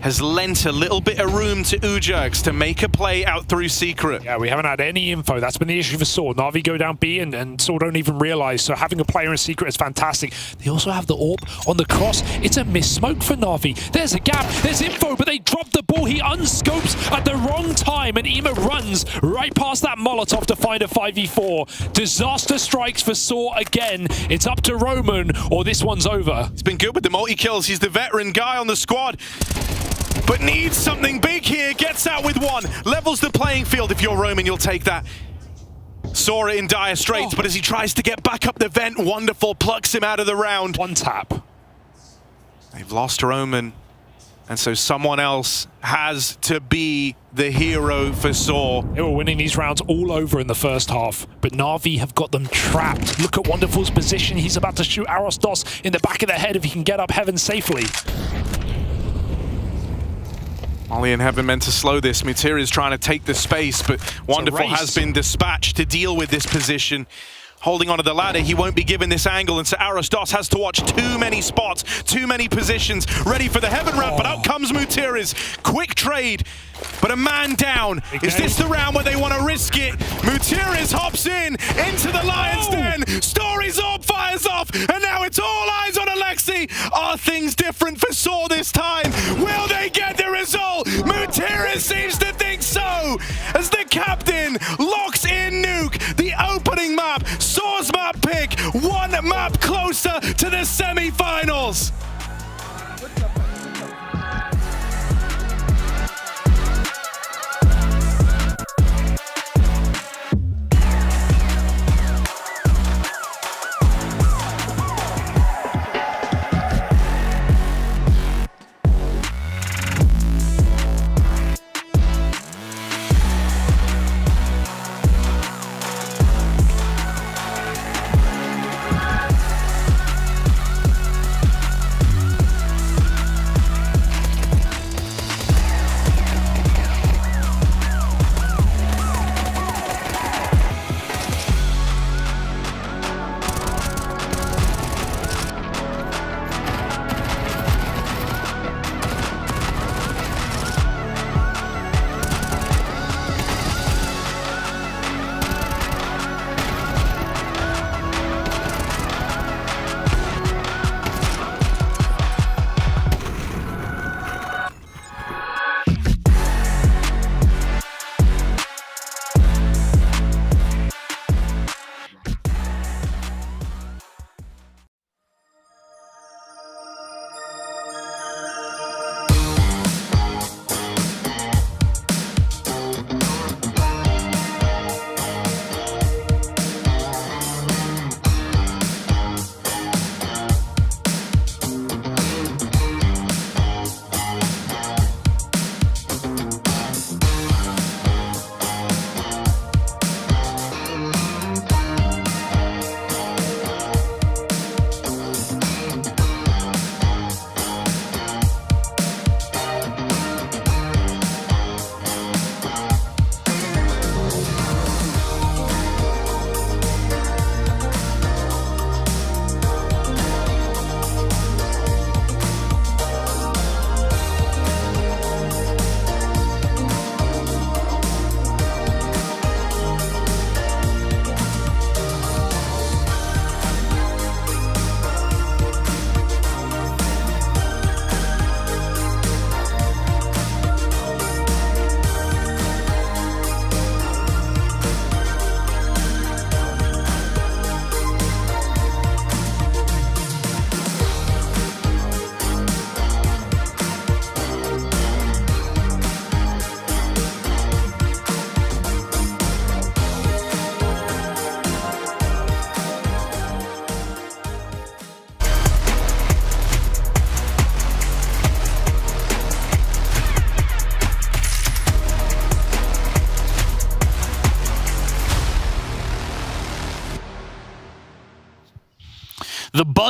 has lent a little bit of room to Ujerks to make a play out through Secret. Yeah, we haven't had any info. That's been the issue for Saw. NAVI go down B and Saw don't even realize. So having a player in Secret is fantastic. They also have the AWP on the cross. It's a missed smoke for NAVI. There's a gap. There's info, but they drop the ball. He unscopes at the wrong time, and Ema runs right past that Molotov to find a 5v4. Disaster strikes for Saw again. It's up to Roman, or this one's over. It's been good with the multi-kills. He's the veteran guy on the squad, but needs something big here. Gets out with one. Levels the playing field. If you're Roman, you'll take that. Saw it in dire straits, but as he tries to get back up the vent, Wonderful plucks him out of the round. One tap. They've lost Roman, and so someone else has to be the hero for Saw. They were winning these rounds all over in the first half, but NAVI have got them trapped. Look at Wonderful's position. He's about to shoot Arostos in the back of the head if he can get up Heaven safely. Molly and Heaven meant to slow this. Mutir is trying to take the space, but Wonderful has been dispatched to deal with this position. Holding onto the ladder, he won't be given this angle, and so Arostos has to watch too many spots, too many positions, ready for the Heaven ramp, but out comes Mutiris. Quick trade, but a man down. Is this the round where they want to risk it? Mutiris hops into the Lion's Den. Story's orb fires off, and now it's all eyes on Alexi. Are things different for Saw this time? Will they get the result? Mutiris seems to think so, as the captain locks in Nuke, the opening map. Saw's map pick, one map closer to the semi-finals.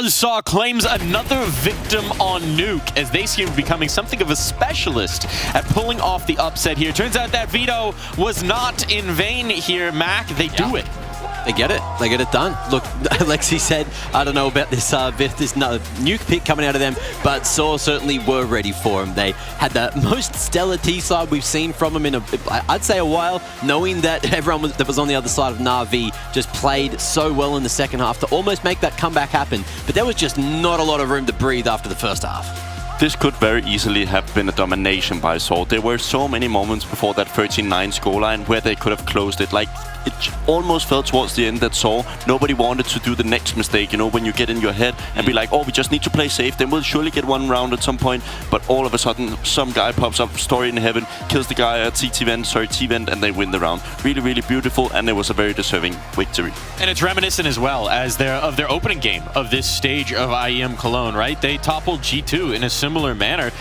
Buzzsaw claims another victim on Nuke as they seem to be becoming something of a specialist at pulling off the upset here. Turns out that veto was not in vain here, Mac. They do it. They get it done. Look, Lexi said, I don't know about this nuke pick coming out of them, but Saw certainly were ready for him. They had the most stellar T-side we've seen from them in, I'd say, a while, knowing that everyone that was on the other side of NAVI just played so well in the second half to almost make that comeback happen. But there was just not a lot of room to breathe after the first half. This could very easily have been a domination by Saw. There were so many moments before that 13-9 scoreline where they could have closed it. Like, it almost felt towards the end that Saw, nobody wanted to do the next mistake, you know, when you get in your head and be like, oh, we just need to play safe, then we'll surely get one round at some point. But all of a sudden, some guy pops up, story in heaven, kills the guy at T-Vent, and they win the round. Really, really beautiful, and it was a very deserving victory. And it's reminiscent as well as of their opening game of this stage of IEM Cologne, right? They toppled G2 in a similar manner.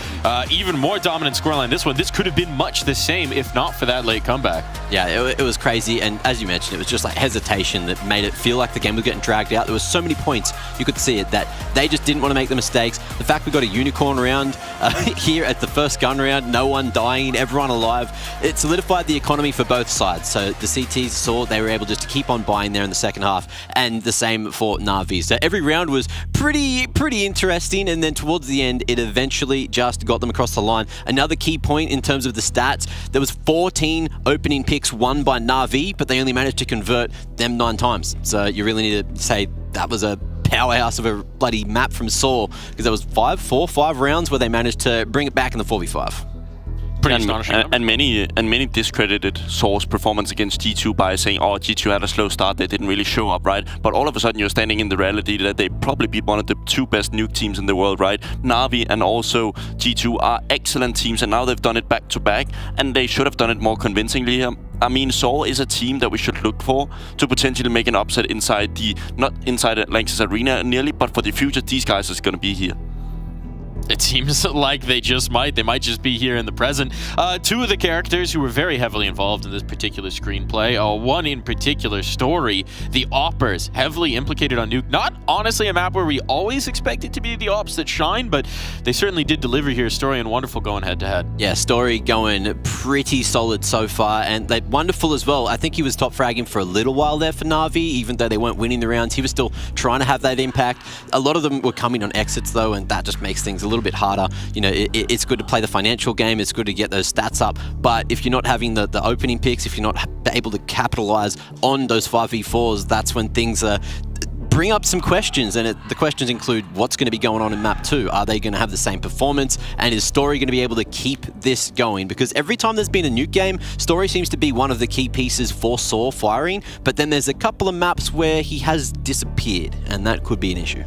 Even more dominant scoreline this one. This could have been much the same if not for that late comeback. Yeah, it was crazy, and as you mentioned, it was just like hesitation that made it feel like the game was getting dragged out. There was so many points you could see it that they just didn't want to make the mistakes. The fact we got a unicorn round here at the first gun round, no one dying, everyone alive, it solidified the economy for both sides. So the CTs saw they were able just to keep on buying there in the second half, and the same for NAVI. So every round was pretty interesting, and then towards the end, it eventually just got them across the line. Another key point in terms of the stats, there was 14 opening picks won by NAVI, but they only managed to convert them 9 times. So you really need to say that was a powerhouse of a bloody map from Saw, because there was 5 rounds where they managed to bring it back in the 4v5. Pretty astonishing. And many discredited Saw's performance against G2 by saying, oh, G2 had a slow start, they didn't really show up, right? But all of a sudden you're standing in the reality that they probably beat one of the 2 best nuke teams in the world, right? NAVI and also G2 are excellent teams, and now they've done it back to back, and they should have done it more convincingly here. I mean, Saw is a team that we should look for to potentially make an upset inside not inside Lanxess Arena nearly, but for the future, these guys is going to be here. It seems like they might just be here in the present. 2 of the characters who were very heavily involved in this particular screenplay, one in particular, Story, the Oppers, heavily implicated on Nuke. Not honestly a map where we always expect it to be the Ops that shine, but they certainly did deliver here. Story and Wonderful going head to head. Yeah, Story going pretty solid so far, and they Wonderful as well. I think he was top fragging for a little while there for NAVI, even though they weren't winning the rounds. He was still trying to have that impact. A lot of them were coming on exits though, and that just makes things a little bit harder. You know, it's good to play the financial game, it's good to get those stats up, but if you're not having the opening picks, if you're not able to capitalize on those 5v4s, that's when things bring up some questions, and the questions include what's going to be going on in map 2. Are they going to have the same performance, and is Story going to be able to keep this going? Because every time there's been a nuke game, Story seems to be one of the key pieces for Saw firing, but then there's a couple of maps where he has disappeared, and that could be an issue.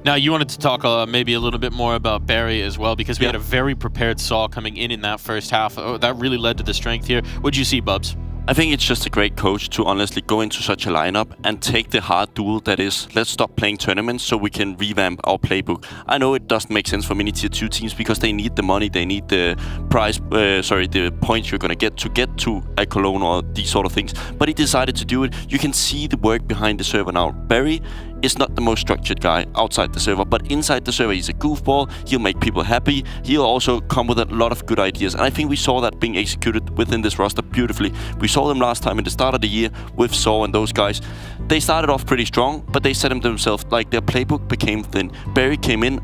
Now, you wanted to talk maybe a little bit more about Barry as well, because we had a very prepared Saw coming in that first half. That really led to the strength here. What'd you see, Bubs? I think it's just a great coach to honestly go into such a lineup and take the hard duel that is, let's stop playing tournaments so we can revamp our playbook. I know it doesn't make sense for many tier 2 teams because they need the money, they need the the points you're going to get to a Cologne or these sort of things. But he decided to do it. You can see the work behind the server now. Barry is not the most structured guy outside the server, but inside the server he's a goofball. He'll make people happy. He'll also come with a lot of good ideas, and I think we saw that being executed within this roster beautifully. We saw them last time in the start of the year with Saw and those guys. They started off pretty strong, but they set themselves, like, their playbook became thin. Barry came in,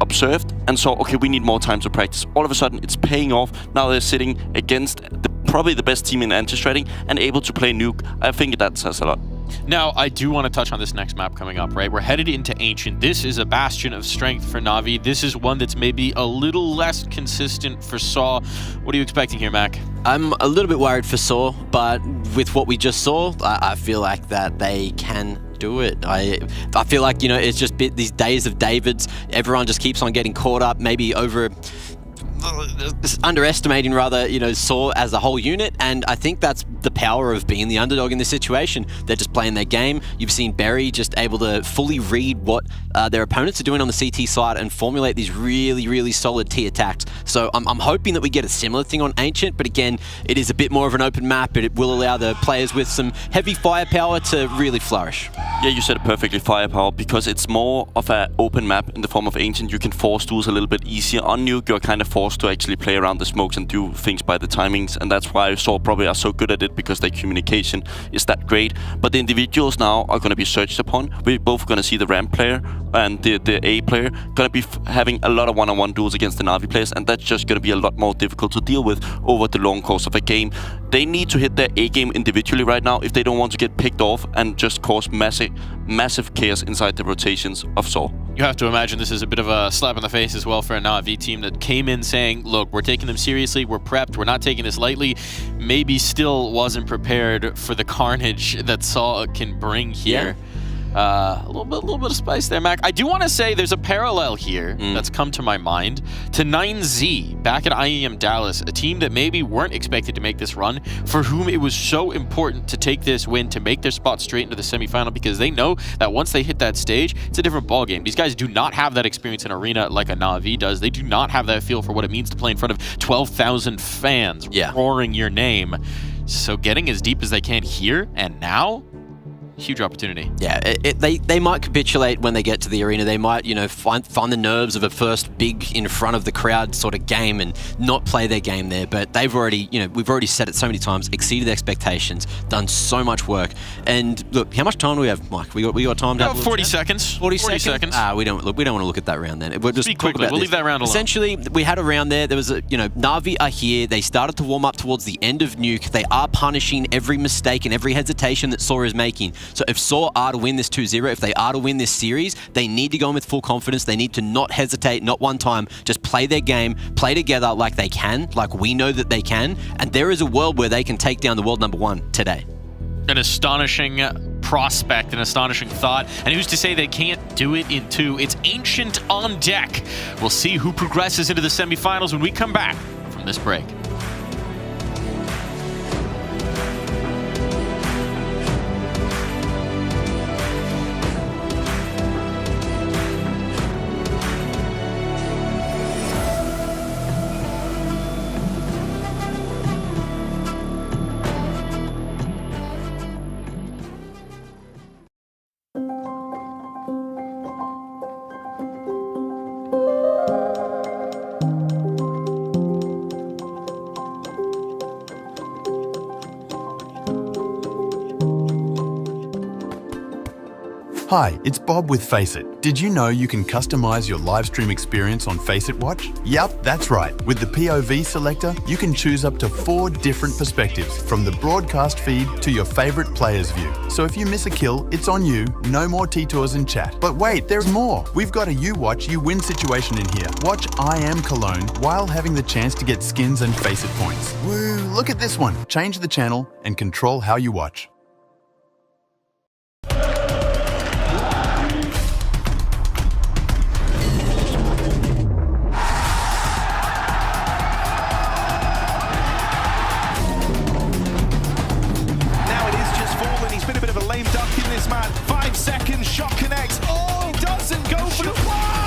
observed, and saw, okay, we need more time to practice. All of a sudden it's paying off. Now they're sitting against probably the best team in anti-stratting and able to play nuke. I think that says a lot. Now, I do want to touch on this next map coming up, right? We're headed into Ancient. This is a bastion of strength for NAVI. This is one that's maybe a little less consistent for Saw. What are you expecting here, Mac? I'm a little bit worried for Saw, but with what we just saw, I feel like that they can do it. I feel like, you know, it's just these days of Davids. Everyone just keeps on getting caught up, maybe over underestimating rather, Saw as a whole unit, and I think that's the power of being the underdog in this situation. They're just playing their game. You've seen Berry just able to fully read what their opponents are doing on the CT side and formulate these really, really solid T attacks. So I'm hoping that we get a similar thing on Ancient, but again, it is a bit more of an open map, but it will allow the players with some heavy firepower to really flourish. Yeah, you said it perfectly, firepower, because it's more of an open map in the form of Ancient. You can force duels a little bit easier. On Nuke, you're kind of forced to actually play around the smokes and do things by the timings, and that's why Saw probably are so good at it, because their communication is that great. But the individuals now are going to be searched upon. We're both going to see the ramp player and the A player going to be having a lot of one-on-one duels against the Navi players, and that's just going to be a lot more difficult to deal with over the long course of a game. They need to hit their A game individually right now if they don't want to get picked off and just cause massive chaos inside the rotations of Saw. You have to imagine this is a bit of a slap in the face as well for a NAVI team that came in saying, look, we're taking them seriously, we're prepped, we're not taking this lightly. Maybe still wasn't prepared for the carnage that Saw can bring here. Yeah. A little bit of spice there, Mac. I do want to say there's a parallel here that's come to my mind to 9Z back at IEM Dallas, a team that maybe weren't expected to make this run, for whom it was so important to take this win, to make their spot straight into the semifinal, because they know that once they hit that stage, it's a different ballgame. These guys do not have that experience in arena like a NAVI does. They do not have that feel for what it means to play in front of 12,000 fans roaring your name. So getting as deep as they can here and now, huge opportunity. Yeah, they might capitulate when they get to the arena. They might, find the nerves of a first big in front of the crowd sort of game and not play their game there. But they've already, we've already said it so many times, exceeded expectations, done so much work. And look, how much time do we have, Mike? We got time to have 40 seconds. 40 seconds. We don't want to look at that round then. We'll just speak quickly. We'll leave that round alone. Essentially, we had a round there. There was Navi are here. They started to warm up towards the end of Nuke. They are punishing every mistake and every hesitation that Saw is making. So if Saw are to win this 2-0, if they are to win this series, they need to go in with full confidence. They need to not hesitate, not one time, just play their game, play together like they can, like we know that they can, and there is a world where they can take down the world #1 today. An astonishing prospect, an astonishing thought, and who's to say they can't do it in 2? It's Ancient on deck. We'll see who progresses into the semifinals when we come back from this break. Hi, it's Bob with FaceIt. Did you know you can customize your live stream experience on FaceIt Watch? Yup, that's right. With the POV selector, you can choose up to 4 different perspectives, from the broadcast feed to your favorite player's view. So if you miss a kill, it's on you. No more T-Tours in chat. But wait, there's more. We've got a You Watch, You Win situation in here. Watch IEM Cologne while having the chance to get skins and FaceIt points. Woo, look at this one. Change the channel and control how you watch. Lame duck in this man. 5 seconds, shot connects. Oh, he doesn't go for the fly.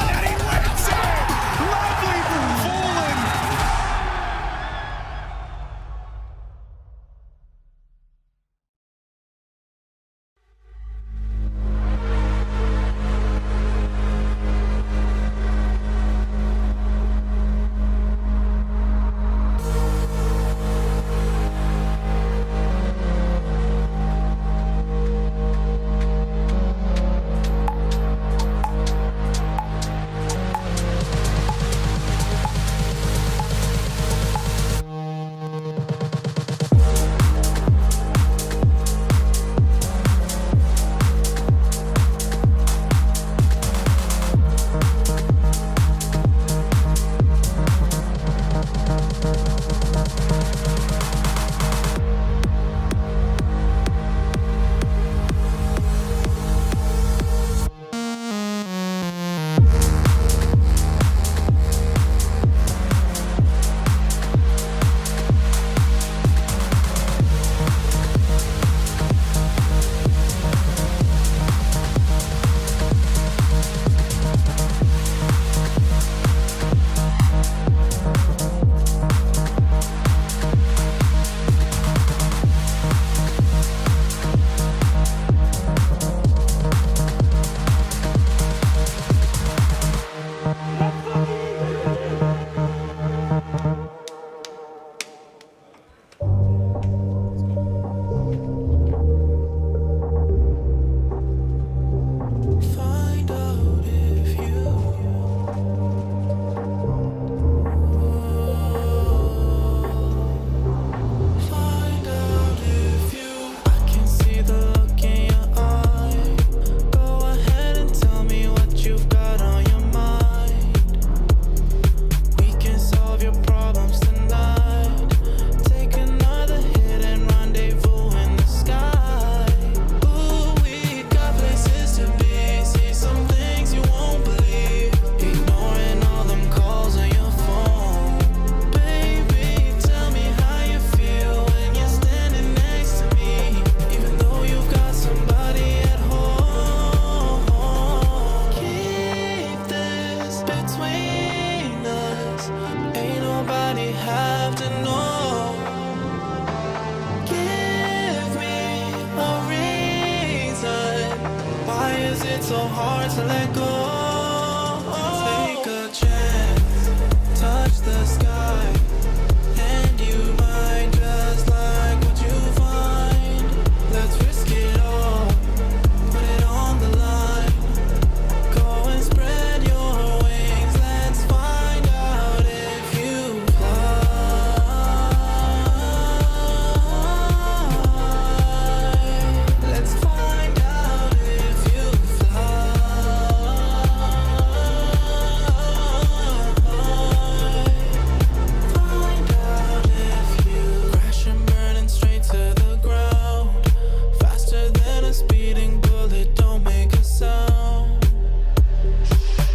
to let go. Take a chance, touch the sky, and you might just like what you find. Let's risk it all, put it on the line. Go and spread your wings, let's find out if you fly. Let's find out if you crash and burning straight to the ground, faster than a speeding bullet, don't make a sound.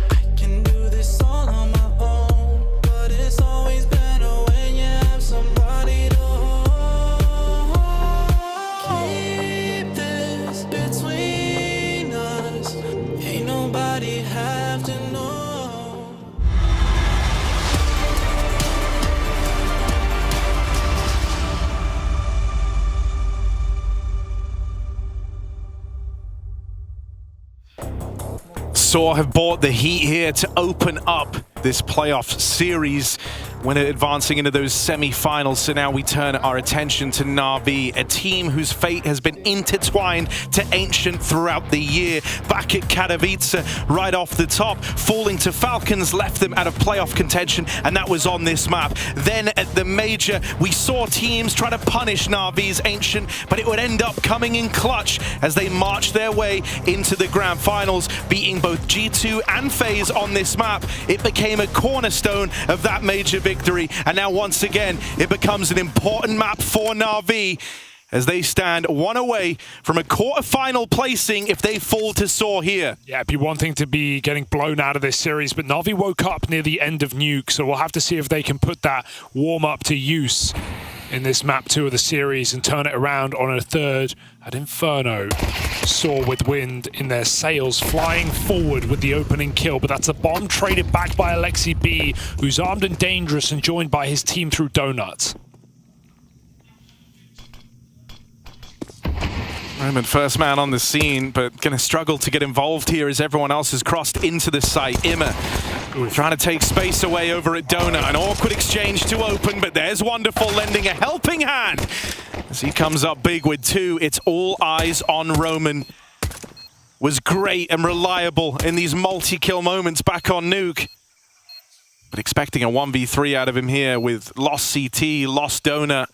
I can do this all on my own, but it's always better when you have somebody to hold. Keep this between us, ain't nobody have to know. Saw have bought the heat here to open up this playoff series when advancing into those semi-finals. So now we turn our attention to NAVI, a team whose fate has been intertwined to Ancient throughout the year. Back at Katowice, right off the top, falling to Falcons left them out of playoff contention, and that was on this map. Then at the major, we saw teams try to punish NAVI's Ancient, but it would end up coming in clutch as they marched their way into the grand finals, beating both G2 and FaZe on this map. It became a cornerstone of that major victory, and now once again it becomes an important map for NAVI as they stand one away from a quarter-final placing if they fall to Saw here. Yeah, it'd be one thing to be getting blown out of this series, but NAVI woke up near the end of Nuke, so we'll have to see if they can put that warm-up to use in this map 2 of the series and turn it around on a third at Inferno. Saw with wind in their sails, flying forward with the opening kill, but that's a bomb traded back by Alexi B, who's armed and dangerous and joined by his team through Donut. Roman, first man on the scene, but going to struggle to get involved here as everyone else has crossed into the site. Imma trying to take space away over at Donut. An awkward exchange to open, but there's Wonderful lending a helping hand as he comes up big with 2. It's all eyes on Roman. Was great and reliable in these multi-kill moments back on Nuke. But expecting a 1v3 out of him here with lost CT, lost Donut.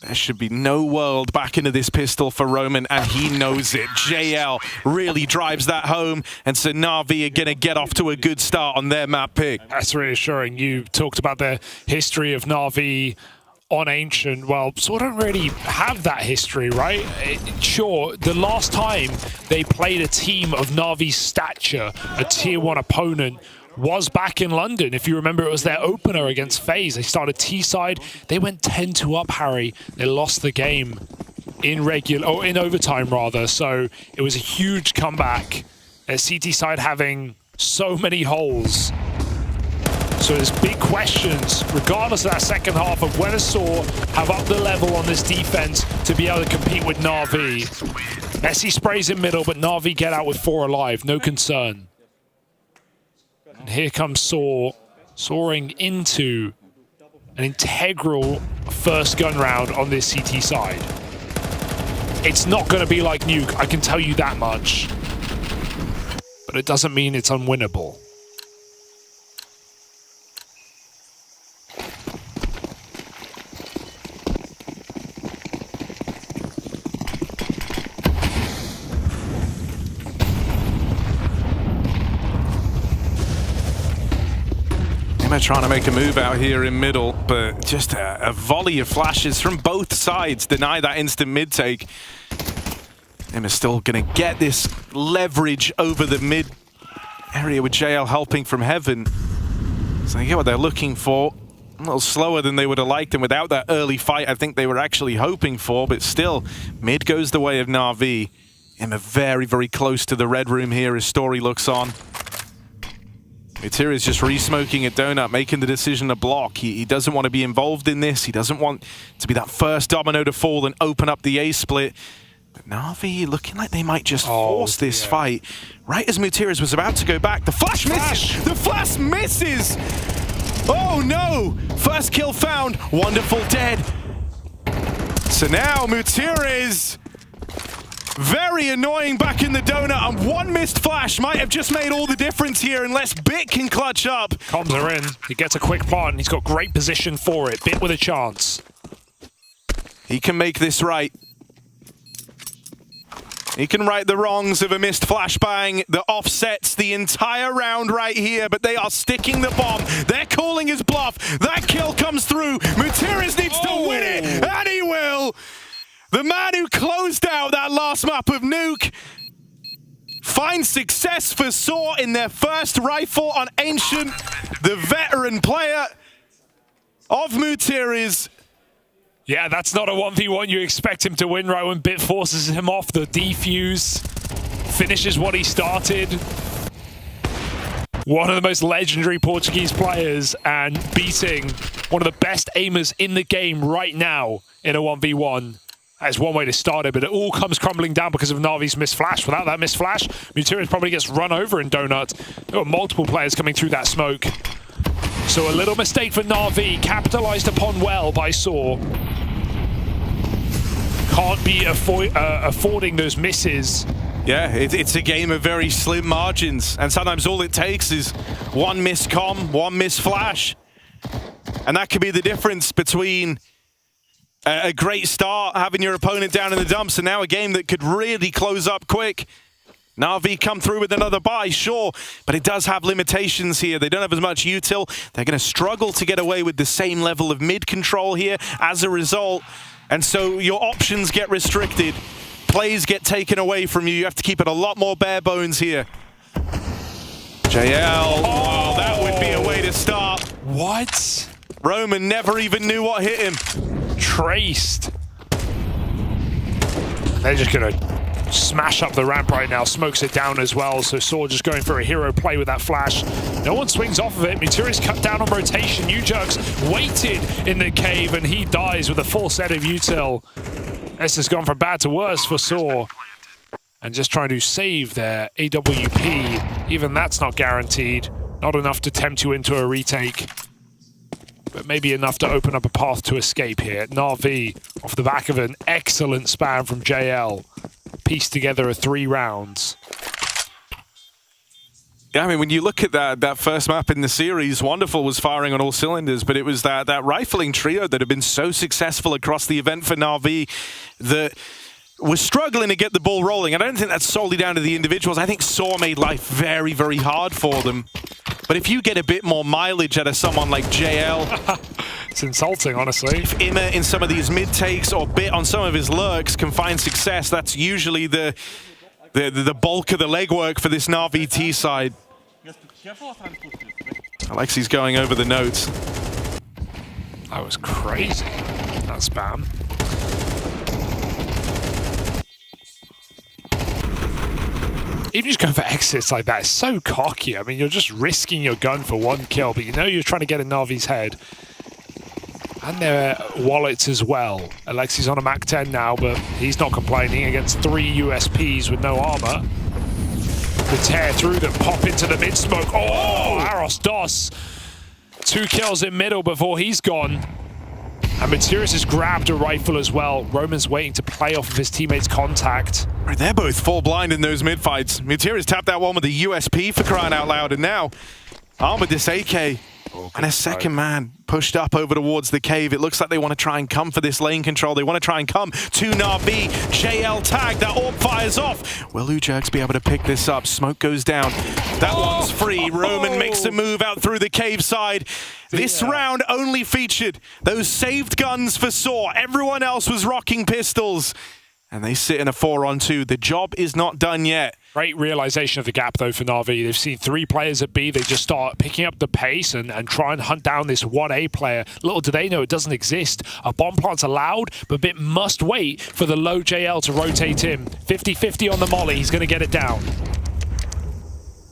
There should be no world back into this pistol for Roman, and he knows it. JL really drives that home, and so NAVI are going to get off to a good start on their map pick. That's reassuring. You talked about the history of NAVI on Ancient. Well, Saw don't really have that history, right? Sure, the last time they played a team of NAVI's stature, a tier 1 opponent, was back in London. If you remember, it was their opener against FaZe. They started T-side. They went 10-2 up, Harry. They lost the game in overtime, rather. So it was a huge comeback. Their CT side having so many holes. So there's big questions, regardless of that second half, of whether Saw have upped the level on this defense to be able to compete with NAVI. Messi sprays in middle, but NAVI get out with 4 alive. No concern. And here comes Saw, soaring into an integral first gun round on this CT side. It's not going to be like Nuke, I can tell you that much. But it doesn't mean it's unwinnable. Trying to make a move out here in middle, but just a volley of flashes from both sides deny that instant mid take. Imma's still going to get this leverage over the mid area with JL helping from heaven. So they get what they're looking for. A little slower than they would have liked, and without that early fight I think they were actually hoping for, but still, mid goes the way of NAVI. Imma very, very close to the red room here as Story looks on. Matira's just re-smoking at Donut, making the decision to block. He doesn't want to be involved in this. He doesn't want to be that first domino to fall and open up the A split. NAVI looking like they might just force this fight. Right as Mutiris was about to go back, the flash misses! The flash misses! Oh no! First kill found, Wonderful dead. So now Mutiris, very annoying back in the donut, and one missed flash might have just made all the difference here unless Bit can clutch up. Comms are in, he gets a quick plant, and he's got great position for it. Bit with a chance. He can make this right. He can right the wrongs of a missed flashbang that offsets the entire round right here, but they are sticking the bomb. They're calling his bluff. That kill comes through. Mutiris needs to win it, and he will. The man who closed out that last map of Nuke finds success for Saw in their first rifle on Ancient. The veteran player of Mutiris. Yeah, that's not a 1v1 you expect him to win right when Bit forces him off the defuse. Finishes what he started. One of the most legendary Portuguese players and beating one of the best aimers in the game right now in a 1v1. That's one way to start it, but it all comes crumbling down because of Navi's missed flash. Without that missed flash, Mutiris probably gets run over in Donut. There were multiple players coming through that smoke. So a little mistake for NAVI, capitalized upon well by Saw. Can't be affording those misses. Yeah, it's a game of very slim margins, and sometimes all it takes is one missed comm, one missed flash. And that could be the difference between a great start, having your opponent down in the dumps, and now a game that could really close up quick. NAVI come through with another buy, sure, but it does have limitations here. They don't have as much util. They're going to struggle to get away with the same level of mid control here as a result. And so your options get restricted. Plays get taken away from you. You have to keep it a lot more bare bones here. JL, wow, that would be a way to start. What? Roman never even knew what hit him. Traced. They're just going to smash up the ramp right now, smokes it down as well, so Saw just going for a hero play with that flash. No one swings off of it. Mutiris cut down on rotation. UJUX waited in the cave, and he dies with a full set of util. This has gone from bad to worse for Saw. And just trying to save their AWP. Even that's not guaranteed. Not enough to tempt you into a retake. But maybe enough to open up a path to escape here. NAVI, off the back of an excellent spam from JL, pieced together a 3 rounds. Yeah, I mean, when you look at that first map in the series, Wonderful was firing on all cylinders, but it was that rifling trio that had been so successful across the event for NAVI that was struggling to get the ball rolling. And I don't think that's solely down to the individuals. I think Saw made life very, very hard for them. But if you get a bit more mileage out of someone like JL... It's insulting, honestly. If Imma in some of these mid-takes or Bit on some of his lurks can find success, that's usually the bulk of the legwork for this NAVI T side. Alexi's going over the notes. That was crazy, that spam. Even just going for exits like that is so cocky. I mean, you're just risking your gun for one kill, but you know you're trying to get in Navi's head. And their wallets as well. Alexi's on a Mac 10 now, but he's not complaining against 3 USPs with no armor. The tear through them, pop into the mid-smoke. Oh, Aros DOS. 2 kills in middle before he's gone. And Mutiris has grabbed a rifle as well. Roman's waiting to play off of his teammate's contact. They're both full blind in those mid-fights. Mutiris tapped that one with a USP for crying out loud, and now armored this AK. And a second man pushed up over towards the cave. It looks like they want to try and come for this lane control. They want to try and come to NAVI. JL tag, that orb fires off. Will UJUX be able to pick this up? Smoke goes down. That one's free. Roman makes a move out through the cave side. This round only featured those saved guns for Saw. Everyone else was rocking pistols. And they sit in a 4-on-2. The job is not done yet. Great realization of the gap, though, for NAVI. They've seen 3 players at B. They just start picking up the pace and try and hunt down this 1A player. Little do they know it doesn't exist. A bomb plant's allowed, but Bit must wait for the low JL to rotate him. 50-50 on the molly. He's going to get it down.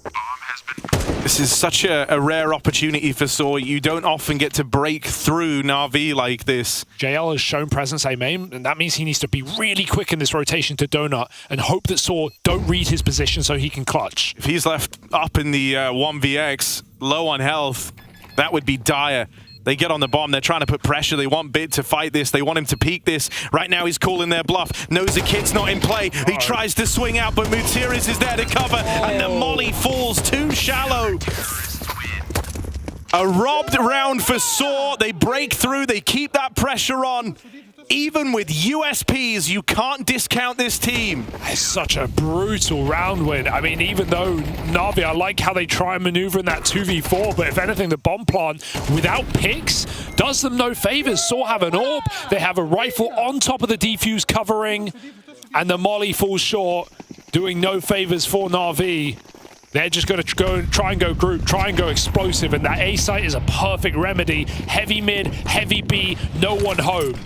Bomb has been This is such a rare opportunity for Saw. You don't often get to break through NAVI like this. JL has shown presence A main, and that means he needs to be really quick in this rotation to Donut and hope that Saw don't read his position so he can clutch. If he's left up in the 1vx, low on health, that would be dire. They get on the bomb. They're trying to put pressure. They want Bit to fight this. They want him to peek this. Right now, he's calling their bluff. Knows the kid's not in play. He tries to swing out, but Mutiris is there to cover, and the molly falls too shallow. A robbed round for Saw. They break through. They keep that pressure on. Even with USPs, you can't discount this team. It's such a brutal round win. I mean, even though NAVI, I like how they try and maneuver in that 2v4, but if anything, the bomb plant without picks does them no favors. Saw have an orb, they have a rifle on top of the defuse covering, and the molly falls short, doing no favors for NAVI. They're just going to go and try and go group, try and go explosive, and that A site is a perfect remedy. Heavy mid, heavy B, no one home.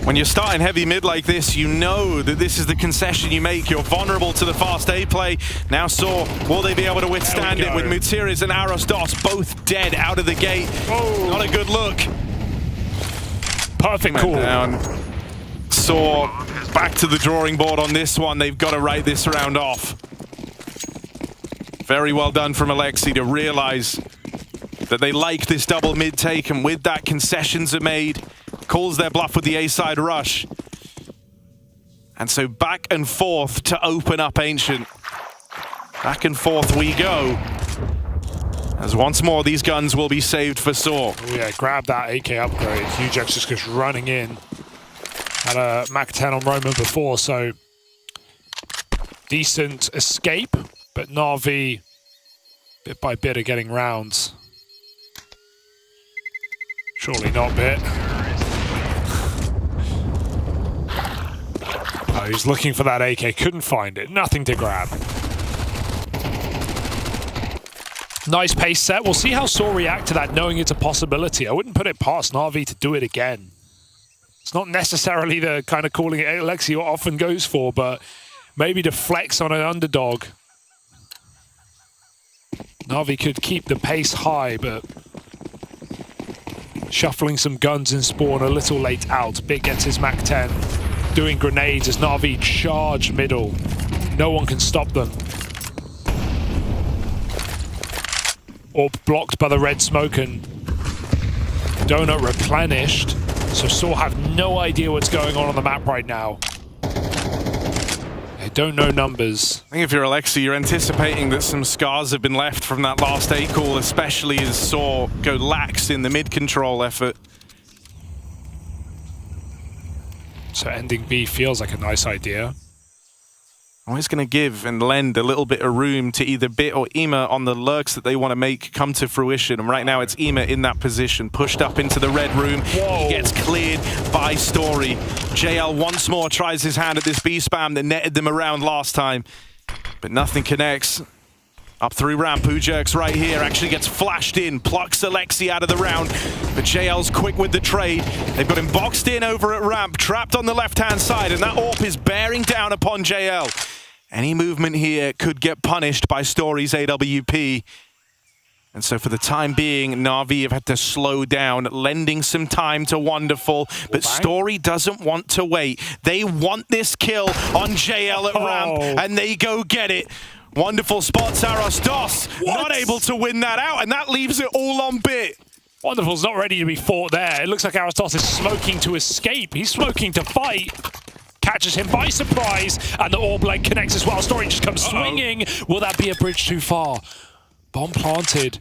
When you're starting heavy mid like this, you know that this is the concession you make. You're vulnerable to the fast A play. Now Saw, will they be able to withstand it with Mutiris and Arostos both dead out of the gate? Oh. Not a good look. Perfect call. Down. Saw back to the drawing board on this one. They've got to write this round off. Very well done from Alexi to realize that they like this double mid take, and with that concessions are made. Calls their bluff with the A-side rush. And so back and forth to open up Ancient. Back and forth we go. As once more, these guns will be saved for Saw. Oh yeah, grab that AK upgrade. Hugex just goes running in. Had a Mach 10 on Roman before, so decent escape, but NAVI, bit by bit, are getting rounds. Surely not Bit. Oh, he's looking for that AK, couldn't find it. Nothing to grab. Nice pace set. We'll see how Saw react to that, knowing it's a possibility. I wouldn't put it past NAVI to do it again. It's not necessarily the kind of calling it Alexi often goes for, but maybe to flex on an underdog. NAVI could keep the pace high, but shuffling some guns in spawn a little late out. Bit gets his Mach 10. Doing grenades as NAVI charge middle. No one can stop them. Orb blocked by the red smoke and Donut replenished. So Saw have no idea what's going on the map right now. They don't know numbers. I think if you're Alexi, you're anticipating that some scars have been left from that last A call, especially as Saw go lax in the mid control effort. So ending B feels like a nice idea. Always going to give and lend a little bit of room to either Bit or Ema on the lurks that they want to make come to fruition. And right now it's Ema in that position, pushed up into the red room. Whoa. He gets cleared by Story. JL once more tries his hand at this B spam that netted them around last time, but nothing connects. Up through ramp, Ujerks right here, actually gets flashed in, plucks Alexi out of the round, but JL's quick with the trade. They've got him boxed in over at ramp, trapped on the left-hand side, and that AWP is bearing down upon JL. Any movement here could get punished by Story's AWP. And so for the time being, NAVI have had to slow down, lending some time to Wonderful, but Story doesn't want to wait. They want this kill on JL at ramp, and they go get it. Wonderful spots Arostos, not able to win that out, and that leaves it all on Bit. Wonderful's not ready to be fought there. It looks like Arostos is smoking to escape. He's smoking to fight. Catches him by surprise, and the orb leg connects as well. Story just comes swinging. Will that be a bridge too far? Bomb planted.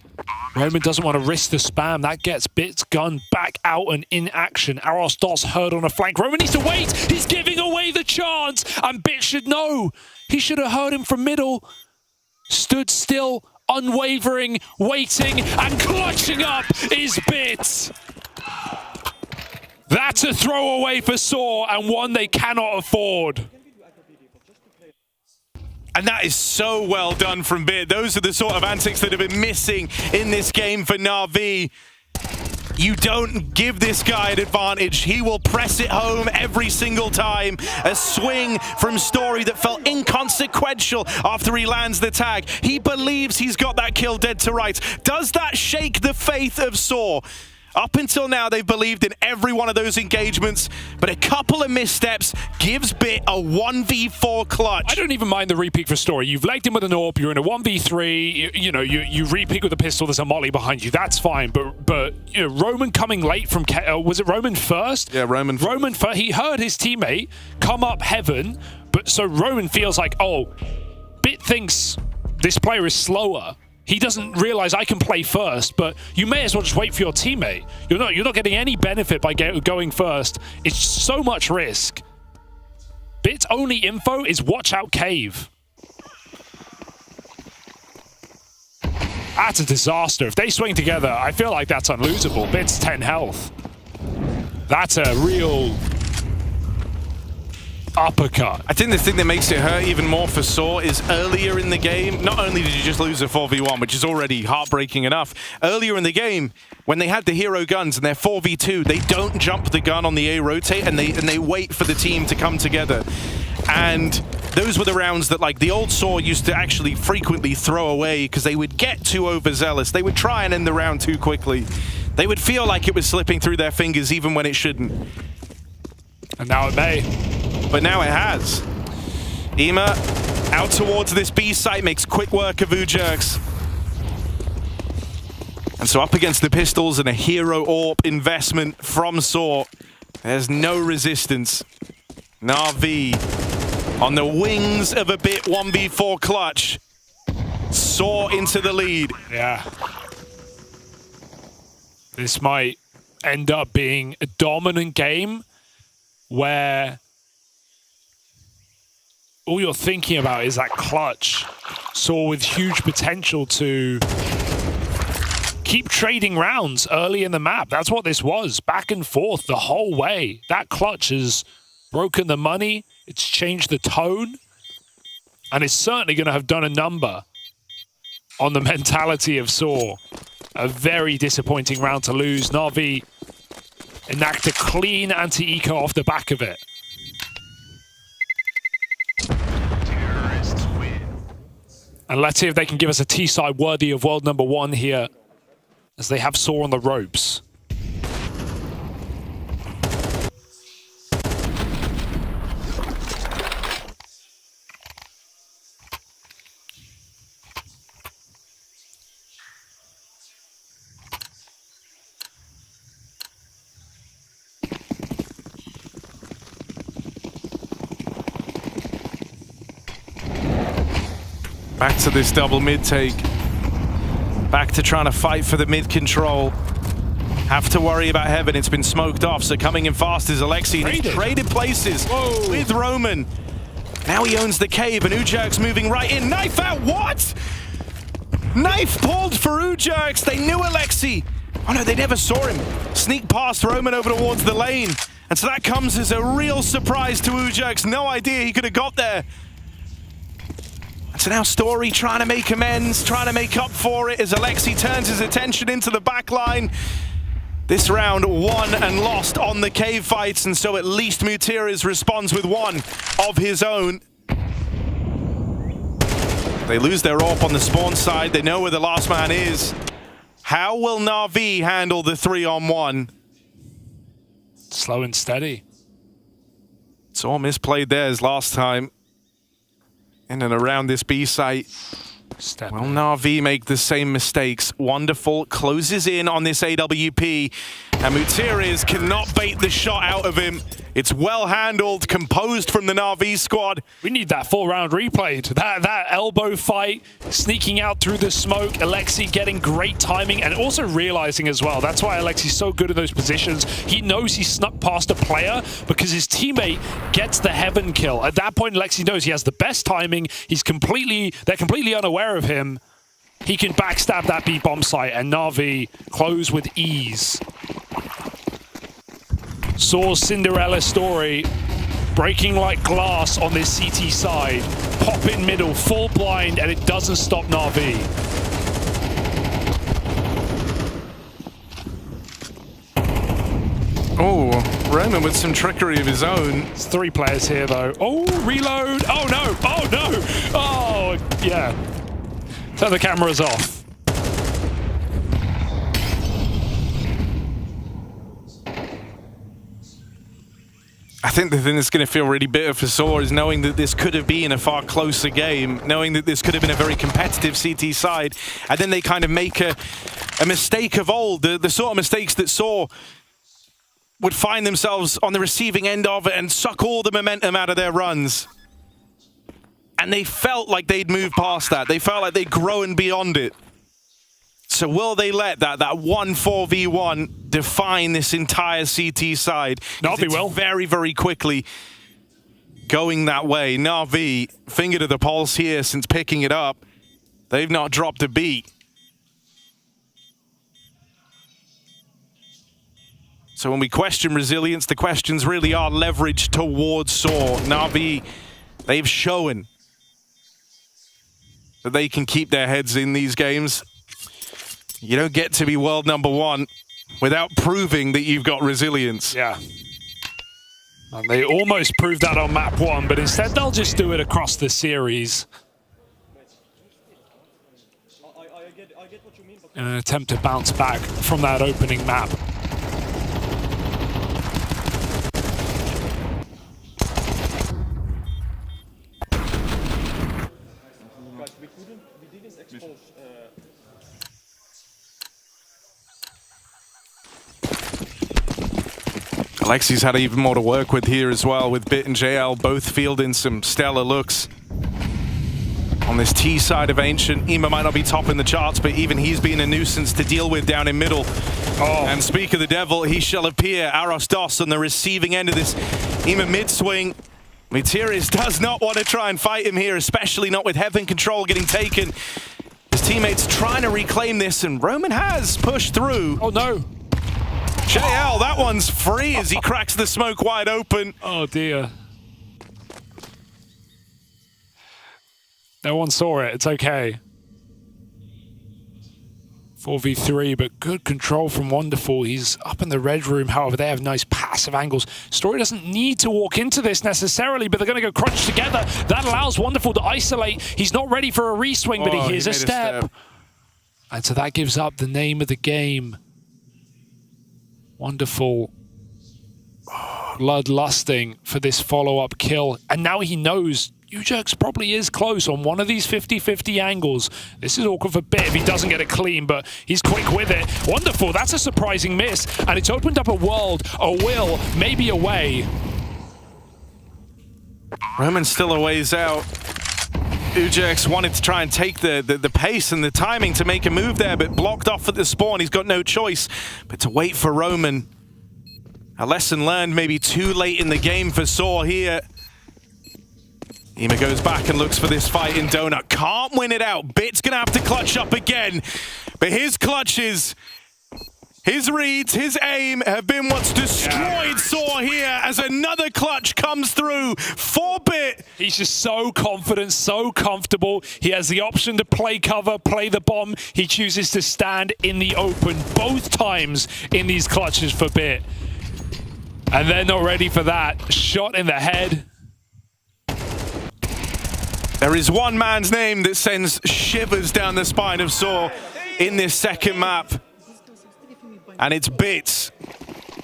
Roman doesn't want to risk the spam. That gets Bit's gun back out and in action. Arostos heard on a flank. Roman needs to wait. He's giving away the chance, and Bit should know. He should have heard him from middle. Stood still, unwavering, waiting, and clutching up is Bit. That's a throwaway for Saw, and one they cannot afford. And that is so well done from Bit. Those are the sort of antics that have been missing in this game for NAVI. You don't give this guy an advantage. He will press it home every single time. A swing from Story that felt inconsequential after he lands the tag. He believes he's got that kill dead to rights. Does that shake the faith of Saw? Up until now, they've believed in every one of those engagements, but a couple of missteps gives Bit a 1v4 clutch. I don't even mind the repeat for Story. You've legged him with an AWP, you're in a 1v3, you repeat with a pistol, there's a molly behind you, that's fine. But Roman coming late from, was it Roman first? Yeah, Roman first. He heard his teammate come up heaven, but so Roman feels like, oh, Bit thinks this player is slower. He doesn't realize I can play first, but you may as well just wait for your teammate. You're not getting any benefit by going first. It's so much risk. Bit's only info is watch out cave. That's a disaster. If they swing together, I feel like that's unlosable. Bit's 10 health. That's a real uppercut. I think the thing that makes it hurt even more for Saw is earlier in the game, not only did you just lose a 4v1, which is already heartbreaking enough, earlier in the game, when they had the hero guns and they're 4v2, they don't jump the gun on the A rotate and they wait for the team to come together. And those were the rounds that like the old Saw used to actually frequently throw away because they would get too overzealous. They would try and end the round too quickly. They would feel like it was slipping through their fingers even when it shouldn't. And now it may. But now it has. Ema out towards this B site, makes quick work of Ujerks. And so up against the pistols and a hero AWP investment from Saw, there's no resistance. NAVI on the wings of a Bit 1v4 clutch. Saw into the lead. Yeah. This might end up being a dominant game where all you're thinking about is that clutch. Saw with huge potential to keep trading rounds early in the map. That's what this was, back and forth the whole way. That clutch has broken the money, it's changed the tone, and it's certainly going to have done a number on the mentality of Saw. A very disappointing round to lose. NAVI enact a clean anti-eco off the back of it. And let's see if they can give us a T-side worthy of world #1 here, as they have Saw on the ropes. Back to this double mid take. Back to trying to fight for the mid control. Have to worry about heaven. It's been smoked off, so coming in fast is Alexi. And he's traded places with Roman. Now he owns the cave, and Ujerks moving right in. Knife out, what? Knife pulled for Ujerks. They knew Alexi. Oh no, they never saw him. Sneak past Roman over towards the lane. And so that comes as a real surprise to Ujerks. No idea he could have got there. So now Story trying to make amends, trying to make up for it as Alexi turns his attention into the back line. This round won and lost on the cave fights, and so at least Mutierrez responds with one of his own. They lose their AWP on the spawn side. They know where the last man is. How will NAVI handle the 3-on-1? Slow and steady. Saw misplayed theirs last time. In and around this B site. Will NAVI make the same mistakes? Wonderful closes in on this AWP, and Mutierrez cannot bait the shot out of him. It's well handled, composed from the NAVI squad. We need that full round replayed. That elbow fight, sneaking out through the smoke, Alexi getting great timing, and also realizing as well, that's why Alexi's so good in those positions. He knows he snuck past a player because his teammate gets the heaven kill. At that point, Alexi knows he has the best timing. They're completely unaware of him. He can backstab that B bomb site, and NAVI close with ease. Saw Cinderella Story breaking like glass on this CT side. Pop in middle, full blind, and it doesn't stop NAVI. Oh, Roman with some trickery of his own. It's 3 players here, though. Oh, reload. Oh, no. Oh, no. Oh, yeah. Turn the cameras off. I think the thing that's going to feel really bitter for Saw is knowing that this could have been a far closer game, knowing that this could have been a very competitive CT side, and then they kind of make a mistake of old, the sort of mistakes that Saw would find themselves on the receiving end of it and suck all the momentum out of their runs. And they felt like they'd moved past that. They felt like they'd grown beyond it. So will they let that 1-4v1 define this entire CT side? NAVI will. Very, very quickly going that way. NAVI, finger to the pulse here since picking it up. They've not dropped a beat. So when we question resilience, the questions really are leveraged towards Saw. NAVI, they've shown that they can keep their heads in these games. You don't get to be world #1 without proving that you've got resilience. Yeah. And they almost proved that on map 1, but instead they'll just do it across the series. In an attempt to bounce back from that opening map. Alexi's had even more to work with here as well, with Bit and JL both fielding some stellar looks. On this T side of Ancient, Ema might not be topping the charts, but even he's been a nuisance to deal with down in middle. Oh. And speak of the devil, he shall appear. Aros Dos on the receiving end of this Ema mid-swing. Matiris does not want to try and fight him here, especially not with Heaven Control getting taken. His teammates trying to reclaim this, and Roman has pushed through. Oh no. JL, that one's free as he cracks the smoke wide open. Oh dear. No one saw it, it's okay. 4v3, but good control from Wonderful. He's up in the red room, however, they have nice passive angles. Story doesn't need to walk into this necessarily, but they're going to go crunch together. That allows Wonderful to isolate. He's not ready for a re-swing, but he hears a step. And so that gives up the name of the game. Wonderful. Bloodlusting for this follow-up kill. And now he knows UJerks probably is close on one of these 50-50 angles. This is awkward for Bit if he doesn't get it clean, but he's quick with it. Wonderful, that's a surprising miss. And it's opened up a world, a will, maybe a way. Roman's still a ways out. UJerks wanted to try and take the pace and the timing to make a move there, but blocked off at the spawn. He's got no choice but to wait for Roman. A lesson learned maybe too late in the game for Saw here. Ema goes back and looks for this fight in Donut. Can't win it out. Bit's gonna have to clutch up again. But his clutches, his reads, his aim have been what's destroyed Saw here as another clutch comes through for Bit. He's just so confident, so comfortable. He has the option to play cover, play the bomb. He chooses to stand in the open both times in these clutches for Bit. And they're not ready for that. Shot in the head. There is one man's name that sends shivers down the spine of Saw in this second map. And it's Bit,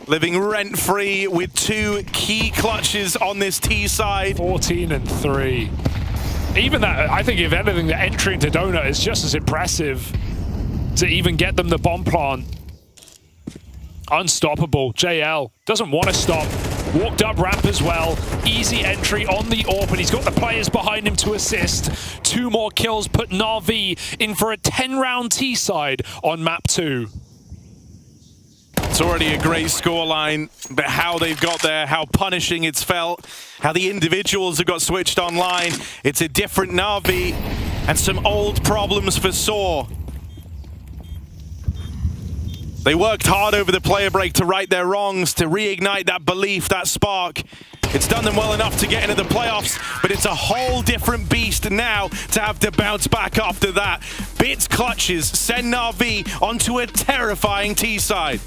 living rent-free with 2 key clutches on this T side. 14 and 3. Even that, I think if anything, the entry into Donut is just as impressive to even get them the bomb plant. Unstoppable. JL doesn't want to stop. Walked up ramp as well. Easy entry on the AWP, and he's got the players behind him to assist. 2 more kills put NAVI in for a 10-round T side on map 2. It's already a great scoreline, but how they've got there, how punishing it's felt, how the individuals have got switched online. It's a different NAVI and some old problems for Saw. They worked hard over the player break to right their wrongs, to reignite that belief, that spark. It's done them well enough to get into the playoffs, but it's a whole different beast now to have to bounce back after that. Bit's clutches send NAVI onto a terrifying T side.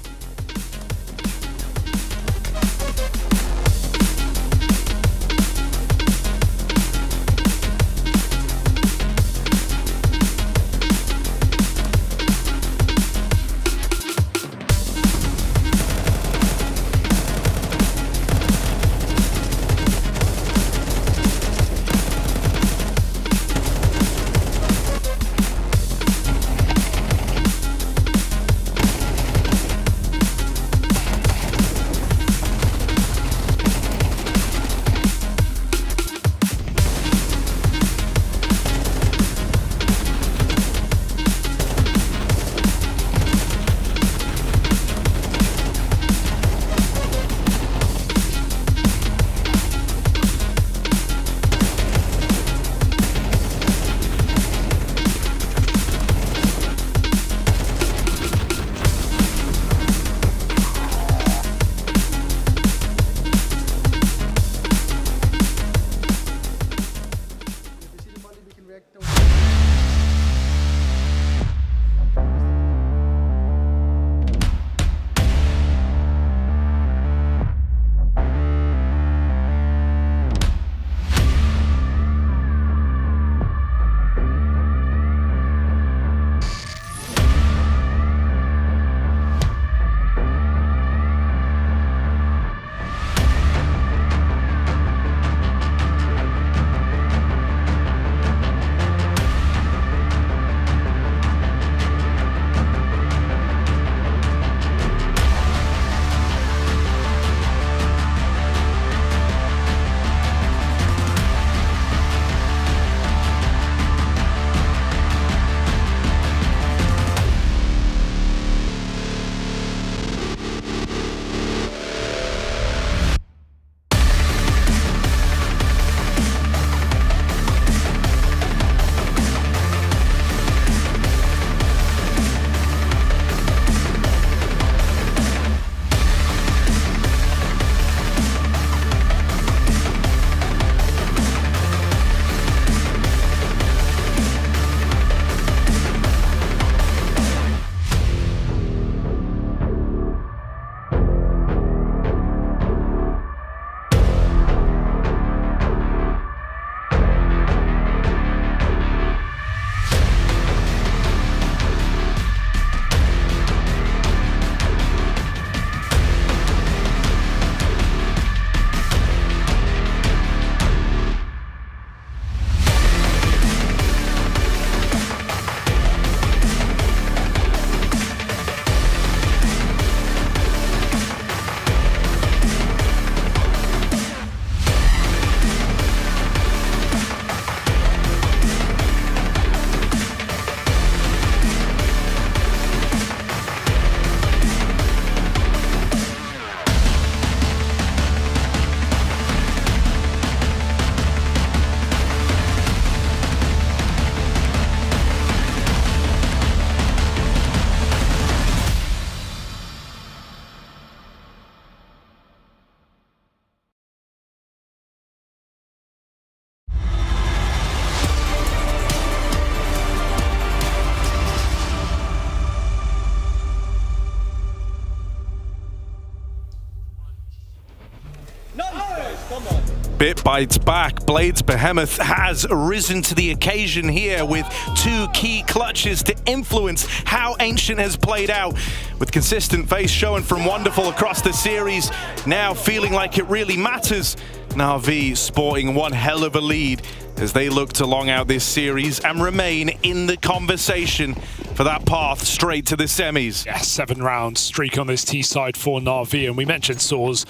Bit bites back. Blades Behemoth has risen to the occasion here with 2 key clutches to influence how Ancient has played out. With consistent FaZe showing from Wonderful across the series, now feeling like it really matters. NAVI sporting one hell of a lead as they look to long out this series and remain in the conversation for that path straight to the semis. Yeah, 7-round streak on this T-side for NAVI, and we mentioned Soar's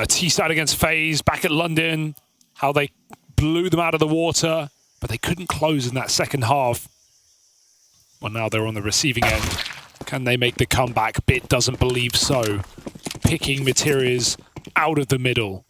T-side against FaZe back at London, how they blew them out of the water, but they couldn't close in that second half. Well, now they're on the receiving end. Can they make the comeback? Bit doesn't believe so. Picking materials out of the middle.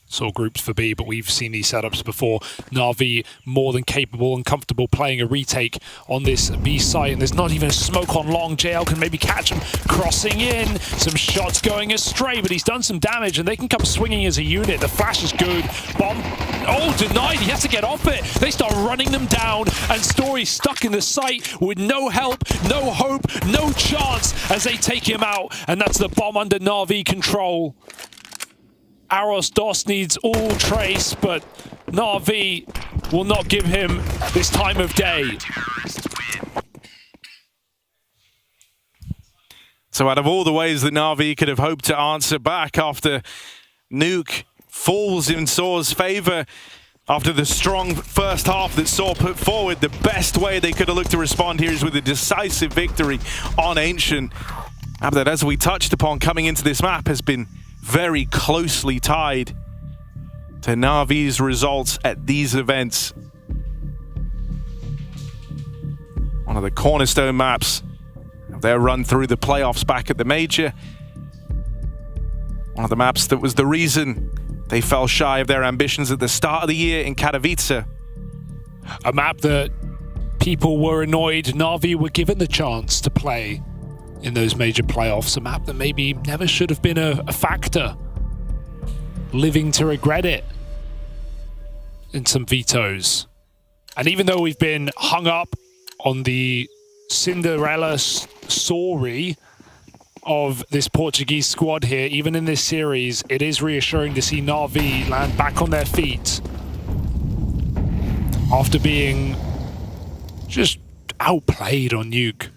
Saw groups for B, but we've seen these setups before. NAVI more than capable and comfortable playing a retake on this B site, and there's not even a smoke on long. JL can maybe catch him crossing in. Some shots going astray, but he's done some damage, and they can come swinging as a unit. The flash is good. Bomb, oh, denied. He has to get off it. They start running them down, and Story stuck in the site with no help, no hope, no chance as they take him out, and that's the bomb under NAVI control. Aros Dos needs all trace, but NAVI will not give him this time of day. So out of all the ways that NAVI could have hoped to answer back after Nuke falls in Soar's favor, after the strong first half that Soar put forward, the best way they could have looked to respond here is with a decisive victory on Ancient. That, as we touched upon coming into this map, has been very closely tied to NAVI's results at these events. One of the cornerstone maps of their run through the playoffs back at the Major. One of the maps that was the reason they fell shy of their ambitions at the start of the year in Katowice. A map that people were annoyed NAVI were given the chance to play in those major playoffs. A map that maybe never should have been a factor. Living to regret it in some vetoes. And even though we've been hung up on the Cinderella story of this Portuguese squad here, even in this series, it is reassuring to see NAVI land back on their feet after being just outplayed on Nuke.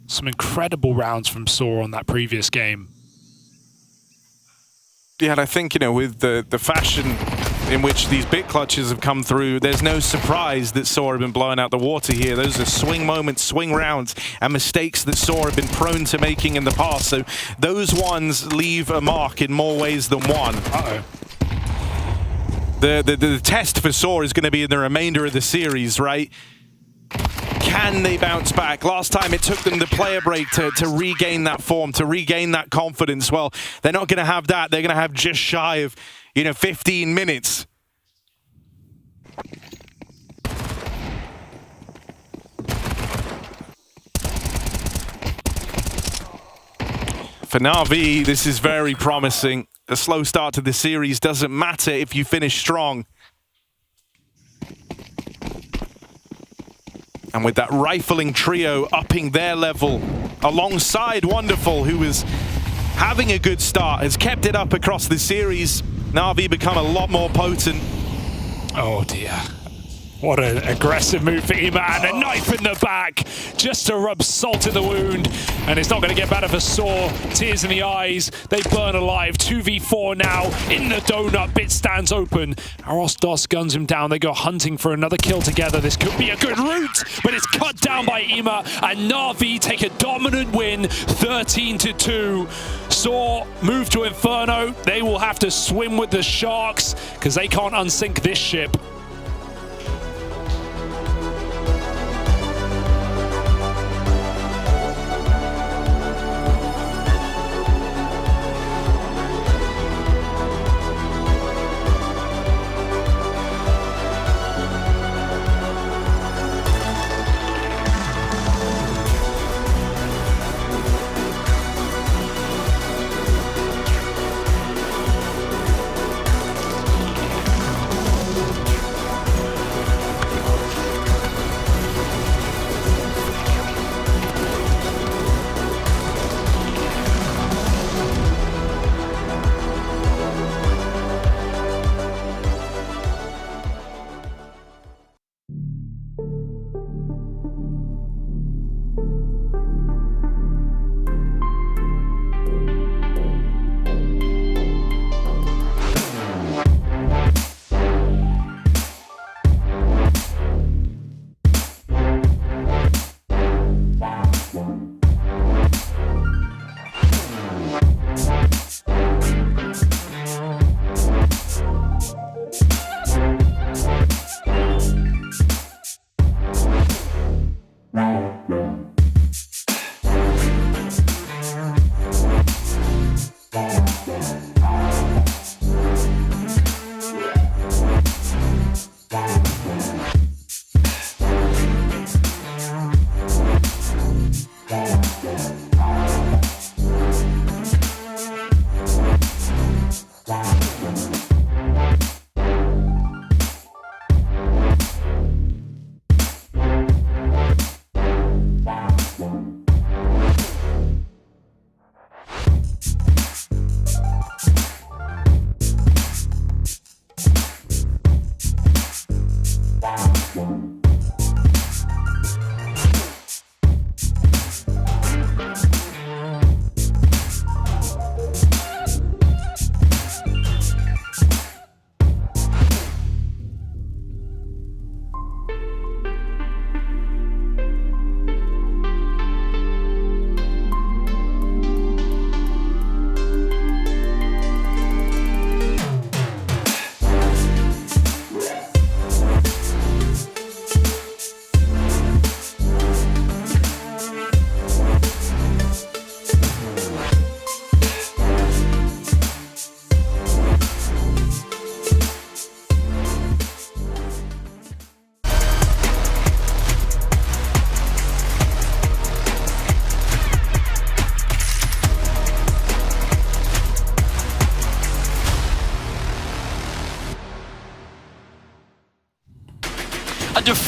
Some incredible rounds from Soar on that previous game. Yeah, and I think, you know, with the fashion in which these bit clutches have come through, there's no surprise that Soar have been blowing out the water here. Those are swing moments, swing rounds, and mistakes that Soar have been prone to making in the past. So those ones leave a mark in more ways than one. Uh-oh. The test for Soar is going to be in the remainder of the series, right? Can they bounce back? Last time it took them the player break to regain that form, to regain that confidence. Well, they're not going to have that. They're going to have just shy of, 15 minutes. For NAVI, this is very promising. A slow start to the series doesn't matter if you finish strong. And with that rifling trio upping their level alongside Wonderful, who was having a good start, has kept it up across the series. NAVI become a lot more potent. Oh dear. What an aggressive move for Ima, and a knife in the back just to rub salt in the wound. And it's not going to get better for Soar. Tears in the eyes. They burn alive. 2v4 now in the donut. Bit stands open. Aros Dos guns him down. They go hunting for another kill together. This could be a good route, but it's cut down by Ima. And NAVI take a dominant win, 13-2. Soar move to Inferno. They will have to swim with the sharks because they can't unsink this ship.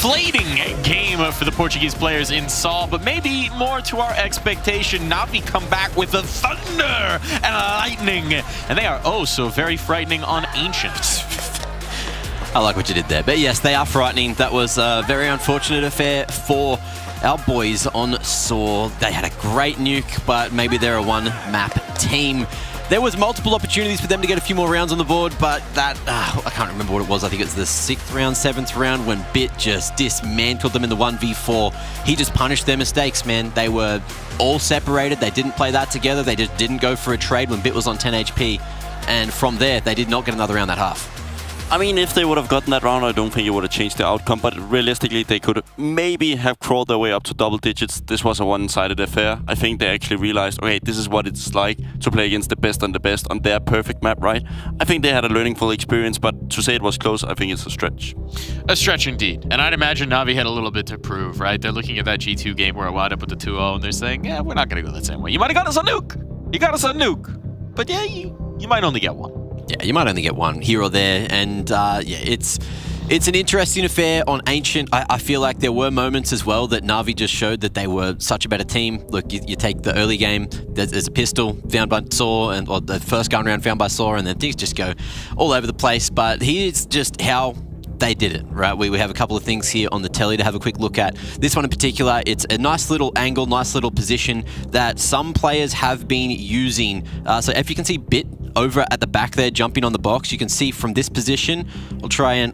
deflating game for the Portuguese players in Saw, but maybe more to our expectation. NAVI come back with the thunder and lightning, and they are oh so very frightening on Ancient. I like what you did there. But yes, they are frightening. That was a very unfortunate affair for our boys on Saw. They had a great nuke, but maybe they're a one-map team. There was multiple opportunities for them to get a few more rounds on the board, but that, I can't remember what it was. I think it's the 6th round, 7th round when Bit just dismantled them in the 1v4. He just punished their mistakes, man. They were all separated. They didn't play that together. They just didn't go for a trade when Bit was on 10 HP. And from there, they did not get another round that half. I mean, if they would have gotten that round, I don't think it would have changed the outcome, but realistically, they could maybe have crawled their way up to double digits. This was a one-sided affair. I think they actually realized, okay, this is what it's like to play against the best on their perfect map, right? I think they had a learning full experience, but to say it was close, I think it's a stretch. A stretch indeed. And I'd imagine Navi had a little bit to prove, right? They're looking at that G2 game where it wound up with the 2-0, and they're saying, yeah, we're not going to go that same way. You might have got us a nuke. You got us a nuke. But yeah, you might only get one. Yeah, you might only get one here or there, and yeah, it's an interesting affair on Ancient. I feel like there were moments as well that Navi just showed that they were such a better team. Look, you take the early game, there's a pistol found by Saw, or the first gun round found by Saw, and then things just go all over the place. But here's just how they did it, right? We have a couple of things here on the telly to have a quick look at. This one in particular, it's a nice little angle, nice little position that some players have been using. So if you can see Bit over at the back there, jumping on the box, you can see from this position, I'll try and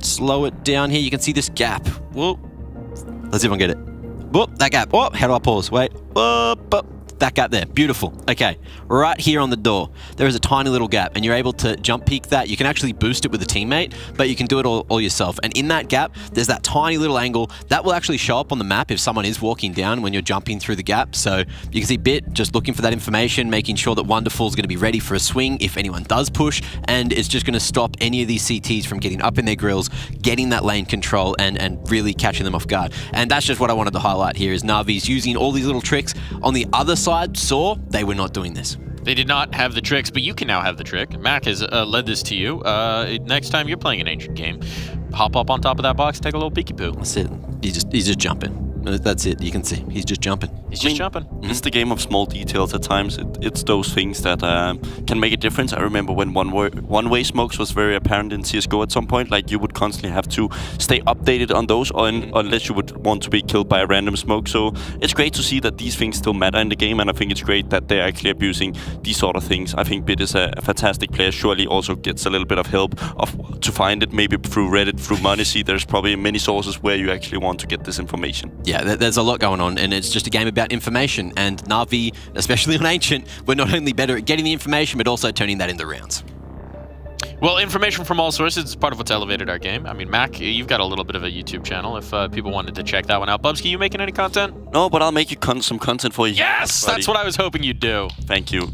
slow it down here. You can see this gap. Let's see if I can get it. That gap. How do I pause? Wait. That gap there. Beautiful. Okay, right here on the door, there is a tiny little gap, and you're able to jump peek that. You can actually boost it with a teammate, but you can do it all yourself. And in that gap, there's that tiny little angle that will actually show up on the map if someone is walking down when you're jumping through the gap. So you can see Bit just looking for that information, making sure that Wonderful is going to be ready for a swing if anyone does push, and it's just going to stop any of these CTs from getting up in their grills, getting that lane control, and really catching them off guard. And that's just what I wanted to highlight here, is Navi's using all these little tricks. On the other side, Saw, they were not doing this. They did not have the tricks, but you can now have the trick. Mac has led this to you. Next time you're playing an Ancient game, hop up on top of that box, take a little peeky poo. That's it. He's just jumping. That's it. You can see he's just jumping. He's just jumping. It's the game of small details at times. It's those things that can make a difference. I remember when one-way smokes was very apparent in CSGO at some point. Like, you would constantly have to stay updated on those, unless you would want to be killed by a random smoke. So it's great to see that these things still matter in the game, and I think it's great that they're actually abusing these sort of things. I think Bit is a fantastic player. Surely also gets a little bit of help to find it, maybe through Reddit, through Monacy. There's probably many sources where you actually want to get this information. Yeah, there's a lot going on, and it's just a game about information. And Navi, especially on Ancient, we're not only better at getting the information, but also turning that into rounds. Well, information from all sources is part of what's elevated our game. I mean, Mac, you've got a little bit of a YouTube channel if people wanted to check that one out. Bubsky, you making any content? No, but I'll make you some content for you. Yes! buddy. That's what I was hoping you'd do. Thank you.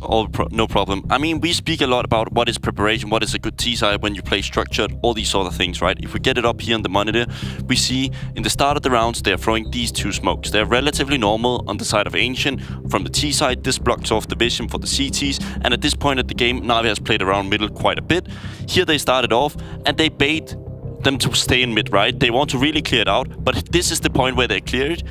No problem. I mean, we speak a lot about what is preparation, what is a good T-side when you play structured, all these sort of things, right? If we get it up here on the monitor, we see in the start of the rounds, they're throwing these two smokes. They're relatively normal on the side of Ancient. From the T-side, this blocks off the vision for the CTs. And at this point at the game, Navi has played around middle quite a bit. Here they started off, and they bait them to stay in mid, right? They want to really clear it out, but this is the point where they clear it.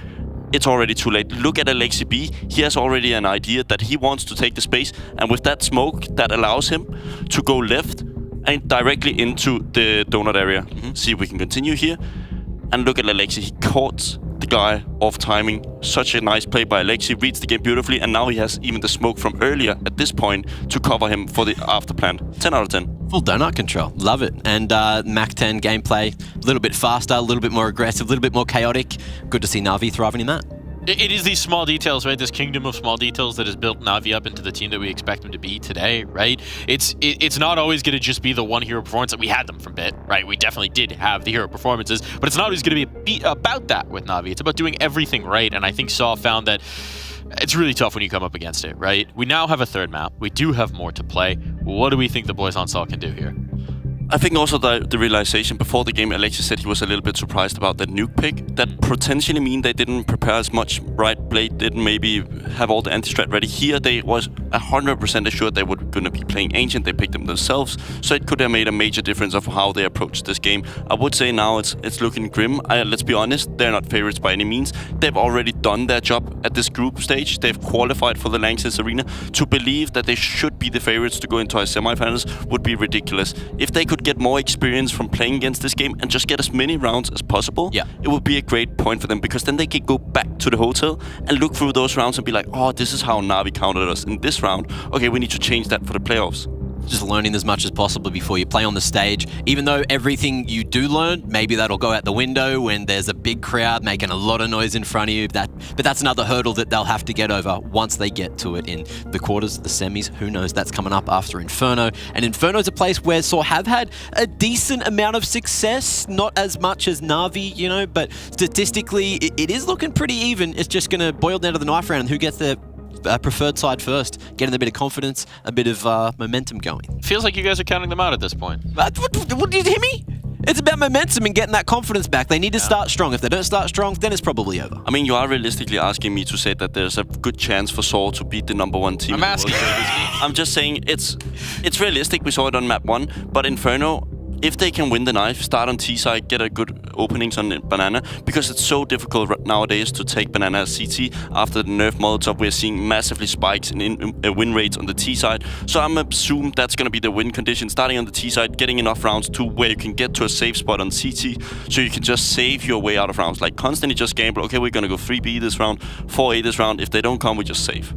It's already too late. Look at Alexi B. He has already an idea that he wants to take the space, and with that smoke, that allows him to go left and directly into the donut area. See if we can continue here. And look at Alexi. He caught the guy off timing. Such a nice play by Alexi. Reads the game beautifully, and now he has even the smoke from earlier at this point to cover him for the after plant. 10 out of 10. Full donut control. Love it. And Mac 10 gameplay, a little bit faster, a little bit more aggressive, a little bit more chaotic. Good to see Navi thriving in that. It is these small details, right? This kingdom of small details that has built Navi up into the team that we expect him to be today, right? It's not always going to just be the one hero performance that we had them from Bit, right? We definitely did have the hero performances, but it's not always going to be about that with Navi. It's about doing everything right, and I think Saw found that it's really tough when you come up against it, right? We now have a third map. We do have more to play. What do we think the boys on Saw can do here? I think also the realization before the game, Alexis said he was a little bit surprised about that nuke pick. That potentially mean they didn't prepare as much, right? Blade didn't maybe have all the anti-strat ready. Here they was 100% assured they were going to be playing Ancient. They picked them themselves, so it could have made a major difference of how they approached this game. I would say now it's looking grim. Let's be honest, they're not favorites by any means. They've already done their job at this group stage. They've qualified for the Lanxess Arena. To believe that they should be the favorites to go into our semifinals would be ridiculous. If they could get more experience from playing against this game and just get as many rounds as possible, it would be a great point for them, because then they could go back to the hotel and look through those rounds and be like, oh, this is how Navi counted us in this round. Okay, we need to change that for the playoffs. Just learning as much as possible before you play on the stage. Even though everything you do learn, maybe that'll go out the window when there's a big crowd making a lot of noise in front of you. But that's another hurdle that they'll have to get over once they get to it in the quarters, the semis. Who knows? That's coming up after Inferno. And Inferno's a place where Saw have had a decent amount of success. Not as much as Navi, you know, but statistically, it is looking pretty even. It's just going to boil down to the knife round and who gets the preferred side first, getting a bit of confidence, a bit of momentum going. Feels like you guys are counting them out at this point. What did you hear me? It's about momentum and getting that confidence back. They need to start strong. If they don't start strong, then it's probably over. I mean, you are realistically asking me to say that there's a good chance for Saw to beat the #1 team. I'm asking. I'm just saying it's realistic. We saw it on map 1, but Inferno, if they can win the knife, start on T side, get a good openings on Banana, because it's so difficult nowadays to take Banana as CT. After the nerf Molotov, we're seeing massively spikes in win rates on the T side. So I'm assuming that's going to be the win condition, starting on the T side, getting enough rounds to where you can get to a safe spot on CT, so you can just save your way out of rounds. Like constantly just gamble, okay, we're going to go 3B this round, 4A this round. If they don't come, we just save.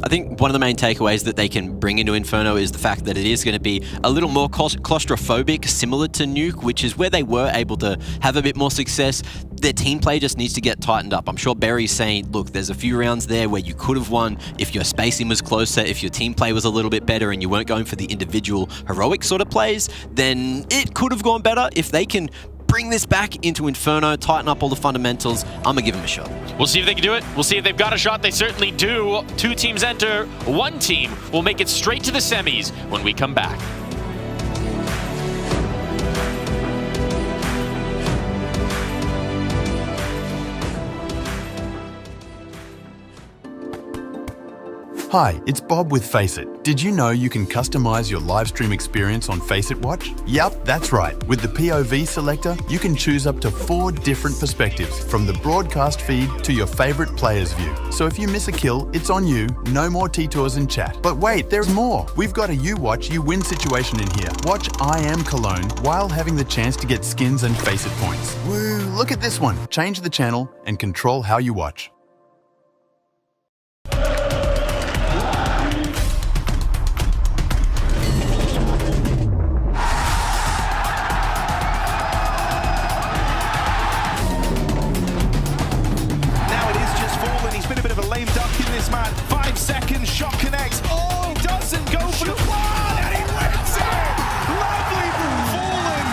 I think one of the main takeaways that they can bring into Inferno is the fact that it is going to be a little more claustrophobic, similar to Nuke, which is where they were able to have a bit more success. Their team play just needs to get tightened up. I'm sure Barry's saying, look, there's a few rounds there where you could have won if your spacing was closer, if your team play was a little bit better and you weren't going for the individual heroic sort of plays, then it could have gone better. If they can bring this back into Inferno, tighten up all the fundamentals, I'm gonna give them a shot. We'll see if they can do it. We'll see if they've got a shot. They certainly do. 2 teams enter. 1 team will make it straight to the semis when we come back. Hi, it's Bob with FaceIt. Did you know you can customize your live stream experience on FaceIt Watch? Yep, that's right. With the POV selector, you can choose up to 4 different perspectives, from the broadcast feed to your favorite player's view. So if you miss a kill, it's on you. No more T-Tours and chat. But wait, there's more. We've got a you watch, you win situation in here. Watch IEM Cologne while having the chance to get skins and FaceIt points. Woo, look at this one. Change the channel and control how you watch. Man, 5 seconds, shot connects. Oh, doesn't go for the one, and he wins it! Lovely falling.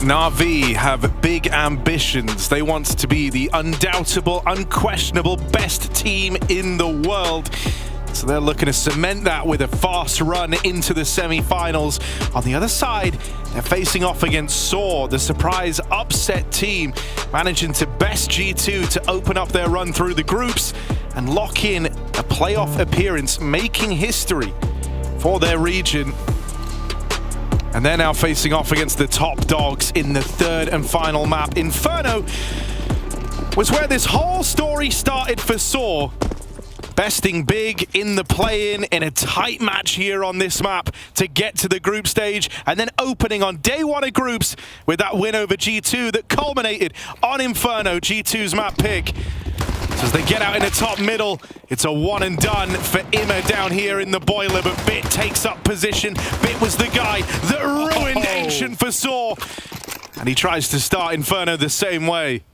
NAVI have big ambitions. They want to be the undoubtable, unquestionable best team in the world. So they're looking to cement that with a fast run into the semi-finals. On the other side, they're facing off against Saw, the surprise upset team, managing to best G2 to open up their run through the groups and lock in a playoff appearance, making history for their region. And they're now facing off against the top dogs in the third and final map. Inferno was where this whole story started for Saw. Besting big in the play-in in a tight match here on this map to get to the group stage, and then opening on day one of groups with that win over G2 that culminated on Inferno, G2's map pick. So as they get out in the top middle, it's a one and done for Imma down here in the boiler, but Bit takes up position. Bit was the guy that ruined Ancient for Saw, and he tries to start Inferno the same way.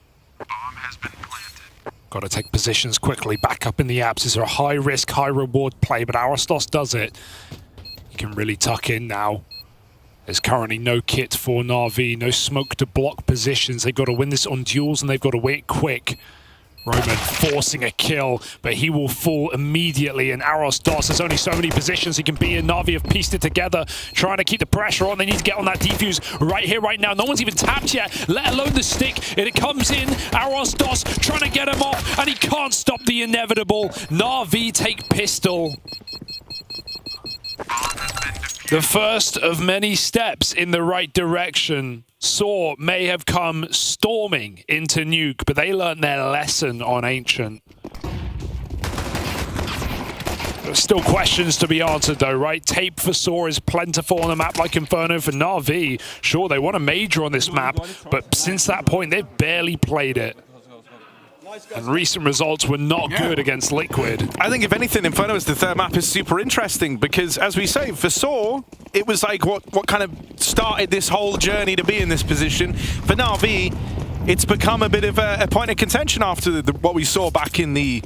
Got to take positions quickly, back up in the apps. Is a high risk, high reward play, but Arostos does it. He can really tuck in now. There's currently no kit for NAVI, no smoke to block positions. They've got to win this on duels and they've got to win quick. Roman forcing a kill, but he will fall immediately, and Arostos has only so many positions he can be in. NAVI have pieced it together, trying to keep the pressure on. They need to get on that defuse right here, right now. No one's even tapped yet, let alone the stick. It comes in, Arostos trying to get him off, and he can't stop the inevitable. NAVI take pistol. The first of many steps in the right direction. Saw may have come storming into Nuke, but they learned their lesson on Ancient. There's still questions to be answered though, right? Tape for Saw is plentiful on a map like Inferno. For NAVI, sure, they want a major on this map, but since that point, they've barely played it. And recent results were not good against Liquid. I think if anything, Inferno as the third map is super interesting because, as we say, for Saw, it was like what kind of started this whole journey to be in this position. For NAVI, it's become a bit of a point of contention after what we saw back in the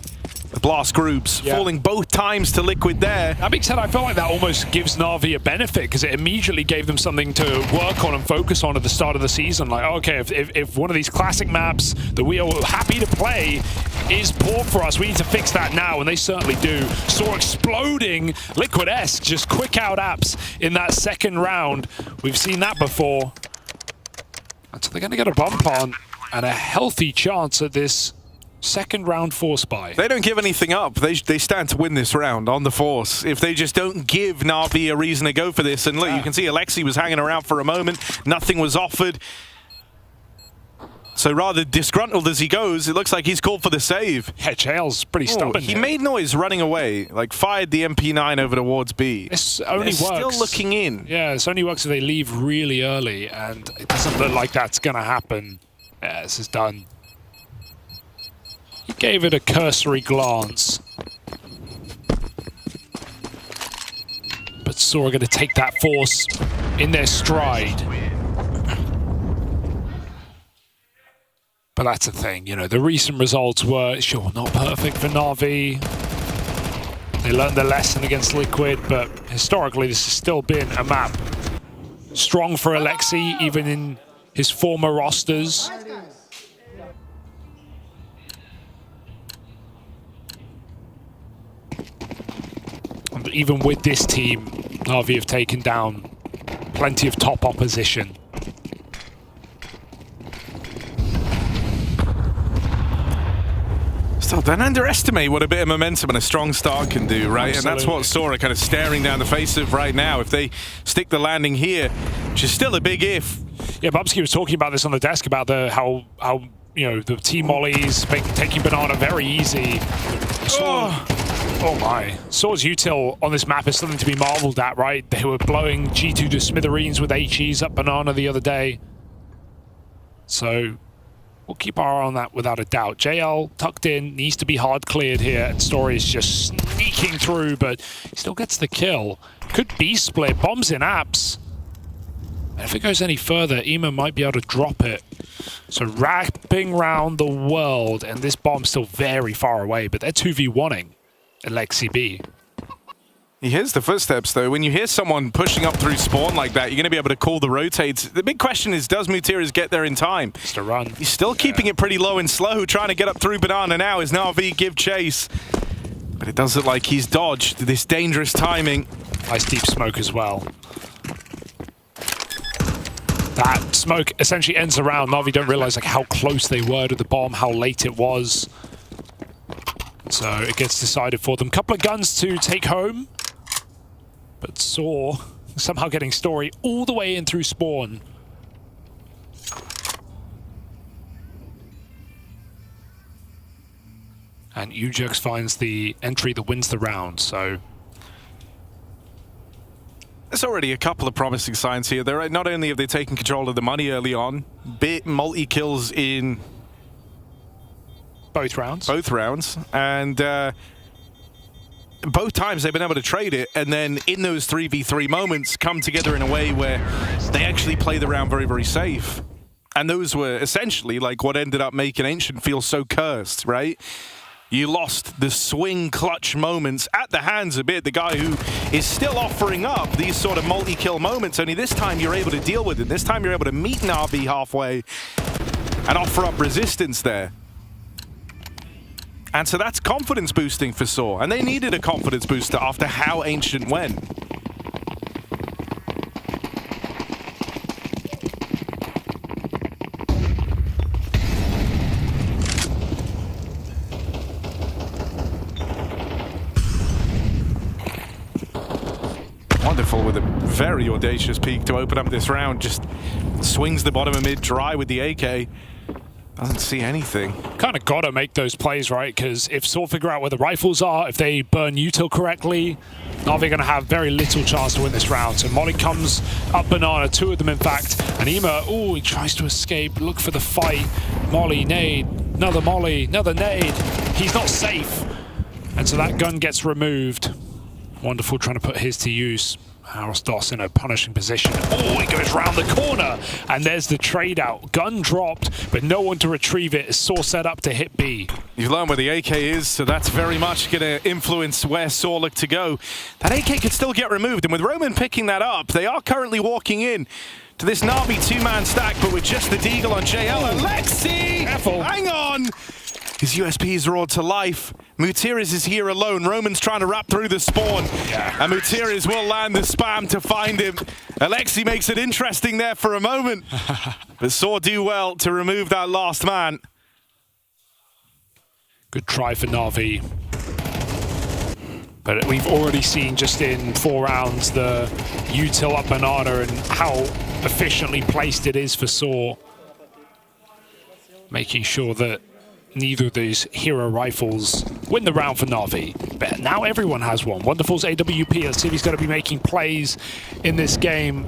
Blast groups, falling both times to Liquid there. That being said, I feel like that almost gives NAVI a benefit because it immediately gave them something to work on and focus on at the start of the season. Like, okay, if one of these classic maps that we are happy to play is poor for us, we need to fix that now, and they certainly do. Saw exploding Liquid-esque, just quick out apps in that second round. We've seen that before. And so they're going to get a bump on and a healthy chance at this second round force buy. They don't give anything up. They stand to win this round on the force. If they just don't give NAVI a reason to go for this. And look, you can see Alexi was hanging around for a moment. Nothing was offered. So rather disgruntled as he goes, it looks like he's called for the save. Yeah, JL's pretty stubborn. He made noise running away, like fired the MP9 over towards B. This only works. Still looking in. Yeah, this only works if they leave really early, and it doesn't look like that's going to happen. Yeah, this is done. He gave it a cursory glance. But Saw are going to take that force in their stride. But that's the thing, you know, the recent results were, sure, not perfect for NAVI. They learned their lesson against Liquid, but historically this has still been a map strong for Alexi, even in his former rosters. And even with this team, NAVI have taken down plenty of top opposition. Still, don't underestimate what a bit of momentum and a strong start can do, right? Absolutely. And that's what Saw are kind of staring down the face of right now. If they stick the landing here, which is still a big if. Yeah, Bubsky was talking about this on the desk about how you know, the team mollies taking Banana very easy. Oh my. Saw's util on this map is something to be marveled at, right? They were blowing G2 to smithereens with HEs up Banana the other day. So we'll keep our eye on that without a doubt. JL tucked in, needs to be hard cleared here, and Story is just sneaking through, but he still gets the kill. Could be split, bombs in apps. And if it goes any further, Imma might be able to drop it. So wrapping round the world, and this bomb's still very far away, but they're 2v1ing Alexi B. He hears the footsteps, though. When you hear someone pushing up through spawn like that, you're going to be able to call the rotates. The big question is, does Mutiris get there in time? Just a run. He's still keeping it pretty low and slow, trying to get up through Banana now as NAVI give chase. But it does look like he's dodged this dangerous timing. Nice deep smoke as well. That smoke essentially ends around. NAVI don't realize like how close they were to the bomb, how late it was. So it gets decided for them. Couple of guns to take home. But Saw somehow getting Story all the way in through spawn. And Ujux finds the entry that wins the round, so... There's already a couple of promising signs here. Not only have they taken control of the money early on, bit multi-kills in... both rounds. Both rounds, and... both times they've been able to trade it, and then in those 3v3 moments come together in a way where they actually play the round very, very safe. And those were essentially like what ended up making Ancient feel so cursed, right? You lost the swing clutch moments at the hands of the guy who is still offering up these sort of multi-kill moments, only this time you're able to deal with it. This time you're able to meet NAVI halfway and offer up resistance there. And so that's confidence boosting for Saw, and they needed a confidence booster after how Ancient went. Wonderful with a very audacious peek to open up this round. Just swings the bottom of mid dry with the AK. Doesn't see anything. Kind of gotta make those plays, right? Because if Saw figure out where the rifles are, if they burn util correctly, NAVI gonna have very little chance to win this round. So Molly comes up Banana, two of them in fact, and Ema, he tries to escape, look for the fight. Molly, nade, another Molly, another nade. He's not safe. And so that gun gets removed. Wonderful trying to put his to use. Arostos in a punishing position. He goes round the corner, and there's the trade out. Gun dropped, but no one to retrieve it. Saw set up to hit B. You've learned where the AK is, so that's very much going to influence where Saw look to go. That AK could still get removed, and with Roman picking that up, they are currently walking in to this NAVI two-man stack, but with just the Deagle on JL. Alexi! Careful. Hang on! His USP is roared to life. Mutiris is here alone. Roman's trying to wrap through the spawn. Yeah. And Mutiris will land the spam to find him. Alexi makes it interesting there for a moment. But Saw do well to remove that last man. Good try for NAVI. But we've already seen just in 4 rounds the util up Banana and how efficiently placed it is for Saw. Making sure that neither of these hero rifles win the round for NAVI. But now everyone has one. Wonderful's AWP. Let's see if he's going to be making plays in this game.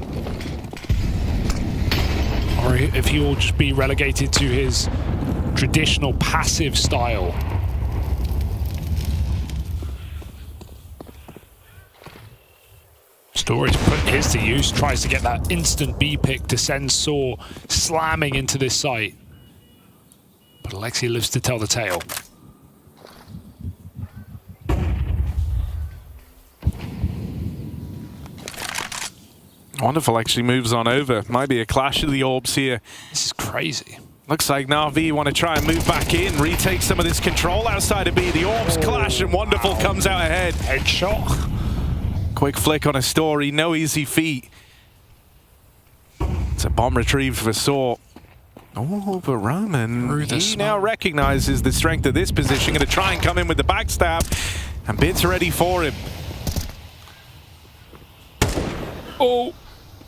Or if he will just be relegated to his traditional passive style. Story's put his to use. Tries to get that instant B pick to send Saw slamming into this site. But Alexi lives to tell the tale. Wonderful actually moves on over. Might be a clash of the orbs here. This is crazy. Looks like NAVI want to try and move back in, retake some of this control outside of B. The orbs clash and Wonderful comes out ahead. Headshot. Quick flick on a Story, no easy feat. It's a bomb retrieved for Saw. Oh, but Roman, he now recognizes the strength of this position. Going to try and come in with the backstab, and Bit's ready for him. Oh,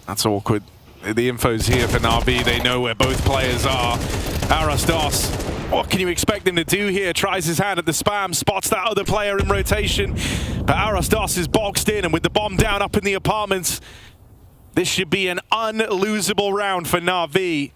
that's awkward. The info's here for NAVI. They know where both players are. Arostos, what can you expect him to do here? Tries his hand at the spam, spots that other player in rotation, but Arostos is boxed in, and with the bomb down up in the apartments, this should be an unlosable round for NAVI.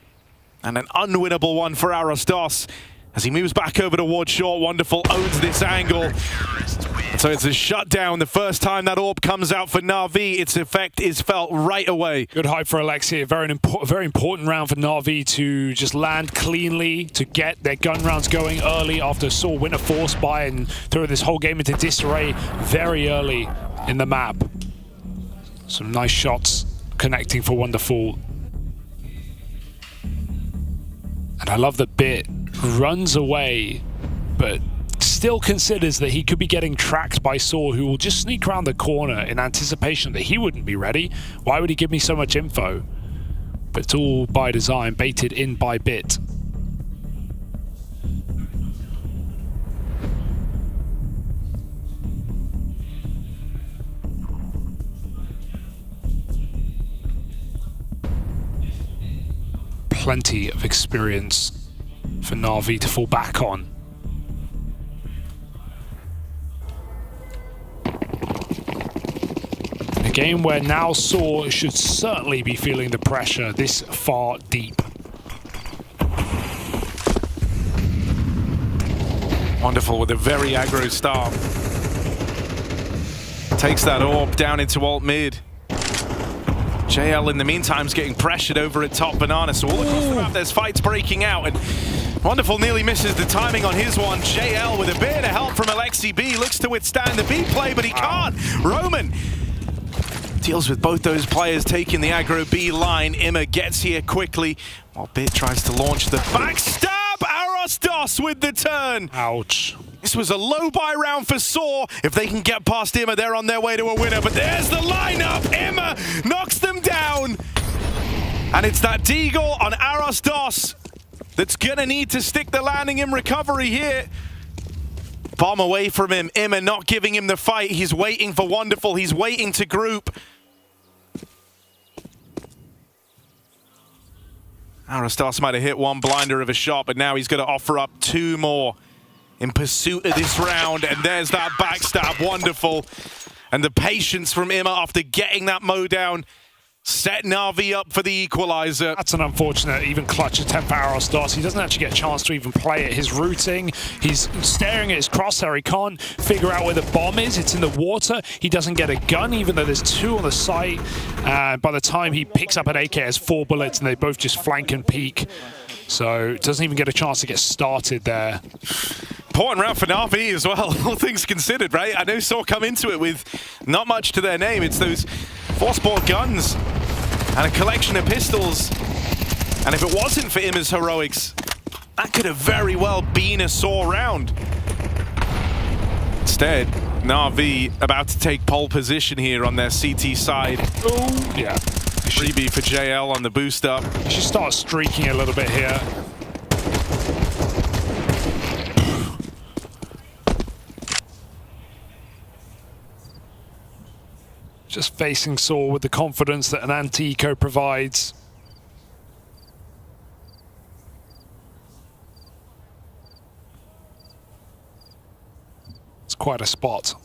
And an unwinnable one for Arostos. As he moves back over toward short, Wonderful owns this angle. And so it's a shutdown. The first time that orb comes out for NAVI, its effect is felt right away. Good hype for Alexi. Very important round for NAVI to just land cleanly, to get their gun rounds going early after Saw win a force buy and throw this whole game into disarray very early. in the map. Some nice shots connecting for Wonderful. And I love that Bit runs away, but still considers that he could be getting tracked by Saw, who will just sneak around the corner in anticipation that he wouldn't be ready. Why would he give me so much info? But it's all by design, baited in by Bit. Plenty of experience for NAVI to fall back on. In a game where now Saw should certainly be feeling the pressure this far deep. Wonderful with a very aggro start. Takes that orb down into alt mid. JL in the meantime is getting pressured over at top Banana, so all across the map there's fights breaking out, and Wonderful nearly misses the timing on his one. JL with a bit of help from Alexi B looks to withstand the B play, but he can't. Roman deals with both those players taking the aggro B line. Imma gets here quickly while Bit tries to launch the backstab. Dos with the turn. Ouch. This was a low buy round for Saw. If they can get past Imma, they're on their way to a winner. But there's the lineup. Imma knocks them down. And it's that Deagle on Aros Dos that's gonna need to stick the landing in recovery here. Bomb away from him. Imma not giving him the fight. He's waiting for Wonderful. He's waiting to group. Aristos might have hit one blinder of a shot, but now he's going to offer up two more in pursuit of this round. And there's that backstab. Wonderful. And the patience from Imma after getting that Mo down set NAVI up for the equalizer. That's an unfortunate, even clutch attempt for Aristos. He doesn't actually get a chance to even play it. His routing, he's staring at his crosshair. He can't figure out where the bomb is. It's in the water. He doesn't get a gun, even though there's two on the site. By the time he picks up an AK, has 4 bullets, and they both just flank and peek. So doesn't even get a chance to get started there. Important round for NAVI as well, all things considered, right? I know Saw come into it with not much to their name. It's those 4-sport guns and a collection of pistols. And if it wasn't for Imma's heroics, that could have very well been a Saw round. Instead, NAVI about to take pole position here on their CT side. Oh, yeah. Freebie for JL on the boost up. He should start streaking a little bit here. Just facing Saw with the confidence that an anti-eco provides. It's quite a spot.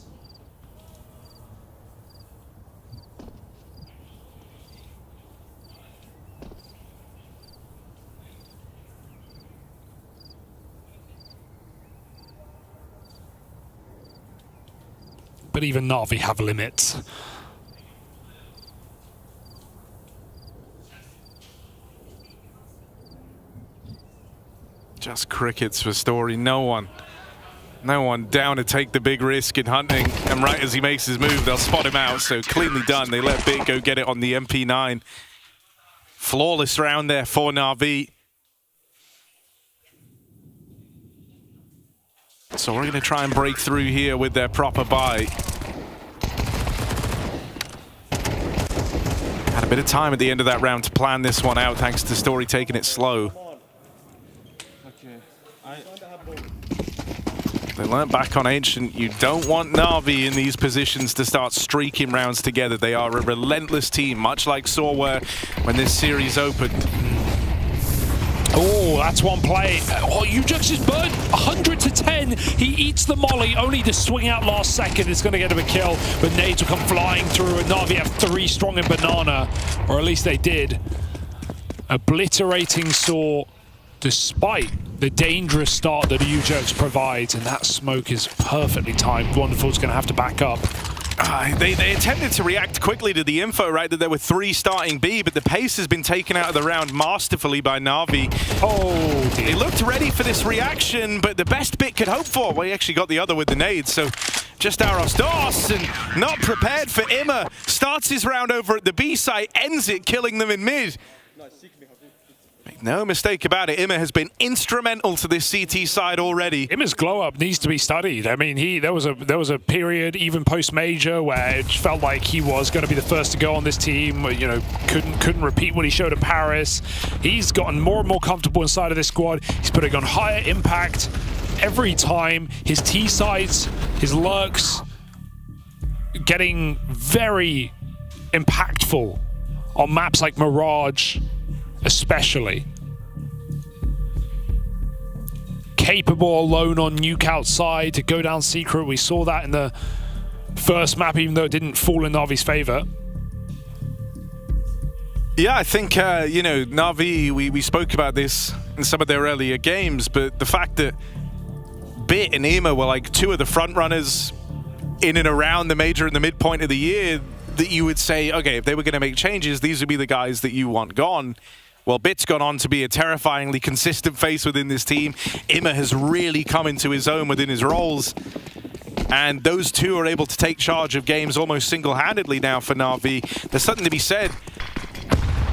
But even NAVI have limits. Just crickets for Story. No one down to take the big risk in hunting. And right as he makes his move, they'll spot him out. So cleanly done. They let Bit go get it on the MP9. Flawless round there for NAVI. So we're going to try and break through here with their proper buy. Had a bit of time at the end of that round to plan this one out, thanks to Story taking it slow. They learned back on Ancient, you don't want NAVI in these positions to start streaking rounds together. They are a relentless team, much like Saw were when this series opened. Oh, that's one play. Oh, Ujux is burned 100 to 10. He eats the molly, only to swing out last second. It's going to get him a kill, but nades will come flying through, and NAVI have 3 strong in Banana, or at least they did. Obliterating Saw, despite the dangerous start that Ujux provides, and that smoke is perfectly timed. Wonderful's going to have to back up. They attempted to react quickly to the info, right, that there were 3 starting B, but the pace has been taken out of the round masterfully by NAVI. Oh, dear. They looked ready for this reaction, but the best Bit could hope for, well, he actually got the other with the nades, so just Arostos, and not prepared for IMA. Starts his round over at the B site, ends it, killing them in mid. Make no mistake about it, IMA has been instrumental to this CT side already. IMA's glow up needs to be studied. I mean, there was a period even post major where it felt like he was going to be the first to go on this team. You know, couldn't repeat what he showed in Paris. He's gotten more and more comfortable inside of this squad. He's putting on higher impact every time. His T sides, his lurks, getting very impactful on maps like Mirage. Especially capable alone on nuke outside to go down secret. We saw that in the first map, even though it didn't fall in Navi's favor. Yeah, I think, you know, Navi, we spoke about this in some of their earlier games, but the fact that Bit and IMA were like two of the front runners in and around the major in the midpoint of the year, that you would say, okay, if they were going to make changes, these would be the guys that you want gone. Well, Bit's gone on to be a terrifyingly consistent face within this team. IMA has really come into his own within his roles. And those two are able to take charge of games almost single-handedly now for Navi. There's something to be said.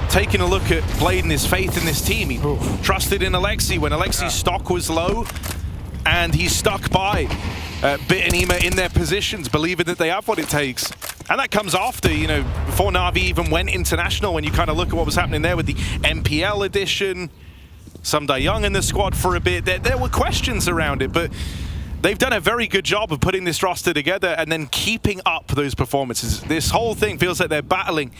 Taking a look at Blade and his faith in this team. He trusted in Alexi when Alexi's stock was low, and he stuck by Bit and IMA in their positions, believing that they have what it takes. And that comes after, you know, before Navi even went international, when you kind of look at what was happening there with the MPL edition, some Die Young in the squad for a bit. There were questions around it, but they've done a very good job of putting this roster together and then keeping up those performances. This whole thing feels like they're battling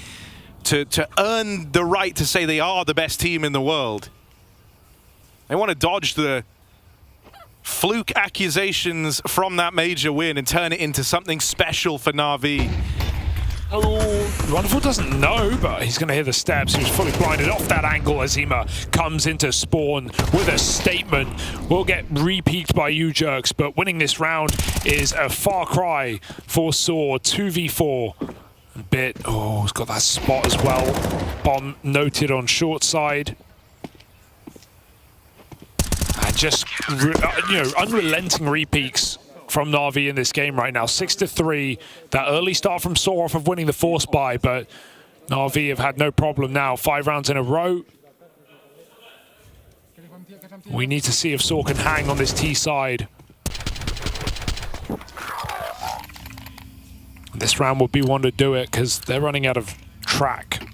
to earn the right to say they are the best team in the world. They want to dodge the fluke accusations from that major win and turn it into something special for Navi. Oh, Wonderful doesn't know, but he's going to hear the steps. He was fully blinded off that angle as IMA comes into spawn with a statement. We'll get re-peaked by U-Jerks, but winning this round is a far cry for Saw. 2v4. Bit, oh, he's got that spot as well. Bomb noted on short side. And just, you know, unrelenting repeaks from Navi in this game right now. 6-3. That early start from Saw off of winning the force buy, but Navi have had no problem now. 5 rounds in a row. We need to see if Saw can hang on this T side. This round would be one to do it because they're running out of track.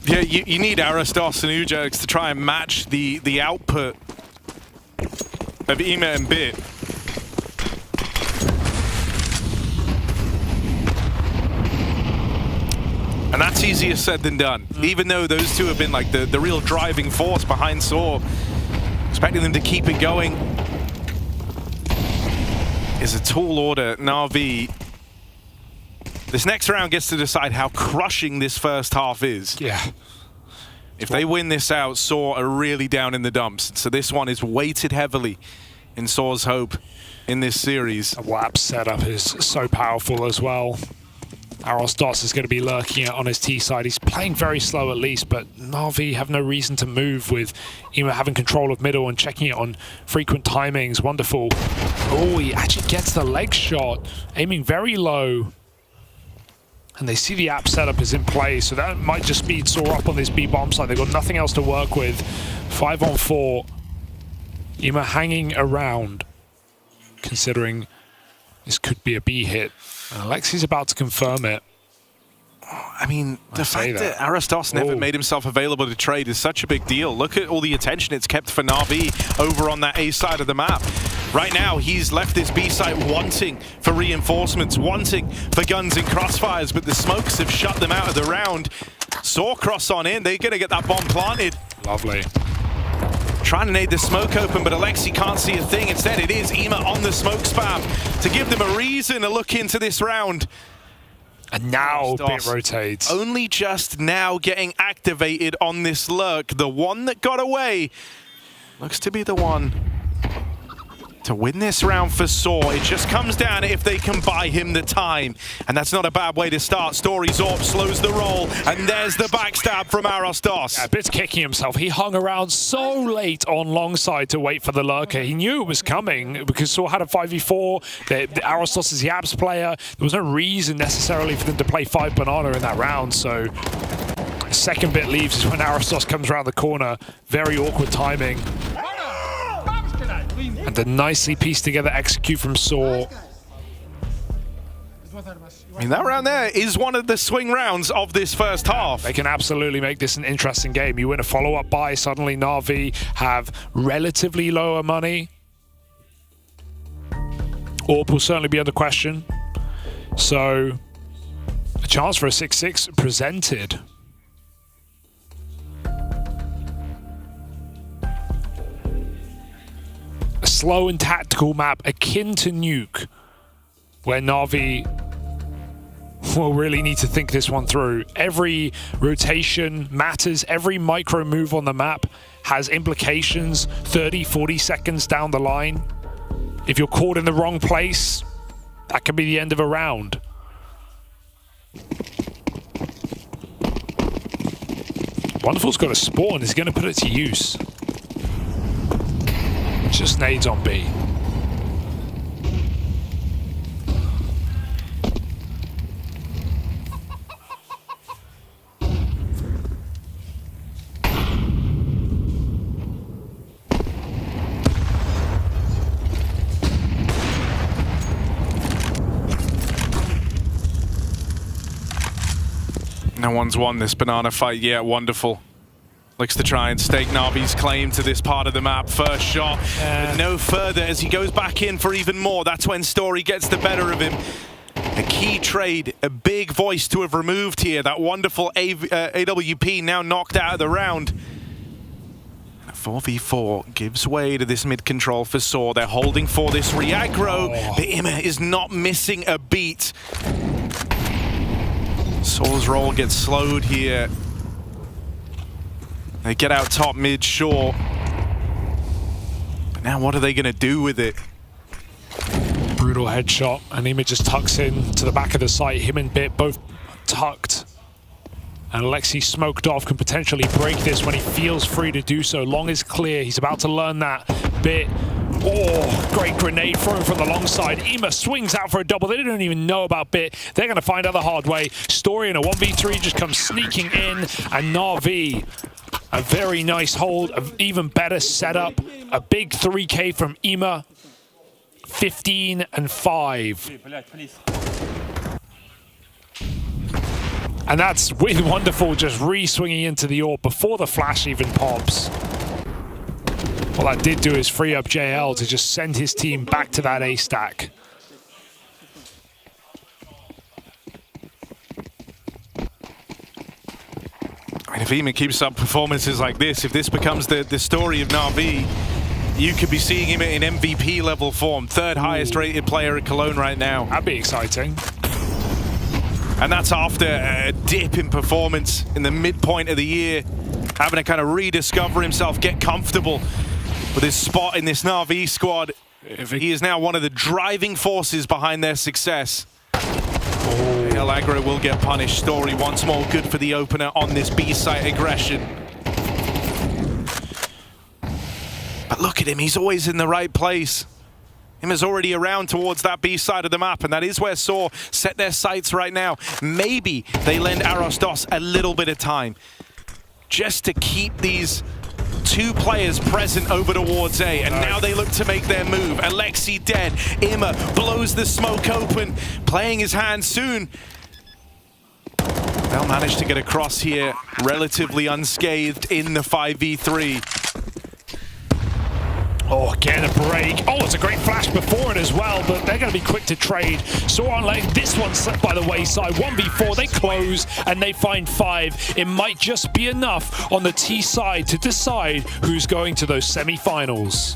Yeah, you need Arostos and U-Jerks to try and match the output of IMA and Bit. And that's easier said than done. Even though those two have been like the real driving force behind Saw, expecting them to keep it going is a tall order. Navi, this next round gets to decide how crushing this first half is. Yeah. If they win this out, Saw are really down in the dumps. So this one is weighted heavily in Saw's hope in this series. The WAP setup is so powerful as well. Arostos is going to be lurking on his T side. He's playing very slow at least, but Navi have no reason to move with IMA having control of middle and checking it on frequent timings. Wonderful. Oh, he actually gets the leg shot, aiming very low. And they see the app setup is in play, so that might just speed Saw up on this B bomb side. They've got nothing else to work with. 5-on-4. IMA hanging around, considering this could be a B hit. And Alexi's about to confirm it. I mean, the fact that Arostos never made himself available to trade is such a big deal. Look at all the attention it's kept for Navi over on that A side of the map. Right now, he's left this B site wanting for reinforcements, wanting for guns and crossfires, but the smokes have shut them out of the round. Saw cross on in. They're going to get that bomb planted. Lovely. Trying to nade the smoke open, but Alexi can't see a thing. Instead, it is IMA on the smoke spam to give them a reason to look into this round. And now Bit rotates. Only just now getting activated on this lurk. The one that got away looks to be the one. to win this round for Saw. It just comes down to if they can buy him the time. And that's not a bad way to start. Story Zorp slows the roll, and there's the backstab from Arostos. Yeah, Bit's kicking himself. He hung around so late on long side to wait for the lurker. He knew it was coming because Saw had a 5v4. Arostos is the Abs player. There was no reason necessarily for them to play 5 Banana in that round, so the second Bit leaves is when Arostos comes around the corner. Very awkward timing. And a nicely pieced together execute from Saw. I mean, that round there is one of the swing rounds of this first half. They can absolutely make this an interesting game. You win a follow-up buy, suddenly NAVI have relatively lower money. AWP will certainly be under question. So, a chance for a 6-6 presented. A slow and tactical map akin to Nuke, where NAVI will really need to think this one through. Every rotation matters. Every micro move on the map has implications 30, 40 seconds down the line. If you're caught in the wrong place, that could be the end of a round. Wonderful's got a spawn. He's going to put it to use. Just nades on B. No one's won this banana fight yet. Wonderful. Looks to try and stake Navi's claim to this part of the map. First shot, but no further as he goes back in for even more. That's when Story gets the better of him. A key trade, a big voice to have removed here. That wonderful AWP now knocked out of the round. 4v4 gives way to this mid-control for Saw. They're holding for this re-aggro. The IMA is not missing a beat. Saw's roll gets slowed here. They get out top mid, sure. But now what are they going to do with it? Brutal headshot. And Ima just tucks in to the back of the site. Him and Bit both tucked. And Alexi smoked off, can potentially break this when he feels free to do so. Long is clear. He's about to learn that. Bit. Oh, great grenade thrown from the long side. Ima swings out for a double. They don't even know about Bit. They're going to find out the hard way. Story in a 1v3 just comes sneaking in. And NAVI, a very nice hold, an even better setup. A big 3K from Ima. 15-5. And that's with Wonderful just re-swinging into the AWP before the flash even pops. What that did do is free up JL to just send his team back to that A stack. I mean, if Ima keeps up performances like this, if this becomes the story of NAVI, you could be seeing him in MVP level form. Third highest rated player at Cologne right now. That'd be exciting. And that's after a dip in performance in the midpoint of the year. Having to kind of rediscover himself, get comfortable with his spot in this NAVI squad. He is now one of the driving forces behind their success. El Aggro will get punished. Story once more good for the opener on this B-site aggression. But look at him, he's always in the right place. Ima's already around towards that B side of the map, and that is where Saw set their sights right now. Maybe they lend Arostos a little bit of time just to keep these two players present over towards A, and now they look to make their move. Alexi dead. Ima blows the smoke open, playing his hand soon. They'll manage to get across here relatively unscathed in the 5v3. Oh, again a break. Oh, it's a great flash before it as well, but they're going to be quick to trade. Saw on lane, this one slipped by the wayside. 1v4, they close and they find 5. It might just be enough on the T side to decide who's going to those semi-finals.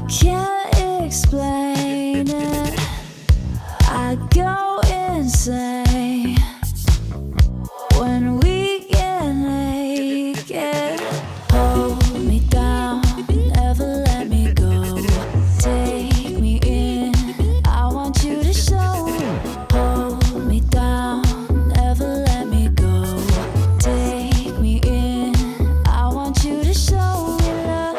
I can't explain it. I go insane when we get naked. Hold me down, never let me go. Take me in, I want you to show. Hold me down, never let me go. Take me in, I want you to show me love.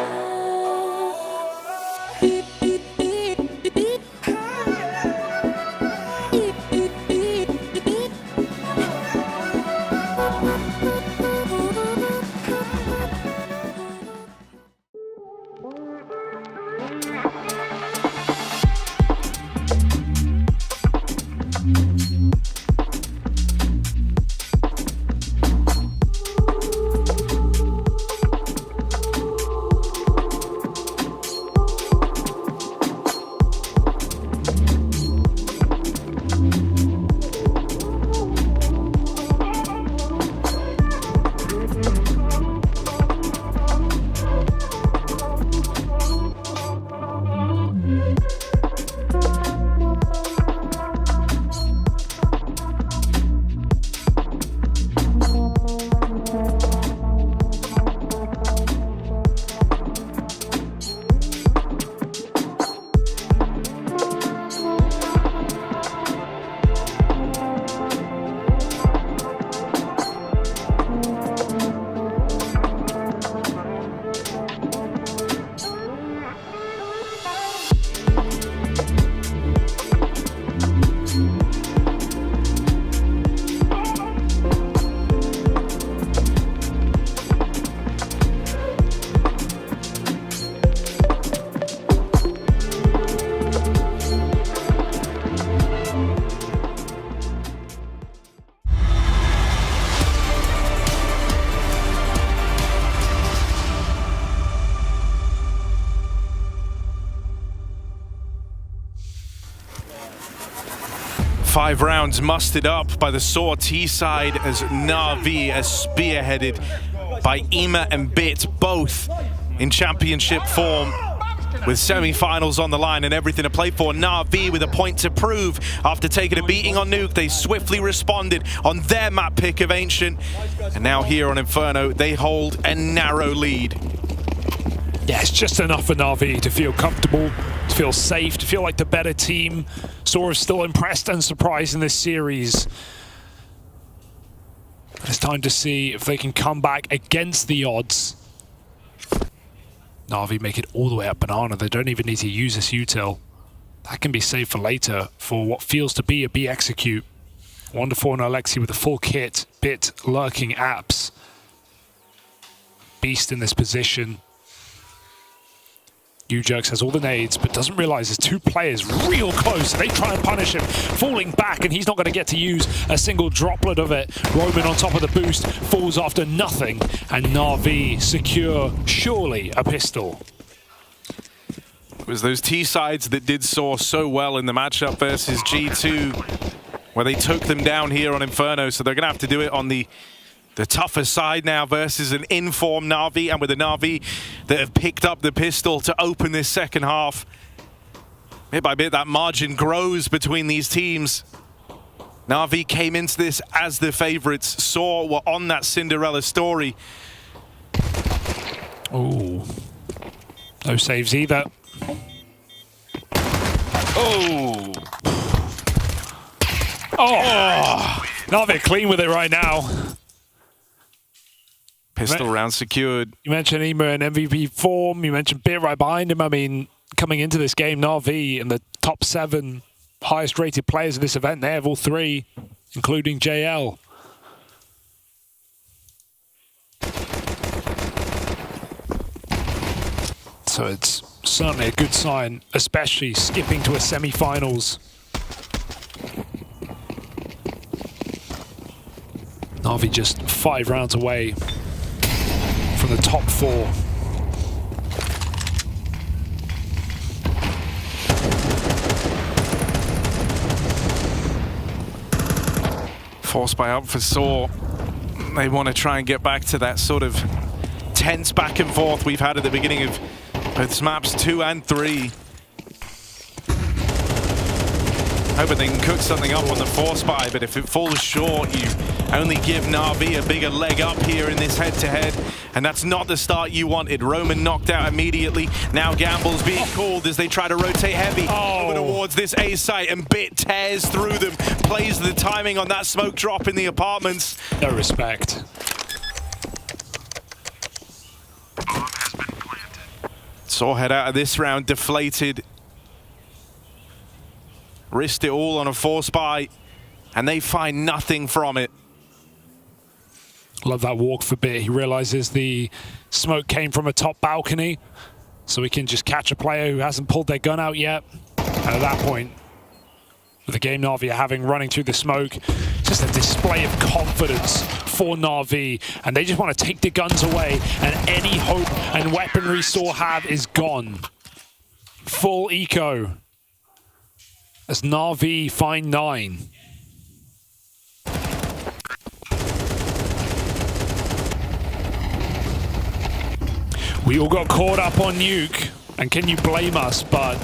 5 rounds mustered up by the SOAR T side as NAVI is spearheaded by Ima and Bit, both in championship form with semi-finals on the line and everything to play for. NAVI with a point to prove after taking a beating on Nuke. They swiftly responded on their map pick of Ancient, and now here on Inferno they hold a narrow lead. Yeah, it's just enough for NAVI to feel comfortable, to feel safe, to feel like the better team. SOAR is still impressed and surprised in this series. It's time to see if they can come back against the odds. NAVI make it all the way up Banana. They don't even need to use this util. That can be saved for later for what feels to be a B execute. Wonderful and Alexi with the full kit. Bit lurking apps. Beast in this position. U-Jerks has all the nades, but doesn't realize there's 2 players real close. They try and punish him, falling back, and he's not going to get to use a single droplet of it. Roman on top of the boost, falls after nothing, and NAVI secure, surely, a pistol. It was those T sides that did SOAR so well in the matchup versus G2, where they took them down here on Inferno, so they're going to have to do it on the tougher side now versus an in-form NAVI, and with a NAVI that have picked up the pistol to open this second half. Bit by bit, that margin grows between these teams. NAVI came into this as the favorites. SOAR were on that Cinderella story. Ooh. No saves either. Oh! Oh! NAVI clean with it right now. Pistol round secured. You mentioned Ima in MVP form. You mentioned Bit right behind him. I mean, coming into this game, NAVI and the top 7 highest rated players of this event, they have all 3, including JL. So it's certainly a good sign, especially skipping to a semi-finals. NAVI just 5 rounds away from the top 4. Forced by up for SOAR. They want to try and get back to that sort of tense back and forth we've had at the beginning of Both maps 2 and 3. Hoping they can cook something up on the force buy, but if it falls short, you only give NAVI a bigger leg up here in this head-to-head, and that's not the start you wanted. Roman knocked out immediately. Now Gamble's being called as they try to rotate heavy over towards this A site, and Bit tears through them, plays the timing on that smoke drop in the apartments. No respect. Saw head out of this round deflated. Risked it all on a force buy, and they find nothing from it. Love that walk for Bit. He realizes the smoke came from a top balcony, so he can just catch a player who hasn't pulled their gun out yet. And at that point, with the game NAVI are having running through the smoke, just a display of confidence for NAVI, and they just want to take the guns away, and any hope and weaponry Saw have is gone. Full eco. As NAVI find 9. We all got caught up on Nuke, and can you blame us? But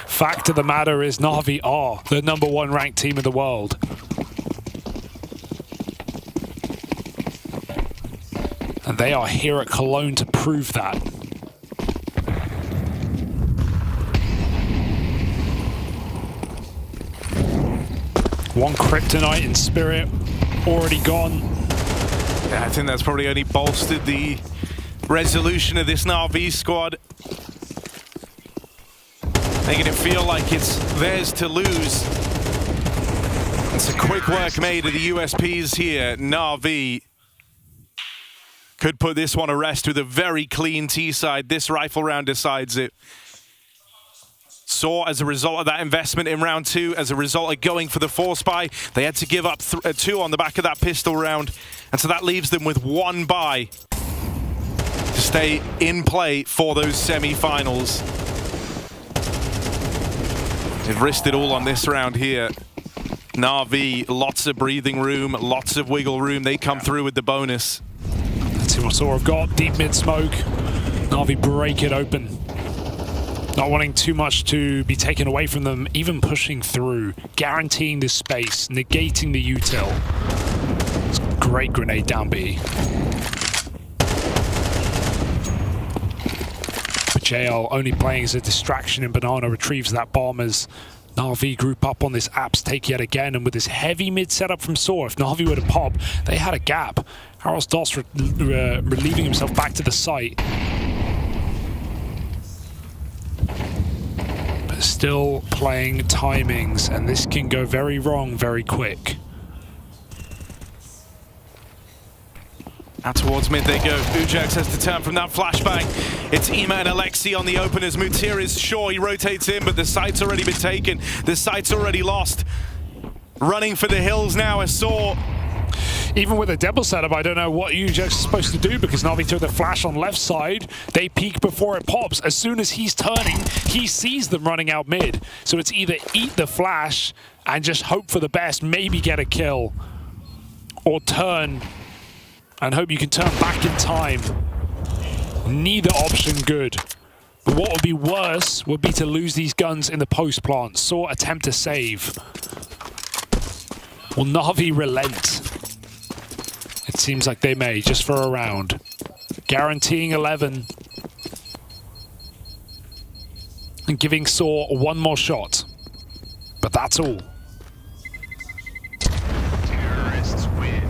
fact of the matter is NAVI are the #1 ranked team in the world. And they are here at Cologne to prove that. One Kryptonite in Spirit, already gone. Yeah, I think that's probably only bolstered the resolution of this NAVI squad. Making it feel like it's theirs to lose. It's a quick work made of the USPs here. NAVI could put this one to rest with a very clean T-side. This rifle round decides it. Saw, as a result of that investment in round 2, as a result of going for the force buy, they had to give up 2 on the back of that pistol round. And so that leaves them with 1 buy to stay in play for those semi-finals. They've risked it all on this round here. NAVI, lots of breathing room, lots of wiggle room. They come through with the bonus. Let's see what Saw have got. Deep mid-smoke. NAVI break it open. Not wanting too much to be taken away from them, even pushing through, guaranteeing this space, negating the util. It's a great grenade down B. But JL only playing as a distraction, and Banana retrieves that bomb as NAVI group up on this apps take yet again, and with this heavy mid setup from Saw, if NAVI were to pop, they had a gap. Harold Doss relieving himself back to the site. Still playing timings, and this can go very wrong very quick. Out towards mid they go. Ujax has to turn from that flashbang. It's Ema and Alexi on the openers. Mutir is sure, he rotates in, but the site's already been taken. The site's already lost. Running for the hills now as Saw. Even with a double setup, I don't know what Ujax is supposed to do, because NAVI throw the flash on left side. They peek before it pops. As soon as he's turning, he sees them running out mid. So it's either eat the flash and just hope for the best, maybe get a kill, or turn and hope you can turn back in time. Neither option good. But what would be worse would be to lose these guns in the post plant. Saw attempt to save. Will NAVI relent? It seems like they may, just for a round. Guaranteeing 11. And giving Saw 1 more shot. But that's all. Terrorists win.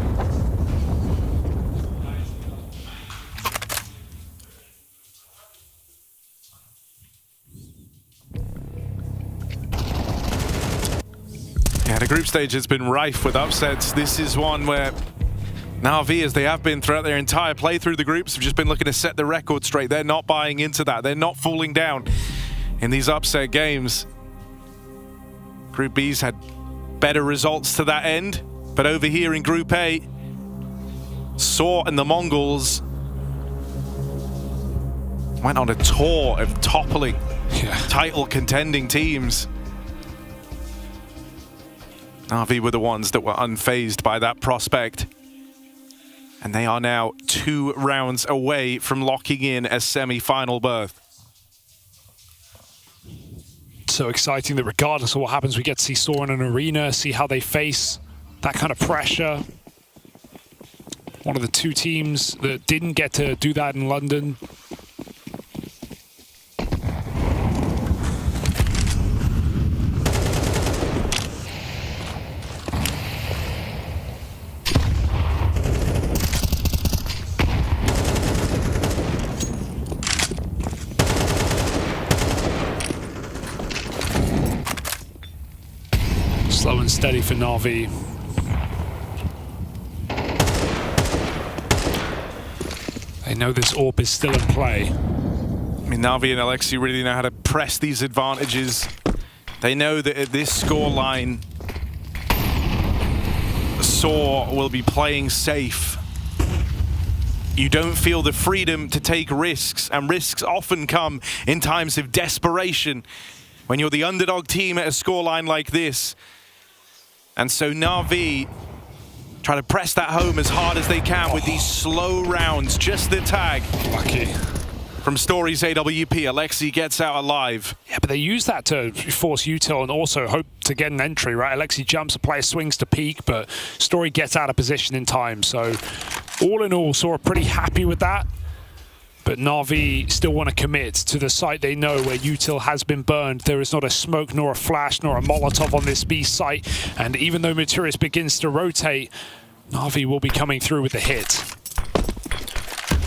Yeah, the group stage has been rife with upsets. This is one where NAVI, as they have been throughout their entire playthrough the groups, have just been looking to set the record straight. They're not buying into that. They're not falling down in these upset games. Group B's had better results to that end, but over here in Group A, Saw and the Mongols went on a tour of toppling title contending teams. NAVI were the ones that were unfazed by that prospect. And they are now 2 rounds away from locking in a semi-final berth. So exciting that regardless of what happens, we get to see Saw in an arena, see how they face that kind of pressure. One of the 2 teams that didn't get to do that in London. Slow and steady for NAVI. They know this AWP is still in play. I mean, NAVI and Alexi really know how to press these advantages. They know that at this scoreline, Saw will be playing safe. You don't feel the freedom to take risks, and risks often come in times of desperation when you're the underdog team at a scoreline like this. And so NAVI try to press that home as hard as they can with these slow rounds. Just the tag. Lucky. From Stories AWP, Alexi gets out alive. Yeah, but they use that to force util and also hope to get an entry, right? Alexi jumps, the player swings to peak, but Story gets out of position in time. So all in all, Saw are pretty happy with that. But NAVI still want to commit to the site they know where util has been burned. There is not a smoke, nor a flash, nor a Molotov on this B site. And even though Maturius begins to rotate, NAVI will be coming through with the hit.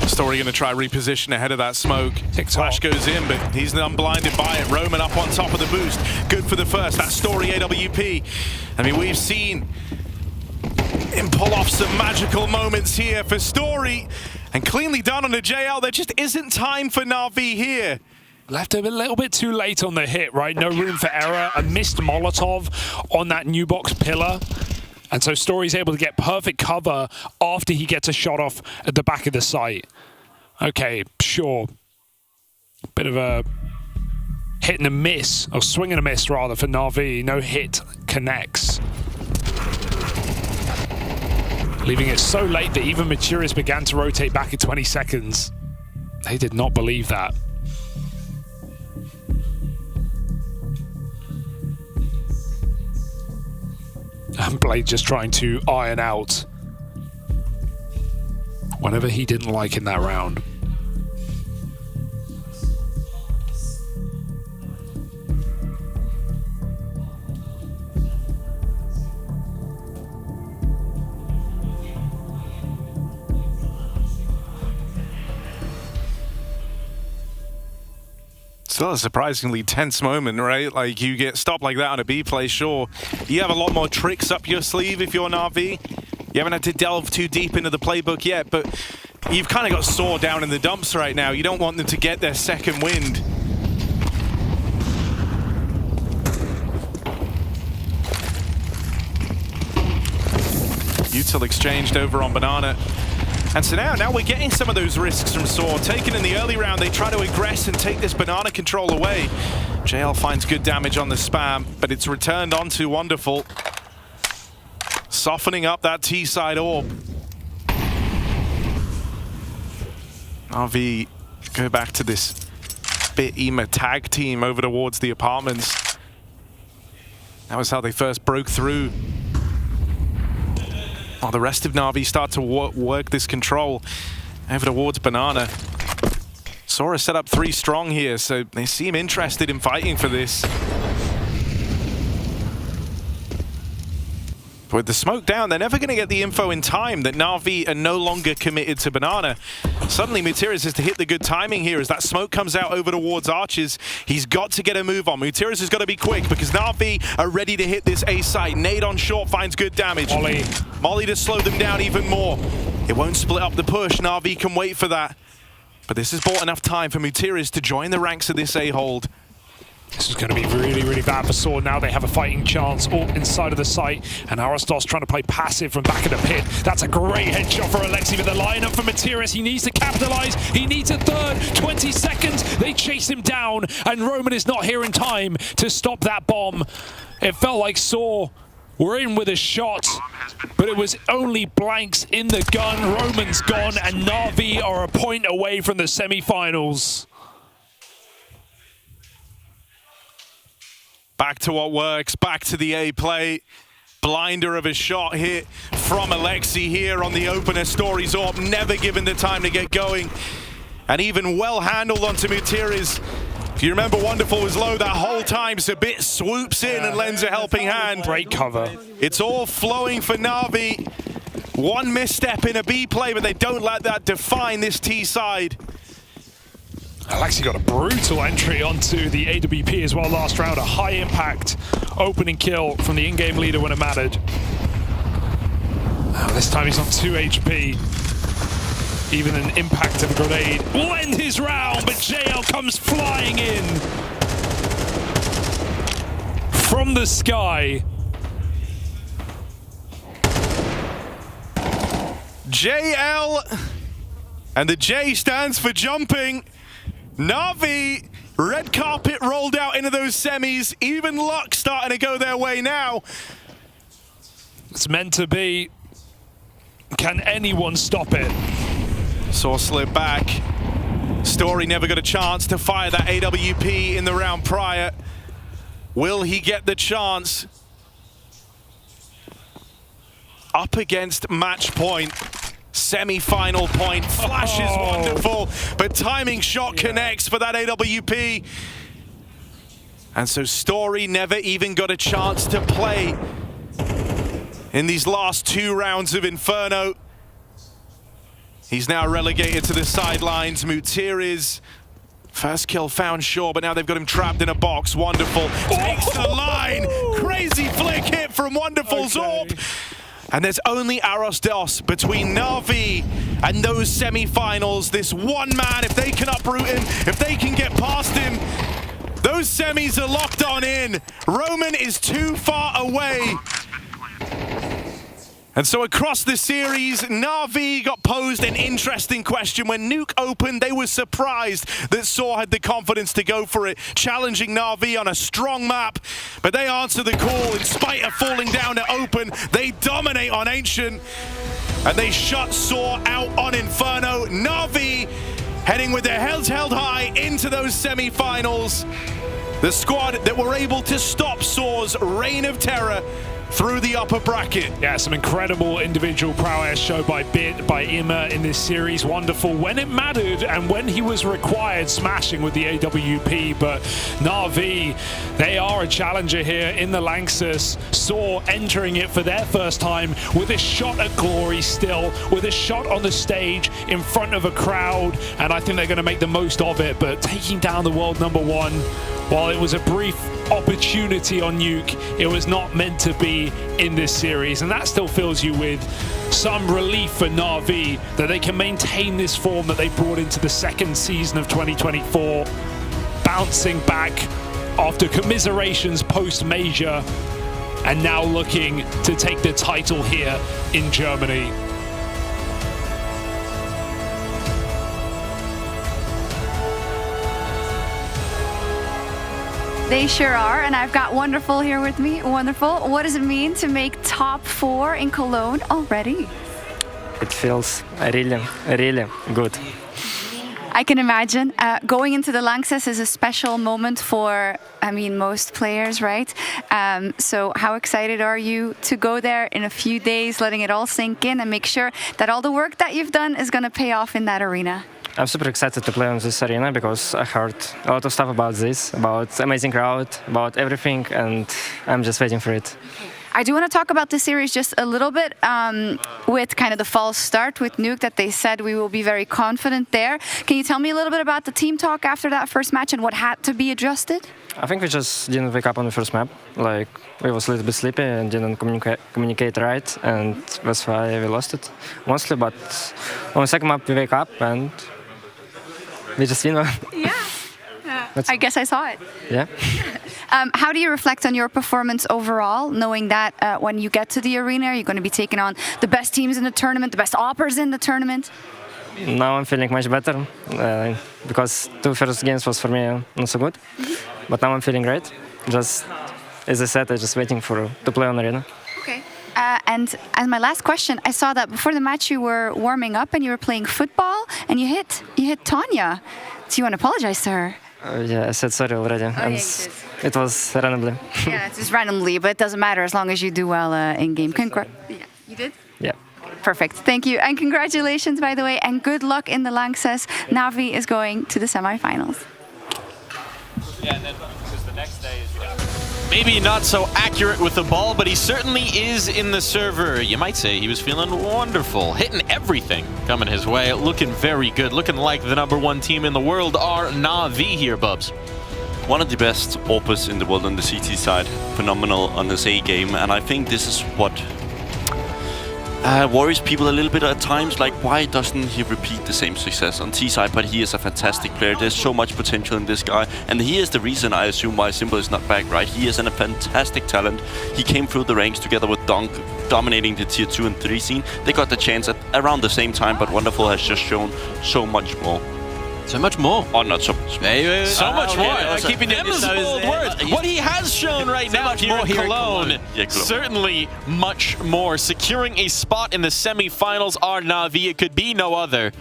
Story going to try reposition ahead of that smoke. Flash goes in, but he's unblinded by it. Roman up on top of the boost. Good for the first. That's Story AWP. I mean, we've seen him pull off some magical moments here for Story. And cleanly done on a JL. There just isn't time for NAVI here. Left a little bit too late on the hit, right? No room for error. A missed Molotov on that new box pillar. And so Story's able to get perfect cover after he gets a shot off at the back of the site. Okay, sure. Bit of a hit and a miss, or swing and a miss rather, for NAVI. No hit connects. Leaving it so late that even Maturius began to rotate back in 20 seconds. They did not believe that. And Blade just trying to iron out whatever he didn't like in that round. Still a surprisingly tense moment, right? Like, you get stopped like that on a B play, sure. You have a lot more tricks up your sleeve if you're NAVI. You haven't had to delve too deep into the playbook yet, but you've kind of got Saw down in the dumps right now. You don't want them to get their second wind. Util exchanged over on Banana. And so now we're getting some of those risks from Saw. Taken in the early round, they try to aggress and take this Banana control away. JL finds good damage on the spam, but it's returned onto Wonderful. Softening up that T-side orb. NAVI go back to this bit EMA tag team over towards the apartments. That was how they first broke through. While the rest of NAVI start to work this control over towards Banana. Sora set up 3 strong here, so they seem interested in fighting for this. With the smoke down, they're never going to get the info in time that NAVI are no longer committed to Banana. Suddenly, Maturius has to hit the good timing here as that smoke comes out over towards Arches. He's got to get a move on. Maturius has got to be quick because NAVI are ready to hit this A site. Nade on short finds good damage. Molly to slow them down even more. It won't split up the push. NAVI can wait for that. But this has bought enough time for Maturius to join the ranks of this A-hold. This is going to be really, really bad for Saw. Now they have a fighting chance all inside of the site. And Aristos trying to play passive from back of the pit. That's a great headshot for Alexi with the lineup for Maturius. He needs to capitalize. He needs a third. 20 seconds. They chase him down. And Roman is not here in time to stop that bomb. It felt like Saw were in with a shot, but it was only blanks in the gun. Roman's gone, and NAVI are a point away from the semi-finals. Back to what works, back to the A play. Blinder of a shot hit from Alexi here on the opener. Story's up, never given the time to get going. And even well handled onto Mutiris. If you remember, Wonderful was low that whole time, so Bit swoops in and lends a helping hand. Great cover. It's all flowing for NAVI. One misstep in a B play, but they don't let that define this T side. Alexi got a brutal entry onto the AWP as well last round. A high impact opening kill from the in-game leader when it mattered. This time he's on 2 HP. Even an impact of a grenade will end his round, but JL comes flying in from the sky. JL, and the J stands for jumping. NAVI, red carpet rolled out into those semis. Even luck starting to go their way now. It's meant to be. Can anyone stop it? Saw slip back. Story never got a chance to fire that AWP in the round prior. Will he get the chance? Up against match point. Semi-final point. Flash is wonderful, but timing shot connects for that AWP. And so Story never even got a chance to play in these last 2 rounds of Inferno. He's now relegated to the sidelines. Mutiris, first kill found, sure, but now they've got him trapped in a box. Wonderful takes the line. Crazy flick hit from Wonderful's AWP. And there's only Aros Dos between NAVI and those semi-finals. This one man, if they can uproot him, if they can get past him, those semis are locked on in. Roman is too far away. And so across the series, NAVI got posed an interesting question. When Nuke opened, they were surprised that Saw had the confidence to go for it, challenging NAVI on a strong map. But they answer the call. In spite of falling down to open, they dominate on Ancient. And they shut Saw out on Inferno. NAVI heading with their heads held high into those semi-finals. The squad that were able to stop Saw's reign of terror through the upper bracket. Yeah, some incredible individual prowess showed by Bit, by Ima in this series. Wonderful when it mattered and when he was required, smashing with the AWP. But NAVI, they are a challenger here in the Lanxess. Saw entering it for their first time with a shot at glory still, with a shot on the stage in front of a crowd. And I think they're going to make the most of it. But taking down the world #1, while it was a brief opportunity on Nuke, it was not meant to be in this series, and that still fills you with some relief for NAVI that they can maintain this form that they brought into the second season of 2024, bouncing back after commiserations post-major, and now looking to take the title here in Germany. They sure are, and I've got Wonderful here with me. Wonderful, what does it mean to make top 4 in Cologne already? It feels really, really good. I can imagine. Going into the Lanxess is a special moment for, I mean, most players, right? So how excited are you to go there in a few days, letting it all sink in and make sure that all the work that you've done is going to pay off in that arena? I'm super excited to play on this arena because I heard a lot of stuff about this, about amazing crowd, about everything, and I'm just waiting for it. I do want to talk about this series just a little bit with kind of the false start with Nuke that they said we will be very confident there. Can you tell me a little bit about the team talk after that first match and what had to be adjusted? I think we just didn't wake up on the first map. Like, we was a little bit sleepy and didn't communicate right, and that's why we lost it mostly. But on the second map we wake up and we just win. Yeah. I guess I saw it. Yeah. How do you reflect on your performance overall, knowing that when you get to the arena, you're going to be taking on the best teams in the tournament, the best oppers in the tournament? Now I'm feeling much better because 2 first games was for me not so good. But now I'm feeling great. Just, as I said, I'm just waiting to play on arena. And as my last question, I saw that before the match you were warming up and you were playing football and you hit Tanya. Do you want to apologize to her? Yeah, I said sorry already. And it was randomly. Yeah, it's just randomly, but it doesn't matter as long as you do well in game. Yeah, you did? Yeah. Perfect. Thank you. And congratulations, by the way, and good luck in the Lanxess. NAVI is going to the semifinals. Yeah, and then because the next day is maybe not so accurate with the ball, but he certainly is in the server. You might say he was feeling wonderful, hitting everything coming his way, looking very good, looking like the #1 team in the world are NAVI here, Bubs. One of the best AWPers in the world on the CT side, phenomenal on his A game, and I think this is what worries people a little bit at times, like why doesn't he repeat the same success on T side? But he is a fantastic player. There's so much potential in this guy, and he is the reason I assume why Simple is not back, right? He is a fantastic talent. He came through the ranks together with Dunk, dominating the tier 2 and 3 scene. They got the chance at around the same time, but Wonderful has just shown so much more. So much more. Oh, not so much. So much more. Keeping those bold words. What he has shown right now here in Cologne, certainly much more. Securing a spot in the semifinals are NAVI. It could be no other.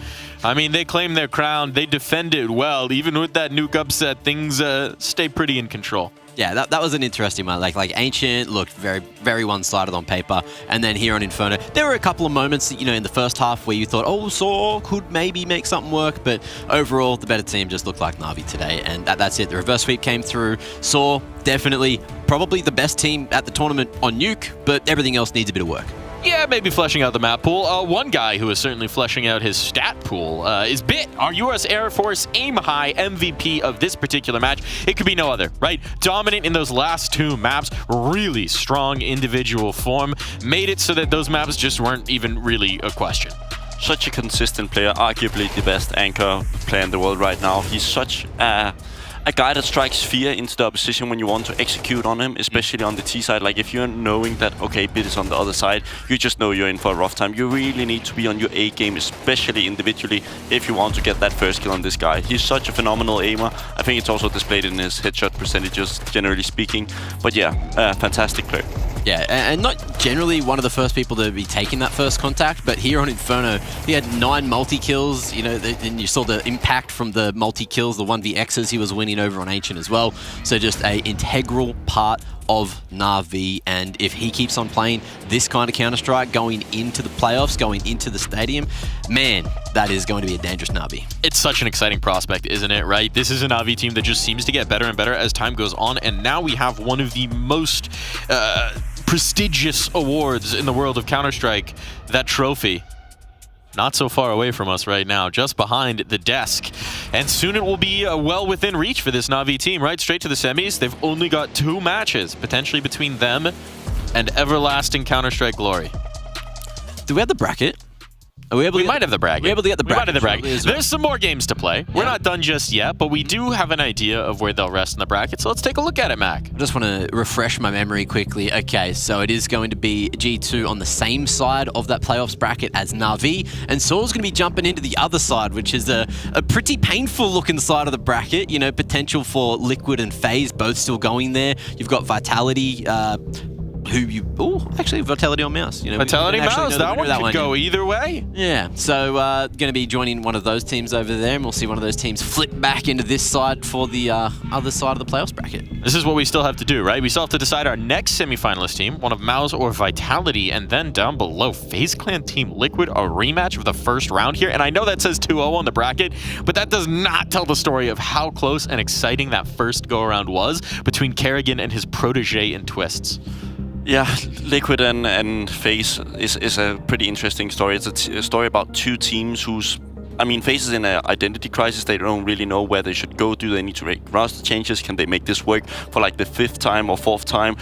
I mean, they claim their crown. They defend it well. Even with that nuke upset, things stay pretty in control. Yeah, that was an interesting one. Like Ancient looked very, very one-sided on paper, and then here on Inferno, there were a couple of moments, in the first half where you thought, oh, Saw could maybe make something work, but overall, the better team just looked like NAVI today, and that's it. The reverse sweep came through. Saw definitely, probably the best team at the tournament on nuke, but everything else needs a bit of work. Yeah, maybe fleshing out the map pool. One guy who is certainly fleshing out his stat pool is Bit, our U.S. Air Force aim high MVP of this particular match. It could be no other, right? Dominant in those last 2 maps, really strong individual form, made it so that those maps just weren't even really a question. Such a consistent player, arguably the best anchor player in the world right now. He's such a guy that strikes fear into the opposition when you want to execute on him, especially on the T side. Like if you're knowing that, okay, Bit is on the other side, you just know you're in for a rough time. You really need to be on your A game, especially individually, if you want to get that first kill on this guy. He's such a phenomenal aimer. I think it's also displayed in his headshot percentages, generally speaking. But yeah, fantastic player. Yeah, and not generally one of the first people to be taking that first contact, but here on Inferno, he had 9 multi-kills, and you saw the impact from the multi-kills, the 1vXs he was winning over on Ancient as well. So just a integral part of NAVI, and if he keeps on playing this kind of Counter-Strike going into the playoffs, going into the stadium, man, that is going to be a dangerous NAVI. It's such an exciting prospect, isn't it, right? This is a NAVI team that just seems to get better and better as time goes on, and now we have one of the most prestigious awards in the world of Counter-Strike, that trophy. Not so far away from us right now, just behind the desk. And soon it will be well within reach for this NAVI team, right? Straight to the semis. They've only got 2 matches, potentially between them and everlasting Counter-Strike glory. Do we have the bracket? Are we able we might have the bracket. We're able to get the bracket. We might have the bracket. There's some more games to play. We're not done just yet, but we do have an idea of where they'll rest in the bracket. So let's take a look at it, Mac. I just want to refresh my memory quickly. Okay, so it is going to be G2 on the same side of that playoffs bracket as NAVI, and Saul's going to be jumping into the other side, which is a pretty painful looking side of the bracket. Potential for Liquid and FaZe both still going there. You've got Vitality, actually Vitality on MOUZ. Vitality MOUZ, that one could go either way. Yeah, so going to be joining one of those teams over there, and we'll see one of those teams flip back into this side for the other side of the playoffs bracket. This is what we still have to do, right? We still have to decide our next semifinalist team, one of MOUZ or Vitality, and then down below, FaZe Clan Team Liquid, a rematch of the first round here. And I know that says 2-0 on the bracket, but that does not tell the story of how close and exciting that first go-around was between Kerrigan and his protege in Twists. Yeah, Liquid and FaZe is a pretty interesting story. It's a story about 2 teams whose... FaZe is in an identity crisis. They don't really know where they should go. Do they need to make roster changes? Can they make this work for like the 5th time or 4th time?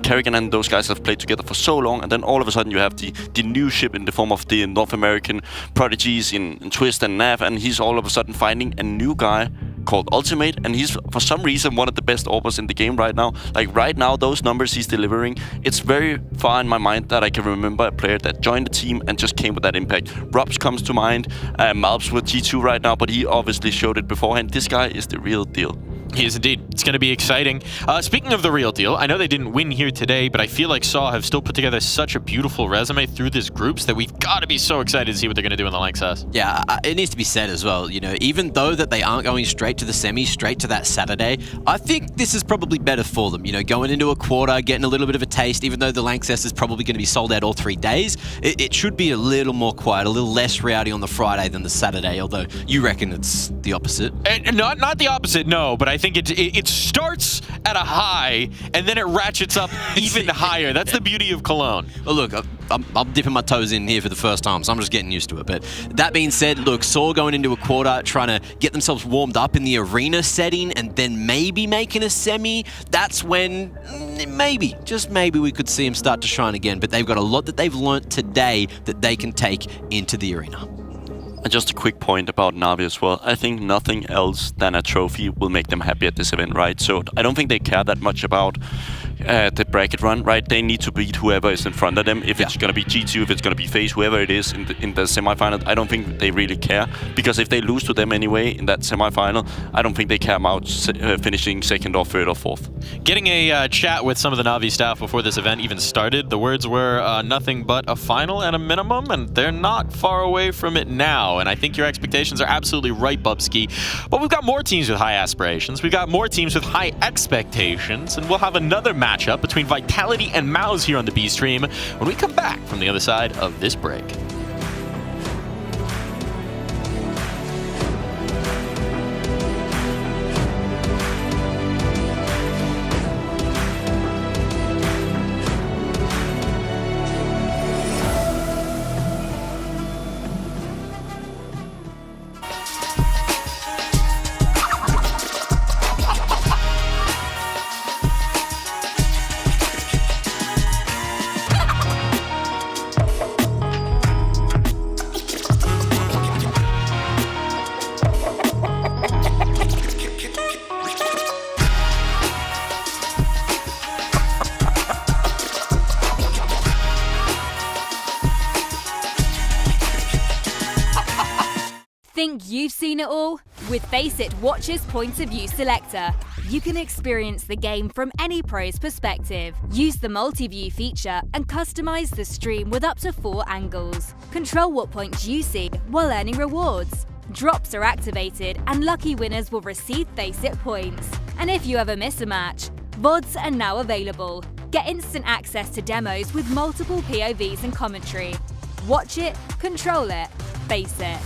Kerrigan and those guys have played together for so long, and then all of a sudden you have the new ship in the form of the North American prodigies in Twist and Nav, and he's all of a sudden finding a new guy called Ultimate, and he's for some reason one of the best AWPers in the game right now. Like right now, those numbers he's delivering, it's very far in my mind that I can remember a player that joined the team and just came with that impact. Robs comes to mind, MOUZ with G2 right now, but he obviously showed it beforehand. This guy is the real deal. He is indeed. It's going to be exciting. Speaking of the real deal, I know they didn't win here today, but I feel like SAW have still put together such a beautiful resume through this groups that we've got to be so excited to see what they're going to do in the Lanxess. Yeah, it needs to be said as well, you know, even though that they aren't going straight to the semi, straight to that Saturday, I think this is probably better for them. You know, going into a quarter, getting a little bit of a taste, even though the Lanxess is probably going to be sold out all 3 days, it should be a little more quiet, a little less rowdy on the Friday than the Saturday, although you reckon it's the opposite. Not the opposite, no, but I think it starts at a high and then it ratchets up even higher. That's the beauty of Cologne. Well, look, I'm dipping my toes in here for the first time, so I'm just getting used to it. But that being said, look, SAW going into a quarter, trying to get themselves warmed up in the arena setting and then maybe making a semi, that's when maybe, just maybe, we could see them start to shine again. But they've got a lot that they've learnt today that they can take into the arena. And just a quick point about NAVI as well. I think nothing else than a trophy will make them happy at this event, right? So I don't think they care that much about the bracket run, right? They need to beat whoever is in front of them. If it's going to be G2, if it's going to be FaZe, whoever it is in the semifinal, I don't think they really care. Because if they lose to them anyway in that semifinal, I don't think they care about finishing second or third or fourth. Getting a chat with some of the NAVI staff before this event even started, the words were nothing but a final and a minimum, and they're not far away from it now. And I think your expectations are absolutely right, Bubsky. But we've got more teams with high aspirations. We've got more teams with high expectations, and we'll have another matchup between Vitality and MOUZ here on the B stream when we come back from the other side of this break. Think you've seen it all? With FaceIt Watch's Point of View Selector, you can experience the game from any pro's perspective. Use the multi-view feature and customize the stream with up to 4 angles. Control what points you see while earning rewards. Drops are activated and lucky winners will receive FaceIt points. And if you ever miss a match, VODs are now available. Get instant access to demos with multiple POVs and commentary. Watch it, control it, face it.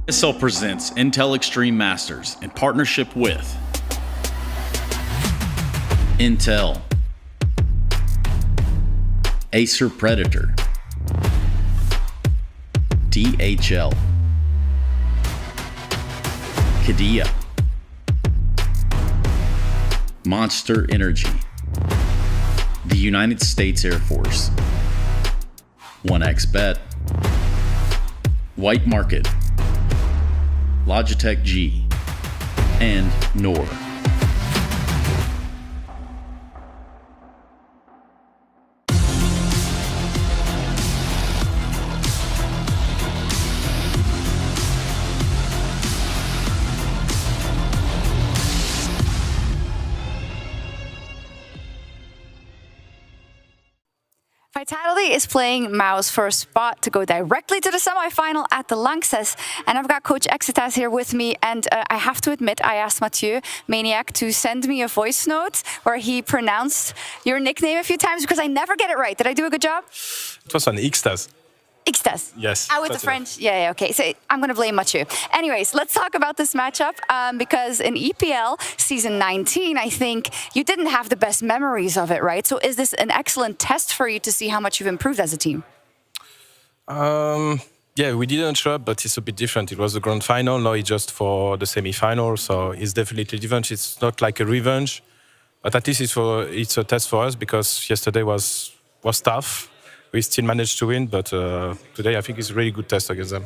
ESL presents Intel Extreme Masters in partnership with Intel, Acer Predator, DHL, Qiddiya, Monster Energy, the United States Air Force, 1xBet, White Market, Logitech G, and NOR. Vitality is playing MOUZ for a spot to go directly to the semifinal at the Lanxess. And I've got Coach Exitas here with me. And I have to admit, I asked Mathieu, Maniac, to send me a voice note where he pronounced your nickname a few times because I never get it right. Did I do a good job? It was an Xtas. Xtas. Yes. With the French. Yeah, okay. So I'm going to blame Mathieu. Anyways, let's talk about this matchup because in EPL season 19, I think you didn't have the best memories of it, right? So is this an excellent test for you to see how much you've improved as a team? Yeah, we didn't show up, but it's a bit different. It was the grand final, now it's just for the semi-final, so it's definitely different. It's not like a revenge, but at least it's a test for us because yesterday was tough. We still managed to win, but today I think it's a really good test against them.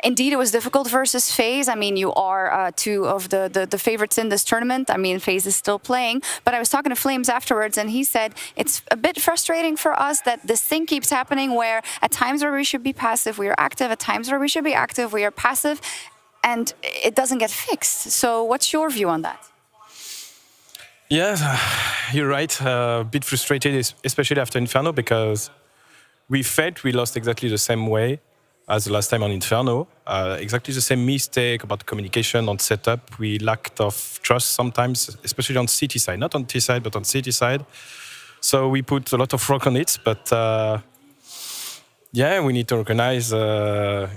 Indeed, it was difficult versus FaZe. I mean, you are two of the favorites in this tournament. I mean, FaZe is still playing. But I was talking to Flames afterwards, and he said it's a bit frustrating for us that this thing keeps happening where at times where we should be passive, we are active. At times where we should be active, we are passive. And it doesn't get fixed. So what's your view on that? Yeah, you're right. A bit frustrated, especially after Inferno, because we felt we lost exactly the same way as the last time on Inferno. Exactly the same mistake about communication, on setup. We lacked of trust sometimes, especially on CT side. Not on T side, but on CT side. So we put a lot of work on it. But yeah, we need to recognize that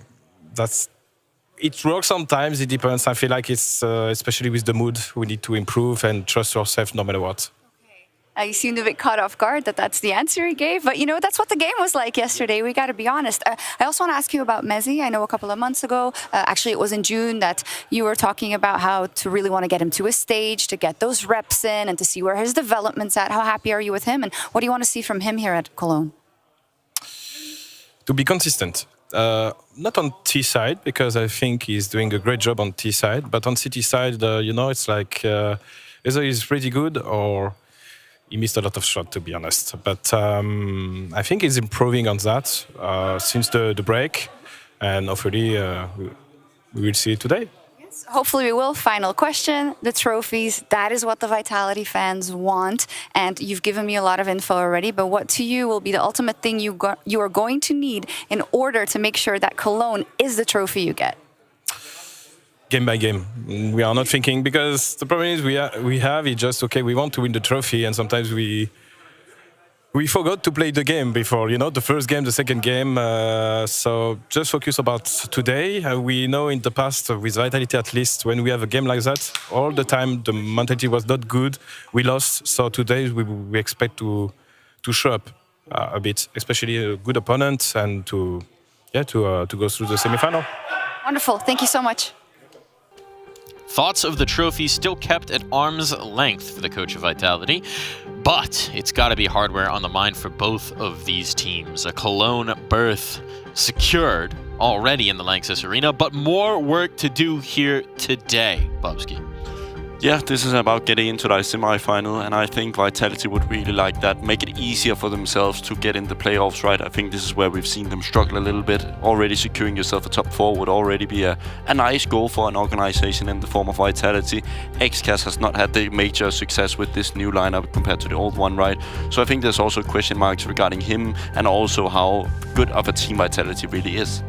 it works sometimes. It depends. I feel like it's, especially with the mood, we need to improve and trust yourself no matter what. You seemed a bit caught off guard that that's the answer he gave. But, you know, that's what the game was like yesterday. We got to be honest. I also want to ask you about Mezzi. I know a couple of months ago, actually it was in June, that you were talking about how to really want to get him to a stage, to get those reps in and to see where his development's at. How happy are you with him? And what do you want to see from him here at Cologne? To be consistent. Not on T side, because I think he's doing a great job on T side. But on CT side, you know, it's like either he's pretty good or he missed a lot of shots, to be honest. But I think he's improving on that since the break. And hopefully we will see it today. Yes, hopefully we will. Final question, the trophies. That is what the Vitality fans want. And you've given me a lot of info already. But what to you will be the ultimate thing you are going to need in order to make sure that Cologne is the trophy you get? Game by game. We are not thinking, because the problem is we have it just, okay, we want to win the trophy, and sometimes we forgot to play the game before, you know, the first game, the second game. So just focus about today. We know in the past, with Vitality at least, when we have a game like that, all the time the mentality was not good. We lost. So today we expect to show up a bit, especially a good opponent, and to go through the semi-final. Wonderful. Thank you so much. Thoughts of the trophy still kept at arm's length for the coach of Vitality, but it's got to be hardware on the mind for both of these teams. A Cologne berth secured already in the Lanxess Arena, but more work to do here today, Bubsky. Yeah, this is about getting into the semi-final, and I think Vitality would really like that. Make it easier for themselves to get in the playoffs, right? I think this is where we've seen them struggle a little bit. Already securing yourself a top 4 would already be a nice goal for an organization in the form of Vitality. XCAS has not had the major success with this new lineup compared to the old one, right? So I think there's also question marks regarding him, and also how good of a team Vitality really is.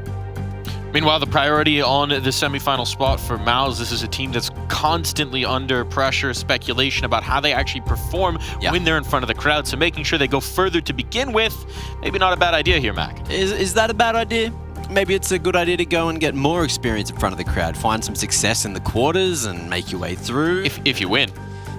Meanwhile, the priority on the semifinal spot for MOUZ, this is a team that's constantly under pressure, speculation about how they actually perform when they're in front of the crowd. So making sure they go further to begin with, maybe not a bad idea here, Mac. Is that a bad idea? maybe it's a good idea to go and get more experience in front of the crowd, find some success in the quarters and make your way through. If you win.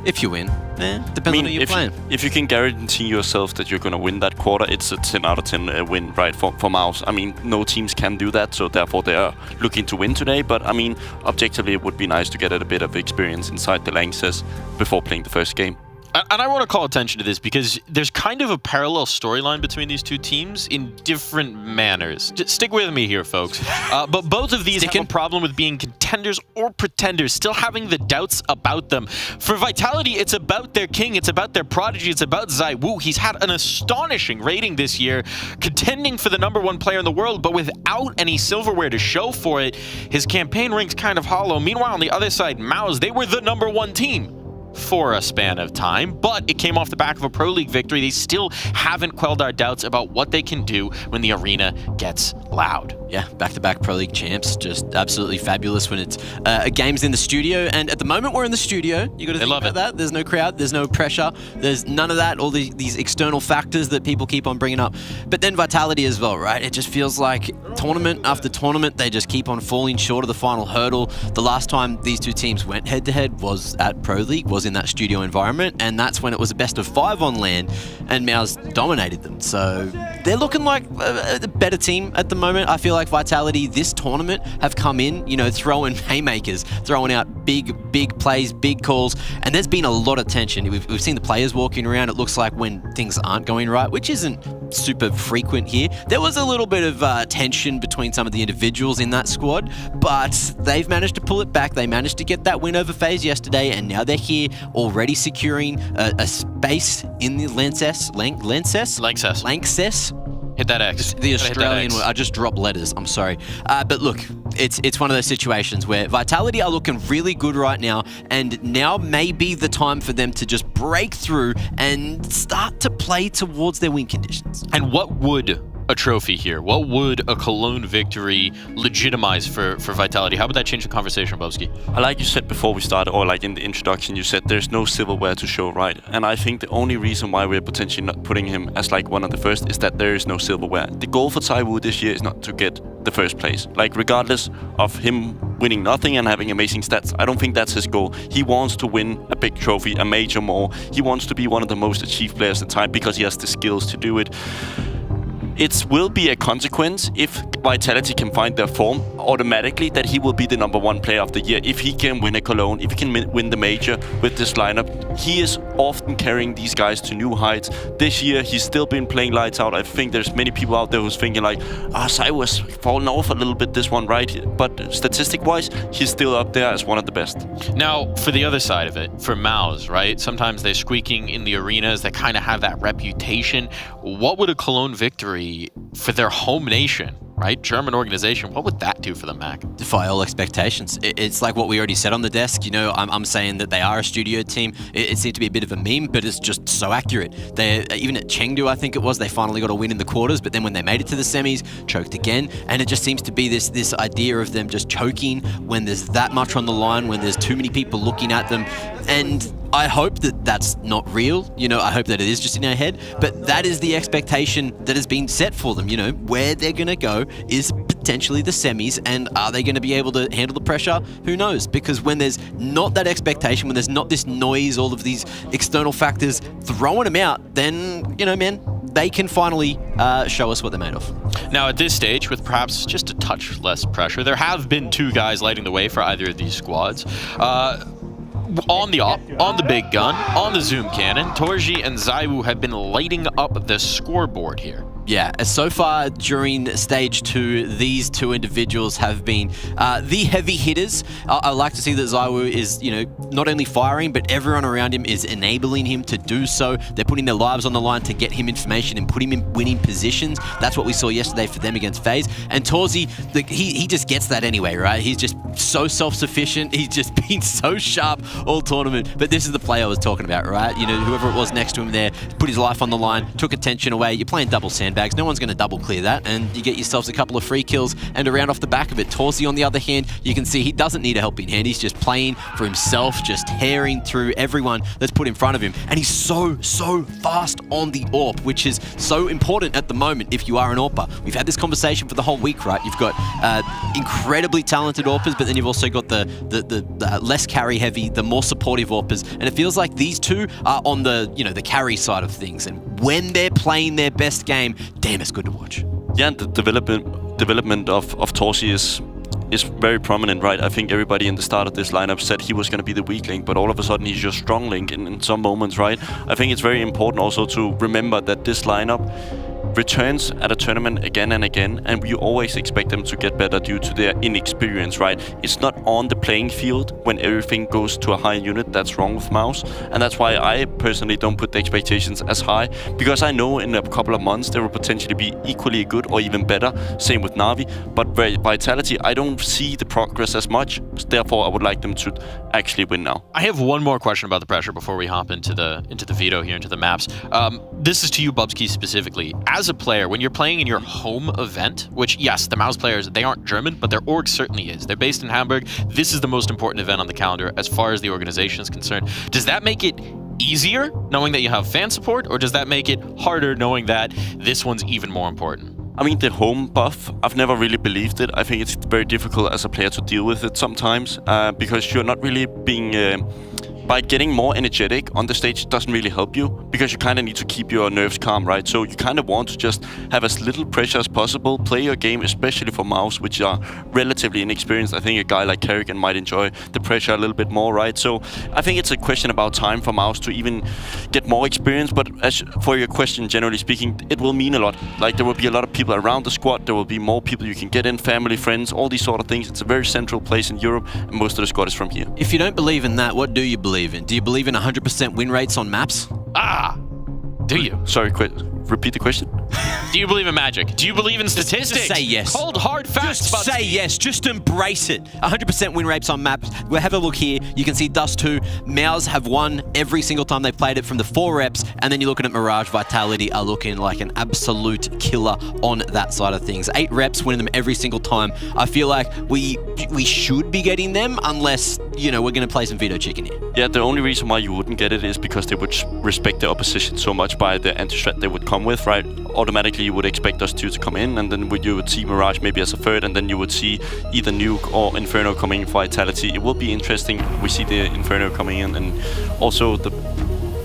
If you win. Depends on who you're playing. If you can guarantee yourself that you're going to win that quarter, it's a 10 out of 10 win, right, for MOUZ. I mean, no teams can do that, so therefore they are looking to win today. But, I mean, objectively, it would be nice to get a bit of experience inside the Lanxess before playing the first game. And I want to call attention to this because there's kind of a parallel storyline between these two teams in different manners. Just stick with me here, folks. But both of these have a problem with being contenders or pretenders, still having the doubts about them. For Vitality, it's about their king, it's about their prodigy, it's about ZywOo. He's had an astonishing rating this year, contending for the #1 player in the world, but without any silverware to show for it. His campaign rings kind of hollow. Meanwhile, on the other side, MOUZ, they were the #1 team for a span of time, but it came off the back of a Pro League victory. They still haven't quelled our doubts about what they can do when the arena gets loud. Yeah, back-to-back Pro League champs, just absolutely fabulous when it's games in the studio. And at the moment we're in the studio, you got to think about that. There's no crowd, there's no pressure, there's none of that, all these external factors that people keep on bringing up. But then Vitality as well, right? It just feels like tournament after tournament, they just keep on falling short of the final hurdle. The last time these two teams went head-to-head was at Pro League, was in that studio environment, and that's when it was a best-of-5 on LAN, and MOUZ dominated them. So they're looking like a better team at the moment. I feel like Vitality this tournament have come in, you know, throwing haymakers, throwing out big plays, big calls, and there's been a lot of tension. We've seen the players walking around. It looks like when things aren't going right, which isn't super frequent here. There was a little bit of tension between some of the individuals in that squad, but they've managed to pull it back. They managed to get that win over FaZe yesterday, and now they're here already securing a space in the Lanxess. Hit that X. The Australian word. I just dropped letters. I'm sorry. But look, it's one of those situations where Vitality are looking really good right now, and now may be the time for them to just break through and start to play towards their win conditions. And what would a trophy here? What would a Cologne victory legitimize for Vitality? How would that change the conversation, Bobski? Like you said before we started, or like in the introduction, you said there's no silverware to show, right? And I think the only reason why we're potentially not putting him as like one of the first is that there is no silverware. The goal for ZywOo this year is not to get the first place. Like, regardless of him winning nothing and having amazing stats, I don't think that's his goal. He wants to win a big trophy, a major more. He wants to be one of the most achieved players in time because he has the skills to do it. It will be a consequence if Vitality can find their form automatically that he will be the #1 player of the year. If he can win a Cologne, if he can win the major with this lineup, he is often carrying these guys to new heights. This year, he's still been playing lights out. I think there's many people out there who's thinking like, ZywOo was falling off a little bit this one, right? But statistic-wise, he's still up there as one of the best. Now, for the other side of it, for MOUZ, right? Sometimes they're squeaking in the arenas that kind of have that reputation. What would a Cologne victory for their home nation, right? German organization, what would that do for them, Mac? Defy all expectations. It's like what we already said on the desk. You know, I'm saying that they are a studio team. It seemed to be a bit of a meme, but it's just so accurate. They even at Chengdu, I think it was, they finally got a win in the quarters, but then when they made it to the semis, choked again. And it just seems to be this idea of them just choking when there's that much on the line, when there's too many people looking at them. And I hope that that's not real. You know, I hope that it is just in our head, but that is the expectation that has been set for them. You know, where they're going to go is potentially the semis, and are they going to be able to handle the pressure? Who knows? Because when there's not that expectation, when there's not this noise, all of these external factors throwing them out, then, you know, man, they can finally show us what they're made of. Now, at this stage, with perhaps just a touch less pressure, there have been 2 guys lighting the way for either of these squads. On the op, on the big gun, on the zoom cannon, Torji and ZywOo have been lighting up the scoreboard here. Yeah, so far during stage 2, these 2 individuals have been the heavy hitters. I like to see that ZywOo is, you know, not only firing, but everyone around him is enabling him to do so. They're putting their lives on the line to get him information and put him in winning positions. That's what we saw yesterday for them against FaZe. And Torzi, he just gets that anyway, right? He's just so self-sufficient. He's just been so sharp all tournament. But this is the play I was talking about, right? You know, whoever it was next to him there put his life on the line, took attention away. You're playing double sandwich. sandbags. No one's going to double clear that, and you get yourselves a couple of free kills and a round off the back of it. Torsey, on the other hand, you can see he doesn't need a helping hand. He's just playing for himself, just tearing through everyone that's put in front of him. And he's so fast on the AWP, which is so important at the moment if you are an AWPer. We've had this conversation for the whole week, right? You've got incredibly talented AWPers, but then you've also got the less carry heavy, the more supportive AWPers. And it feels like these two are on the, the carry side of things. And when they're playing their best game, damn, it's good to watch. Yeah, and the development of Torsey is very prominent, right? I think everybody in the start of this lineup said he was going to be the weak link, but all of a sudden he's your strong link in some moments, right? I think it's very important also to remember that this lineup returns at a tournament again and again, and we always expect them to get better due to their inexperience, right? It's not on the playing field when everything goes to a high unit. That's wrong with MOUZ, and that's why I personally don't put the expectations as high, because I know in a couple of months they will potentially be equally good or even better. Same with NAVI, but Vitality, I don't see the progress as much, therefore I would like them to actually win now. I have one more question about the pressure before we hop into the veto here, into the maps. This is to you, Bubsky, specifically. As a player, when you're playing in your home event, which, yes, the MOUZ players, they aren't German, but their org certainly is. They're based in Hamburg. This is the most important event on the calendar as far as the organization is concerned. Does that make it easier, knowing that you have fan support, or does that make it harder, knowing that this one's even more important? I mean, the home buff, I've never really believed it. I think it's very difficult as a player to deal with it sometimes, because you're not really being... by getting more energetic on the stage doesn't really help you, because you kind of need to keep your nerves calm, right? So you kind of want to just have as little pressure as possible, play your game, especially for MOUZ, which are relatively inexperienced. I think a guy like Kerrigan might enjoy the pressure a little bit more, right? So I think it's a question about time for MOUZ to even get more experience. But as for your question, generally speaking, it will mean a lot. Like, there will be a lot of people around the squad, there will be more people you can get in, family, friends, all these sort of things. It's a very central place in Europe, and most of the squad is from here. If you don't believe in that, what do you believe in? Do you believe in 100% win rates on maps? Do you? Sorry, repeat the question. Do you believe in magic? Do you believe in statistics? Just say yes. Cold, hard facts. Just say yes. Just embrace it. 100% win rates on maps. We'll have a look here. You can see Dust 2. MOUZ have won every single time they've played it from the 4 reps. And then you're looking at Mirage, Vitality are looking like an absolute killer on that side of things. 8 reps, winning them every single time. I feel like we should be getting them, unless, we're going to play some veto chicken here. Yeah, the only reason why you wouldn't get it is because they would respect the opposition so much by the anti-strat they would come with, right? Automatically you would expect us to come in, and then you would see Mirage maybe as a third, and then you would see either Nuke or Inferno coming in for Vitality. It will be interesting. We see the Inferno coming in, and also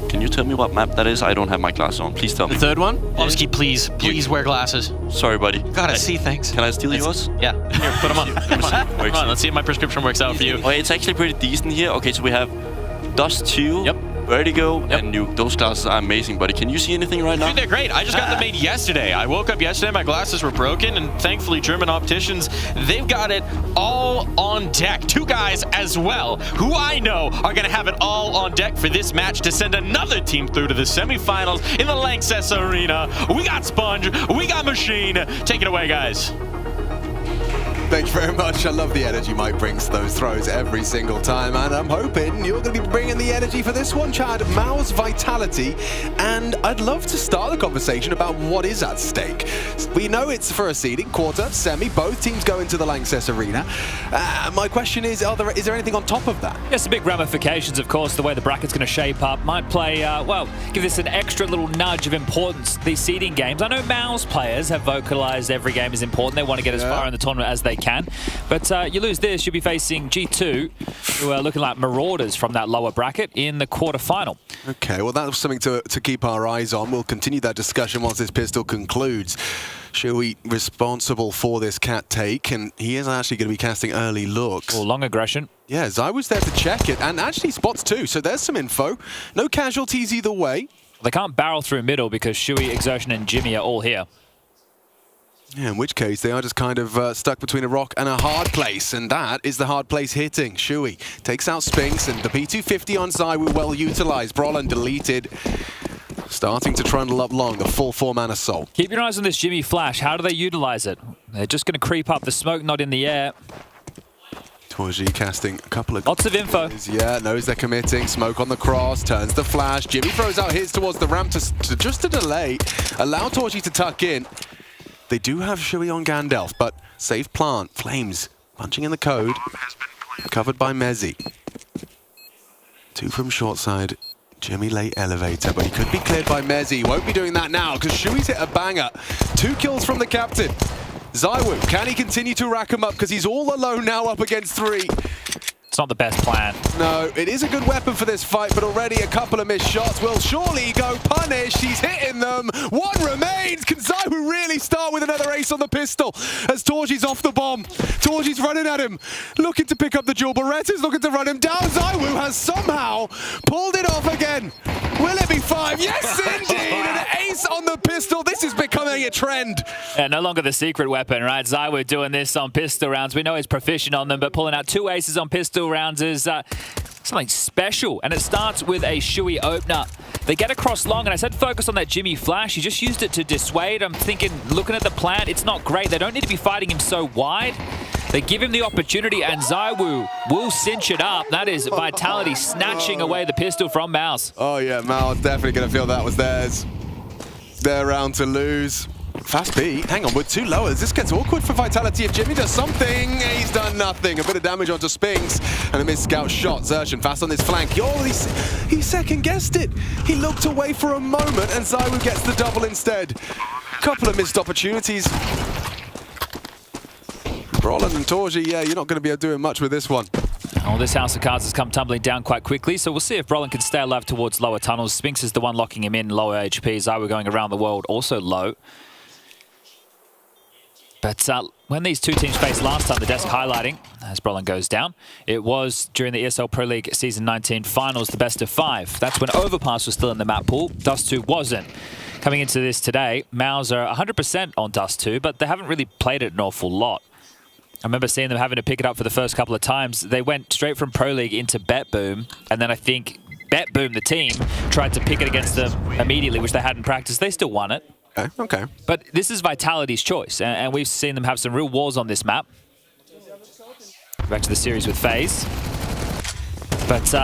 Can you tell me what map that is? I don't have my glasses on. Please tell me. The third one? Bobsky, please wear glasses. Sorry, buddy. Gotta see things. Can I steal yours? Yeah. Here, put them on. Come on, let's see if my prescription works out for you. Okay, it's actually pretty decent here. Okay, so we have Dust 2. Yep. Vertigo and Nuke. Those glasses are amazing, buddy. Can you see anything right now? Dude, they're great. I just got them made yesterday. I woke up yesterday, my glasses were broken, and thankfully German opticians, they've got it all on deck. 2 guys as well, who I know are going to have it all on deck for this match to send another team through to the semifinals in the Lanxess Arena. We got Sponge, we got Machine. Take it away, guys. Thank you very much. I love the energy Mike brings to those throws every single time, and I'm hoping you're going to be bringing the energy for this one, Chad. MOUZ Vitality, and I'd love to start the conversation about what is at stake. We know it's for a seeding, quarter, semi, both teams go into the Lanxess Arena. My question is there anything on top of that? Yes, big ramifications, of course, the way the bracket's going to shape up. Might play, give this an extra little nudge of importance, these seeding games. I know MOUZ players have vocalized every game is important. They want to get as far in the tournament as they can. But you lose this, you'll be facing G2, who are looking like marauders from that lower bracket in the quarterfinal. Okay, well, that's something to keep our eyes on. We'll continue that discussion once this pistol concludes. Shui responsible for this cat take, and he is actually going to be casting early looks. Or long aggression. Yeah, Zai was there to check it, and actually spots too, so there's some info. No casualties either way. They can't barrel through middle because Shui, Exertion, and Jimmy are all here. Yeah, in which case they are just kind of stuck between a rock and a hard place, and that is the hard place hitting. Shui takes out Spinks, and the P250 on Zai will well utilized. Brolin deleted. Starting to trundle up long, the full 4-man assault. Keep your eyes on this Jimmy flash. How do they utilize it? They're just going to creep up. The smoke not in the air. Torji casting a couple of... Lots of info. Yeah, knows they're committing. Smoke on the cross, turns the flash. Jimmy throws out his towards the ramp just to delay. Allow Torji to tuck in. They do have Shui on Gandalf, but safe plant. Flames punching in the code. Covered by Mezzi. 2 from short side. Jimmy late elevator, but he could be cleared by Mezzi. Won't be doing that now because Shui's hit a banger. 2 kills from the captain. ZywOo, can he continue to rack him up because he's all alone now up against 3? It's not the best plan. No, it is a good weapon for this fight, but already a couple of missed shots will surely go punished. He's hitting them. 1 remains. Can ZywOo really start with another ace on the pistol as Torji's off the bomb? Torji's running at him, looking to pick up the jewel. Beretta's looking to run him down. ZywOo has somehow pulled it off again. Will it be 5? Yes, indeed! An ace on the pistol. This is becoming a trend. Yeah, no longer the secret weapon, right? ZywOo doing this on pistol rounds. We know he's proficient on them, but pulling out 2 aces on pistol rounds is something special. And it starts with a Shui opener. They get across long, and I said focus on that Jimmy flash. He just used it to dissuade. I'm thinking, looking at the plan, it's not great. They don't need to be fighting him so wide. They give him the opportunity, and ZywOo will cinch it up. That is Vitality snatching away the pistol from MOUZ. Oh yeah, MOUZ definitely going to feel that was theirs. Their round to lose. Fast B, hang on, we're 2 lowers. This gets awkward for Vitality. If Jimmy does something, he's done nothing. A bit of damage onto Spinks and a missed scout shot. Zertian fast on this flank. Oh, he second-guessed it. He looked away for a moment and ZywOo gets the double instead. Couple of missed opportunities. Brolin and Torji, yeah, you're not going to be doing much with this one. Oh, this House of Cards has come tumbling down quite quickly, so we'll see if Brolin can stay alive towards lower tunnels. Spinks is the one locking him in, lower HP. ZywOo going around the world, also low. But when these 2 teams faced last time, the desk highlighting, as Brolin goes down, it was during the ESL Pro League Season 19 finals, the best of 5. That's when Overpass was still in the map pool, Dust 2 wasn't. Coming into this today, MOUZ are 100% on Dust 2, but they haven't really played it an awful lot. I remember seeing them having to pick it up for the first couple of times. They went straight from Pro League into BetBoom, and then I think BetBoom, the team, tried to pick it against them immediately, which they hadn't practiced. They still won it. Okay. But this is Vitality's choice, and we've seen them have some real wars on this map. Back to the series with FaZe. But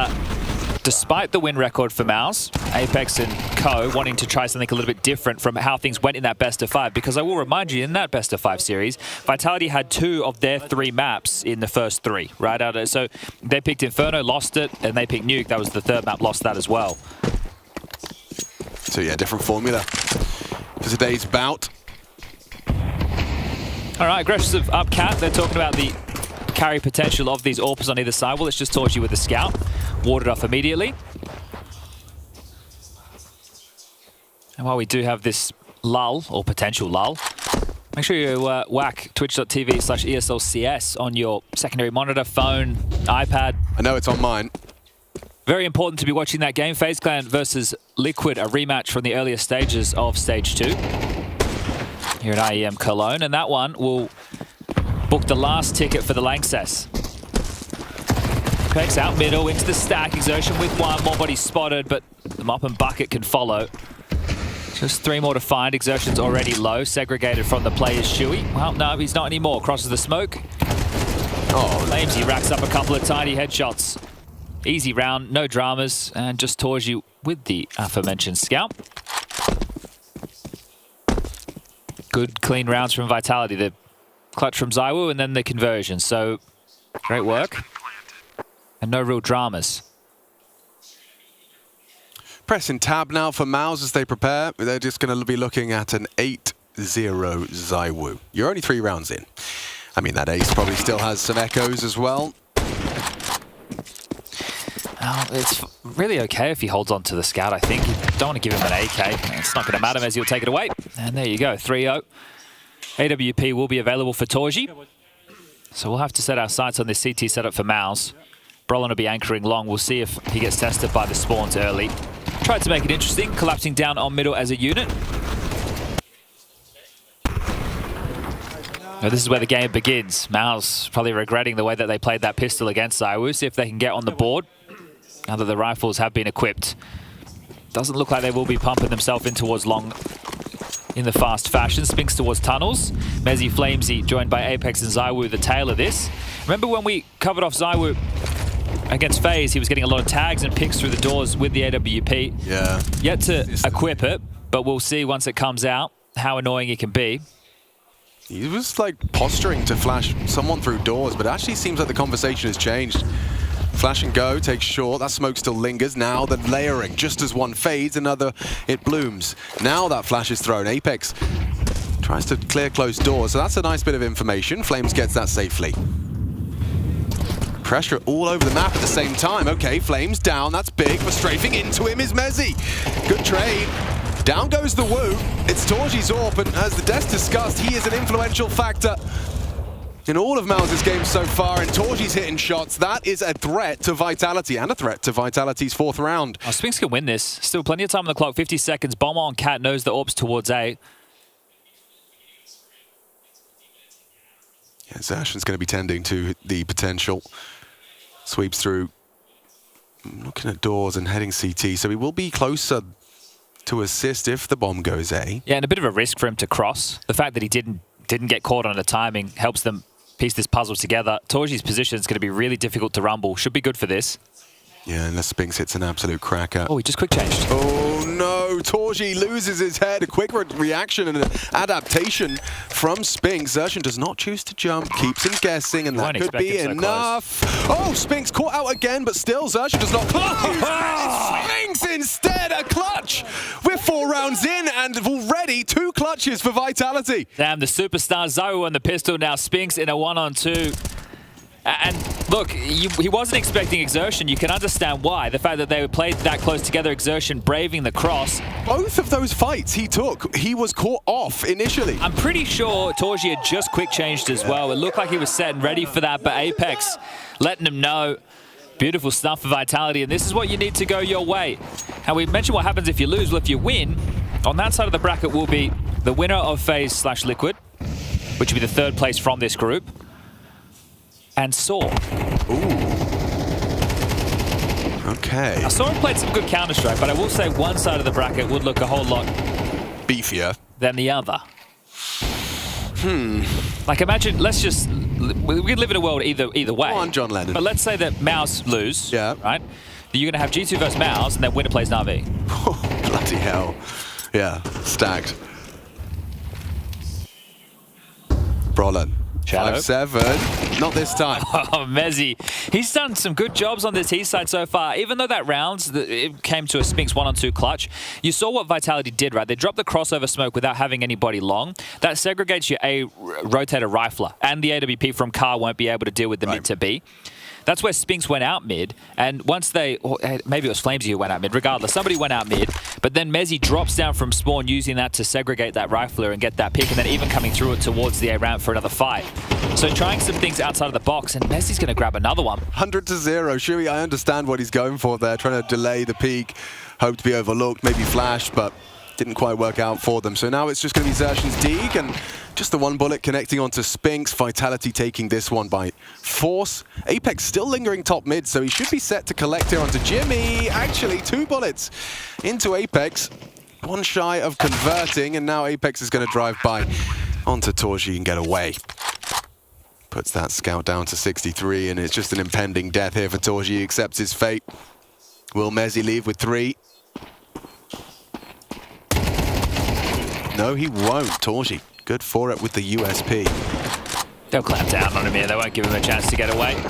despite the win record for MOUZ, Apex and Co wanting to try something a little bit different from how things went in that best of 5, because I will remind you, in that best of 5 series, Vitality had 2 of their 3 maps in the first 3, right? So they picked Inferno, lost it, and they picked Nuke. That was the 3rd map, lost that as well. So yeah, different formula for today's bout. All right, aggressive up cat. They're talking about the carry potential of these AWPers on either side. Well, it's just Torji with the scout. Warded off immediately. And while we do have this lull, or potential lull, make sure you whack twitch.tv/ESLCS on your secondary monitor, phone, iPad. I know it's on mine. Very important to be watching that game. FaZe Clan versus Liquid, a rematch from the earlier stages of Stage 2 here at IEM Cologne. And that one will book the last ticket for the Lanxess. Pex out middle into the stack. Exertion with 1. More bodies spotted, but the mop and bucket can follow. Just 3 more to find. Exertion's already low. Segregated from the player's Shui. Well, no, he's not anymore. Crosses the smoke. Oh, Lamesy racks up a couple of tiny headshots. Easy round, no dramas, and just Torji with the aforementioned scout. Good, clean rounds from Vitality. The clutch from ZywOo and then the conversion. So, great work. And no real dramas. Pressing tab now for MOUZ as they prepare. They're just going to be looking at an 8-0 ZywOo. You're only 3 rounds in. I mean, that ace probably still has some echoes as well. It's really okay if he holds on to the scout, I think. You don't want to give him an AK. It's not going to matter as he'll take it away. And there you go, 3-0. AWP will be available for Torji. So we'll have to set our sights on this CT setup for MOUZ. Brolin will be anchoring long. We'll see if he gets tested by the spawns early. Tried to make it interesting, collapsing down on middle as a unit. Now this is where the game begins. MOUZ probably regretting the way that they played that pistol against ZywOo. See if they can get on the board now that the rifles have been equipped. Doesn't look like they will be pumping themselves in towards long in the fast fashion. Spinks towards tunnels. Mezzi Flamesy joined by Apex and ZywOo, the tail of this. Remember when we covered off Zywoo against FaZe, he was getting a lot of tags and picks through the doors with the AWP. Yeah. Yet to equip it, but we'll see once it comes out how annoying it can be. He was like posturing to flash someone through doors, but it actually seems like the conversation has changed. Flash and go, takes short, that smoke still lingers. Now the layering, just as one fades, another it blooms. Now that flash is thrown, Apex tries to clear closed doors, so that's a nice bit of information. Flames gets that safely. Pressure all over the map at the same time. Okay, Flames down, that's big, but strafing into him is Mezzi. Good trade. Down goes the Woo. It's Torji's AWP, and as the Des discussed, he is an influential factor in all of MOUZ's games so far, and Torji's hitting shots. That is a threat to Vitality, and a threat to Vitality's 4th round. Oh, Spinks can win this. Still plenty of time on the clock, 50 seconds. Bomber on Cat knows the AWP's towards A. Yeah, Zashin's going to be tending to the potential. Sweeps through, looking at doors and heading CT, so he will be closer to assist if the bomb goes A. Yeah, and a bit of a risk for him to cross. The fact that he didn't get caught on the timing helps them piece this puzzle together. Torji's position is going to be really difficult to rumble. Should be good for this. Yeah, unless Spinks hits an absolute cracker. Oh, he just quick changed. Oh no, Torji loses his head. A quick reaction and an adaptation from Spinks. Zershin does not choose to jump, keeps him guessing, and that could be enough. Oh, Spinks caught out again, but still Zershin does not close. Spinks instead, a clutch. We're 4 rounds in, and already 2 clutches for Vitality. Damn, the superstar Zywoo on the pistol now. Spinks in a 1-on-2. And look, he wasn't expecting Exertion. You can understand why. The fact that they played that close together, Exertion braving the cross. Both of those fights he took, he was caught off initially. I'm pretty sure Torji had just quick changed as well. It looked like he was set and ready for that, but Apex letting him know. Beautiful stuff for Vitality, and this is what you need to go your way. And we mentioned what happens if you lose. Well, if you win, on that side of the bracket will be the winner of FaZe/Liquid, which will be the 3rd place from this group, and Saw. Ooh. Okay. Now, Saw played some good Counter-Strike, but I will say one side of the bracket would look a whole lot beefier than the other. Like, imagine, let's just, we could live in a world either way. Come on, John Lennon. But let's say that MOUZ lose, right? You're going to have G2 versus MOUZ, and then winner plays NAVI. Oh, bloody hell. Yeah, stacked. Brolin. 5-7. Not this time. Oh, Mezzi. He's done some good jobs on this T side so far. Even though that round, it came to a Spinks 1-on-2 clutch, you saw what Vitality did, right? They dropped the crossover smoke without having anybody long. That segregates your A rotator rifler, and the AWP from Car won't be able to deal with the mid to B. That's where Spinks went out mid, and once they, or maybe it was Flamesy who went out mid, regardless, somebody went out mid, but then Mezzi drops down from spawn using that to segregate that rifler and get that pick, and then even coming through it towards the A ramp for another fight. So trying some things outside of the box, and Mezzi's going to grab another one. 100-0. Shuey, I understand what he's going for there, trying to delay the peak, hope to be overlooked, maybe flash, but didn't quite work out for them. So now it's just going to be Zershin's Deeg, and just the 1 bullet connecting onto Spinks. Vitality taking this one by force. Apex still lingering top mid, so he should be set to collect here onto Jimmy. Actually, 2 bullets into Apex. 1 shy of converting, and now Apex is going to drive by onto Torji and get away. Puts that scout down to 63, and it's just an impending death here for Torji. He accepts his fate. Will Mezzi leave with 3? No, he won't. Torji, good for it with the USP. They'll clamp down on him here. They won't give him a chance to get away.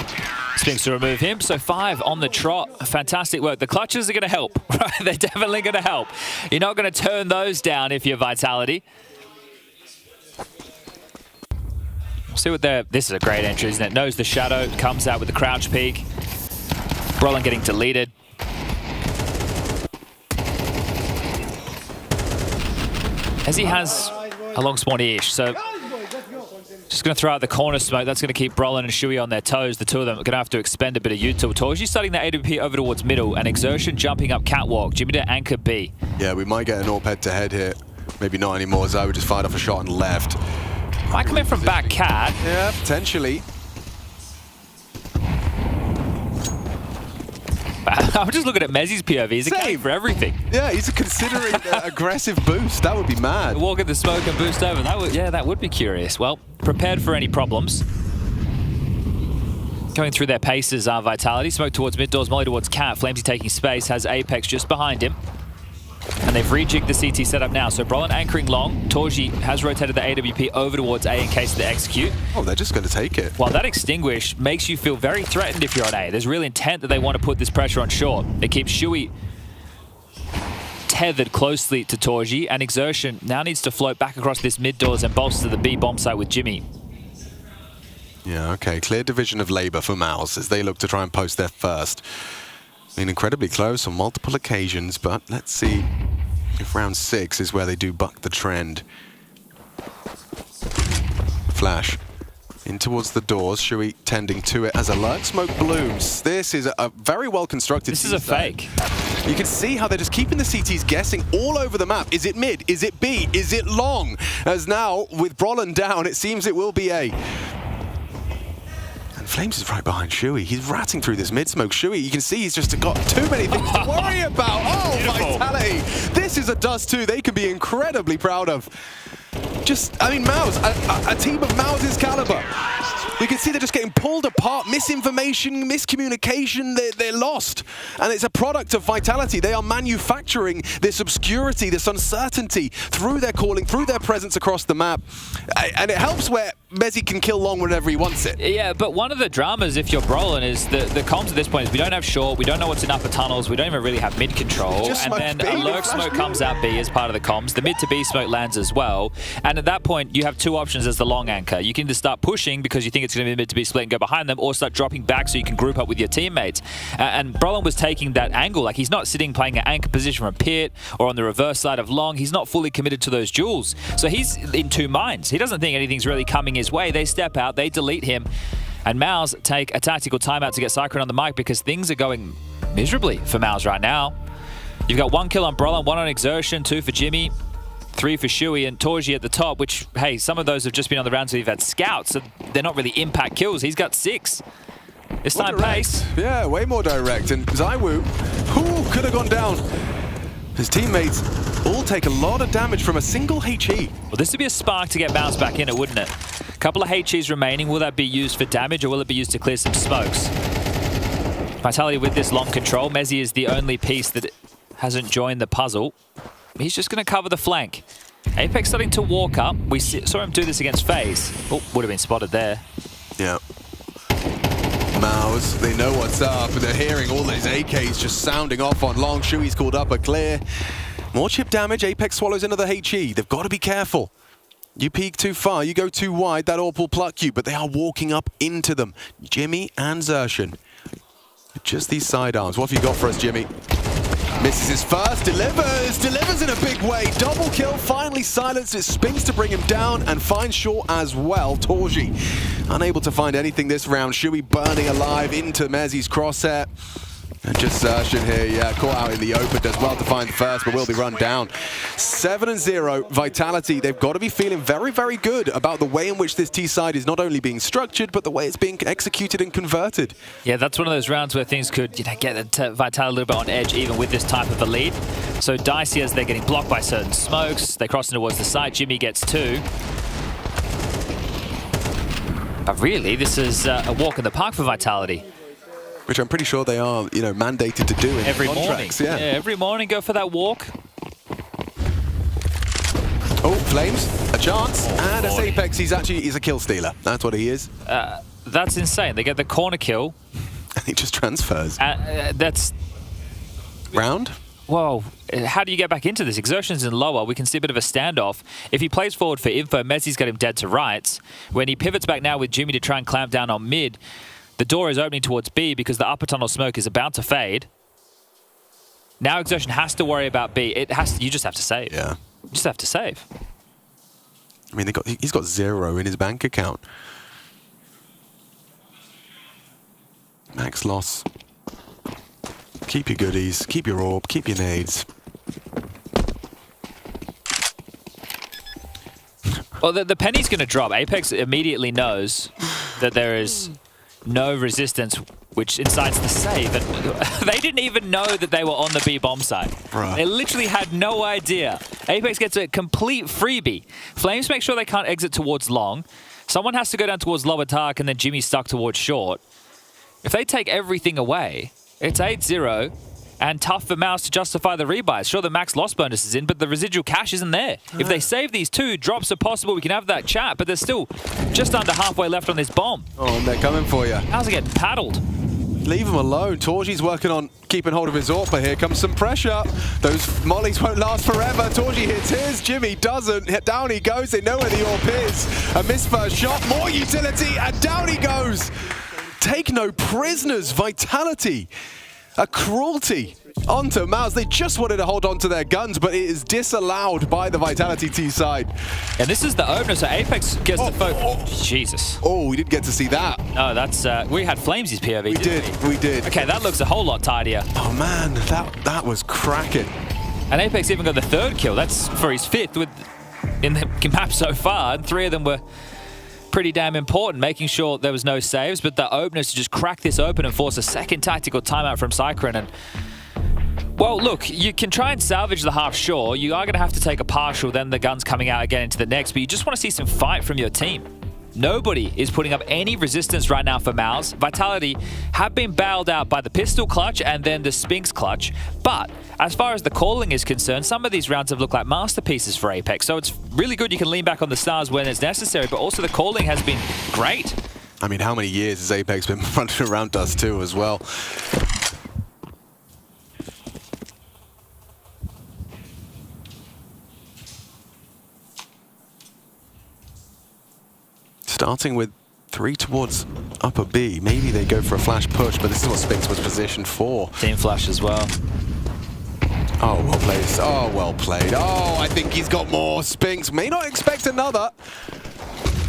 Spinks to remove him. So 5 on the trot. Fantastic work. The clutches are going to help. Right? They're definitely going to help. You're not going to turn those down if you're Vitality. We'll see what they're... This is a great entry, isn't it? Knows the shadow. Comes out with the crouch peek. Brolin getting deleted. As he has a long spawn-ish, so just going to throw out the corner smoke. That's going to keep Brolin and Shuey on their toes. The two of them are going to have to expend a bit of util. Torji starting that AWP over towards middle, and Exertion jumping up catwalk. Jimmy to anchor B. Yeah, we might get an AWP head-to-head here. Maybe not anymore. Zoe just fired off a shot and left. Might come in from back cat. Yeah, potentially. I'm just looking at Mezzi's POV. He's a for everything. Yeah, he's considering aggressive boost. That would be mad. Walk in the smoke and boost over. That would be curious. Well, prepared for any problems. Going through their paces are Vitality. Smoke towards mid doors, Molly towards Cat. Flamesy taking space, has Apex just behind him. And they've rejigged the CT setup now. So Brolin anchoring long. Torji has rotated the AWP over towards A in case of the execute. Oh, they're just going to take it. While that extinguish makes you feel very threatened if you're on A. There's real intent that they want to put this pressure on short. It keeps Shui tethered closely to Torji, and Exertion now needs to float back across this mid doors and bolster the B bomb site with Jimmy. Yeah, okay. Clear division of labour for MOUZ as they look to try and post their first. Been incredibly close on multiple occasions, but let's see if round 6 is where they do buck the trend. Flash in towards the doors. Shui tending to it as a lurk smoke blooms. This is a very well constructed. This is a fake. You can see how they're just keeping the CTs guessing all over the map. Is it mid? Is it B? Is it long? As now, with Brolin down, it seems it will be A. And Flames is right behind Shui. He's ratting through this mid-smoke. Shui, you can see he's just got too many things to worry about. Oh, beautiful. Vitality. This is a dust too they can be incredibly proud of. Just, I mean, MOUZ, a team of MOUZ's caliber. You can see they're just getting pulled apart, misinformation, miscommunication, they're lost. And it's a product of Vitality. They are manufacturing this obscurity, this uncertainty through their calling, through their presence across the map. And it helps where Messi can kill long whenever he wants it. Yeah, but one of the dramas, if you're Brolin, is the comms at this point is we don't have short, we don't know what's in upper tunnels, we don't even really have mid control. And then a lurk smoke comes out B as part of the comms. The mid to B smoke lands as well. And at that point, you have two options as the long anchor. You can either start pushing because you think it's going to be mid to B split and go behind them, or start dropping back so you can group up with your teammates. And Brolin was taking that angle. Like, he's not sitting playing an anchor position from pit or on the reverse side of long. He's not fully committed to those duels. So he's in two minds. He doesn't think anything's really coming his way. They step out, they delete him, and MOUZ take a tactical timeout to get Cyclone on the mic because things are going miserably for MOUZ right now. You've got 1 kill on Brolin, 1 on Exertion, 2 for Jimmy, 3 for Shui, and Torji at the top, which, hey, some of those have just been on the rounds where you've had scouts, so they're not really impact kills. He's got 6. This time pace. Yeah, way more direct. And Zaiwu, who could have gone down? His teammates all take a lot of damage from a single HE. Well, this would be a spark to get MOUZ back in it, wouldn't it? A couple of HEs remaining. Will that be used for damage, or will it be used to clear some smokes? Vitality with this long control. Mezzi is the only piece that hasn't joined the puzzle. He's just going to cover the flank. Apex starting to walk up. We saw him do this against FaZe. Oh, would have been spotted there. Yeah. MOUZ, they know what's up. They're hearing all these AKs just sounding off on long. Shui's called up a clear. More chip damage. Apex swallows another HE. They've got to be careful. You peek too far, you go too wide, that AWP will pluck you, but they are walking up into them. Jimmy and Xertion. Just these sidearms. What have you got for us, Jimmy? Misses his first, delivers in a big way. Double kill, finally silenced. It spins to bring him down and finds short as well. Torji, unable to find anything this round. Shui burning alive into Mezzi's crosshair. And just Xertion here, yeah, caught out in the open, does well to find first, but will be run down. 7-0, Vitality, they've got to be feeling very, very good about the way in which this T-side is not only being structured, but the way it's being executed and converted. Yeah, that's one of those rounds where things could, get Vitality a little bit on edge, even with this type of a lead. So dicey as they're getting blocked by certain smokes. They cross towards the side. Jimmy gets 2. But really, this is a walk in the park for Vitality. Which I'm pretty sure they are, mandated to do in every contracts. Morning. Yeah, every morning go for that walk. Oh, Flames, a chance, and as Apex, he's a kill stealer. That's what he is. That's insane. They get the corner kill. And he just transfers. That's... Round? Whoa, how do you get back into this? Exertion's in lower. We can see a bit of a standoff. If he plays forward for info, Mezzi's got him dead to rights. When he pivots back now with Jimmy to try and clamp down on mid, the door is opening towards B because the upper tunnel smoke is about to fade. Now Exertion has to worry about B. You just have to save. Yeah. You just have to save. I mean, he's got 0 in his bank account. Max loss. Keep your goodies, keep your AWP, keep your nades. Well, the penny's going to drop. Apex immediately knows that there is no resistance, which incites the save. And they didn't even know that they were on the B bomb site. Bruh. They literally had no idea. Apex gets a complete freebie. Flames make sure they can't exit towards long. Someone has to go down towards lower dark, and then Jimmy's stuck towards short. If they take everything away, it's 8-0 and tough for MOUZ to justify the rebuys. Sure, the max loss bonus is in, but the residual cash isn't there. If they save these two, drops are possible. We can have that chat, but there's still just under halfway left on this bomb. Oh, and they're coming for you. How's it getting paddled? Leave him alone. Torji's working on keeping hold of his AWP, but here comes some pressure. Those mollies won't last forever. Torji hits his, Jimmy doesn't. Down he goes, they know where the AWP is. A missed first shot, more utility, and down he goes. Take no prisoners, Vitality. A cruelty onto MOUZ. They just wanted to hold on to their guns, but it is disallowed by the Vitality T side. And this is the opener, so Apex gets the focus. Jesus. Oh, we didn't get to see that. Oh, that's... we had Flames' POV, We did. Okay, that looks a whole lot tidier. Oh, man, that was cracking. And Apex even got the third kill. That's for his fifth in the map so far, and 3 of them were pretty damn important, making sure there was no saves, but the openers to just crack this open and force a second tactical timeout from Cyclone. And well, look, you can try and salvage the half, sure. You are going to have to take a partial, then the gun's coming out again into the next, but you just want to see some fight from your team. Nobody is putting up any resistance right now for MOUZ. Vitality have been bailed out by the pistol clutch and then the Sphinx clutch. But as far as the calling is concerned, some of these rounds have looked like masterpieces for Apex. So it's really good you can lean back on the stars when it's necessary, but also the calling has been great. I mean, how many years has Apex been running around Dust 2 as well? Starting with 3 towards upper B. Maybe they go for a flash push, but this is what Sphinx was positioned for. Team flash as well. Oh, well played. Oh, well played. Oh, I think he's got more. Sphinx may not expect another.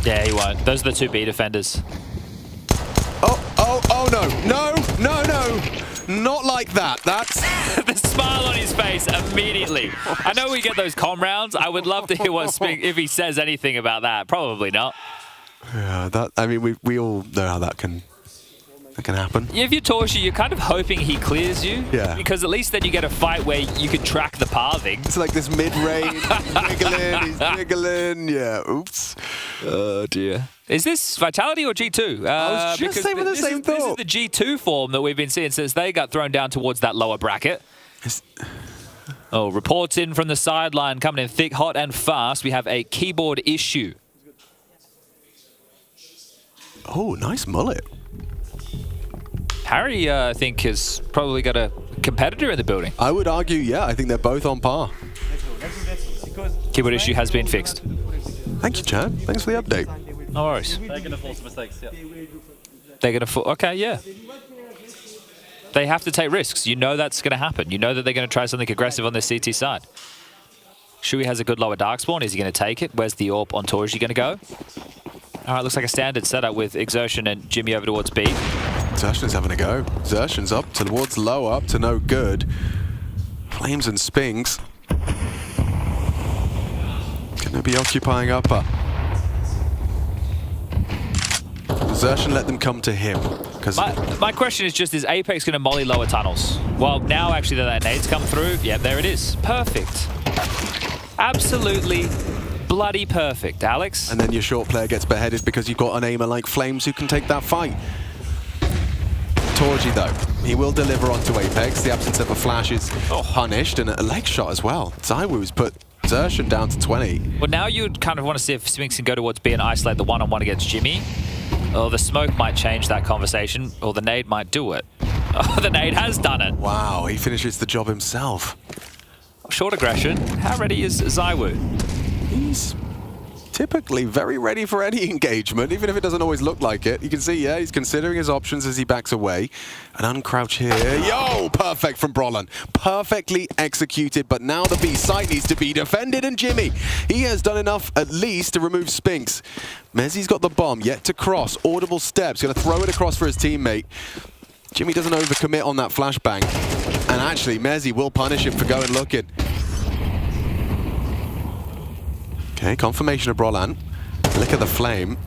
Yeah, he won't. Those are the 2 B defenders. Oh, no. Not like that. That's... the smile on his face immediately. I know we get those comm rounds. I would love to hear what Sphinx, if he says anything about that. Probably not. Yeah, I mean, we all know how that can happen. If you're Torji, you're kind of hoping he clears you. Yeah. Because at least then you get a fight where you can track the pathing. It's like this mid-range, he's wiggling. Yeah, oops. Oh, dear. Is this Vitality or G2? I was just saying the same thought. This is the G2 form that we've been seeing since they got thrown down towards that lower bracket. Oh, reports in from the sideline, coming in thick, hot, and fast. We have a keyboard issue. Oh, nice mullet. Harry, I think, has probably got a competitor in the building. I would argue, yeah. I think they're both on par. Keyboard issue has been fixed. Thank you, Chad. Thanks for the update. No worries. They're going to force mistakes, yeah. They're going to... Okay, yeah. They have to take risks. You know that's going to happen. You know that they're going to try something aggressive on their CT side. Shui has a good lower dark spawn. Is he going to take it? Where's the AWP on Torji going to go? All right, looks like a standard setup with Exertion and Jimmy over towards B. Exertion's having a go. Exertion's up towards low, up to no good. Flames and Sphinx. Gonna be occupying upper. Exertion let them come to him. My question is just, is Apex going to molly lower tunnels? Well, now actually that nade's come through. Yeah, there it is. Perfect. Absolutely bloody perfect, Alex. And then your short player gets beheaded because you've got an aimer like Flames who can take that fight. Torji, though, he will deliver onto Apex. The absence of a flash is punished, and a leg shot as well. ZywOo's put Exertion down to 20. Well, now you'd kind of want to see if Sphinx can go towards B and isolate the one-on-one against Jimmy. Or the smoke might change that conversation, or the nade might do it. Oh, the nade has done it. Wow, he finishes the job himself. Short aggression. How ready is ZywOo? He's typically very ready for any engagement, even if it doesn't always look like it. You can see, yeah, he's considering his options as he backs away. An uncrouch here. Yo, perfect from Brollan. Perfectly executed, but now the B site needs to be defended, and Jimmy, he has done enough at least to remove Sphinx. Mezzi's got the bomb, yet to cross. Audible steps, gonna throw it across for his teammate. Jimmy doesn't overcommit on that flashbang. And actually, Mezzi will punish him for going looking. Okay, confirmation of Brollan. Lick of the flame.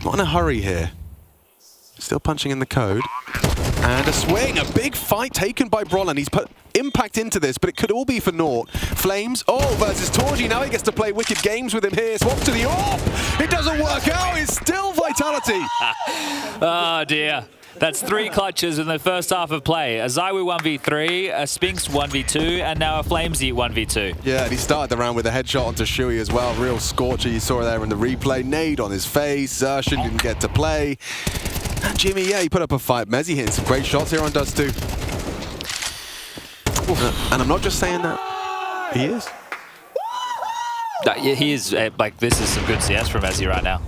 Not in a hurry here. Still punching in the code. And a swing, a big fight taken by Brolin. He's put impact into this, but it could all be for naught. Flames, versus Torgy. Now he gets to play wicked games with him here. Swaps to the AWP. It doesn't work out. It's still Vitality. Oh, dear. That's 3 clutches in the first half of play. A Zywoo 1v3, a Spinks 1v2, and now a Flamesy 1v2. Yeah, and he started the round with a headshot onto Shui as well. Real scorcher you saw there in the replay. Nade on his face. Zershin didn't get to play. And Jimmy, yeah, he put up a fight. Mezzy hitting some great shots here on Dust 2. And I'm not just saying that. He is. Yeah, he is. Like, this is some good CS from Mezzy right now.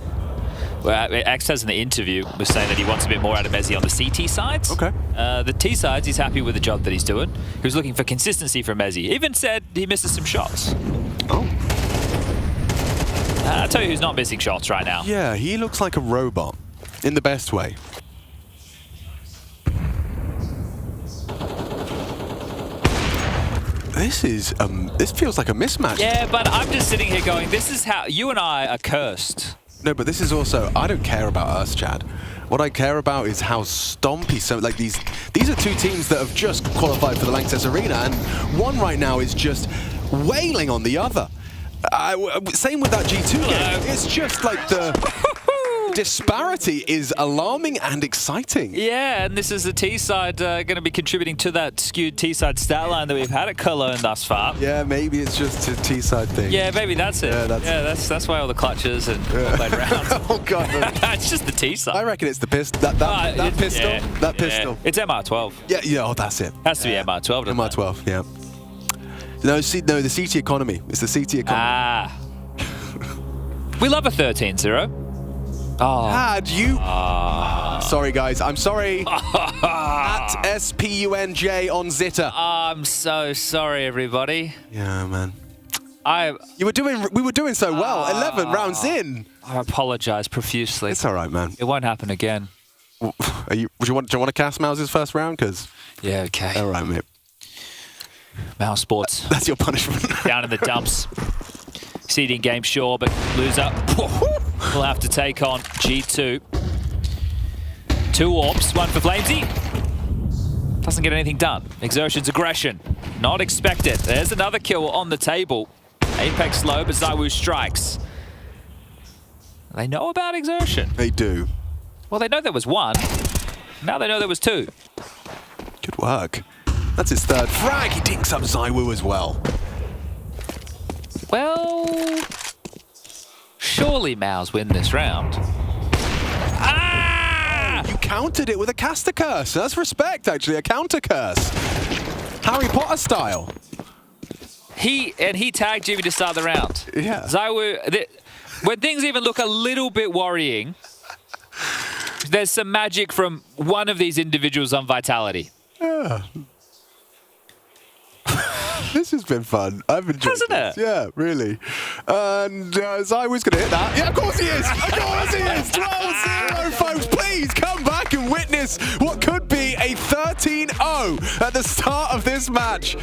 Well, X has in the interview was saying that he wants a bit more out of Mezzy on the CT sides. Okay. The T sides, he's happy with the job that he's doing. He was looking for consistency from Mezzy. Even said he misses some shots. Oh. I'll tell you who's not missing shots right now. Yeah, he looks like a robot. In the best way. This feels like a mismatch. Yeah, but I'm just sitting here going, this is how you and I are cursed. No, but this is also, I don't care about us, Chad. What I care about is how stompy these are 2 teams that have just qualified for the Lanxess Arena, and one right now is just wailing on the other. Same with that G2 game. It's just like the disparity is alarming and exciting. Yeah, and this is the T-side going to be contributing to that skewed T-side stat line that we've had at Cologne thus far. Yeah, maybe it's just a T-side thing. Yeah, maybe that's it. Yeah, that's why all the clutches and all played rounds. Oh, God. It's just the T-side. I reckon it's the pistol. That pistol. Yeah, that pistol. It's MR12. Yeah, oh, that's it. Has to be MR12, doesn't MR12, yeah. No, the CT economy. It's the CT economy. Ah. We love a 13-0. Oh. Had you... Sorry, guys. I'm sorry. At SPUNJ on Zitter. I'm so sorry, everybody. Yeah, man. We were doing so well. 11 rounds in. I apologize profusely. It's all right, man. It won't happen again. Do you want to cast MOUZ's first round? Yeah, okay. All right, mate. MOUZ Sports. That's your punishment. Down in the dumps. Seeding game, sure, but loser will have to take on G2. 2 AWPs, 1 for Flamesy. Doesn't get anything done. Exertion's aggression. Not expected. There's another kill on the table. Apex low, but Zywoo strikes. They know about Exertion. They do. Well, they know there was 1. Now they know there was 2. Good work. That's his 3rd frag. He dinks up Zywoo as well. Well, surely MOUZ win this round. You countered it with a caster curse. That's respect, actually. A counter curse. Harry Potter style. He tagged Jimmy to start the round. Yeah. Zywoo, when things even look a little bit worrying, there's some magic from one of these individuals on Vitality. Yeah. This has been fun. I've enjoyed Hasn't it? Yeah, really. And Zywoo's going to hit that. Yeah, of course he is. Of course he is. 12-0, folks. Please come back and witness what could be a 13-0 at the start of this match.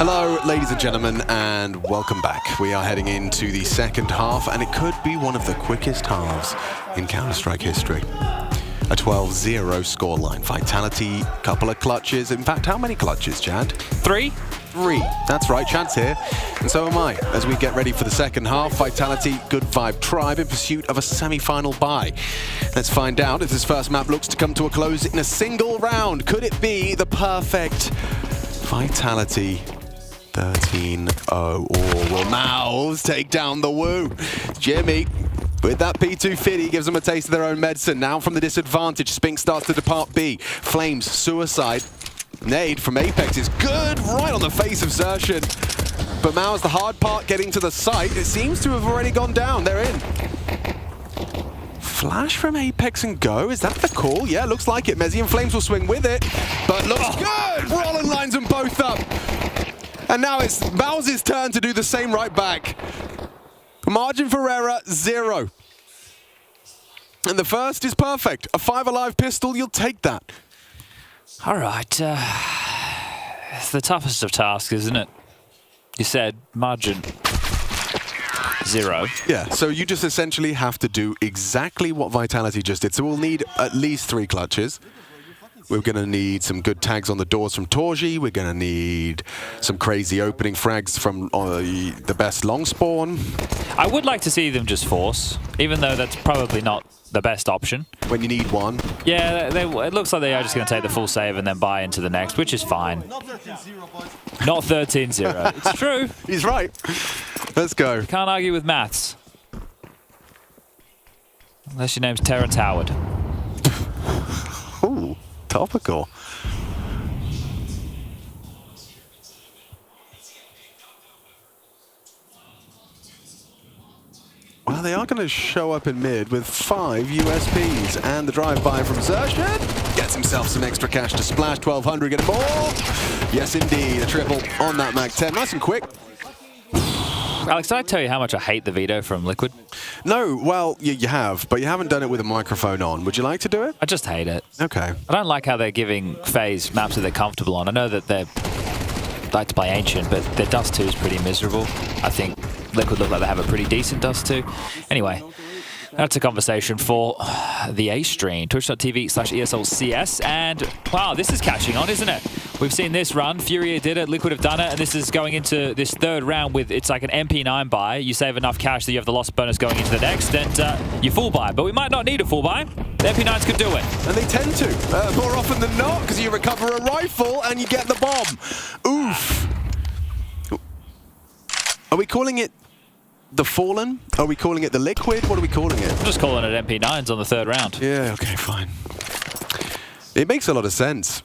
Hello, ladies and gentlemen, and welcome back. We are heading into the second half, and it could be one of the quickest halves in Counter-Strike history. A 12-0 scoreline. Vitality, couple of clutches. In fact, how many clutches, Chad? 3. 3. That's right, Chad's here. And so am I. As we get ready for the second half, Vitality, Good Vibe Tribe in pursuit of a semi-final bye. Let's find out if this first map looks to come to a close in a single round. Could it be the perfect Vitality 13-0, or will MOUZ take down the WU? Jimmy, with that P250, gives them a taste of their own medicine. Now from the disadvantage, Spink starts to depart B. Flames, suicide. Nade from Apex is good, right on the face of Xerxen. But MOUZ, the hard part, getting to the site. It seems to have already gone down. They're in. Flash from Apex and go. Is that the call? Yeah, looks like it. Mezzy and Flames will swing with it. But looks good! Roland lines them both up. And now it's MOUZ's turn to do the same right back. Margin for error, 0. And the first is perfect. A 5 alive pistol, you'll take that. All right. It's the toughest of tasks, isn't it? You said margin 0. Yeah, so you just essentially have to do exactly what Vitality just did. So we'll need at least 3 clutches. We're going to need some good tags on the doors from Torji. We're going to need some crazy opening frags from the best long spawn. I would like to see them just force, even though that's probably not the best option. When you need one. Yeah, it looks like they are just going to take the full save and then buy into the next, which is fine. Not 13-0. It's true. He's right. Let's go. Can't argue with maths. Unless your name's Terrence Howard. Ooh. Topical. Well, they are going to show up in mid with 5 USPs, and the drive-by from Xerxen gets himself some extra cash to splash. 1,200, get more. Yes, indeed, a triple on that Mag 10. Nice and quick. Alex, did I tell you how much I hate the veto from Liquid? No, well, you have, but you haven't done it with a microphone on. Would you like to do it? I just hate it. Okay. I don't like how they're giving FaZe maps that they're comfortable on. I know that they like to play Ancient, but their Dust 2 is pretty miserable. I think Liquid look like they have a pretty decent Dust 2. Anyway, that's a conversation for the A stream, twitch.tv/ESLCS. And wow, this is catching on, isn't it? We've seen this run. Furia did it, Liquid have done it, and this is going into this third round with, it's like an MP9 buy. You save enough cash that you have the loss bonus going into the next, and you full buy. But we might not need a full buy. The MP9s could do it. And they tend to, more often than not, because you recover a rifle and you get the bomb. Oof. Are we calling it the Fallen? Are we calling it the Liquid? What are we calling it? I'm just calling it MP9s on the third round. Yeah, okay, fine. It makes a lot of sense.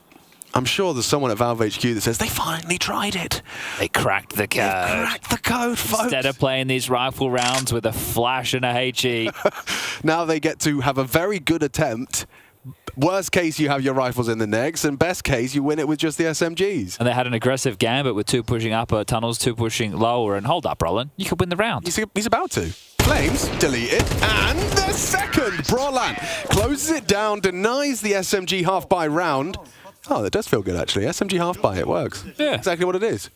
I'm sure there's someone at Valve HQ that says they finally tried it. They cracked the code. They cracked the code, folks. Instead of playing these rifle rounds with a flash and a HE. Now they get to have a very good attempt. Worst case, you have your rifles in the next, and best case, you win it with just the SMGs. And they had an aggressive gambit with 2 pushing upper tunnels, 2 pushing lower, and hold up, Roland. You could win the round. He's about to. Flames, delete it, and the second. Brolan closes it down, denies the SMG half-buy round. Oh, that does feel good, actually. SMG half-buy, it works. Yeah. Exactly what it is.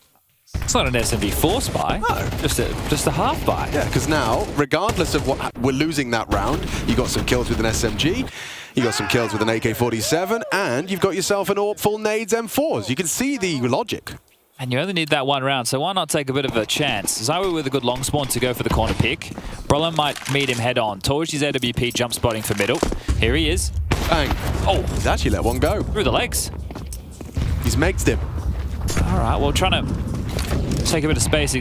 It's not an SMG force buy. No. Just a half buy. Yeah, because now, regardless of what we're losing that round, you got some kills with an SMG, you got some kills with an AK-47, and you've got yourself an AWP full nades M4s. You can see the logic. And you only need that one round, so why not take a bit of a chance? Zywo with a good long spawn to go for the corner pick. Brolin might meet him head on. Torji's AWP jump spotting for middle. Here he is. Bang. Oh. He's actually let one go. Through the legs. He's mexed him. All right, well, trying to take a bit of space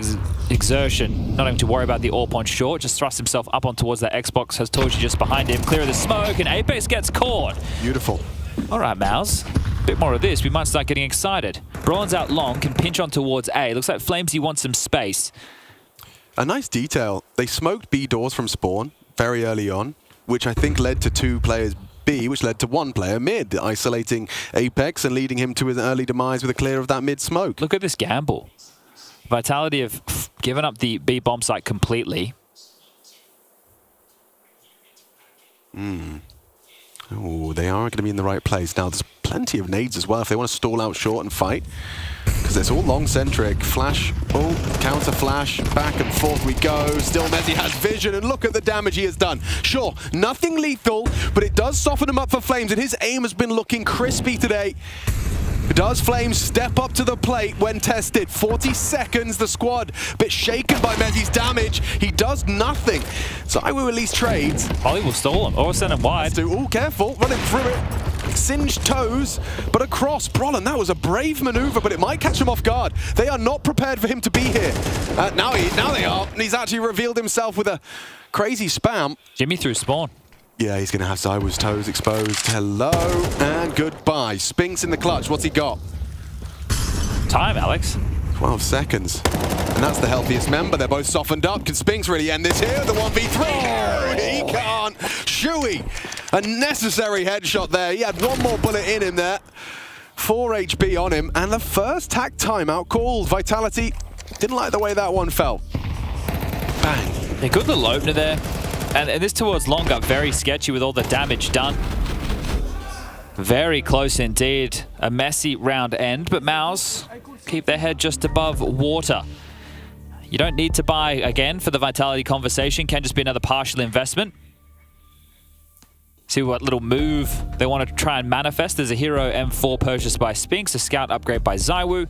exertion, not having to worry about the AWP on short, just thrust himself up on towards that Xbox, has Torji just behind him, clear of the smoke, and Apex gets caught. Beautiful. All right, MOUZ. Bit more of this, we might start getting excited. Braun's out long, can pinch on towards A. Looks like Flamesy wants some space. A nice detail. They smoked B doors from spawn very early on, which I think led to 2 players B, which led to 1 player mid, isolating Apex and leading him to an early demise with a clear of that mid smoke. Look at this gamble. Vitality have given up the B bomb site completely. Oh, they are going to be in the right place. Now, there's plenty of nades as well if they want to stall out short and fight. Because it's all long-centric. Flash, pull, counter flash, back and forth we go. Still Mezzi has vision, and look at the damage he has done. Sure, nothing lethal, but it does soften him up for Flames, and his aim has been looking crispy today. Does Flames step up to the plate when tested? 40 seconds, the squad a bit shaken by Mezzi's damage. He does nothing. So I will release trades. Ollie will stall him or send him wide. Oh, careful, running through it. Singed toes, but across. Brollan, that was a brave maneuver, but it might catch him off guard. They are not prepared for him to be here. Now they are, and he's actually revealed himself with a crazy spam. Jimmy through spawn. Yeah, he's going to have ZywOo's toes exposed. Hello, and goodbye. Spinks in the clutch. What's he got? Time, Alex. 12 seconds. And that's the healthiest member. They're both softened up. Can Spinks really end this here? The 1v3. No, he can't. Shuey, a necessary headshot there. He had one more bullet in him there. 4 HP on him. And the first tack timeout called. Vitality didn't like the way that one fell. Bang. A good little opener there. And this towards long got very sketchy with all the damage done. Very close indeed. A messy round end, but MOUZ keep their head just above water. You don't need to buy again for the Vitality conversation. Can just be another partial investment. See what little move they want to try and manifest. There's a Hero M4 purchased by Spinks, a Scout upgrade by ZywOo,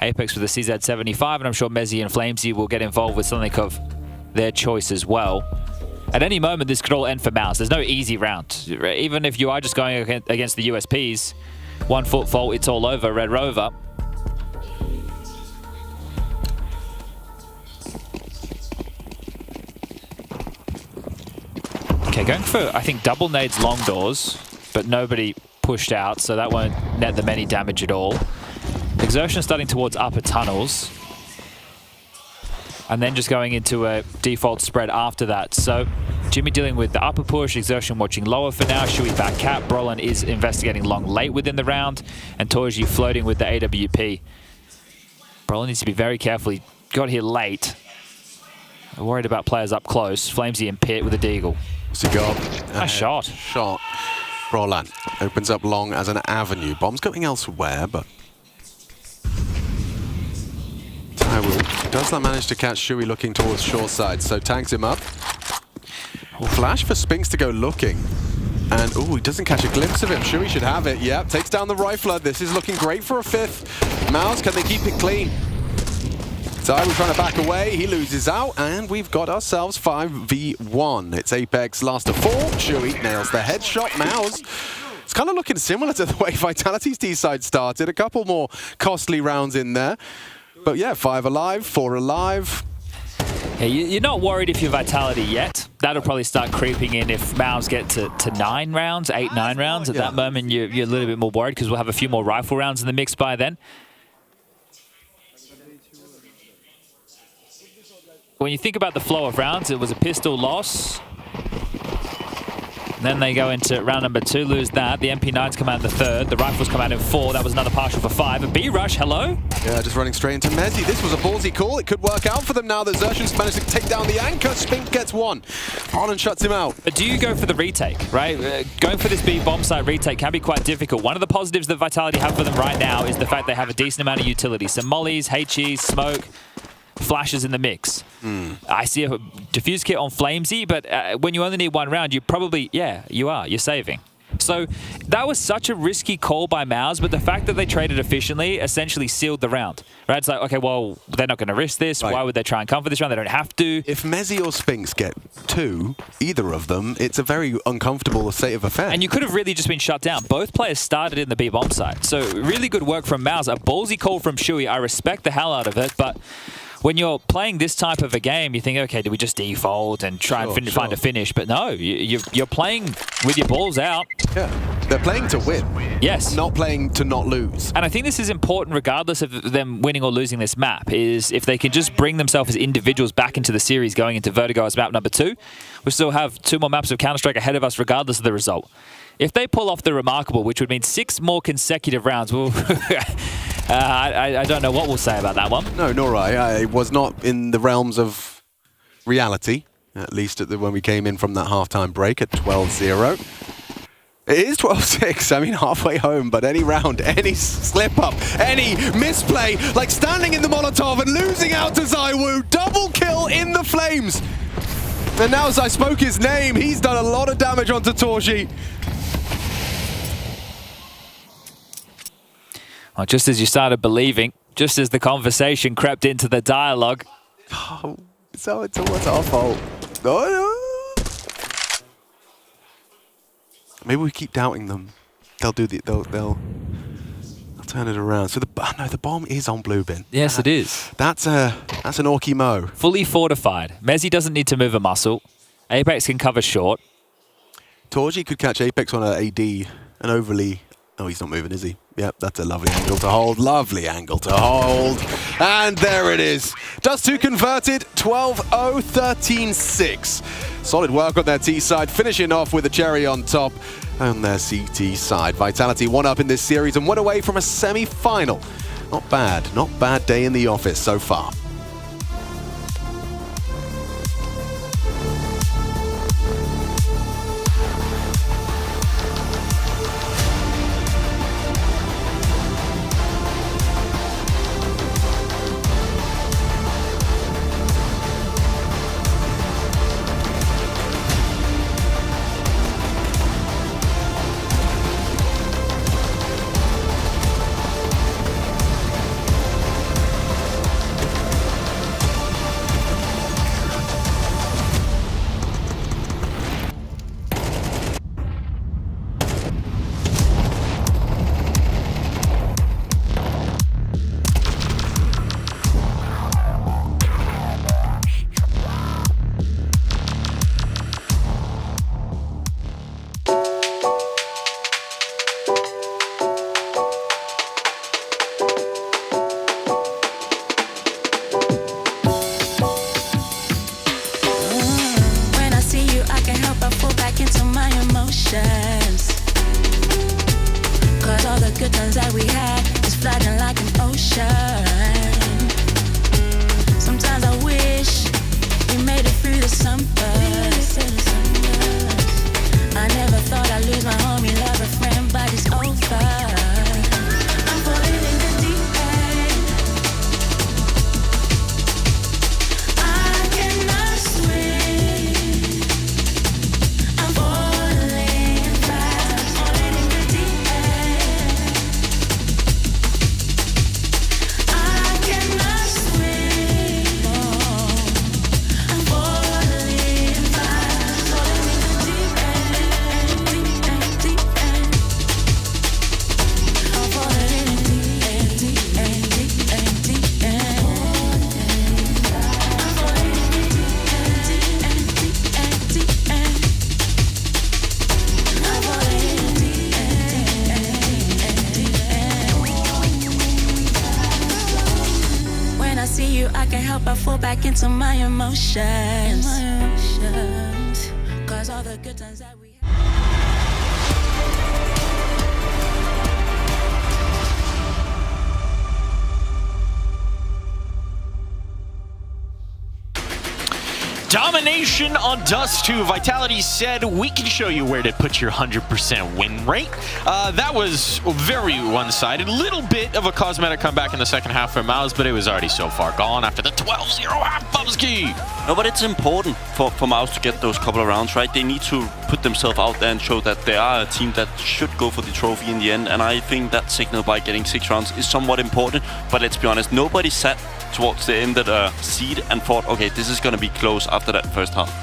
Apex with a CZ75, and I'm sure Mezzi and Flamesy will get involved with something of their choice as well. At any moment, this could all end for MOUZ. There's no easy round. Even if you are just going against the USPs, 1 foot fault, it's all over, Red Rover. Okay, going for, I think, double nades long doors, but nobody pushed out, so that won't net them any damage at all. Exertion starting towards upper tunnels. And then just going into a default spread after that. So Jimmy dealing with the upper push, Exertion watching lower for now, Shuey back cap, Brollan is investigating long late within the round, and Torji floating with the AWP. Brollan needs to be very careful, he got here late. I'm worried about players up close. Flamesy in pit with a deagle. What's he got? Nice shot. Shot. Brollan opens up long as an avenue. Bomb's going elsewhere, but does that manage to catch Shuey looking towards short side, so tags him up. Flash for Spinks to go looking. And, he doesn't catch a glimpse of him. Shuey should have it. Yep, takes down the rifler. This is looking great for a 5th. MOUZ, can they keep it clean? ZywOo trying to back away. He loses out, and we've got ourselves 5v1. It's Apex last of 4. Shuey nails the headshot. MOUZ, it's kind of looking similar to the way Vitality's D-side started. A couple more costly rounds in there. But yeah, 5 alive, 4 alive. Yeah, you're not worried if you're Vitality yet. That'll probably start creeping in if MOUZ get to 9 rounds, 8, 9 rounds. At that moment, you're a little bit more worried because we'll have a few more rifle rounds in the mix by then. When you think about the flow of rounds, it was a pistol loss. Then they go into round number 2, lose that. The MP9s come out in the 3rd. The rifles come out in 4. That was another partial for 5. A B-rush, hello? Yeah, just running straight into Mezzi. This was a ballsy call. It could work out for them now. The Xerxes managed to take down the anchor. Spink gets 1. Brollan shuts him out. But do you go for the retake, right? Going for this B bomb site retake can be quite difficult. One of the positives that Vitality have for them right now is the fact they have a decent amount of utility. Some mollies, HEs, smoke, flashes in the mix. I see a diffuse kit on Flamesy, but when you only need 1 round, you probably, you're saving. So that was such a risky call by MOUZ, but the fact that they traded efficiently essentially sealed the round. Right? It's like, okay, well, they're not going to risk this. Right. Why would they try and come for this round? They don't have to. If Mezzi or Spinks get 2, either of them, it's a very uncomfortable state of affairs. And you could have really just been shut down. Both players started in the B bomb site. So really good work from MOUZ. A ballsy call from Shuey. I respect the hell out of it, but when you're playing this type of a game, you think, okay, do we just default and try and find a finish? But no, you're playing with your balls out. Yeah, they're playing to win. Yes. Not playing to not lose. And I think this is important regardless of them winning or losing this map, is if they can just bring themselves as individuals back into the series going into Vertigo as map number 2. We still have 2 more maps of Counter-Strike ahead of us regardless of the result. If they pull off the remarkable, which would mean 6 more consecutive rounds, well, I don't know what we'll say about that one. No, nor I. It was not in the realms of reality, at least when we came in from that halftime break at 12-0. It is 12-6, I mean halfway home, but any round, any slip-up, any misplay, like standing in the Molotov and losing out to ZywOo, double kill in the flames. And now as I spoke his name, he's done a lot of damage onto Torji. Well, just as you started believing, just as the conversation crept into the dialogue. Oh, so it's our fault. No. Maybe we keep doubting them. They'll turn it around. So the bomb is on blue bin. Yes, it is. That's an Orky Mo. Fully fortified. Mezzi doesn't need to move a muscle. Apex can cover short. Torji could catch Apex on an AD, an overly. Oh, he's not moving, is he? Yep, that's a lovely angle to hold. Lovely angle to hold. And there it is. Dust2 converted, 12-0, 13-6. Solid work on their T side, finishing off with a cherry on top on their CT side. Vitality one up in this series and one away from a semi-final. Not bad day in the office so far. Into my emotions. Cause all the good times that we Domination on Dust2. Vitality said, we can show you where to put your 100% win rate. That was very one-sided. Little bit of a cosmetic comeback in the second half for MOUZ, but it was already so far gone after the 12-0 half Bubsky. No, but it's important for MOUZ to get those couple of rounds, right? They need to put themselves out there and show that they are a team that should go for the trophy in the end. And I think that signal by getting 6 rounds is somewhat important. But let's be honest, nobody sat towards the end of the seed and thought, okay, this is going to be close after that first half.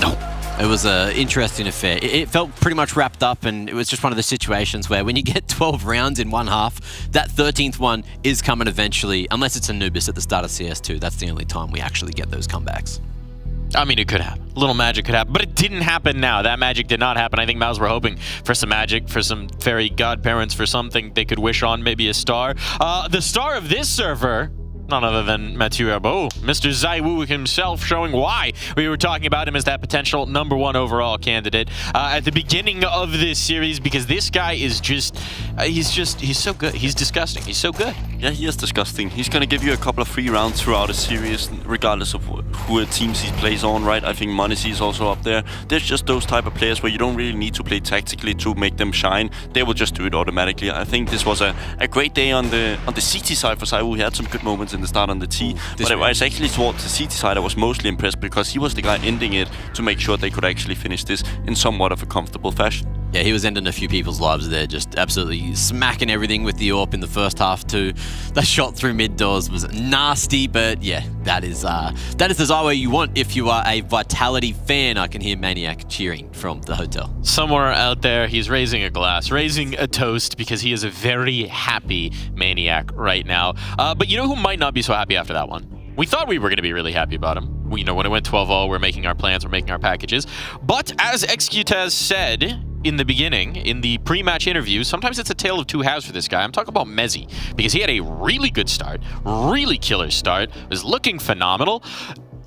No. It was an interesting affair. It felt pretty much wrapped up, and it was just one of the situations where when you get 12 rounds in one half, that 13th one is coming eventually, unless it's Anubis at the start of CS2. That's the only time we actually get those comebacks. I mean, it could happen. A little magic could happen, but it didn't happen now. That magic did not happen. I think MOUZ were hoping for some magic, for some fairy godparents, for something they could wish on, maybe a star. The star of this server, none other than Mathieu Herbeau, Mr. ZywOo himself, showing why we were talking about him as that potential #1 overall candidate at the beginning of this series, because this guy is just, he's so good. He's disgusting. He's so good. Yeah, he is disgusting. He's going to give you a couple of free rounds throughout a series, regardless of who teams he plays on, right? I think MOUZ is also up there. There's just those type of players where you don't really need to play tactically to make them shine. They will just do it automatically. I think this was a great day on the CT side for Saiwu. He had some good moments in the start on the T. But it was actually towards the CT side I was mostly impressed because he was the guy ending it to make sure they could actually finish this in somewhat of a comfortable fashion. Yeah, he was ending a few people's lives there, just absolutely smacking everything with the AWP in the first half too. That shot through mid doors was nasty, but yeah, that is the Zywo you want if you are a Vitality fan. I can hear Maniac cheering from the hotel. Somewhere out there, he's raising a glass, raising a toast, because he is a very happy Maniac right now. But you know who might not be so happy after that one? We thought we were going to be really happy about him. You know, when it went 12-0, we're making our plans, we're making our packages. But as Executaz said in the beginning, in the pre-match interview, sometimes it's a tale of two halves for this guy. I'm talking about MeZ, because he had a really good start, really killer start, was looking phenomenal,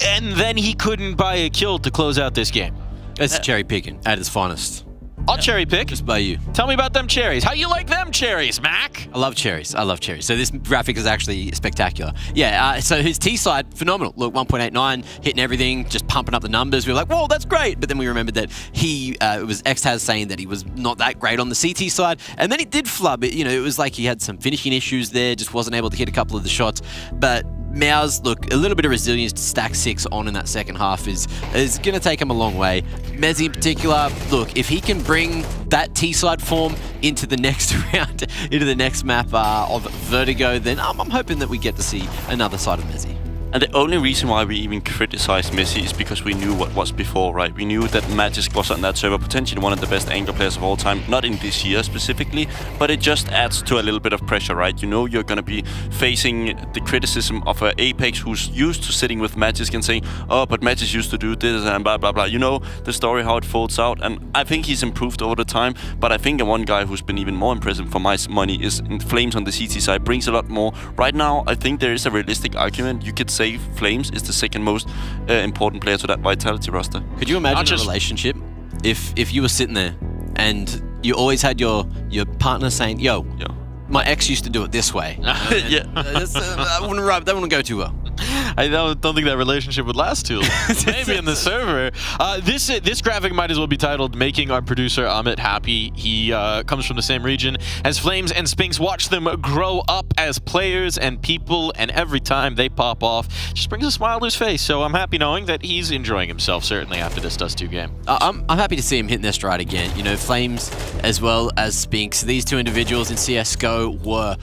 and then he couldn't buy a kill to close out this game. It's cherry picking at its finest. I'll cherry pick. Just by you. Tell me about them cherries. How you like them cherries, Mac? I love cherries. I love cherries. So this graphic is actually spectacular. Yeah, so his T side, phenomenal. Look, 1.89, hitting everything, just pumping up the numbers. We were like, whoa, that's great. But then we remembered that it was Extaz saying that he was not that great on the CT side. And then he did flub. It was like he had some finishing issues there, just wasn't able to hit a couple of the shots. But MOUZ, look, a little bit of resilience to stack 6 on in that second half is going to take him a long way. MeZ in particular, look, if he can bring that T-side form into the next round, into the next map of Vertigo, then I'm hoping that we get to see another side of MeZ. And the only reason why we even criticized MeZ is because we knew what was before, right? We knew that Magisk was on that server, potentially one of the best angler players of all time, not in this year specifically, but it just adds to a little bit of pressure, right? You know you're going to be facing the criticism of an Apex who's used to sitting with Magisk and saying, oh, but Magisk used to do this and blah, blah, blah. You know the story, how it folds out, and I think he's improved over the time, but I think one guy who's been even more impressive for my money is Flames on the CT side, brings a lot more. Right now, I think there is a realistic argument. You could say Flames is the second most important player to that Vitality roster. Could you imagine a relationship if you were sitting there and you always had your partner saying, yo, my ex used to do it this way. Yeah. That wouldn't go too well. I don't think that relationship would last too long. Maybe in the server. This graphic might as well be titled "Making Our Producer Amit Happy." He comes from the same region as Flames and Spinks. Watch them grow up as players and people, and every time they pop off, just brings a smile to his face. So I'm happy knowing that he's enjoying himself, certainly after this Dust 2 game. I'm happy to see him hitting their stride again. You know, Flames as well as Spinks. These two individuals in CSGO were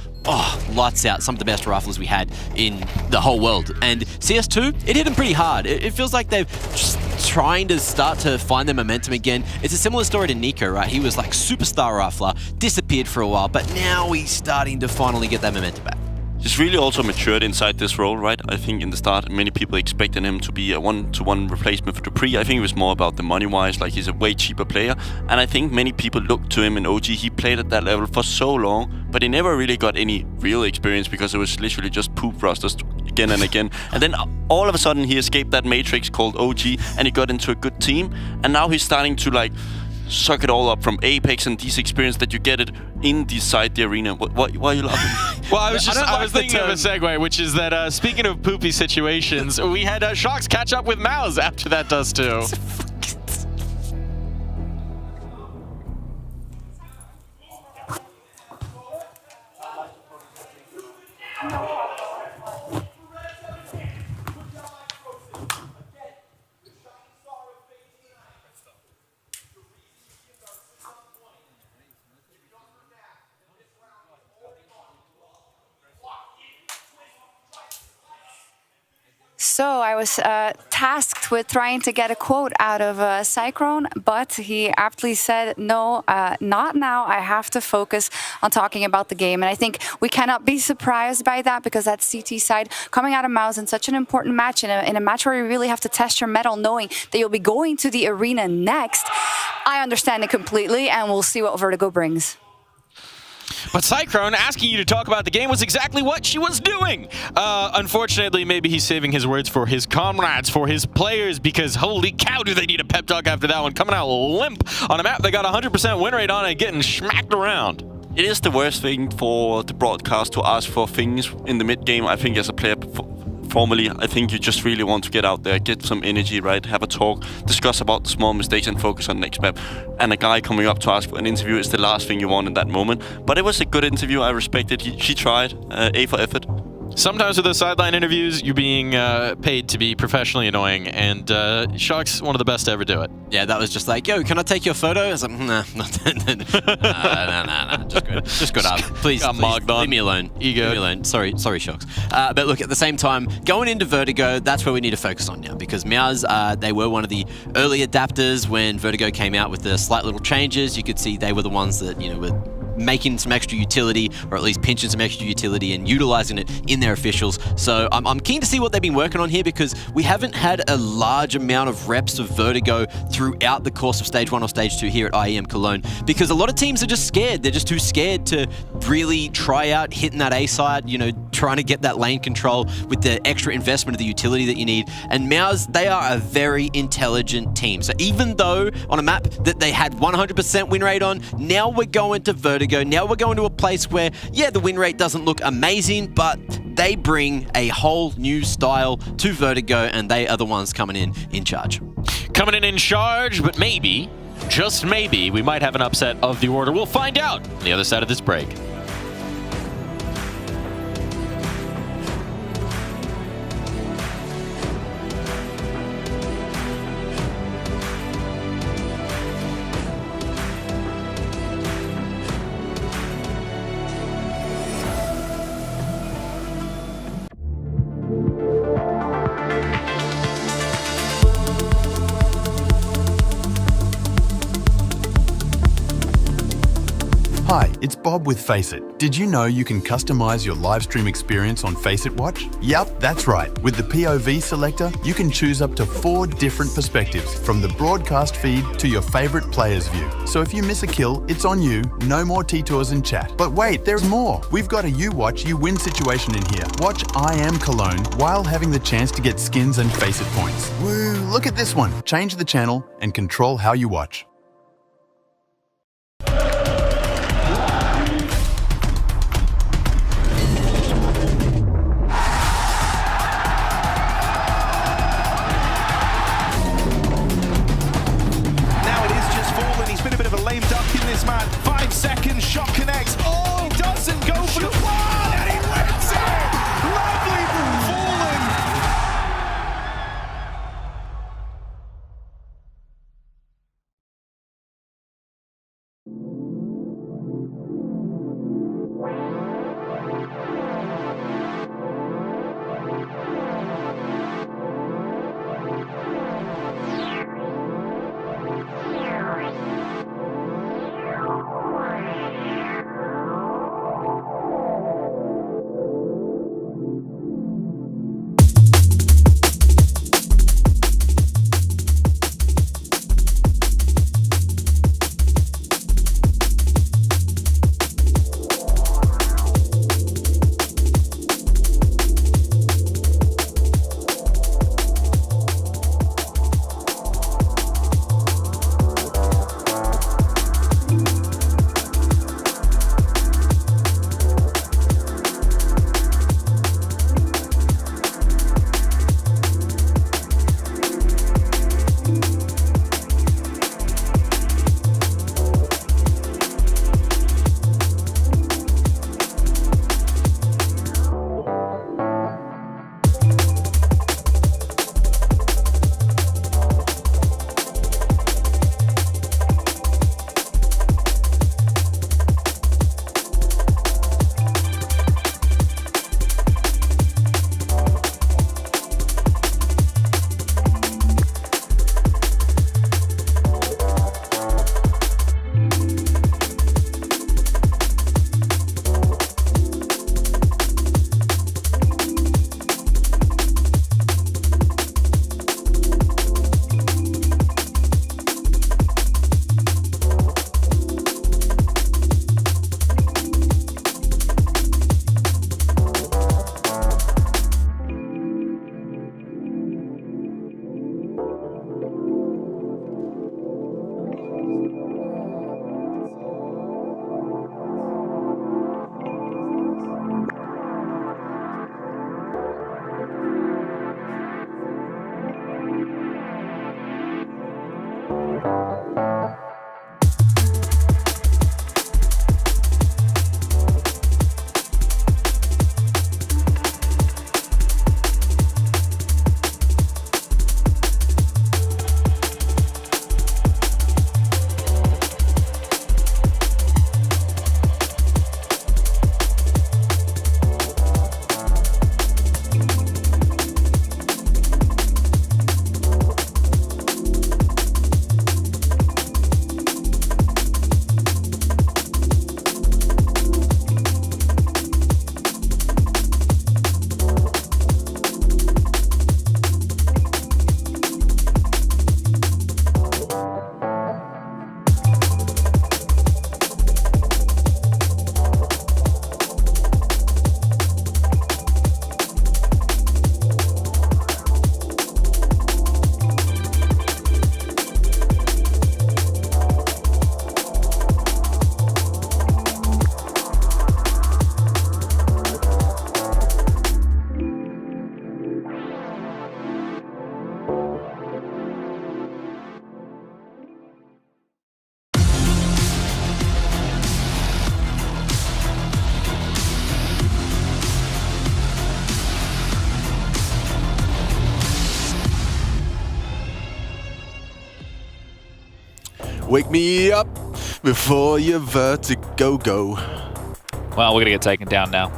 lights out, some of the best rifles we had in the whole world. And CS2, it hit them pretty hard. It feels like they're just trying to start to find their momentum again. It's a similar story to Nico, right? He was like superstar rifler, disappeared for a while, but now he's starting to finally get that momentum back. He's really also matured inside this role, right? I think in the start, many people expected him to be a one-to-one replacement for Dupree. I think it was more about the money-wise, like he's a way cheaper player. And I think many people looked to him in OG. He played at that level for so long, but he never really got any real experience because it was literally just poop rosters again and again. And then all of a sudden, he escaped that matrix called OG, and he got into a good team. And now he's starting to like suck it all up from Apex and these experience that you get it inside the arena. Why are you laughing? Well, I was thinking of a segue, which is that speaking of poopy situations, we had Shox catch up with MOUZ after that Dust 2. So I was tasked with trying to get a quote out of Cyclone, but he aptly said, no, not now. I have to focus on talking about the game. And I think we cannot be surprised by that, because that CT side coming out of MOUZ in such an important match, in a match where you really have to test your mettle, knowing that you'll be going to the arena next. I understand it completely, and we'll see what Vertigo brings. But Cyclone asking you to talk about the game was exactly what she was doing. Unfortunately, maybe he's saving his words for his comrades, for his players, because holy cow, do they need a pep talk after that one. Coming out limp on a map they got 100% win rate on and getting smacked around. It is the worst thing for the broadcast to ask for things in the mid-game. I think as a player, formally, I think you just really want to get out there, get some energy, right? Have a talk, discuss about the small mistakes and focus on the next map. And a guy coming up to ask for an interview is the last thing you want in that moment. But it was a good interview. I respect it. She tried. A for effort. Sometimes with those sideline interviews, you're being paid to be professionally annoying, and Shock's one of the best to ever do it. Yeah, that was just like, yo, can I take your photo? I was like, nah, nah, just good up. Please, leave me alone. Ego. Leave me alone. Sorry, Shocks. But look, at the same time, going into Vertigo, that's where we need to focus on now, because MOUZ, they were one of the early adapters when Vertigo came out with the slight little changes. You could see they were the ones that, you know, were making some extra utility, or at least pinching some extra utility and utilizing it in their officials. So I'm keen to see what they've been working on here, because we haven't had a large amount of reps of Vertigo throughout the course of Stage 1 or Stage 2 here at IEM Cologne, because a lot of teams are just scared. They're just too scared to really try out hitting that A side, you know, trying to get that lane control with the extra investment of the utility that you need. And MOUZ, they are a very intelligent team. So even though on a map that they had 100% win rate on, now we're going to Vertigo. Now we're going to a place where, yeah, the win rate doesn't look amazing, but they bring a whole new style to Vertigo, and they are the ones coming in charge. Coming in charge, but maybe, just maybe, we might have an upset of the order. We'll find out on the other side of this break. Hi, it's Bob with FaceIt. Did you know you can customize your live stream experience on FaceIt Watch? Yep, that's right. With the POV selector, you can choose up to 4 different perspectives, from the broadcast feed to your favorite player's view. So if you miss a kill, it's on you, no more T-tours and chat. But wait, there's more. We've got a you watch, you win situation in here. Watch IEM Cologne while having the chance to get skins and FaceIt points. Woo, look at this one. Change the channel and control how you watch. He's been a bit of a lame duck in this man. 5 seconds, shot connects. Oh, he doesn't go for the one, and he wins it! Lovely Wake me up before your vertigo go. Well, we're going to get taken down now.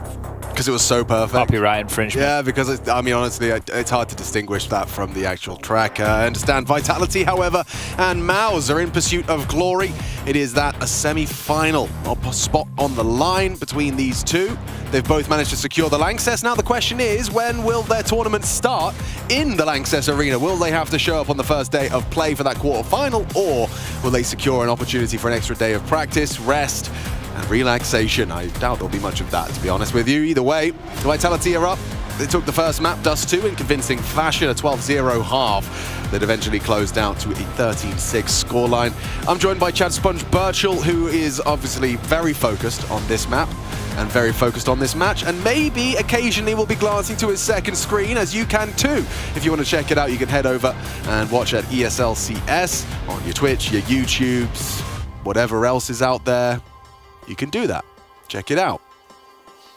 Because it was so perfect. Copyright infringement. Yeah, because, I mean, honestly, it's hard to distinguish that from the actual track. I understand Vitality, however, and MOUZ are in pursuit of glory. It is a semi-final spot on the line between these two. They've both managed to secure the Lanxess. Now the question is, when will their tournament start in the Lanxess Arena? Will they have to show up on the first day of play for that quarterfinal, or will they secure an opportunity for an extra day of practice, rest, and relaxation? I doubt there'll be much of that, to be honest with you. Either way, Vitality are up. They took the first map, Dust 2, in convincing fashion, a 12-0 half that eventually closed out to a 13-6 scoreline. I'm joined by Chad Sponge Birchall, who is obviously very focused on this map and very focused on this match, and maybe occasionally will be glancing to his second screen, as you can too. If you want to check it out, you can head over and watch at ESLCS on your Twitch, your YouTubes, whatever else is out there. You can do that. Check it out.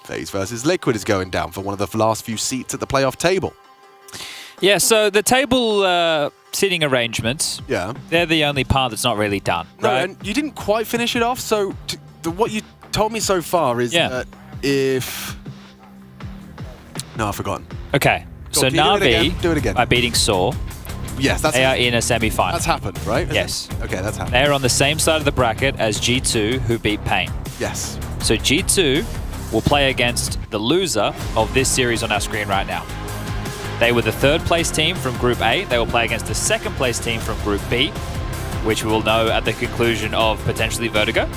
FaZe versus Liquid is going down for one of the last few seats at the playoff table. Yeah, so the table seating arrangements, yeah, they're the only part that's not really done, No, right? and you didn't quite finish it off, so what you told me so far is that if... No, I've forgotten. Okay, so NAVI, do it again. by beating Saw, yes, they are in a semi-final. That's happened, right? Yes. Okay, that's happened. They are on the same side of the bracket as G2, who beat Pain. Yes. So G2 will play against the loser of this series on our screen right now. They were the third place team from Group A. They will play against the second place team from Group B, which we will know at the conclusion of potentially Vertigo,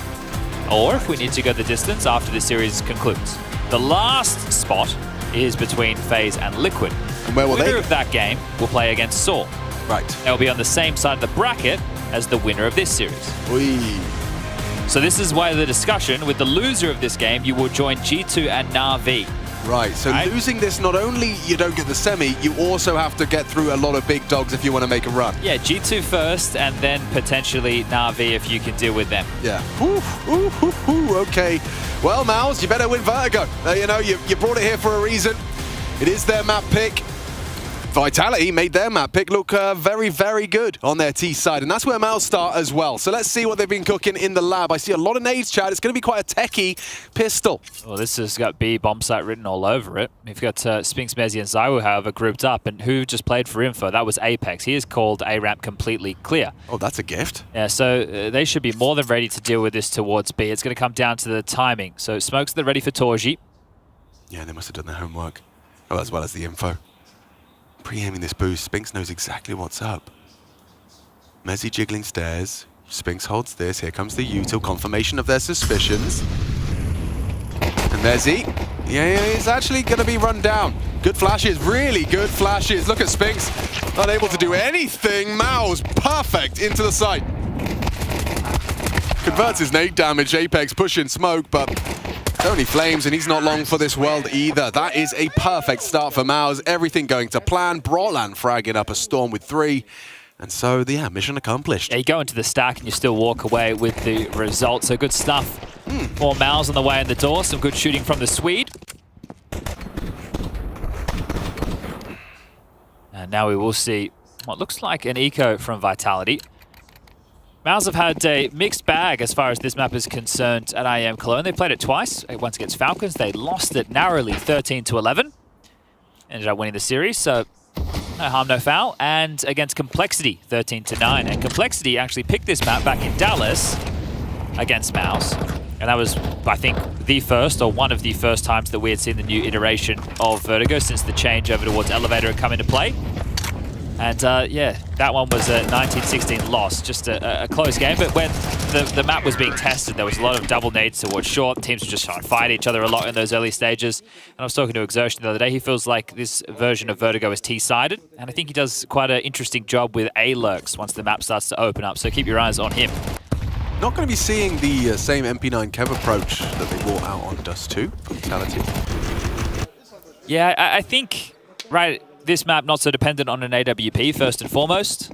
or if we need to go the distance after the series concludes. The last spot is between FaZe and Liquid. And where will the winner they of that game will play against Saw. Right. They'll be on the same side of the bracket as the winner of this series. Whee. So this is why the discussion with the loser of this game, you will join G2 and NAVI. Right, so losing this, not only you don't get the semi, you also have to get through a lot of big dogs if you want to make a run. Yeah, G2 first, and then potentially NAVI if you can deal with them. Yeah. Okay. Well, MOUZ, you better win Vertigo. You know, you brought it here for a reason. It is their map pick. Vitality made their map pick look very, very good on their T side, and that's where MOUZ start as well. So let's see what they've been cooking in the lab. I see a lot of nades, Chad. It's going to be quite a techie pistol. Well, this has got B bomb site written all over it. We've got Spinks, Mezzi, and Zywo, however, grouped up, and who just played for Info? That was Apex. He is called A-Ramp completely clear. Oh, that's a gift. Yeah, so they should be more than ready to deal with this towards B. It's going to come down to the timing. So Smokes, they're ready for Torji. Yeah, they must have done their homework. Oh, as well as the info. Pre-aiming this boost, Spinks knows exactly what's up. Mezzi jiggling stairs. Spinks holds this. Here comes the util, confirmation of their suspicions. And Mezzi, yeah, he's actually going to be run down. Good flashes, really good flashes. Look at Spinks, unable to do anything. MOUZ, perfect into the site. Converts his nade damage. Apex pushing smoke, but it's only flames, and he's not long for this world either. That is a perfect start for MOUZ. Everything going to plan. Brotland fragging up a Storm with 3. And so, yeah, mission accomplished. Yeah, you go into the stack and you still walk away with the result. So good stuff for MOUZ on the way in the door. Some good shooting from the Swede. And now we will see what looks like an eco from Vitality. MOUZ have had a mixed bag as far as this map is concerned at IEM Cologne. They played it twice. Once against Falcons, they lost it narrowly 13-11. Ended up winning the series, so no harm, no foul. And against Complexity, 13-9. And Complexity actually picked this map back in Dallas against MOUZ. And that was, I think, the first or one of the first times that we had seen the new iteration of Vertigo since the change over towards Elevator had come into play. And yeah, that one was a 19-16 loss, just a close game. But when the map was being tested, there was a lot of double nades towards short. Teams were just trying to fight each other a lot in those early stages. And I was talking to Exertion the other day. He feels like this version of Vertigo is T-sided. And I think he does quite an interesting job with A-lurks once the map starts to open up. So keep your eyes on him. Not going to be seeing the same MP9 Kev approach that they brought out on Dust 2 from Vitality. Yeah, I think, right, this map not so dependent on an AWP first and foremost.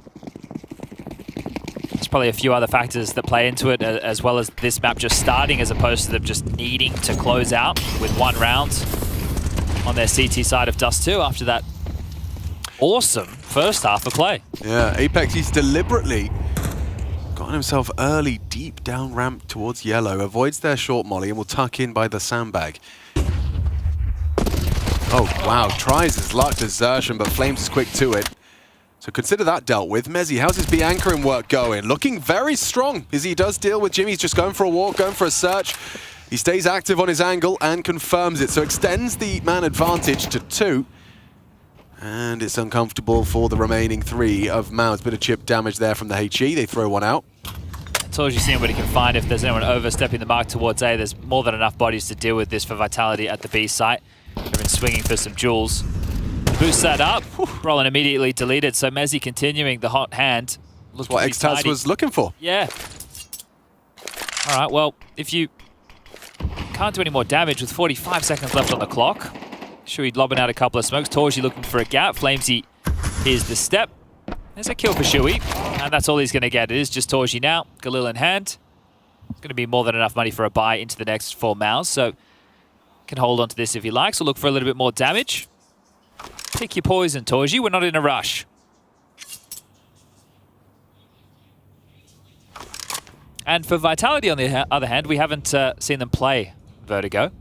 There's probably a few other factors that play into it, as well as this map just starting as opposed to them just needing to close out with one round on their CT side of Dust 2 after that awesome first half of play. Yeah, Apex, he's deliberately Got himself early, deep down ramp towards yellow. Avoids their short molly and will tuck in by the sandbag. Oh, wow. Tries his luck to Zertian, but Flames is quick to it. So consider that dealt with. Mezzi, how's his B anchoring work going? Looking very strong as he does deal with Jimmy. He's just going for a walk, going for a search. He stays active on his angle and confirms it. So extends the man advantage to 2. And it's uncomfortable for the remaining 3 of MOUZ. Bit of chip damage there from the HE. They throw one out. Torji seeing what he can find. If there's anyone overstepping the mark towards A, there's more than enough bodies to deal with this for Vitality at the B site. They've been swinging for some jewels. Boost that up. Roland immediately deleted, so Mezzi continuing the hot hand. That's what Xtaz was looking for. Yeah. All right, well, if you can't do any more damage with 45 seconds left on the clock, Shui lobbing out a couple of smokes. Torji looking for a gap. Flamesy is the step. There's a kill for Shui, and that's all he's going to get. It is just Torji now. Galil in hand. It's going to be more than enough money for a buy into the next 4 MOUZ, so can hold on to this if he likes, or look for a little bit more damage. Pick your poison, Torji. We're not in a rush. And for Vitality, on the other hand, we haven't seen them play Vertigo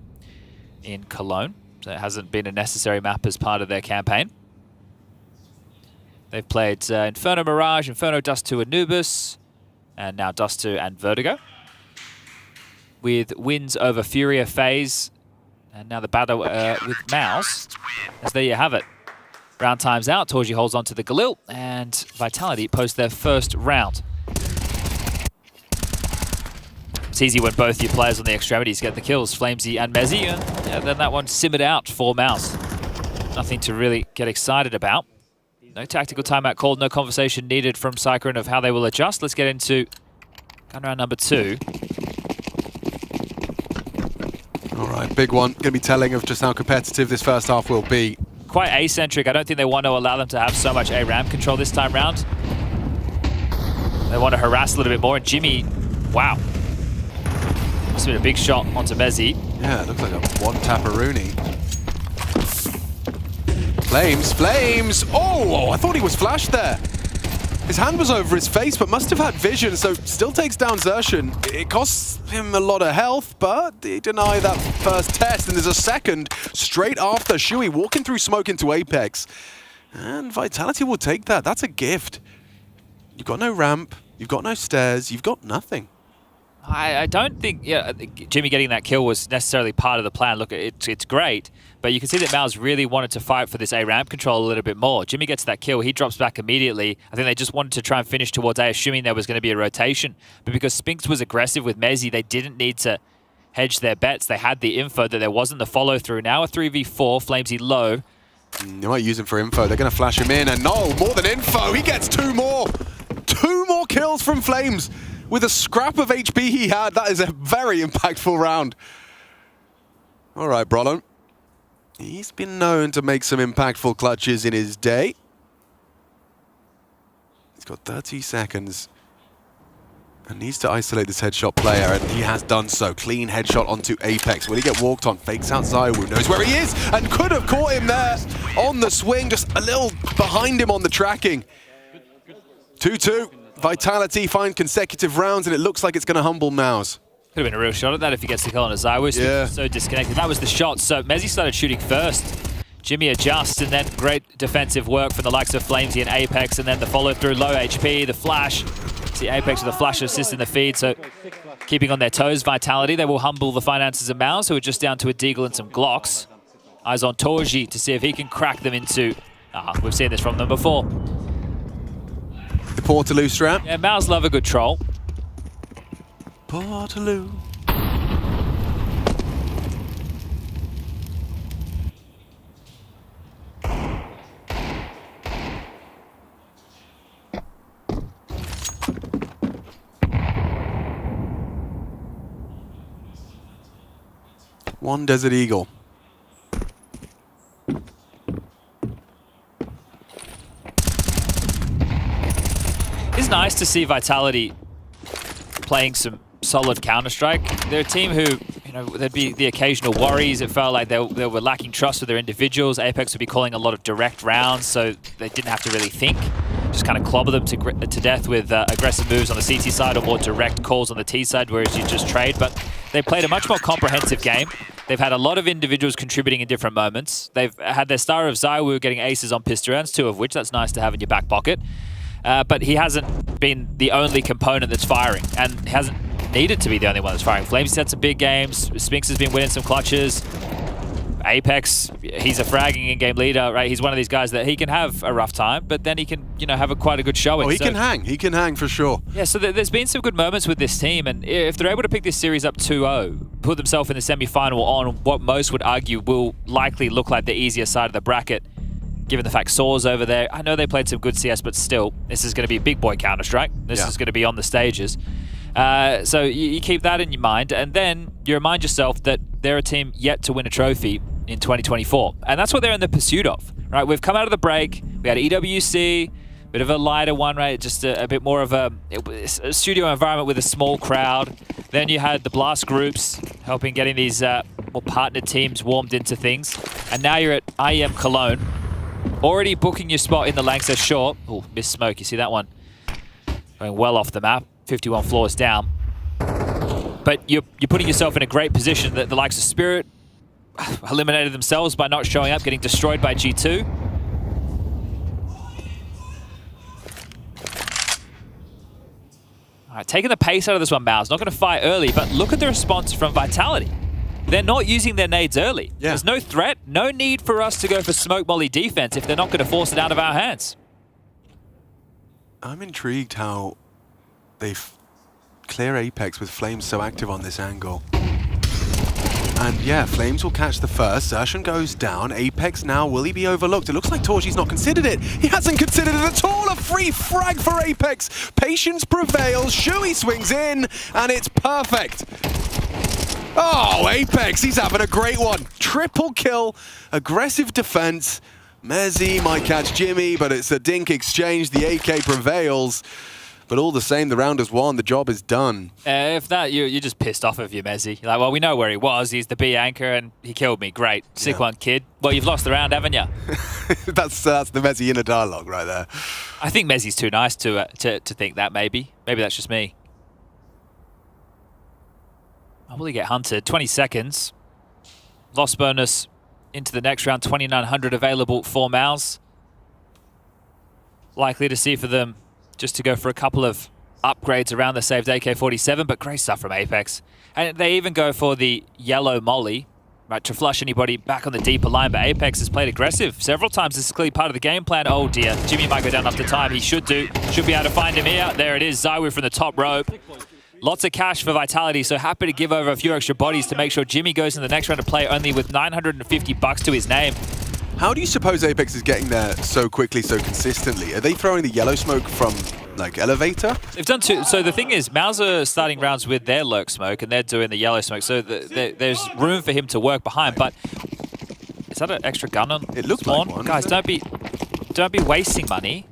in Cologne. So it hasn't been a necessary map as part of their campaign. They've played Inferno Mirage, Inferno Dust 2 Anubis, and now Dust 2 and Vertigo. With wins over Furia, FaZe, and now the battle with MOUZ. As there you have it. Round time's out. Torji holds on to the Galil, and Vitality post their first round. It's easy when both your players on the extremities get the kills, Flamesy and Mezzi, and then that one simmered out for MOUZ. Nothing to really get excited about. No tactical timeout called, no conversation needed from Cyclone of how they will adjust. Let's get into gun round number 2. All right, big one. Going to be telling of just how competitive this first half will be. Quite asymmetric. I don't think they want to allow them to have so much A ramp control this time round. They want to harass a little bit more, and Jimmy, wow. Must have been a big shot onto Mezzi. Yeah, it looks like a one-tapperoonie. Flames! Oh, I thought he was flashed there. His hand was over his face, but must have had vision, so still takes down Zertian. It costs him a lot of health, but they deny that first test, and there's a second straight after. Shui walking through smoke into Apex. And Vitality will take that. That's a gift. You've got no ramp, you've got no stairs, you've got nothing. I don't think Jimmy getting that kill was necessarily part of the plan. Look, it's great, but you can see that MOUZ really wanted to fight for this A ramp control a little bit more. Jimmy gets that kill, he drops back immediately. I think they just wanted to try and finish towards A, assuming there was going to be a rotation. But because Spinks was aggressive with Mezzi, they didn't need to hedge their bets. They had the info that there wasn't the follow through. Now a 3v4, Flamesy low. They might use him for info. They're going to flash him in, and no, more than info. He gets 2 more. 2 more kills from Flames. With a scrap of HP he had, that is a very impactful round. All right, Brolon. He's been known to make some impactful clutches in his day. He's got 30 seconds and needs to isolate this headshot player, and he has done so. Clean headshot onto Apex. Will he get walked on? Fakes outside. Who knows where he is? And could have caught him there on the swing, just a little behind him on the tracking. 2-2. Vitality find consecutive rounds, and it looks like it's going to humble MOUZ. Could have been a real shot at that if he gets the kill on his Zywish. Yeah. So disconnected. That was the shot. So Mezzi started shooting first. Jimmy adjusts, and then great defensive work from the likes of Flamesy and Apex, and then the follow through, low HP, the flash. See Apex with a flash assist in the feed, so keeping on their toes. Vitality, they will humble the finances of MOUZ, who are just down to a Deagle and some Glocks. Eyes on Torji to see if he can crack them into... we've seen this from them before. The Portaloo strap. Yeah, MOUZ love a good troll. Portaloo. One Desert Eagle. It's nice to see Vitality playing some solid Counter-Strike. They're a team who, there'd be the occasional worries. It felt like they were lacking trust with their individuals. Apex would be calling a lot of direct rounds, so they didn't have to really think. just kind of clobber them to death with aggressive moves on the CT side or more direct calls on the T side, whereas you just trade. But they played a much more comprehensive game. They've had a lot of individuals contributing in different moments. They've had their star of ZywOo getting aces on pistol rounds, 2 of which that's nice to have in your back pocket. But he hasn't been the only component that's firing, and hasn't needed to be the only one that's firing. Flames had some big games. Spinks has been winning some clutches. Apex, he's a fragging in-game leader, right? He's one of these guys that he can have a rough time, but then he can, have quite a good showing. Oh, he can hang. He can hang for sure. Yeah, so there's been some good moments with this team, and if they're able to pick this series up 2-0, put themselves in the semi-final on what most would argue will likely look like the easier side of the bracket, given the fact Saw's over there. I know they played some good CS, but still, this is going to be big boy Counter-Strike. This is going to be on the stages. So you keep that in your mind, and then you remind yourself that they're a team yet to win a trophy in 2024. And that's what they're in the pursuit of, right? We've come out of the break. We had EWC, bit of a lighter one, right? Just a bit more of a studio environment with a small crowd. Then you had the Blast groups helping getting these more partnered teams warmed into things. And now you're at IEM Cologne, already booking your spot in the Lanxess Short. Oh, missed smoke. You see that one? Going well off the map, 51 floors down. But you're putting yourself in a great position that the likes of Spirit eliminated themselves by not showing up, getting destroyed by G2. All right, taking the pace out of this one, MOUZ. Not going to fight early, but look at the response from Vitality. They're not using their nades early. Yeah. There's no threat, no need for us to go for smoke molly defense if they're not going to force it out of our hands. I'm intrigued how they clear Apex with Flames so active on this angle. And yeah, Flames will catch the first. Zershan goes down. Apex now, will he be overlooked? It looks like Torchi's not considered it. He hasn't considered it at all. A free frag for Apex. Patience prevails. Shui swings in, and it's perfect. Oh, Apex, he's having a great one. Triple kill, aggressive defense. Mezzi might catch Jimmy, but it's a dink exchange. The AK prevails. But all the same, the round is won. The job is done. If that, you're just pissed off of you, Mezzi. You're like, well, we know where he was. He's the B anchor, and he killed me. Great. Sick one, kid. Well, you've lost the round, haven't you? That's the Mezzi inner dialogue right there. I think Mezzi's too nice to think that, maybe. Maybe that's just me. Oh, will he get hunted? 20 seconds. Loss bonus into the next round. 2,900 available for MOUZ. Likely to see for them just to go for a couple of upgrades around the saved AK-47, but great stuff from Apex. And they even go for the yellow molly, right, to flush anybody back on the deeper line, but Apex has played aggressive several times. This is clearly part of the game plan. Oh dear, Jimmy might go down after time. He should be able to find him here. There it is, ZywOo from the top rope. Lots of cash for Vitality, so happy to give over a few extra bodies to make sure Jimmy goes in the next round to play only with 950 bucks to his name. How do you suppose Apex is getting there so quickly, so consistently? Are they throwing the yellow smoke from, like, elevator? They've done two. So the thing is, MOUZ are starting rounds with their lurk smoke, and they're doing the yellow smoke. So there's room for him to work behind. But is that an extra gun on? It looks like one. Guys, don't be wasting money.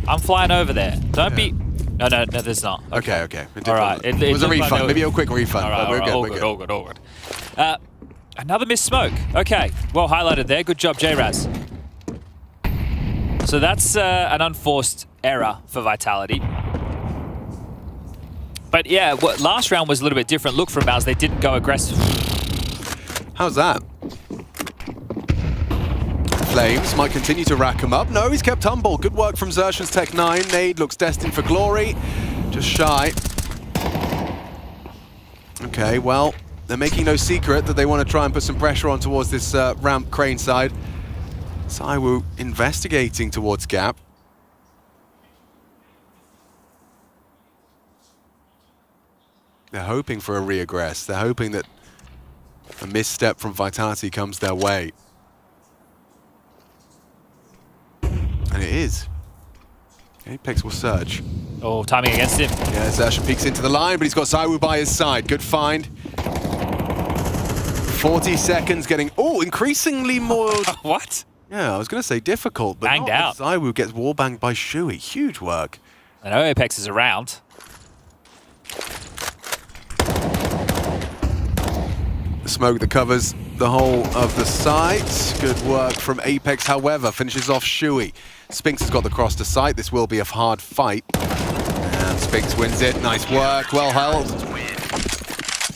I'm flying over there. Don't be. No, there's not. Okay. All right. It was a refund. Maybe a quick refund. All right, but we're good. All good. Another missed smoke. Okay, well highlighted there. Good job, J-Raz. So that's an unforced error for Vitality. But yeah, last round was a little bit different. Look from MOUZ, they didn't go aggressive. How's that? Flames might continue to rack him up. No, he's kept humble. Good work from Zershan's Tech 9. Nade looks destined for glory. Just shy. Okay, well, they're making no secret that they want to try and put some pressure on towards this ramp crane side. ZywOo investigating towards Gap. They're hoping for a re-aggress. They're hoping that a misstep from Vitality comes their way. And it is. Apex will surge. Oh, timing against him. Yeah, Zershan peeks into the line, but he's got ZywOo by his side. Good find. 40 seconds getting, increasingly more... What? Yeah, I was going to say difficult, but banged out. ZywOo gets wallbanged by Shui. Huge work. I know Apex is around. The smoke that covers the whole of the site. Good work from Apex, however, finishes off Shui. Spinks has got the cross to sight. This will be a hard fight. And Spinks wins it. Nice work. Well held.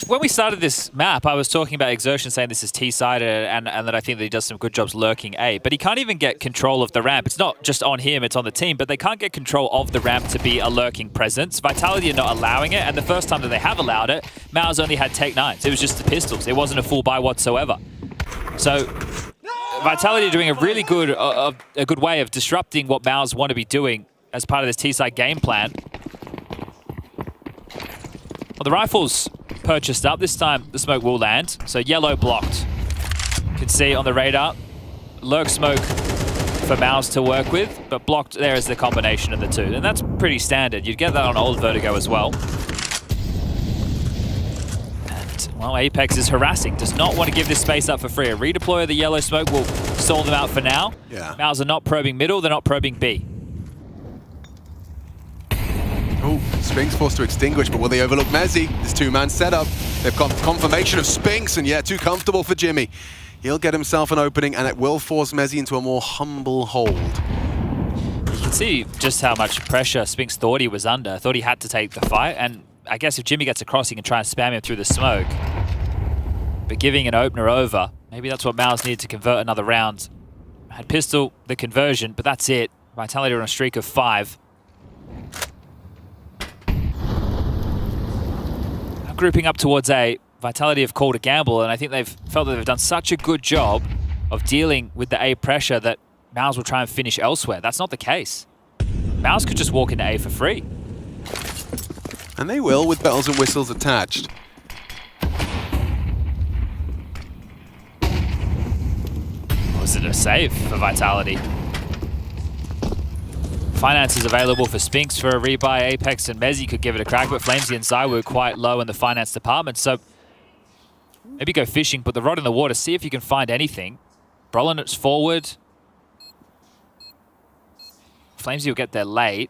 When we started this map, I was talking about Exertion, saying this is T-sided and that I think that he does some good jobs lurking A. But he can't even get control of the ramp. It's not just on him, it's on the team, but they can't get control of the ramp to be a lurking presence. Vitality are not allowing it, and the first time that they have allowed it, MOUZ only had Take 9s. It was just the pistols. It wasn't a full buy whatsoever. So Vitality are doing a really good, a good way of disrupting what MOUZ want to be doing as part of this T-side game plan. Well, the rifles purchased up. This time the smoke will land. So yellow blocked. You can see on the radar, lurk smoke for MOUZ to work with, but blocked there is the combination of the two. And that's pretty standard. You'd get that on old Vertigo as well. And, well, Apex is harassing. Does not want to give this space up for free. A redeploy of the yellow smoke will stall them out for now. Yeah. MOUZ are not probing middle. They're not probing B. Oh, Spinks forced to extinguish, but will they overlook Mezzi? This two-man setup. They've got confirmation of Spinks, and yeah, too comfortable for Jimmy. He'll get himself an opening, and it will force Mezzi into a more humble hold. You can see just how much pressure Spinks thought he was under. Thought he had to take the fight, and I guess if Jimmy gets across, he can try and spam him through the smoke. But giving an opener over, maybe that's what MOUZ needed to convert another round. Had pistol the conversion, but that's it. Vitality are on a streak of 5. Grouping up towards A, Vitality have called a gamble, and I think they've felt that they've done such a good job of dealing with the A pressure that MOUZ will try and finish elsewhere. That's not the case. MOUZ could just walk into A for free. And they will, with bells and whistles attached. Was it a save for Vitality? Finance is available for Spinks for a rebuy. Apex and Mezzi could give it a crack, but Flamesy and Zai were quite low in the finance department, so maybe go fishing, put the rod in the water, see if you can find anything. Brolin, it's forward. Flamesy will get there late.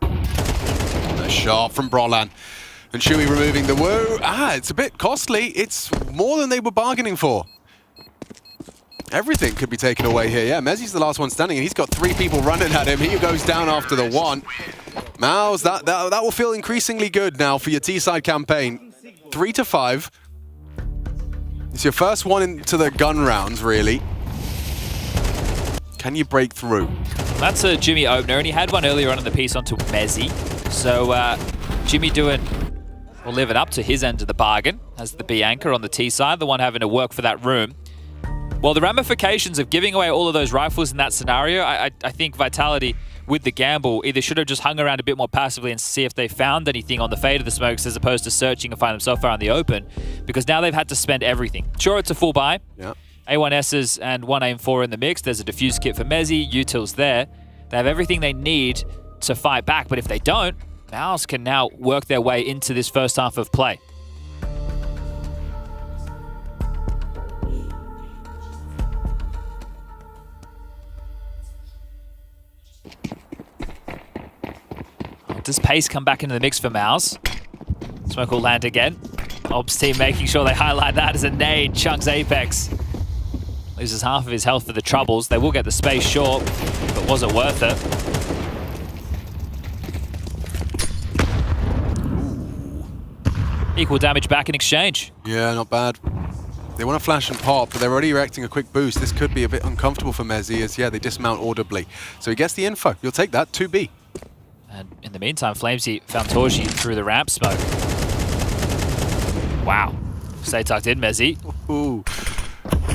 A shot from Brolan. And Shui removing the woo. It's a bit costly. It's more than they were bargaining for. Everything could be taken away here. Yeah, Mezzi's the last one standing, and he's got 3 people running at him. He goes down after the 1. MOUZ, that will feel increasingly good now for your T-side campaign. 3 to 5. It's your first one into the gun rounds, really. Can you break through? That's a Jimmy opener, and he had one earlier on in the piece onto Mezzi. So Jimmy living up to his end of the bargain as the B anchor on the T side, the one having to work for that room. Well, the ramifications of giving away all of those rifles in that scenario, I think Vitality, with the gamble, either should have just hung around a bit more passively and see if they found anything on the fade of the smokes as opposed to searching and find them so far in the open, because now they've had to spend everything. Sure, it's a full buy. Yeah. A1Ss and one AIM-4 in the mix. There's a defuse kit for Mezzi, util's there. They have everything they need to fight back, but if they don't, MOUZ can now work their way into this first half of play. Does pace come back into the mix for MOUZ? Smoke will land again. Ops team making sure they highlight that as a nade. Chunks Apex. Loses half of his health for the troubles. They will get the space short, but was it worth it? Equal damage back in exchange. Yeah, not bad. They want to flash and pop, but they're already erecting a quick boost. This could be a bit uncomfortable for Mezzi as, yeah, they dismount audibly. So he gets the info. You'll take that, 2B. And in the meantime, Flamesy found Torji through the ramp smoke. Wow. Stay tucked in, Mezzi. Ooh.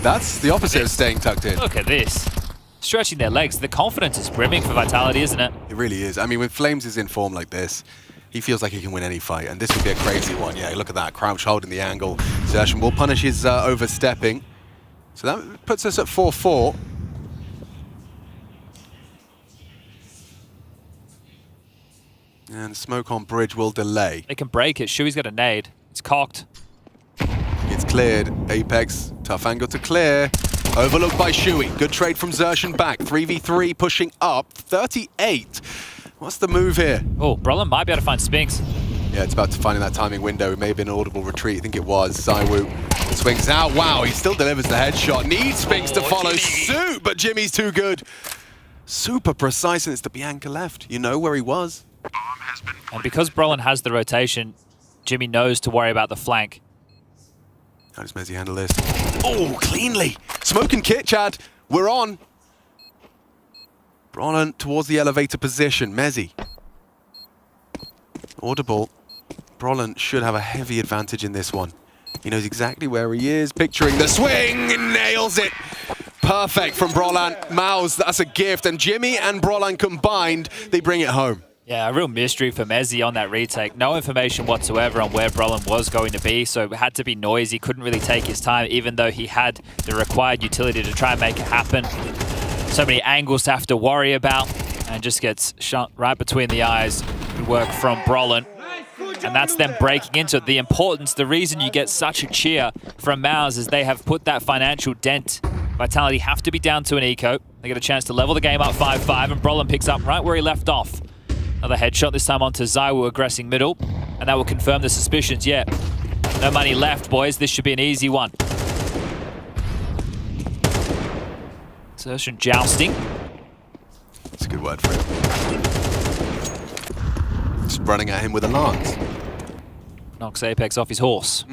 That's the opposite of staying tucked in. Look at this. Stretching their legs. The confidence is brimming for Vitality, isn't it? It really is. I mean, when Flames is in form like this, he feels like he can win any fight, and this would be a crazy one. Yeah, look at that. Crouch holding the angle. Zertion will punish his overstepping. So that puts us at 4-4. And the smoke on bridge will delay. They can break it. Shui's got a nade. It's cocked. It's cleared. Apex, tough angle to clear. Overlooked by Shui. Good trade from Zertion back. 3v3 pushing up. 38. What's the move here? Oh, Brolin might be able to find Spinks. Yeah, it's about to find that timing window. It may have been an audible retreat. I think it was. ZywOo swings out. Wow, he still delivers the headshot. Needs Spinks to follow suit, but Jimmy's too good. Super precise, and it's the Bianca left. You know where he was. And because Brolin has the rotation, Jimmy knows to worry about the flank. How does Mezzi handle this? Oh, cleanly. Smoke and kit, Chad. We're on. Brolin towards the elevator position. Mezzi. Audible. Brolin should have a heavy advantage in this one. He knows exactly where he is. Picturing the swing and nails it. Perfect from Brolin. MOUZ, that's a gift. And Jimmy and Brolin combined, they bring it home. Yeah, a real mystery for Mezzi on that retake. No information whatsoever on where Brolin was going to be, so it had to be noisy. Couldn't really take his time, even though he had the required utility to try and make it happen. So many angles to have to worry about, and just gets shot right between the eyes. Good work from Brolin. And that's them breaking into it. The importance, the reason you get such a cheer from MOUZ is they have put that financial dent. Vitality have to be down to an eco. They get a chance to level the game up 5-5, and Brolin picks up right where he left off. Another headshot, this time onto ZywOo, aggressing middle, and that will confirm the suspicions. Yeah, no money left, boys. This should be an easy one. Exertion jousting. That's a good word for it. Just running at him with a lance. Knocks Apex off his horse.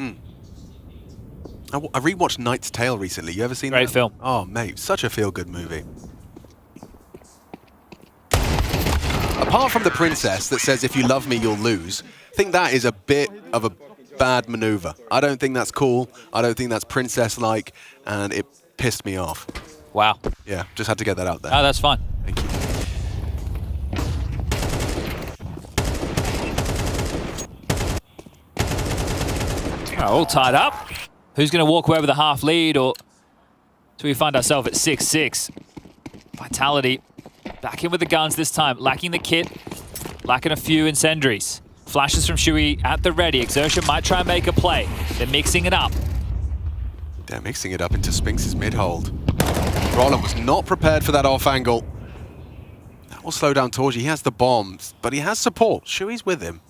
I rewatched Knight's Tale recently. You ever seen that? Great film. Oh, mate, such a feel-good movie. Apart from the princess that says, if you love me, you'll lose, I think that is a bit of a bad maneuver. I don't think that's cool. I don't think that's princess-like, and it pissed me off. Wow. Yeah, just had to get that out there. Oh, that's fine. Thank you. All tied up. Who's going to walk away with a half lead, or do we find ourselves at 6-6? Vitality back in with the guns this time, lacking the kit, lacking a few incendiaries. Flashes from Shui at the ready. Exertion might try and make a play. They're mixing it up. They're mixing it up into Spinks' mid-hold. Brolin was not prepared for that off angle. That will slow down Torji. He has the bombs, but he has support. Shui's with him.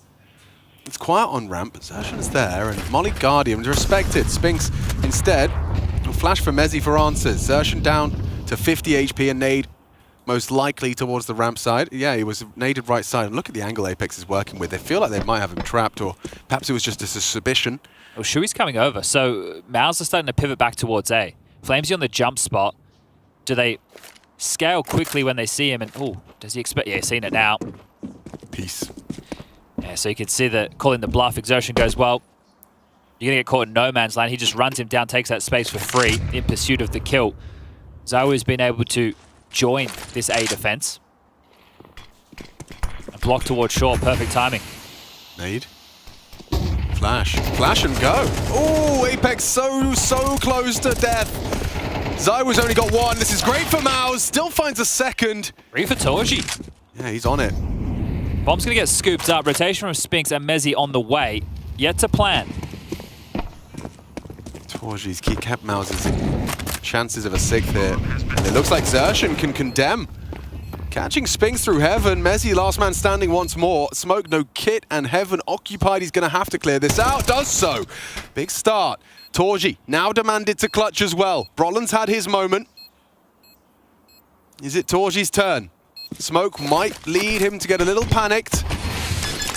It's quiet on ramp, but Zertion's there, and Molly Guardian is respected. Spinks, instead, will flash for Mezzi for answers. Zertion down to 50 HP and nade, most likely towards the ramp side. Yeah, he was naded right side. And look at the angle Apex is working with. They feel like they might have him trapped, or perhaps it was just a suspicion. Well, Shui's coming over, so MOUZ are starting to pivot back towards A. Flamesy on the jump spot. Do they scale quickly when they see him? And, oh, does he expect? Yeah, he's seen it now. Peace. Yeah, so you can see that calling the bluff. Exertion goes, well, you're going to get caught in no man's land. He just runs him down, takes that space for free in pursuit of the kill. ZywOo's been able to join this A defense. A block towards short, perfect timing. Nade. Flash. Flash and go. Oh, Apex so close to death. ZywOo's only got one. This is great for MOUZ. Still finds a second. Free for Torji. Yeah, he's on it. Bomb's going to get scooped up. Rotation from Spinks and Mezzi on the way. Yet to plan. Torji's kept MOUZ's chances of a sixth here. And it looks like Zertion can condemn. Catching Spinks through Heaven. Mezzi last man standing once more. Smoke, no kit, and Heaven occupied. He's going to have to clear this out. Does so. Big start. Torji now demanded to clutch as well. Brolin's had his moment. Is it Torji's turn? Smoke might lead him to get a little panicked.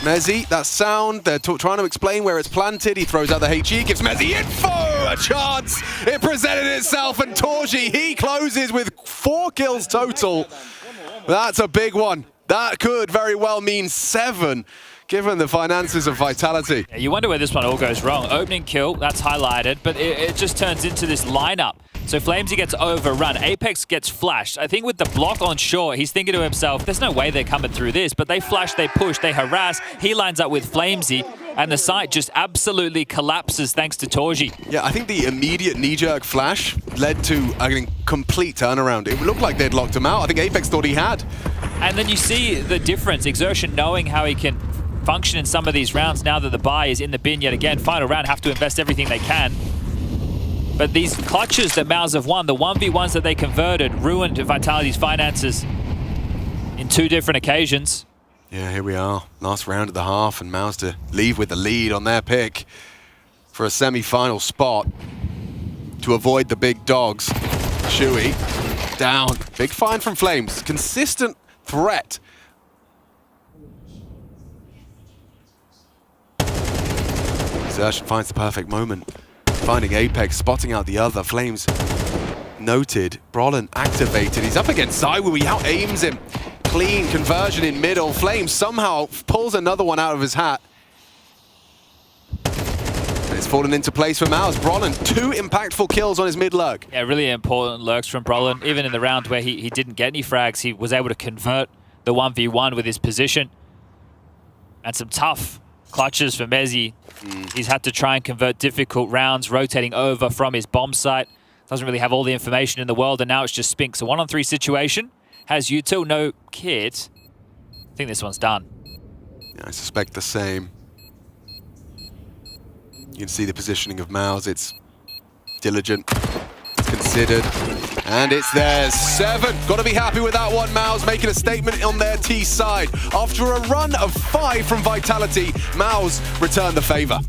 Mezzi, that sound, they're trying to explain where it's planted. He throws out the HE, gives Mezzi info, a chance. It presented itself, and Torji, he closes with 4 kills total. That's a big one. That could very well mean 7, given the finances of Vitality. Yeah, you wonder where this one all goes wrong. Opening kill, that's highlighted, but it just turns into this lineup. So Flamesy gets overrun. Apex gets flashed. I think with the block on short, he's thinking to himself, there's no way they're coming through this. But they flash, they push, they harass. He lines up with Flamesy, and the site just absolutely collapses thanks to Torji. Yeah, I think the immediate knee-jerk flash led to a complete turnaround. It looked like they'd locked him out. I think Apex thought he had. And then you see the difference. Exertion knowing how he can function in some of these rounds now that the buy is in the bin yet again. Final round, have to invest everything they can. But these clutches that MOUZ have won, the 1v1s that they converted, ruined Vitality's finances in 2 different occasions. Yeah, here we are. Last round of the half, and MOUZ to leave with the lead on their pick for a semi-final spot to avoid the big dogs. Chewy down. Big find from Flames. Consistent threat. Exertion finds the perfect moment. Finding Apex, spotting out the other. Flames noted. Brolin activated. He's up against Zywoo. He out-aims him. Clean conversion in middle. Flames somehow pulls another one out of his hat. And it's fallen into place for MOUZ. Brolin, 2 impactful kills on his mid lurk. Yeah, really important lurks from Brolin. Even in the round where he didn't get any frags, he was able to convert the 1v1 with his position. And some tough clutches for Mezzi. He's had to try and convert difficult rounds, rotating over from his bomb site. Doesn't really have all the information in the world, and now it's just Spink. So 1-on-3 situation. Has Yuto, no kit. I think this one's done. Yeah, I suspect the same. You can see the positioning of MOUZ. It's diligent, it's considered, and it's theirs. 7. Got to be happy with that one. MOUZ making a statement on their T side. After a run of 5 from Vitality, MOUZ return the favor.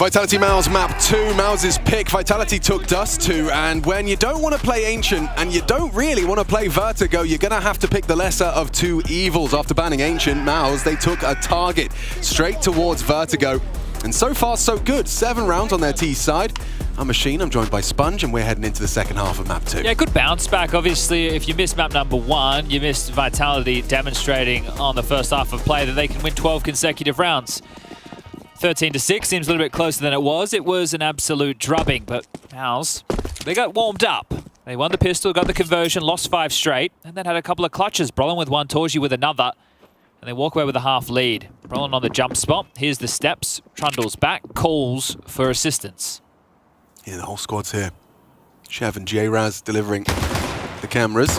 Vitality MOUZ map 2, MOUZ's pick. Vitality took Dust 2, and when you don't want to play Ancient and you don't really want to play Vertigo, you're going to have to pick the lesser of two evils. After banning Ancient, MOUZ, they took a target straight towards Vertigo. And so far, so good. 7 rounds on their T side. I'm Machine, I'm joined by Sponge, and we're heading into the second half of map 2. Yeah, good bounce back. Obviously, if you missed map number 1, you missed Vitality demonstrating on the first half of play that they can win 12 consecutive rounds. 13-6 seems a little bit closer than it was. It was an absolute drubbing, but MOUZ, they got warmed up. They won the pistol, got the conversion, lost 5 straight, and then had a couple of clutches. Brolin with one, Torji with another, and they walk away with a half lead. Brolin on the jump spot. Here's the steps. Trundle's back, calls for assistance. Yeah, the whole squad's here. Chev and J-Raz delivering the cameras.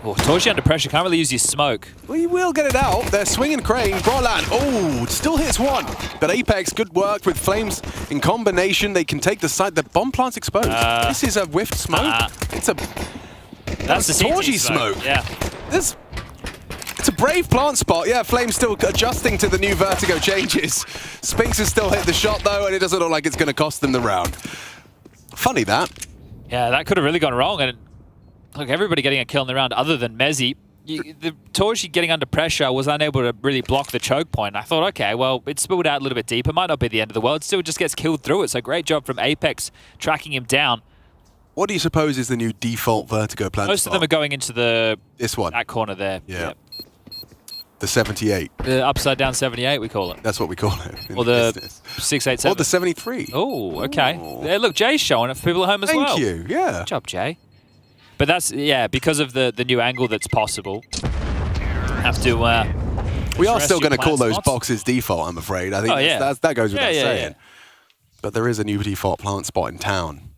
Oh, Torji under pressure, can't really use your smoke. Well, you will get it out. They're swinging Crane. Brolan, oh, still hits one. But Apex, good work with Flames in combination. They can take the site. The bomb plant's exposed. This is a whiffed smoke. It's a... That's the Torji smoke. Yeah. It's a brave plant spot. Yeah, Flames still adjusting to the new Vertigo changes. Spinks has still hit the shot, though, and it doesn't look like it's going to cost them the round. Funny that. Yeah, that could have really gone wrong. And look, everybody getting a kill in the round other than Mezzi. The Torji getting under pressure was unable to really block the choke point. I thought, okay, well, it spilled out a little bit deeper. Might not be the end of the world. Still just gets killed through it. So great job from Apex tracking him down. What do you suppose is the new default Vertigo plan? Most of them are going into this one. That corner there. Yeah. Yep. The 78. The upside down 78, we call it. That's what we call it. Or the 687. Or the 73. Oh, okay. Yeah, look, Jay's showing it for people at home as well. Thank you, yeah. Good job, Jay. But that's, yeah, because of the new angle that's possible. Have to... we are still going to call those boxes default, I'm afraid. I think that goes without saying. Yeah. But there is a new default plant spot in town.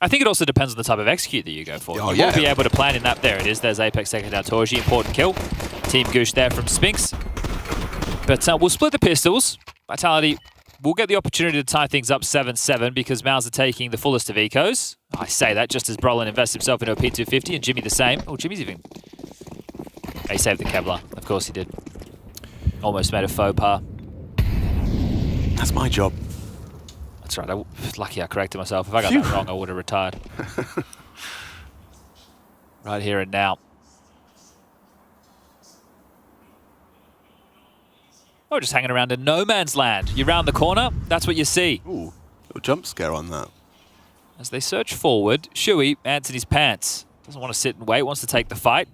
I think it also depends on the type of execute that you go for. You won't be able to plan in that. There it is. There's Apex taking down Torji. Important kill. Team Goosh there from Spinks. But we'll split the pistols. Vitality will get the opportunity to tie things up 7-7 because MOUZ are taking the fullest of ecos. I say that just as Brolin invests himself into a P250 and Jimmy the same. Oh, Jimmy's even... He saved the Kevlar. Of course he did. Almost made a faux pas. That's my job. That's right. Lucky I corrected myself. If I got that wrong, I would have retired. Right here and now. Oh, just hanging around in no man's land. You round the corner, that's what you see. Ooh, little jump scare on that. As they search forward, Shuey ants in his pants. Doesn't want to sit and wait, wants to take the fight.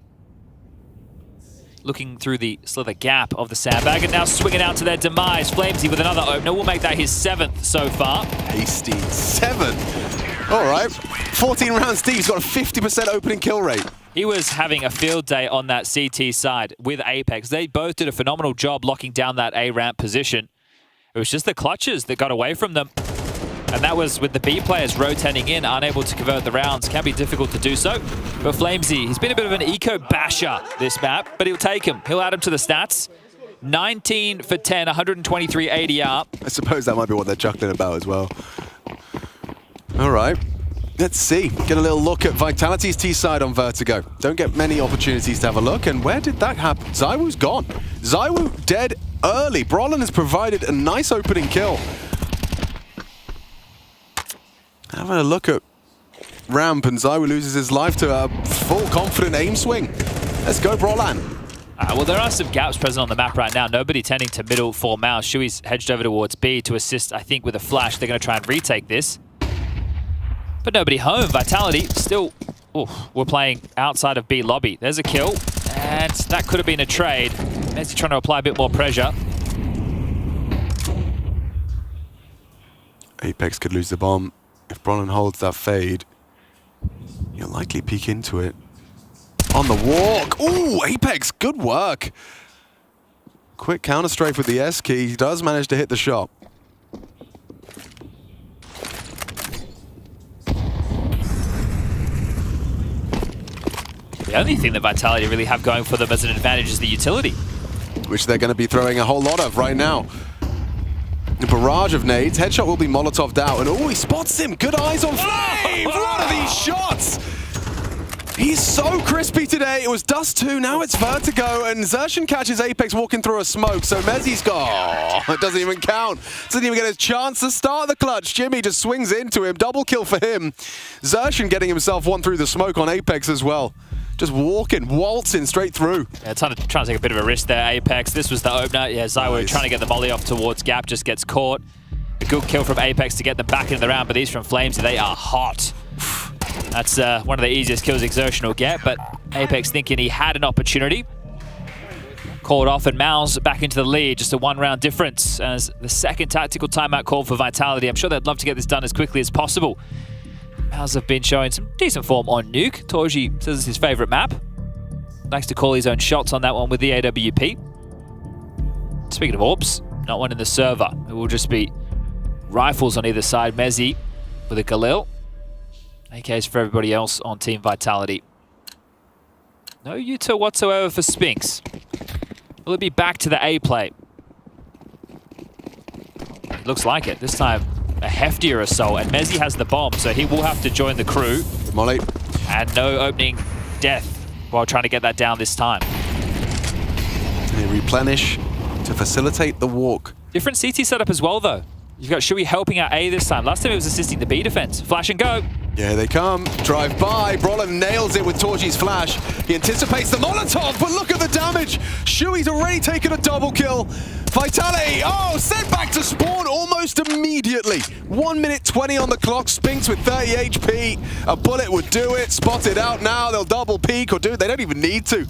Looking through the slither gap of the sandbag and now swinging out to their demise. Flamesy with another opener. Will make that his 7th so far. Hasty 7. All right. 14 rounds deep. He's got a 50% opening kill rate. He was having a field day on that CT side with Apex. They both did a phenomenal job locking down that A ramp position. It was just the clutches that got away from them. And that was with the B players rotating in, unable to convert the rounds. Can be difficult to do so. But Flamesy, he's been a bit of an eco basher this map, but he'll take him. He'll add him to the stats. 19 for 10, 123 ADR. I suppose that might be what they're chuckling about as well. All right. Let's see. Get a little look at Vitality's T side on Vertigo. Don't get many opportunities to have a look. And where did that happen? Zywoo's gone. Zywoo dead early. Brolin has provided a nice opening kill. Having a look at ramp, and Zywoo loses his life to a full confident aim swing. Let's go, Brolin. Well, there are some gaps present on the map right now. Nobody tending to middle for MOUZ. Shuey's hedged over towards B to assist, I think, with a flash. They're going to try and retake this. But nobody home. Vitality still... we're playing outside of B lobby. There's a kill. And that could have been a trade. Messi trying to apply a bit more pressure. Apex could lose the bomb. If Brolin holds that fade, you'll likely peek into it. On the walk. Ooh, Apex, good work. Quick counter strafe with the S key. He does manage to hit the shot. The only thing that Vitality really have going for them as an advantage is the utility. Which they're going to be throwing a whole lot of right now. A barrage of nades. Headshot will be Molotov'd out. And oh, he spots him. Good eyes on Flame. What are these shots? He's so crispy today. It was Dust 2, now it's Vertigo, and Xertion catches Apex walking through a smoke, so Mezzi's got... Oh, it doesn't even count. Doesn't even get a chance to start the clutch. Jimmy just swings into him. Double kill for him. Xertion getting himself one through the smoke on Apex as well. Just waltzing straight through. Yeah, trying to take a bit of a risk there, Apex. This was the opener. Yeah, Zywo trying to get the molly off towards Gap, just gets caught. A good kill from Apex to get them back into the round, but these from Flames, they are hot. That's one of the easiest kills Xertion will get, but Apex thinking he had an opportunity. Called off, and MOUZ back into the lead, just a one-round difference as the second tactical timeout call for Vitality. I'm sure they'd love to get this done as quickly as possible. MOUZ have been showing some decent form on Nuke. Torji says it's his favorite map. Likes to call his own shots on that one with the AWP. Speaking of orbs, not one in the server. It will just be rifles on either side. Mezzi with a Galil. AKs for everybody else on Team Vitality. No Yuta whatsoever for Spinks. Will it be back to the A play? It looks like it. This time, a heftier assault, and Mezzi has the bomb, so he will have to join the crew. Molly. And no opening death while trying to get that down this time. They replenish to facilitate the walk. Different CT setup as well, though. You've got Shui helping out A this time. Last time it was assisting the B defense. Flash and go. Yeah, they come. Drive by. Brolin nails it with Torji's flash. He anticipates the Molotov, but look at the damage. Shui's already taken a double kill. Vitality, oh, sent back to spawn almost immediately. 1 minute 20 on the clock. Spinks with 30 HP. A bullet would do it. Spotted out now. They'll double peek or do it. They don't even need to.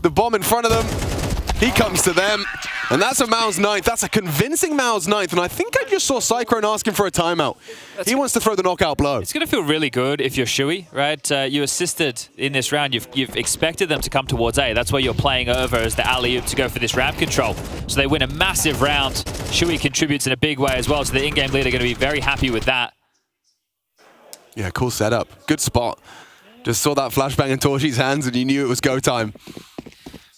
The bomb in front of them. He comes to them, and that's a MOUZ 9th. That's a convincing MOUZ 9th, and I think I just saw Cyclone asking for a timeout. He wants to throw the knockout blow. It's going to feel really good if you're Shui, right? You assisted in this round. You've expected them to come towards A. That's why you're playing over as the alley-oop to go for this ramp control. So they win a massive round. Shui contributes in a big way as well, so the in-game leader going to be very happy with that. Yeah, cool setup. Good spot. Just saw that flashbang in Torji's hands, and you knew it was go time.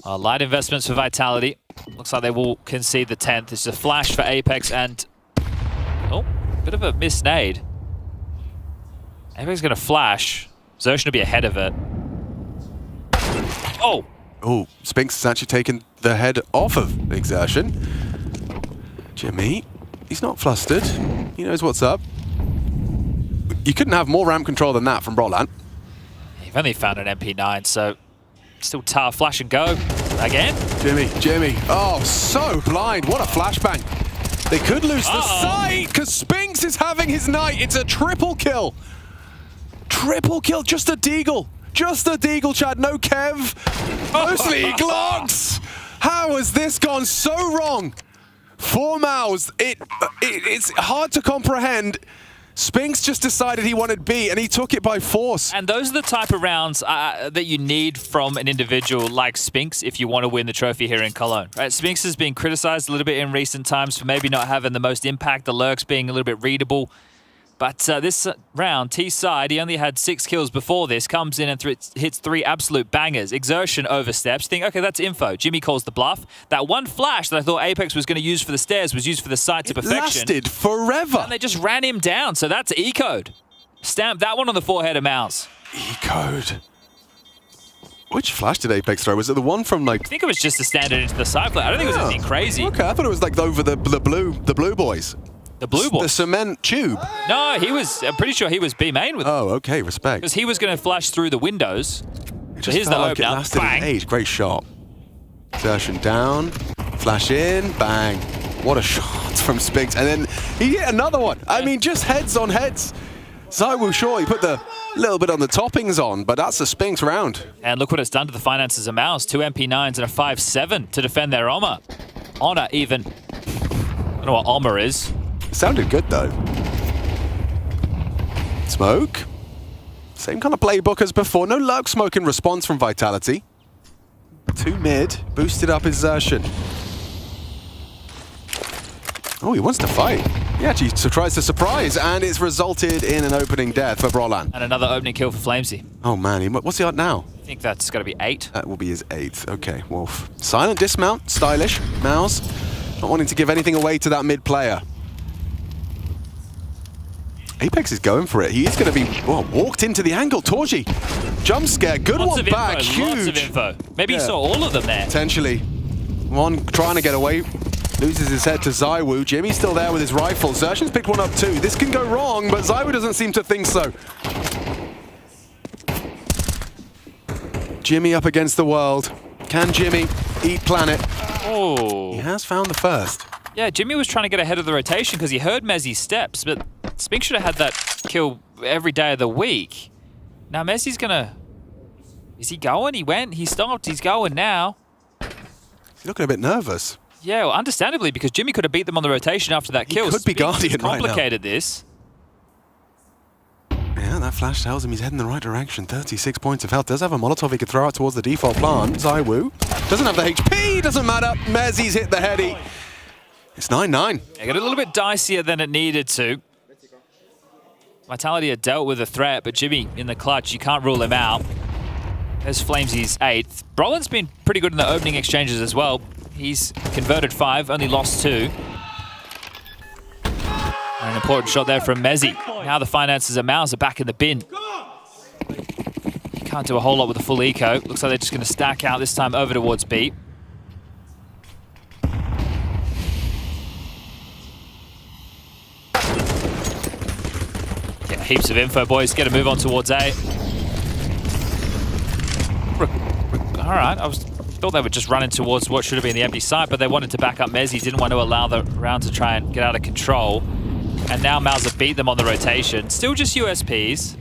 Light investments for Vitality. Looks like they will concede the 10th. It's a flash for Apex and... Oh, bit of a miss nade. Apex is going to flash. Xertion will be ahead of it. Oh! Oh, Spinks has actually taken the head off of Xertion. Jimmy, he's not flustered. He knows what's up. You couldn't have more ramp control than that from Brolan. You've only found an MP9, so... Still tough. Flash and go. Again. Jimmy. Oh, so blind. What a flashbang. They could lose the sight because Spinks is having his night. It's a triple kill. Triple kill. Just a deagle. Chad. No Kev. Mostly Glocks. How has this gone so wrong? For MOUZ, it's hard to comprehend. Spinks just decided he wanted B, and he took it by force. And those are the type of rounds that you need from an individual like Spinks if you want to win the trophy here in Cologne. Right? Spinks has been criticized a little bit in recent times for maybe not having the most impact, the lurks being a little bit readable. But this round, T-side, he only had 6 kills before this, comes in and hits 3 absolute bangers. Xertion oversteps. You think, okay, that's info. Jimmy calls the bluff. That one flash that I thought Apex was going to use for the stairs was used for the site to perfection. It lasted forever. And they just ran him down, so that's E-code. Stamp that one on the forehead of MOUZ. E-code. Which flash did Apex throw? Was it the one from like... I think it was just a standard into the side play. I don't think it was anything crazy. Okay, I thought it was like over the blue boys. The blue boys? The cement tube. No, I'm pretty sure he was B main with Oh, okay, respect. Because he was going to flash through the windows. So here's the like opener. It lasted an age. Great shot. Xertion down, flash in, bang. What a shot from Spinks. And then he hit another one. I mean, just heads on heads. Zywu, sure, he put the little bit on the toppings on, but that's a Spinks round. And look what it's done to the finances of MOUZ. 2 MP9s and a 5-7 to defend their Oma. Honor even. I don't know what Oma is. Sounded good, though. Smoke. Same kind of playbook as before. No lurk smoke in response from Vitality. 2 mid. Boosted up his Xertion. Oh, he wants to fight. He actually tries to surprise, and it's resulted in an opening death for Brolan. And another opening kill for Flamesy. Oh, man. What's he at now? I think that's got to be 8. That will be his 8th. Okay, Wolf. Silent dismount. Stylish. MOUZ. Not wanting to give anything away to that mid player. Apex is going for it. He is going to be walked into the angle. Torji, jump scare, good Lots one of back, info, huge. lots of info. Maybe he saw all of them there. Potentially. One trying to get away, loses his head to ZywOo. Jimmy's still there with his rifle. Xertion's picked one up too. This can go wrong, but ZywOo doesn't seem to think so. Jimmy up against the world. Can Jimmy eat planet? Oh. He has found the first. Yeah, Jimmy was trying to get ahead of the rotation because he heard Mezzi's steps, but Spink should have had that kill every day of the week. Now Mezzi's gonna... Is he going? He went, he stopped, he's going now. He's looking a bit nervous. Yeah, well, understandably, because Jimmy could have beat them on the rotation after that kill. He could be Guardian right now. Complicated this. Yeah, that flash tells him he's heading the right direction. 36 points of health. Does have a Molotov he could throw out towards the default plant. ZywOo doesn't have the HP, doesn't matter. Mezzi's hit the heady. It's 9-9. It got a little bit dicier than it needed to. Vitality had dealt with the threat, but Jimmy in the clutch, you can't rule him out. There's Flamesy's 8th. Brolin's been pretty good in the opening exchanges as well. He's converted 5, only lost 2. An important shot there from Mezzi. Now the finances of MOUZ are back in the bin. Can't do a whole lot with the full eco. Looks like they're just going to stack out this time over towards B. Yeah, heaps of info, boys. Get a move on towards A. All right, thought they were just running towards what should have been the empty site, but they wanted to back up Mezzi, didn't want to allow the round to try and get out of control. And now MOUZ have beat them on the rotation. Still just USPs.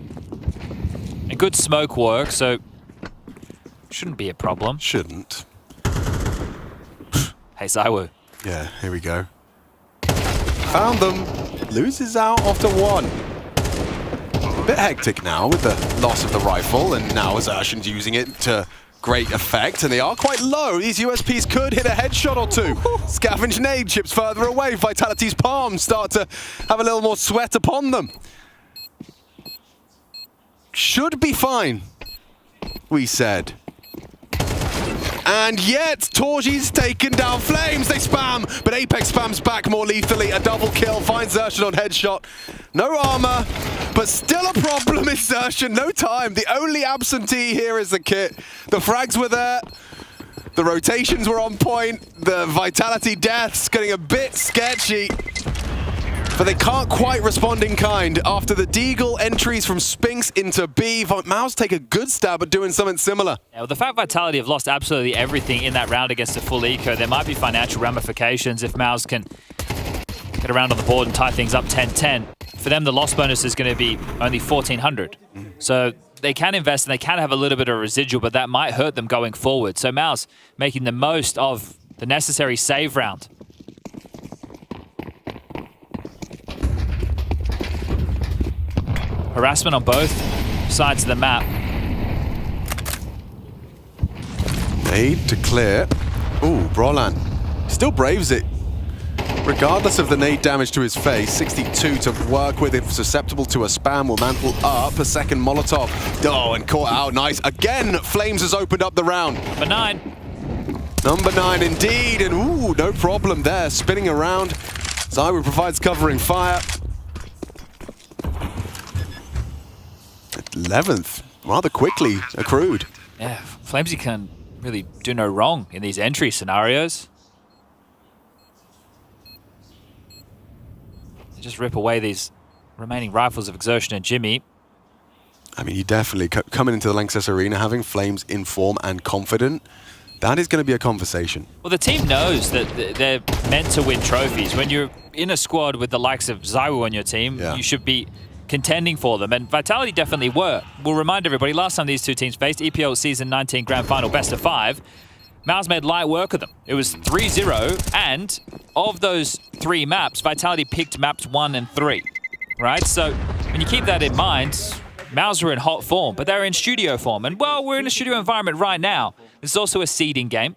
And good smoke work, so shouldn't be a problem. Shouldn't. Hey, ZywOo. Yeah, here we go. Found them. Loses out after 1. A bit hectic now with the loss of the rifle, and now Xertion's using it to great effect, and they are quite low. These USPs could hit a headshot or 2. Scavenge nade chips further away. Vitality's palms start to have a little more sweat upon them. Should be fine, we said. And yet, Torji's taken down Flames. They spam, but Apex spams back more lethally. A double kill, finds Xertion on headshot. No armor, but still a problem is Xertion. No time. The only absentee here is the kit. The frags were there. The rotations were on point. The Vitality deaths getting a bit sketchy. But they can't quite respond in kind. After the Deagle entries from Spinks into B, MOUZ take a good stab at doing something similar. Yeah, well, the fact Vitality have lost absolutely everything in that round against a full eco, there might be financial ramifications if MOUZ can get around on the board and tie things up 10-10. For them, the loss bonus is going to be only 1,400. So they can invest and they can have a little bit of residual, but that might hurt them going forward. So MOUZ making the most of the necessary save round. Harassment on both sides of the map. Nade to clear. Ooh, Brolan still braves it. Regardless of the nade damage to his face, 62 to work with. If susceptible to a spam, will mantle up. A second Molotov. Oh, and caught out. Nice. Again, Flames has opened up the round. Number 9. Number 9 indeed. And ooh, no problem there. Spinning around. ZywOo provides covering fire. 11th, rather quickly accrued. Yeah, Flamesy can really do no wrong in these entry scenarios. They just rip away these remaining rifles of Xertion and Jimmy. I mean, you definitely, coming into the Lanxess Arena, having Flames in form and confident, that is going to be a conversation. Well, the team knows that they're meant to win trophies. When you're in a squad with the likes of ZywOo on your team, you should be contending for them, and Vitality definitely were. We'll remind everybody, last time these two teams faced, EPL Season 19 Grand Final Best of 5, MOUZ made light work of them. It was 3-0, and of those 3 maps, Vitality picked maps 1 and 3, right? So when you keep that in mind, MOUZ were in hot form, but they're in studio form, and well, we're in a studio environment right now. It's also a seeding game.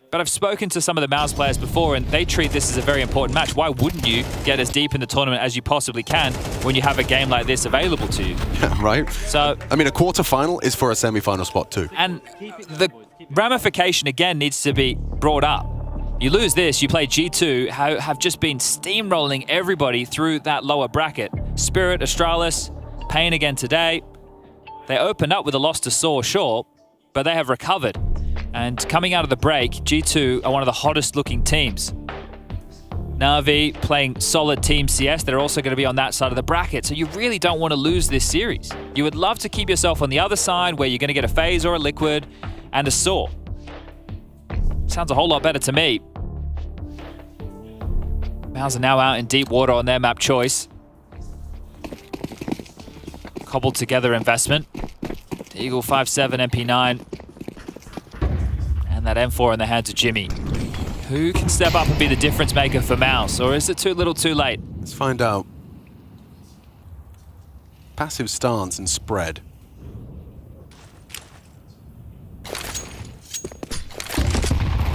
But I've spoken to some of the MOUZ players before, and they treat this as a very important match. Why wouldn't you get as deep in the tournament as you possibly can when you have a game like this available to you? Yeah, right. So, I mean, a quarterfinal is for a semi-final spot too. And the ramification, again, needs to be brought up. You lose this, you play G2, have just been steamrolling everybody through that lower bracket. Spirit, Astralis, Pain again today. They opened up with a loss to Saw, sure, but they have recovered. And coming out of the break, G2 are one of the hottest looking teams. NAVI playing solid Team CS. They're also going to be on that side of the bracket, so you really don't want to lose this series. You would love to keep yourself on the other side where you're going to get a FaZe or a Liquid and a Saw. Sounds a whole lot better to me. MOUZ are now out in deep water on their map choice. Cobbled together investment. Eagle 5-7, MP9. And that M4 in the hands of Jimmy. Who can step up and be the difference maker for MOUZ, or is it too little too late? Let's find out. Passive stance and spread.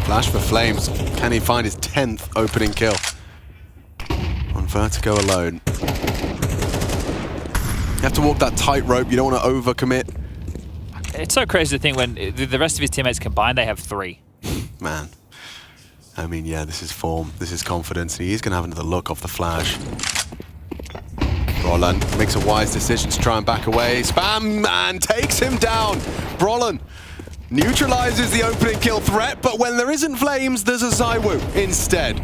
Flash for Flames. Can he find his 10th opening kill? On Vertigo alone. You have to walk that tightrope. You don't want to overcommit. It's so crazy to think when the rest of his teammates combined, they have 3. Man. I mean, yeah, this is form. This is confidence. He's going to have another look off the flash. Brollan makes a wise decision to try and back away. Spam and takes him down. Brollan neutralizes the opening kill threat, but when there isn't Flames, there's a ZywOo instead.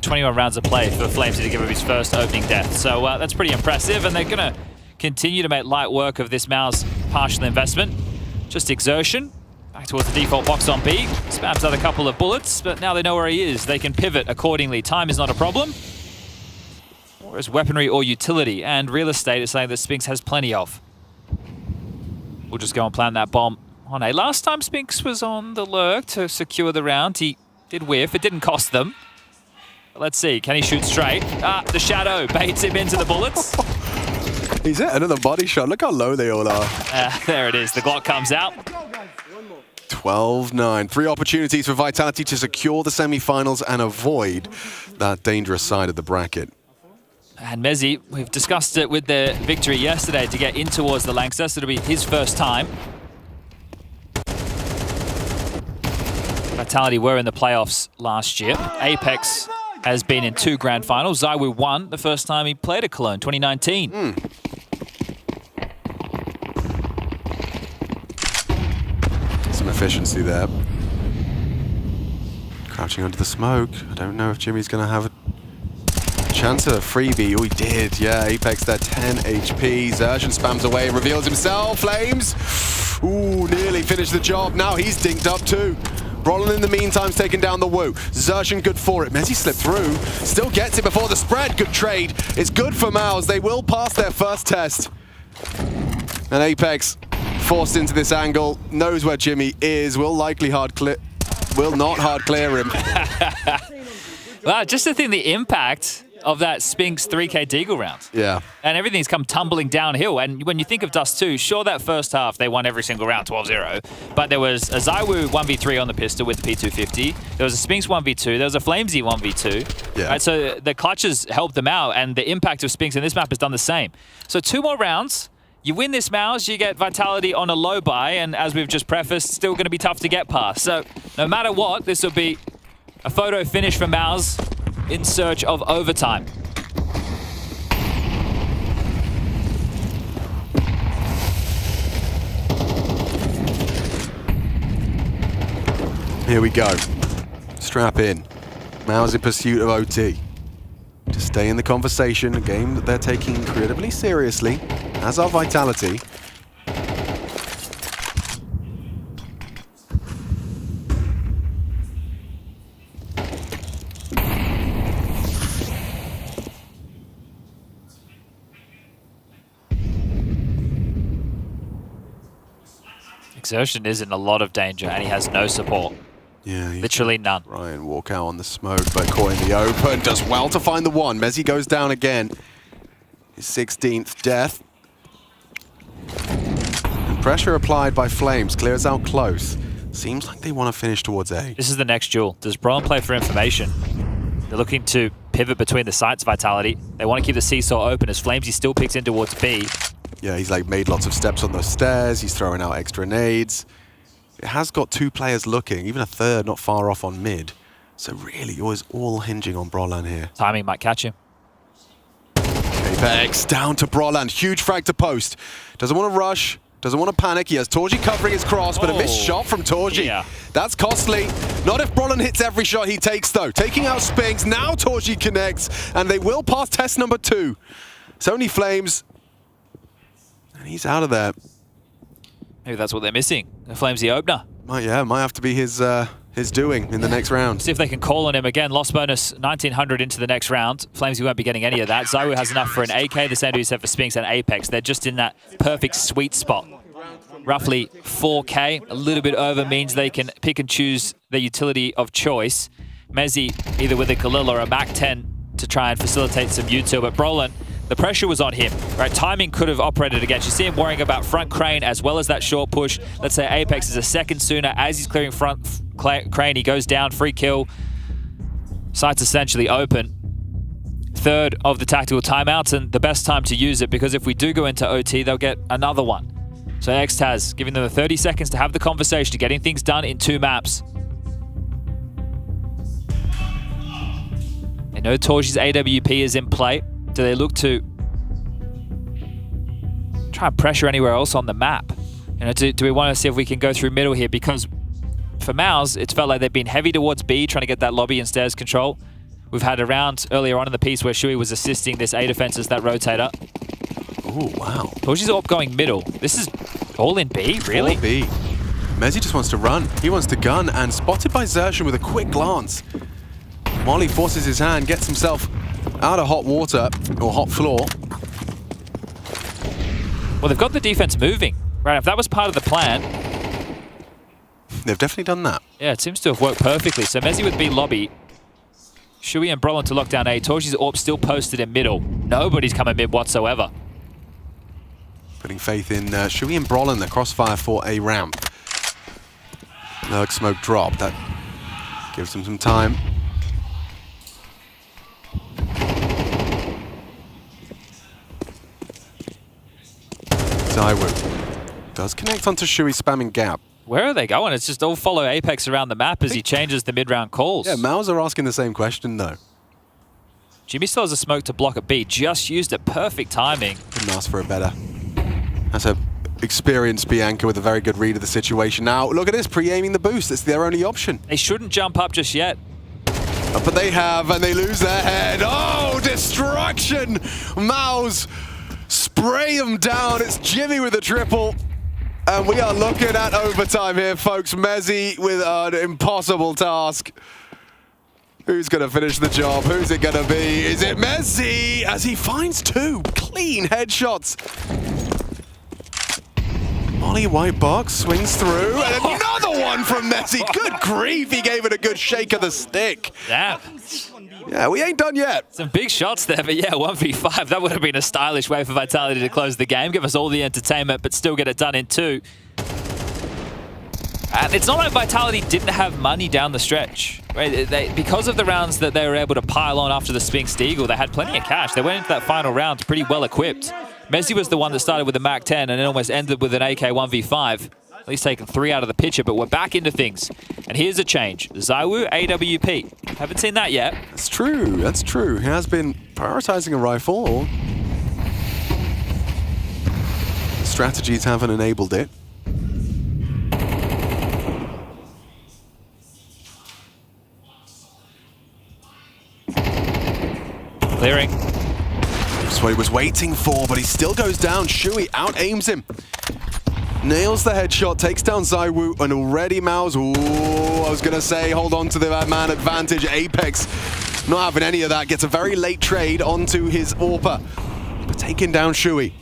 21 rounds of play for Flames to give up his first opening death. So that's pretty impressive, and they're going to continue to make light work of this MOUZ partial investment. Just exertion. Back towards the default box on B. Spams out a couple of bullets, but now they know where he is. They can pivot accordingly. Time is not a problem. Or is weaponry or utility, and real estate is something that Spinks has plenty of. We'll just go and plant that bomb on A. Last time Spinks was on the lurk to secure the round, he did whiff. It didn't cost them. But let's see, can he shoot straight? The shadow baits him into the bullets. He's hit another body shot. Look how low they all are. There it is. The Glock comes out. 12-9. 3 opportunities for Vitality to secure the semi-finals and avoid that dangerous side of the bracket. And Mezzi, we've discussed it with their victory yesterday to get in towards the Lanxess. It'll be his first time. Vitality were in the playoffs last year. Apex has been in 2 grand finals. ZywOo won the first time he played at Cologne, 2019. Some efficiency there. Crouching under the smoke. I don't know if Jimmy's going to have a chance of a freebie. Oh, he did. Yeah, Apex there, 10 HP. Zershan spams away, reveals himself. Flames. Ooh, nearly finished the job. Now he's dinked up too. Brollan in the meantime's taken down the Woo. Zershan good for it. Mezzi slipped through. Still gets it before the spread. Good trade. It's good for MOUZ. They will pass their first test. And Apex forced into this angle. Knows where Jimmy is. Will likely will not hard clear him. Wow, just to think the impact of that Spinks 3K Deagle round. Yeah. And everything's come tumbling downhill. And when you think of Dust 2, sure, that first half, they won every single round, 12-0. But there was a ZywOo 1v3 on the pistol with the P250. There was a Spinks 1v2. There was a Flamesy 1v2. Yeah. Right, so the clutches helped them out, and the impact of Spinks in this map has done the same. So 2 more rounds. You win this MOUZ, you get Vitality on a low buy, and as we've just prefaced, still going to be tough to get past. So no matter what, this will be a photo finish for MOUZ in search of overtime. Here we go. Strap in. MOUZ in pursuit of OT. To stay in the conversation, a game that they're taking incredibly seriously, as are Vitality. Exertion is in a lot of danger, and he has no support. Yeah, literally none. Ryan walk out on the smoke, but caught in the open. Does well to find the one. Mezzi goes down again. His 16th death. And pressure applied by Flames. Clears out close. Seems like they want to finish towards A. This is the next duel. Does Braun play for information? They're looking to pivot between the sites, Vitality. They want to keep the seesaw open as Flamesy still picks in towards B. Yeah, he's like made lots of steps on those stairs. He's throwing out extra nades. It has got 2 players looking, even a third not far off on mid. So really, it was all hinging on Brollan here. Timing might catch him. Apex down to Broland. Huge frag to post. Doesn't want to rush. Doesn't want to panic. He has Torji covering his cross, but a missed shot from Torji. Yeah. That's costly. Not if Broland hits every shot he takes, though. Taking out Spinks. Now Torji connects, and they will pass test number 2. It's only Flames. And he's out of there. Maybe that's what they're missing. The Flames the opener. Might have to be his doing in the next round. See if they can call on him again. Lost bonus 1900 into the next round. Flames, won't be getting any of that. ZywOo has enough for an AK. The same do set for Spinks and Apex. They're just in that perfect sweet spot. Roughly 4K. A little bit over means they can pick and choose their utility of choice. Mezzi either with a Khalil or a Mac-10 to try and facilitate some util. But Broland, the pressure was on him, right? Timing could have operated against. You see him worrying about front crane as well as that short push. Let's say Apex is a second sooner. As he's clearing front crane, he goes down, free kill. Sight's essentially open. Third of the tactical timeouts, and the best time to use it, because if we do go into OT, they'll get another one. So Xtaz giving them the 30 seconds to have the conversation, getting things done in 2 maps. They know Torji's AWP is in play. Do they look to try and pressure anywhere else on the map? You know, do we want to see if we can go through middle here? Because for MOUZ, it's felt like they've been heavy towards B, trying to get that lobby and stairs control. We've had a round earlier on in the piece where Shui was assisting this A defenses, that rotator. Oh, wow. Torji's up going middle. This is all in B, really? All B. Mezzi just wants to run. He wants to gun, and spotted by Xerxan with a quick glance. Molly forces his hand, gets himself out of hot water, or hot floor. Well, they've got the defense moving. Right, if that was part of the plan. They've definitely done that. Yeah, it seems to have worked perfectly. So Mezzi with B lobby. Shui and Broland to lock down A. Torji's AWP still posted in middle. Nobody's coming mid whatsoever. Putting faith in Shui and Broland, the crossfire for a ramp. Lurk smoke drop. That gives them some time. ZywOo does connect onto Shui, spamming gap. Where are they going? It's just all follow Apex around the map as he changes the mid-round calls. Yeah, MOUZ are asking the same question, though. Jimmy still has a smoke to block a B. Just used it. Perfect timing. Couldn't ask for a better. That's a experienced Bianca with a very good read of the situation. Now, look at this, pre-aiming the boost. It's their only option. They shouldn't jump up just yet. But they have, and they lose their head. Oh, destruction! MOUZ spray them down. It's Jimmy with a triple. And we are looking at overtime here, folks. Mezzi with an impossible task. Who's going to finish the job? Who's it going to be? Is it Mezzi? As he finds 2 clean headshots. Molly white box swings through, and another one from Mezzi. Good grief, he gave it a good shake of the stick. Damn. Yeah, we ain't done yet. Some big shots there, but yeah, 1v5. That would have been a stylish way for Vitality to close the game, give us all the entertainment, but still get it done in 2. And it's not like Vitality didn't have money down the stretch. Right? Because of the rounds that they were able to pile on after the Spinks Deagle, they had plenty of cash. They went into that final round pretty well equipped. Mezzi was the one that started with a Mac-10 and then almost ended with an AK 1v5. At least taken 3 out of the picture, but we're back into things. And here's a change. ZywOo, AWP. Haven't seen that yet. That's true, that's true. He has been prioritizing a rifle. The strategies haven't enabled it. Clearing. That's what he was waiting for, but he still goes down. Shui out-aims him. Nails the headshot, takes down ZywOo, and already MOUZ, ooh, I was going to say, hold on to the man advantage. Apex not having any of that, gets a very late trade onto his AWPer, but taking down Shui.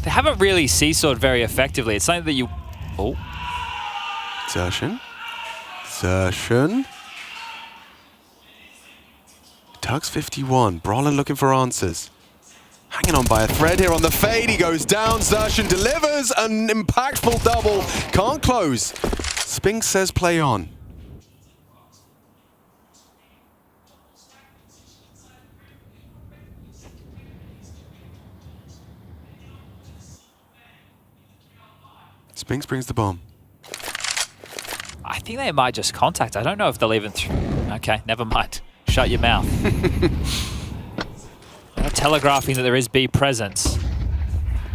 They haven't really seesawed very effectively. It's something that you... Oh. Xerxan. Tugs 51, Brawler looking for answers. Hanging on by a thread here on the fade. He goes down. Xerxan delivers an impactful double. Can't close. Spinks says play on. Spinks brings the bomb. I think they might just contact. I don't know if they'll even... Okay, never mind. Shut your mouth. telegraphing that there is B presence.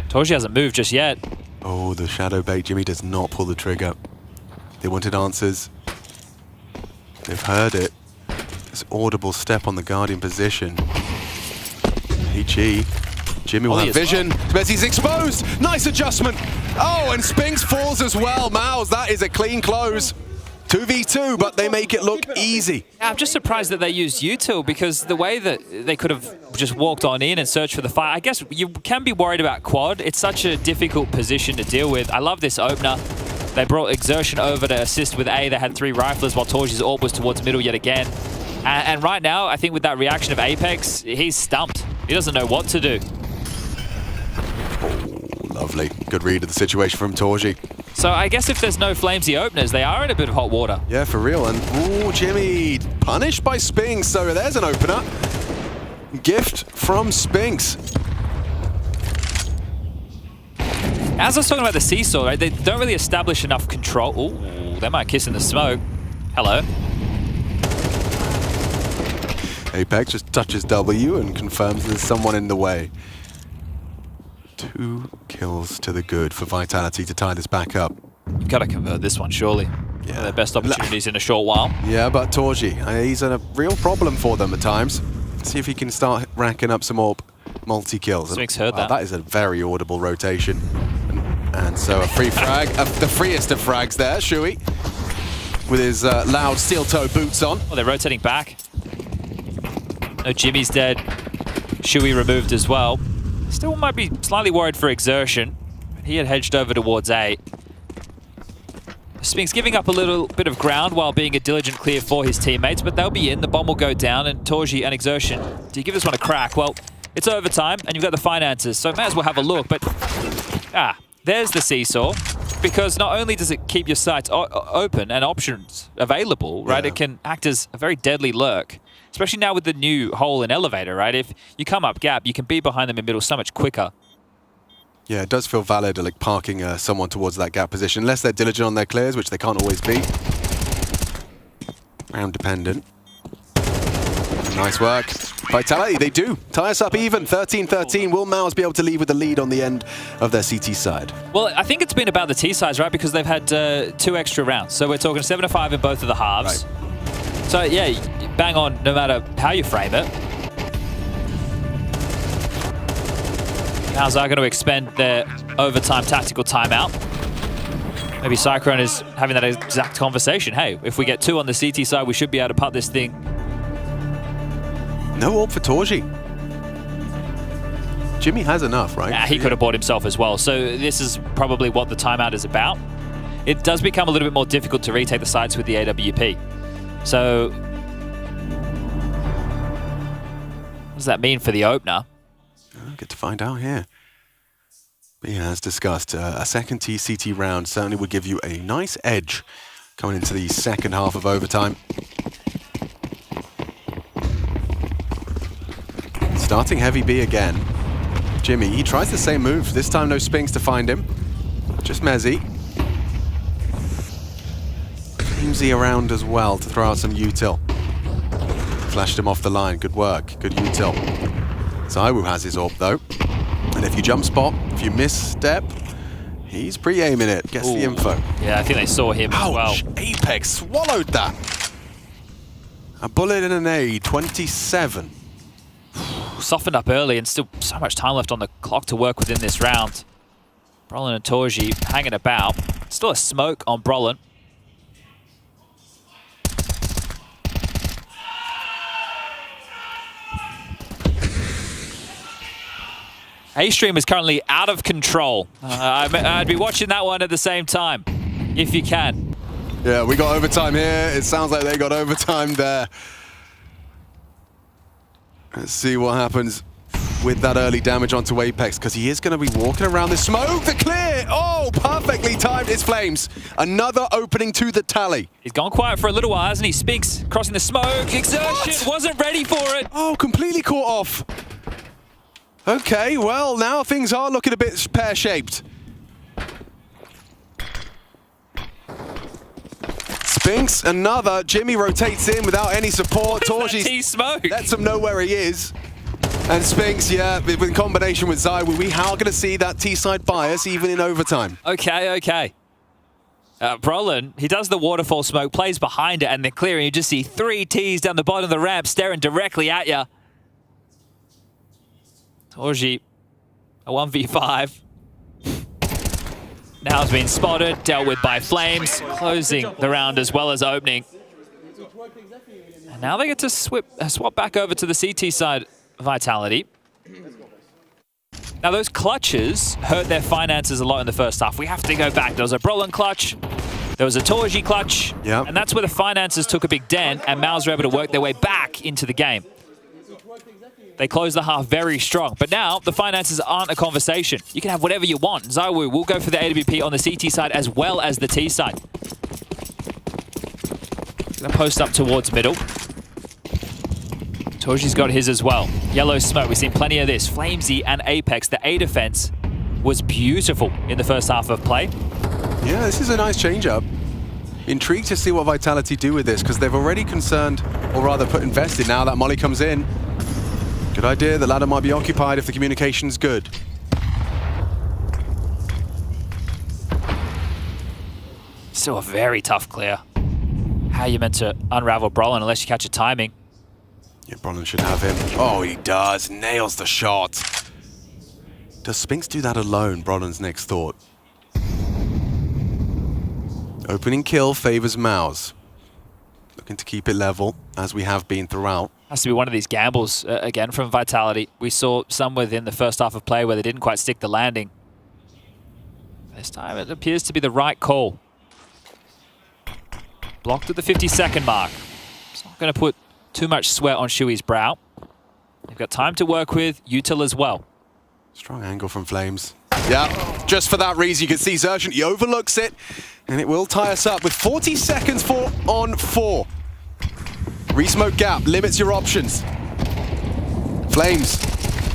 Torji hasn't moved just yet. Oh, the shadow bait. Jimmy does not pull the trigger. They wanted answers. They've heard it. This audible step on the Guardian position. HE. Jimmy will have vision. Messi's exposed. Nice adjustment. Oh, and Spinks falls as well. MOUZ, that is a clean close. 2v2, but they make it look easy. Yeah, I'm just surprised that they used util, because the way that they could have just walked on in and searched for the fight, I guess you can be worried about quad. It's such a difficult position to deal with. I love this opener. They brought Exertion over to assist with A. They had 3 riflers while Torji's AWP was towards middle yet again. And right now, I think with that reaction of Apex, he's stumped. He doesn't know what to do. Oh, lovely. Good read of the situation from Torji. So I guess if there's no flamesy openers, they are in a bit of hot water. Yeah, for real. And ooh, Jimmy punished by Spinks. So there's an opener. Gift from Spinks. As I was talking about the seesaw, right, they don't really establish enough control. Ooh, they might kiss in the smoke. Hello. Apex just touches W and confirms there's someone in the way. 2 kills to the good for Vitality to tie this back up. You've got to convert this one, surely. Yeah, their best opportunities in a short while. Yeah, but Torji, he's a real problem for them at times. See if he can start racking up some more multi-kills. Spinks heard that. That is a very audible rotation. And so a free frag, the freest of frags there, Shui, with his loud steel-toe boots on. Oh, they're rotating back. No, Jimmy's dead. Shui removed as well. Still might be slightly worried for Exertion. He had hedged over towards A. Spinks giving up a little bit of ground while being a diligent clear for his teammates, but they'll be in. The bomb will go down, and Torji and Exertion, do you give this one a crack? Well, it's overtime, and you've got the finances, so may as well have a look. But, there's the seesaw, because not only does it keep your sights open and options available, right? It can act as a very deadly lurk. Especially now with the new hole in elevator, right? If you come up gap, you can be behind them in middle so much quicker. Yeah, it does feel valid, like parking someone towards that gap position, unless they're diligent on their clears, which they can't always be. Round dependent. Nice work. Vitality, they do tie us up even. 13-13. Will MOUZ be able to leave with the lead on the end of their CT side? Well, I think it's been about the T sides, right? Because they've had 2 extra rounds. So we're talking 7-5 in both of the halves. Right. So, yeah, bang on no matter how you frame it. MOUZ are going to expend their overtime tactical timeout. Maybe Cyclone is having that exact conversation. Hey, if we get 2 on the CT side, we should be able to putt this thing. No AWP for Torji. Jimmy has enough, right? Yeah, he could have bought himself as well. So this is probably what the timeout is about. It does become a little bit more difficult to retake the sites with the AWP. So, what does that mean for the opener? I'll get to find out here. But yeah, as discussed, a second TCT round certainly would give you a nice edge coming into the second half of overtime. Starting heavy B again. Jimmy, he tries the same move. This time no Spinks to find him. Just Mezzi. Flamesy around as well to throw out some util. Flashed him off the line. Good work. Good util. Zaiwu has his AWP though. And if you jump spot, if you misstep, he's pre-aiming it. Gets the info. Yeah, I think they saw him as well. Apex swallowed that. A bullet and an A, 27. Softened up early and still so much time left on the clock to work within this round. Brolin and Torji hanging about. Still a smoke on Brolin. A-Stream is currently out of control. I'd be watching that one at the same time, if you can. Yeah, we got overtime here. It sounds like they got overtime there. Let's see what happens with that early damage onto Apex, because he is going to be walking around the smoke. The clear! Oh, perfectly timed. It's Flames. Another opening to the tally. He's gone quiet for a little while, hasn't he? Spinks crossing the smoke. Exertion wasn't ready for it. Oh, completely caught off. Okay, well, now things are looking a bit pear-shaped. Spinks, another. Jimmy rotates in without any support. Torji smoke. lets him know where he is. And Spinks, yeah, in combination with Zywoo, we are going to see that T-side bias even in overtime. Okay. Brolin, he does the waterfall smoke, plays behind it, and they're clearing. You just see 3 Ts down the bottom of the ramp staring directly at you. Torji, a 1v5. Now has been spotted, dealt with by Flames, closing the round as well as opening. And now they get to swap back over to the CT side Vitality. Now those clutches hurt their finances a lot in the first half. We have to go back. There was a Brolin clutch, there was a Torji clutch, and that's where the finances took a big dent and MOUZ were able to work their way back into the game. They closed the half very strong, but now the finances aren't a conversation. You can have whatever you want. Zywoo will go for the AWP on the CT side as well as the T side. Gonna post up towards middle. Torji's got his as well. Yellow smoke, we've seen plenty of this. Flamesy and Apex, the A defense was beautiful in the first half of play. Yeah, this is a nice change-up. Intrigued to see what Vitality do with this, because they've already concerned, or rather put invested now that Molly comes in. Good idea, the ladder might be occupied if the communication's good. Still a very tough clear. How are you meant to unravel Brolin unless you catch a timing? Yeah, Brolin should have him. Oh, he does. Nails the shot. Does Spinks do that alone? Brolin's next thought. Opening kill favors MOUZ. Looking to keep it level, as we have been throughout. Has to be one of these gambles, again, from Vitality. We saw some within the first half of play where they didn't quite stick the landing. This time it appears to be the right call. Blocked at the 50-second mark. It's not going to put too much sweat on Shui's brow. They've got time to work with, Util as well. Strong angle from Flames. Yeah, just for that reason, you can see Zertian, he overlooks it, and it will tie us up with 40 seconds 4-on-4. Resmoke gap limits your options. Flames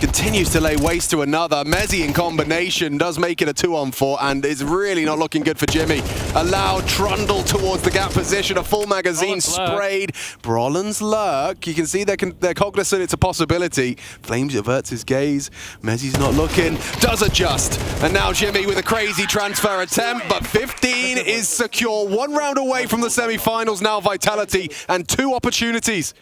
continues to lay waste to another. Mezzy in combination does make it a 2-on-4 and is really not looking good for Jimmy. A loud trundle towards the gap position, a full magazine sprayed. Brolin's lurk, you can see they're cognizant it's a possibility. Flames averts his gaze. Mezzy's not looking, does adjust. And now Jimmy with a crazy transfer attempt, but 15 is secure. 1 round away from the semi-finals now, Vitality, and 2 opportunities.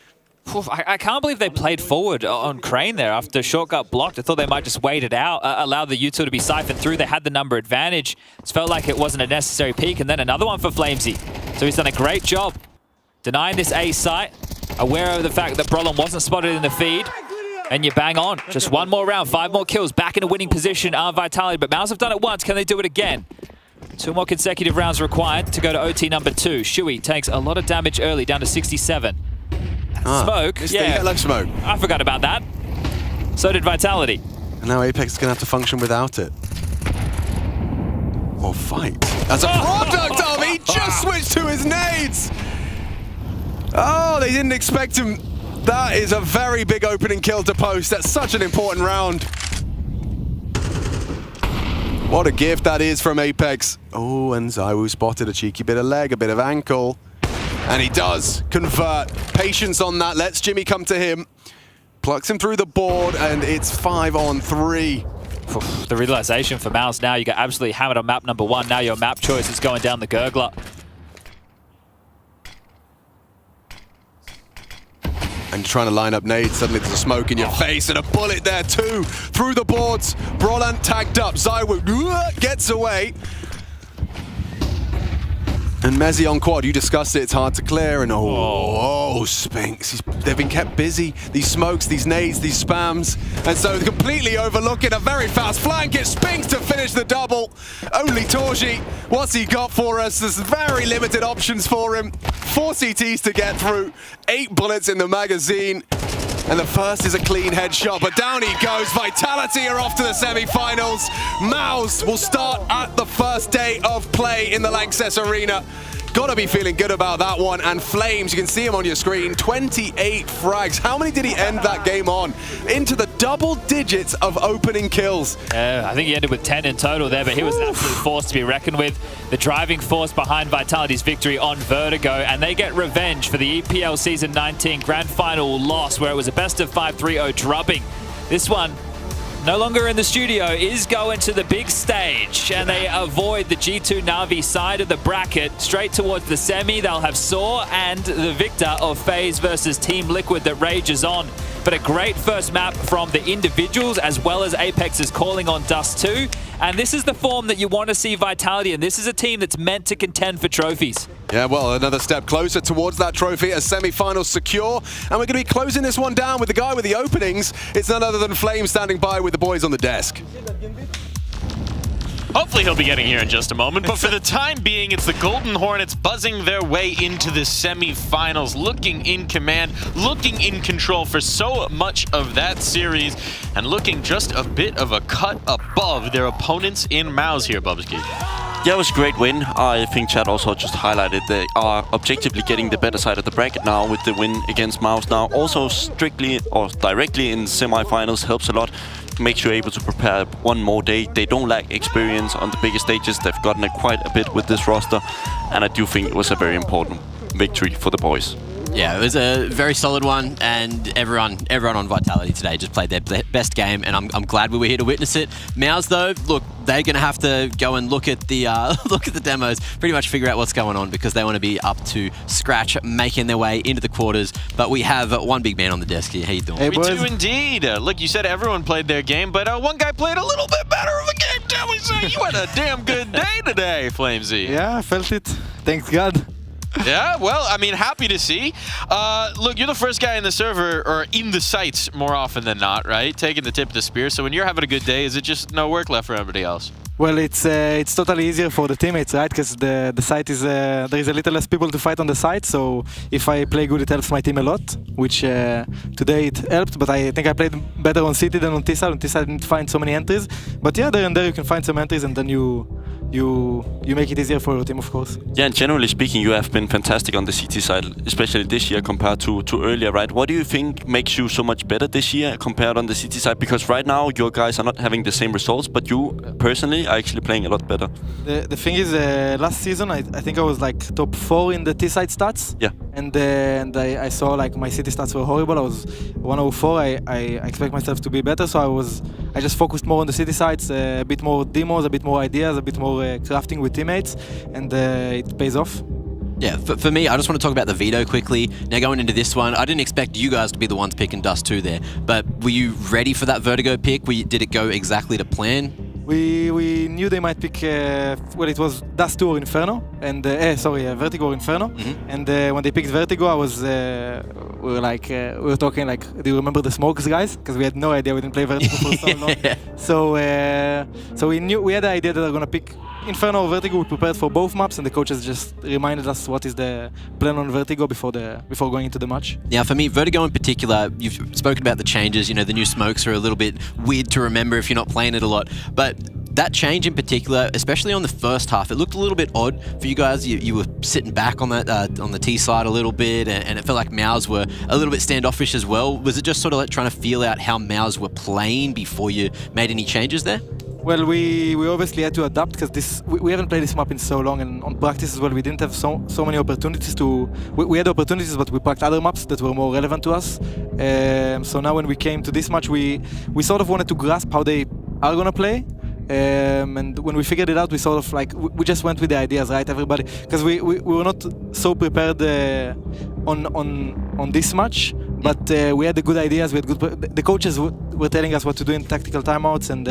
I can't believe they played forward on Crane there after short got blocked. I thought they might just wait it out, allow the Util to be siphoned through. They had the number advantage. It felt like it wasn't a necessary peak, and then another one for Flamesy. So he's done a great job denying this A site, aware of the fact that Brolin wasn't spotted in the feed, and you bang on. Just 1 more round, 5 more kills, back in a winning position are Vitality, but MOUZ have done it once. Can they do it again? 2 more consecutive rounds required to go to OT number 2. Shui takes a lot of damage early, down to 67. Smoke, yeah. Like smoke. I forgot about that. So did Vitality. And now Apex is going to have to function without it. Or fight. As a product of, he just switched to his nades! Oh, they didn't expect him. That is a very big opening kill to post. That's such an important round. What a gift that is from Apex. Oh, and Zywoo spotted a cheeky bit of leg, a bit of ankle. And he does convert. Patience on that. Lets Jimmy come to him. Plucks him through the board, and it's 5-on-3. The realization for MOUZ now, you got absolutely hammered on map number 1. Now your map choice is going down the gurgler. And you're trying to line up nades. Suddenly there's a smoke in your face and a bullet there too. Through the boards. Brolan tagged up. Zywoo gets away. And Mezzy on quad, you discussed it, it's hard to clear, and Spinks, they've been kept busy. These smokes, these nades, these spams, and so completely overlooking a very fast flank. It's Spinks to finish the double. Only Torji, what's he got for us? There's very limited options for him. 4 CTs to get through, 8 bullets in the magazine. And the first is a clean headshot, but down he goes. Vitality are off to the semi-finals. MOUZ will start at the first day of play in the Lanxess Arena. Gotta be feeling good about that one. And Flames, you can see him on your screen, 28 frags. How many did he end that game on? Into the double digits of opening kills. I think he ended with 10 in total there, but he was an absolute force to be reckoned with. The driving force behind Vitality's victory on Vertigo, and they get revenge for the EPL Season 19 Grand Final loss, where it was a best of 5 3-0 drubbing This one, no longer in the studio, is going to the big stage, and they avoid the G2 NAVI side of the bracket. Straight towards the semi, they'll have Saw and the victor of FaZe versus Team Liquid that rages on. But a great first map from the individuals, as well as Apex is calling on Dust 2. And this is the form that you want to see Vitality in. This is a team that's meant to contend for trophies. Yeah, well, another step closer towards that trophy, a semi-final secure. And we're going to be closing this one down with the guy with the openings. It's none other than Flame standing by with the boys on the desk. Hopefully he'll be getting here in just a moment, but for the time being, it's the Golden Hornets buzzing their way into the semi-finals, looking in command, looking in control for so much of that series, and looking just a bit of a cut above their opponents in MOUZ here, Bubsky. Yeah, it was a great win. I think Chad also just highlighted they are objectively getting the better side of the bracket now with the win against MOUZ. Now also strictly or directly in semi-finals helps a lot. Makes you able to prepare one more day. They don't lack experience on the bigger stages. They've gotten it quite a bit with this roster, and I do think it was a very important victory for the boys. Yeah, it was a very solid one, and everyone on Vitality today just played their best game, and I'm glad we were here to witness it. MOUZ, though, look, they're going to have to go and look at the demos, pretty much figure out what's going on, because they want to be up to scratch, making their way into the quarters. But we have one big man on the desk here. How you doing? Hey, we do indeed. Look, you said everyone played their game, but one guy played a little bit better of a game. Tell me, so you had a damn good day today, Flamesy. Yeah, I felt it. Thanks God. Yeah, well, I mean, happy to see. Look, you're the first guy in the server, or in the sites more often than not, right? Taking the tip of the spear. So when you're having a good day, is it just no work left for everybody else? Well, it's totally easier for the teammates, right? Because the site is there is a little less people to fight on the site. So if I play good, it helps my team a lot. Which today it helped, but I think I played better on City than on T-side. On T-side I didn't find so many entries, but yeah, there and there you can find some entries, and then you make it easier for your team, of course. Yeah, and generally speaking, you have been fantastic on the CT side, especially this year compared to earlier, right? What do you think makes you so much better this year compared on the CT side? Because right now, your guys are not having the same results, but you personally are actually playing a lot better. The thing is, last season, I think I was like top 4 in the T-side stats. Yeah. And I saw like my city stats were horrible. I was 104. I expect myself to be better, so I just focused more on the city sides, a bit more demos, a bit more ideas, a bit more crafting with teammates, and it pays off. Yeah, for me, I just want to talk about the veto quickly. Now going into this one, I didn't expect you guys to be the ones picking Dust 2 there, but were you ready for that Vertigo pick? Did it go exactly to plan? We knew they might pick, well, it was Dust 2 or Inferno, and Vertigo or Inferno. Mm-hmm. And when they picked Vertigo, we were talking like, do you remember the smokes, guys? Because we had no idea, we didn't play Vertigo for so long. So we had the idea that they're gonna pick Inferno or Vertigo. We prepared for both maps, and the coaches just reminded us what is the plan on Vertigo before going into the match. Yeah, for me, Vertigo in particular, you've spoken about the changes. You know, the new smokes are a little bit weird to remember if you're not playing it a lot. But that change in particular, especially on the first half, it looked a little bit odd for you guys. You were sitting back on that on the T side a little bit, and it felt like MOUZ were a little bit standoffish as well. Was it just sort of like trying to feel out how MOUZ were playing before you made any changes there? Well, we obviously had to adapt because we haven't played this map in so long, and on practice as well, we didn't have so many opportunities to. We had opportunities, but we practiced other maps that were more relevant to us. So now when we came to this match, we sort of wanted to grasp how they are gonna play. And when we figured it out, we sort of like we just went with the ideas, right? Everybody, because we were not so prepared on this match, but we had the good ideas. We had good. The coaches were telling us what to do in tactical timeouts, and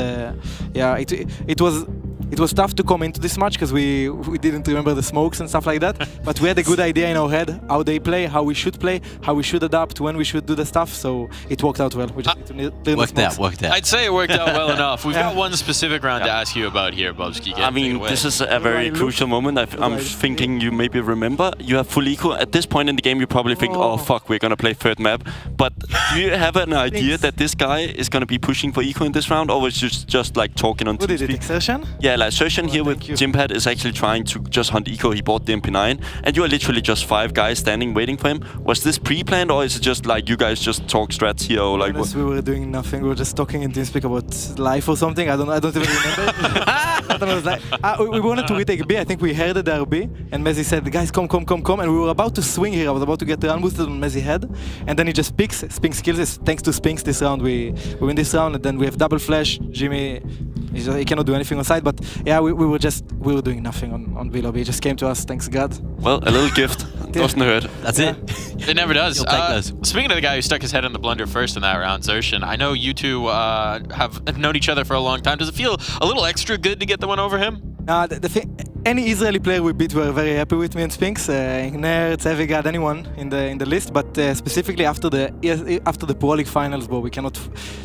it was tough to come into this match because we didn't remember the smokes and stuff like that. But we had a good idea in our head how they play, how we should play, how we should adapt, when we should do the stuff. So it worked out well. We just need to worked out. I'd say it worked out well enough. We've got one specific round to ask you about here, Bubsky. I mean, this is a very crucial moment. I'm thinking you maybe remember. You have full eco. At this point in the game, you probably think, oh fuck, we're gonna play third map. But do you have an idea that this guy is gonna be pushing for eco in this round, or was it just like talking on TeamSpeak? What did it, Exertion? Yeah, like Exertion here with Jimpad is actually trying to just hunt eco. He bought the MP9, and you are literally just 5 guys standing waiting for him. Was this pre-planned, or is it just like you guys just talk strats here, or like what? We were doing nothing. We were just talking in TeamSpeak about life or something. I don't even remember. Nathan was like, we wanted to retake B. I think we heard the RB, and Mezzi said, guys, come. And we were about to swing here. I was about to get the run boosted on Mezzi head, and then he just picks. Spinks kills us. Thanks to Spinks, this round we win this round, and then we have double flash. Jimmy, he cannot do anything on side, but yeah, we were doing nothing on B lobby. It just came to us, thanks God. Well, a little gift doesn't hurt. That's it. It never does. You'll take those. Speaking of the guy who stuck his head in the blender first in that round, Zershin, I know you two have known each other for a long time. Does it feel a little extra good to get the one over him? The thing, any Israeli player we beat were very happy with me and Spinks. Nerds, Heavy God, anyone in the list, but specifically after the Pro League finals, bro, we cannot.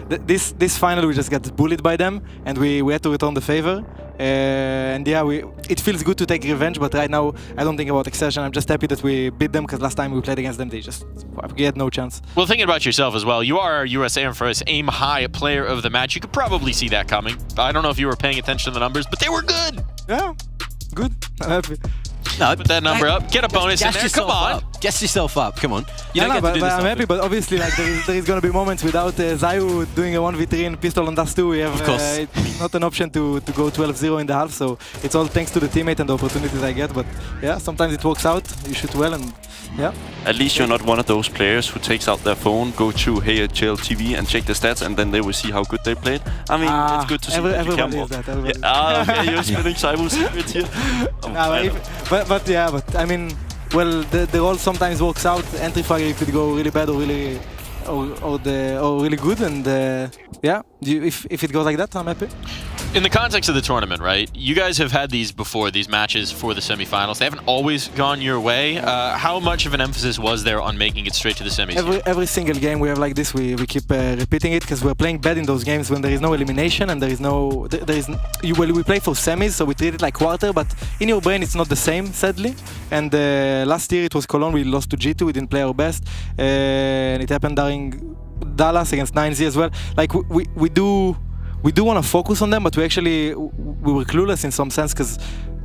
This final we just got bullied by them, and we had to return the favor. And yeah, it feels good to take revenge, but right now I don't think about Exertion. I'm just happy that we beat them, because last time we played against them, we had no chance. Well, thinking about yourself as well, you are our US Air Force Aim High player of the match. You could probably see that coming. I don't know if you were paying attention to the numbers, but they were good. Yeah, good. I'm happy. No, put that number up. Get a bonus in there. Come on. Gas yourself up. Come on. You don't get to do this. I'm happy, but obviously, like there is going to be moments without Zayu doing a 1v3 in Pistol on Dust 2. We have it's not an option to go 12-0 in the half. So it's all thanks to the teammate and the opportunities I get. But yeah, sometimes it works out. You shoot well, and yeah. At least you're not one of those players who takes out their phone, go to HL TV and check the stats, and then they will see how good they played. I mean, it's good to see that you can. Okay, you're spinning Cyber's secrets here. But I mean, well, the role sometimes works out. Entry fire, if it go really bad or really really good, and yeah, if it goes like that, I'm happy. In the context of the tournament, right? You guys have had these before, these matches for the semifinals. They haven't always gone your way. How much of an emphasis was there on making it straight to the semis? Every single game we have like this, we keep repeating it, because we're playing bad in those games when there is no elimination and we play for semis, so we treat it like quarter, but in your brain it's not the same, sadly. And last year it was Cologne, we lost to G2, we didn't play our best, and it happened during Dallas against 9Z as well. Like we do want to focus on them, but we were clueless in some sense, because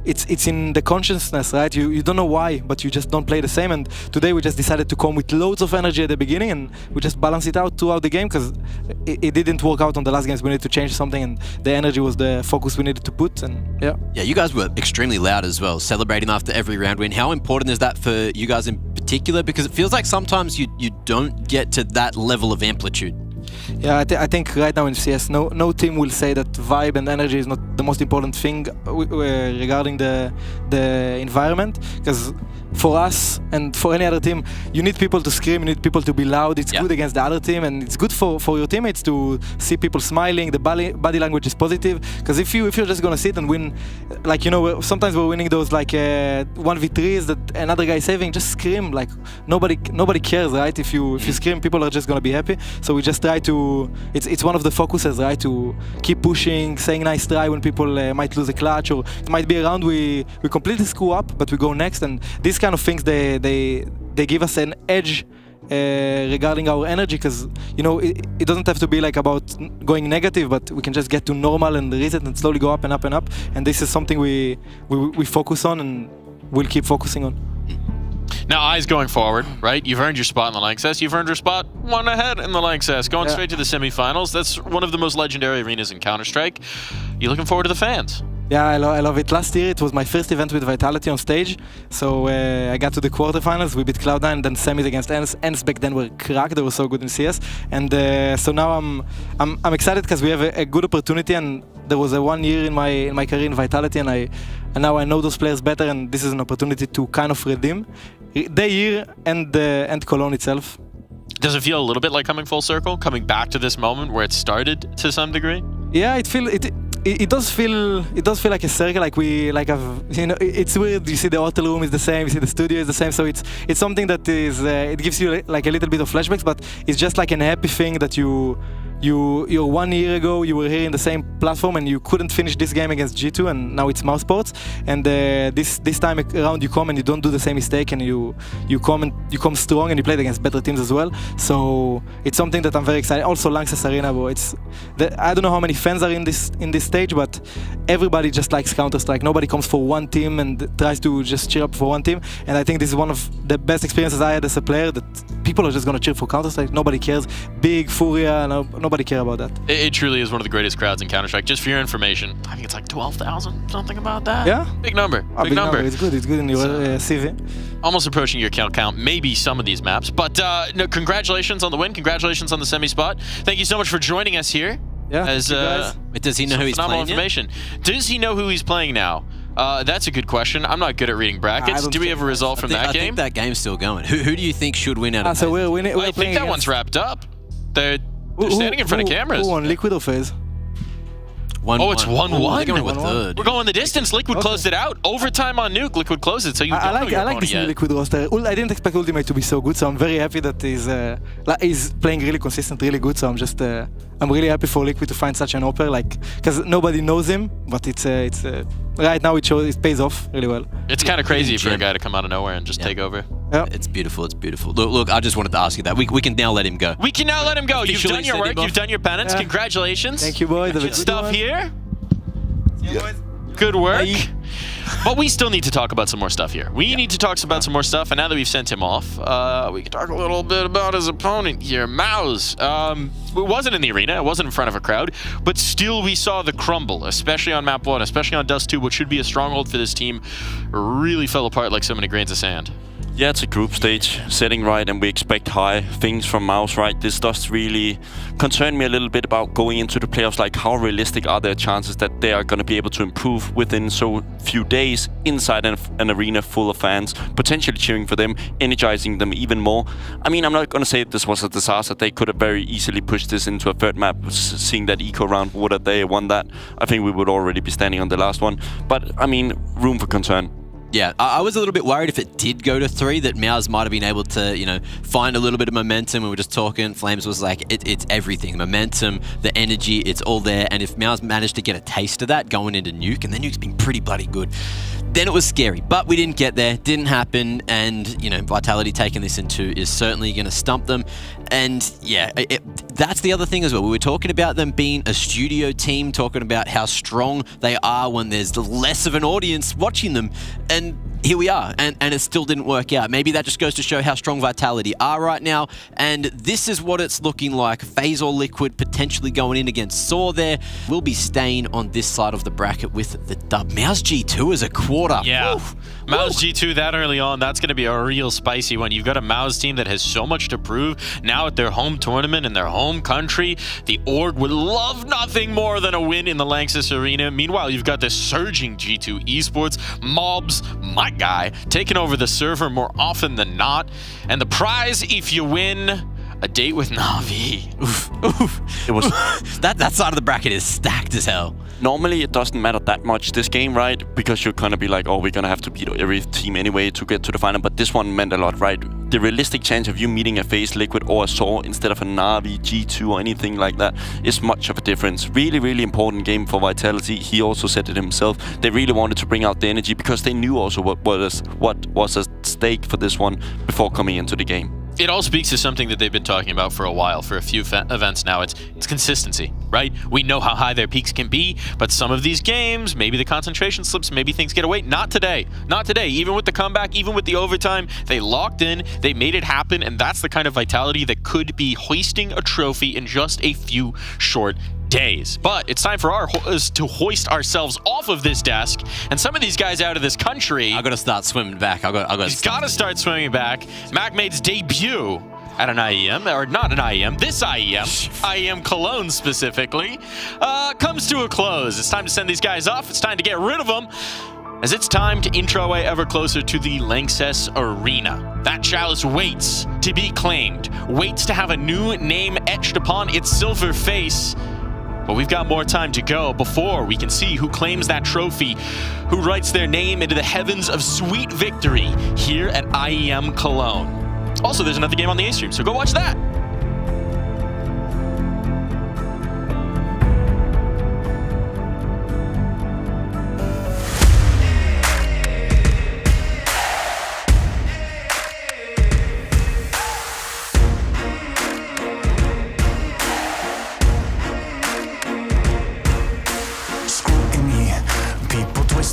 it's in the consciousness, right? You don't know why, but you just don't play the same. And today we just decided to come with loads of energy at the beginning, and we just balance it out throughout the game, because it didn't work out on the last games. We needed to change something, and the energy was the focus we needed to put. And yeah. Yeah, you guys were extremely loud as well, celebrating after every round win. How important is that for you guys in particular? Because it feels like sometimes you don't get to that level of amplitude. Yeah, I think right now in CS, no team will say that vibe and energy is not the most important thing regarding the environment, because for us and for any other team, you need people to scream, you need people to be loud. It's good against the other team, and it's good for your teammates to see people smiling. The body language is positive, because if you're just gonna sit and win, like, you know, sometimes we're winning those like 1v3s that another guy is saving, just scream. Like nobody cares, right? If you scream, people are just gonna be happy. So we just try to, it's one of the focuses, right? To keep pushing, saying nice try when people might lose a clutch, or it might be a round we completely screw up, but we go next. And these kind of things, they give us an edge regarding our energy, because, you know, it doesn't have to be like about going negative, but we can just get to normal and reset and slowly go up and up and up. And this is something we focus on, and we'll keep focusing on. Now, eyes going forward, right? You've earned your spot in the Lanxess. You've earned your spot one ahead in the Lanxess, going straight to the semifinals. That's one of the most legendary arenas in Counter-Strike. You looking forward to the fans? Yeah, I love it. Last year it was my first event with Vitality on stage, so I got to the quarterfinals. We beat Cloud9, then semis against ENS. ENS back then were cracked; they were so good in CS, and so now I'm excited, because we have a good opportunity. And there was a 1 year in my career in Vitality, and now I know those players better, and this is an opportunity to kind of redeem the year and Cologne itself. Does it feel a little bit like coming full circle, coming back to this moment where it started to some degree? Yeah, it does feel like a circle, you know, it's weird. You see the hotel room is the same, you see the studio is the same, so it's something that is it gives you like a little bit of flashbacks, but it's just like an happy thing that you're 1 year ago, you were here in the same platform, and you couldn't finish this game against G2, and now it's MOUZ Sports. And this time around, you come and you don't do the same mistake, and you come strong, and you played against better teams as well. So it's something that I'm very excited. Also, Lanxess Arena, bro. I don't know how many fans are in this stage, but everybody just likes Counter-Strike. Nobody comes for one team and tries to just cheer up for one team. And I think this is one of the best experiences I had as a player. That people are just gonna cheer for Counter-Strike. Nobody cares. Big Furia, nobody care about that. It truly is one of the greatest crowds in Counter-Strike. Just for your information, I think it's like 12,000, something about that. Yeah? Big number. Big number. It's good in your CV. Almost approaching your kill count, maybe some of these maps. But no, congratulations on the win. Congratulations on the semi-spot. Thank you so much for joining us here. Yeah, as, does he know who he's playing information. Does he know who he's playing now? That's a good question. I'm not good at reading brackets. Do we have a result from that game? I think that game's still going. Who do you think should win out of so we're I think that one's wrapped up. They're standing in front of cameras. Who won, Liquid or FaZe? It's 1-1. They're going with third. We're going the distance. Liquid closed it out. Overtime on Nuke. Liquid closed it. So you I like this new Liquid roster. I didn't expect Ultimate to be so good, so I'm very happy that he's playing really consistent, really good. So I'm really happy for Liquid to find such an offer, because nobody knows him, but it's right now it pays off really well. It's kind of crazy for a guy to come out of nowhere and just take over. Yeah. It's beautiful. It's beautiful. Look, I just wanted to ask you that. We can now let him go. We can now let him go. You've done your work. You've done your penance. Yeah. Congratulations. Thank you, boys. Good stuff here. Good work. But we still need to talk about some more stuff here. We need to talk about some more stuff, and now that we've sent him off, we can talk a little bit about his opponent here, MOUZ. It wasn't in the arena, it wasn't in front of a crowd, but still we saw the crumble, especially on map 1, especially on Dust 2, which should be a stronghold for this team, really fell apart like so many grains of sand. Yeah, it's a group stage, setting right, and we expect high things from MOUZ, right? This does really concern me a little bit about going into the playoffs, like how realistic are their chances that they are going to be able to improve within so few days inside an arena full of fans, potentially cheering for them, energizing them even more. I mean, I'm not going to say this was a disaster. They could have very easily pushed this into a third map, seeing that eco round. Would have they won that? I think we would already be standing on the last one. But, I mean, room for concern. Yeah, I was a little bit worried if it did go to 3 that MOUZ might have been able to, find a little bit of momentum. We were just talking. Flames was like, it's everything. The momentum, the energy, it's all there. And if MOUZ managed to get a taste of that going into Nuke, and then Nuke's been pretty bloody good, then it was scary. But we didn't get there, didn't happen. And, Vitality taking this into is certainly going to stump them. And yeah, that's the other thing as well. We were talking about them being a studio team, talking about how strong they are when there's less of an audience watching them. And here we are, and it still didn't work out. Maybe that just goes to show how strong Vitality are right now, and this is what it's looking like. FaZe or Liquid potentially going in against Saw there. We'll be staying on this side of the bracket with the dub. MOUZ G2 is a quarter. Yeah, MOUZ G2 that early on, that's going to be a real spicy one. You've got a MOUZ team that has so much to prove. Now at their home tournament in their home country, the org would love nothing more than a win in the Lanxess Arena. Meanwhile, you've got this surging G2 esports, Mobs, my guy, taking over the server more often than not. And the prize, if you win, a date with NAVI. It was that side of the bracket is stacked as hell. Normally it doesn't matter that much this game, right? Because you're gonna be like, oh, we're gonna have to beat every team anyway to get to the final. But this one meant a lot, right? The realistic chance of you meeting a FaZe, Liquid, or a Saw instead of a NAVI, G2, or anything like that is much of a difference. Really, really important game for Vitality. He also said it himself. They really wanted to bring out the energy because they knew also what was at stake for this one before coming into the game. It all speaks to something that they've been talking about for a while, for a few events now. It's consistency, right? We know how high their peaks can be, but some of these games, maybe the concentration slips, maybe things get away. Not today. Not today. Even with the comeback, even with the overtime, they locked in, they made it happen, and that's the kind of Vitality that could be hoisting a trophy in just a few short days. But it's time for us to hoist ourselves off of this desk and some of these guys out of this country. I gotta start swimming back. He's gotta start swimming back. MacMade's debut at an IEM, or not an IEM, this IEM, IEM Cologne specifically, comes to a close. It's time to send these guys off. It's time to get rid of them, as it's time to intro our way ever closer to the Lanxess Arena. That chalice waits to be claimed, waits to have a new name etched upon its silver face. But we've got more time to go before we can see who claims that trophy, who writes their name into the heavens of sweet victory here at IEM Cologne. Also, there's another game on the A-Stream, so go watch that.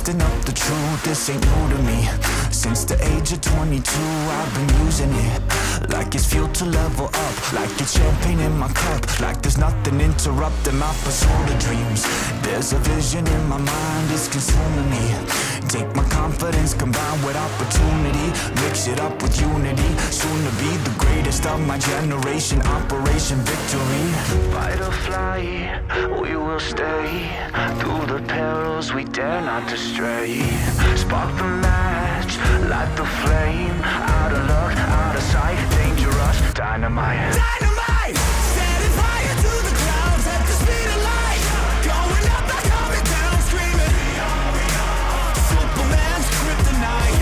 Up the truth, this ain't new to me. Since the age of 22, I've been using it like it's fuel to level up. like it's champagne in my cup, like there's nothing interrupting my persona dreams. There's a vision in my mind, it's consuming me. Take my confidence combined with opportunity, mix it up with unity, soon to be the greatest of my generation. Operation Victory. Fight or fly, we will stay. Through the perils we dare not to stray. Spark the match, light the flame. Out of luck, out of sight, dangerous, dynamite. Dynamite! Setting fire to the clouds at the speed of light. Going up, not coming down, screaming. Superman's kryptonite.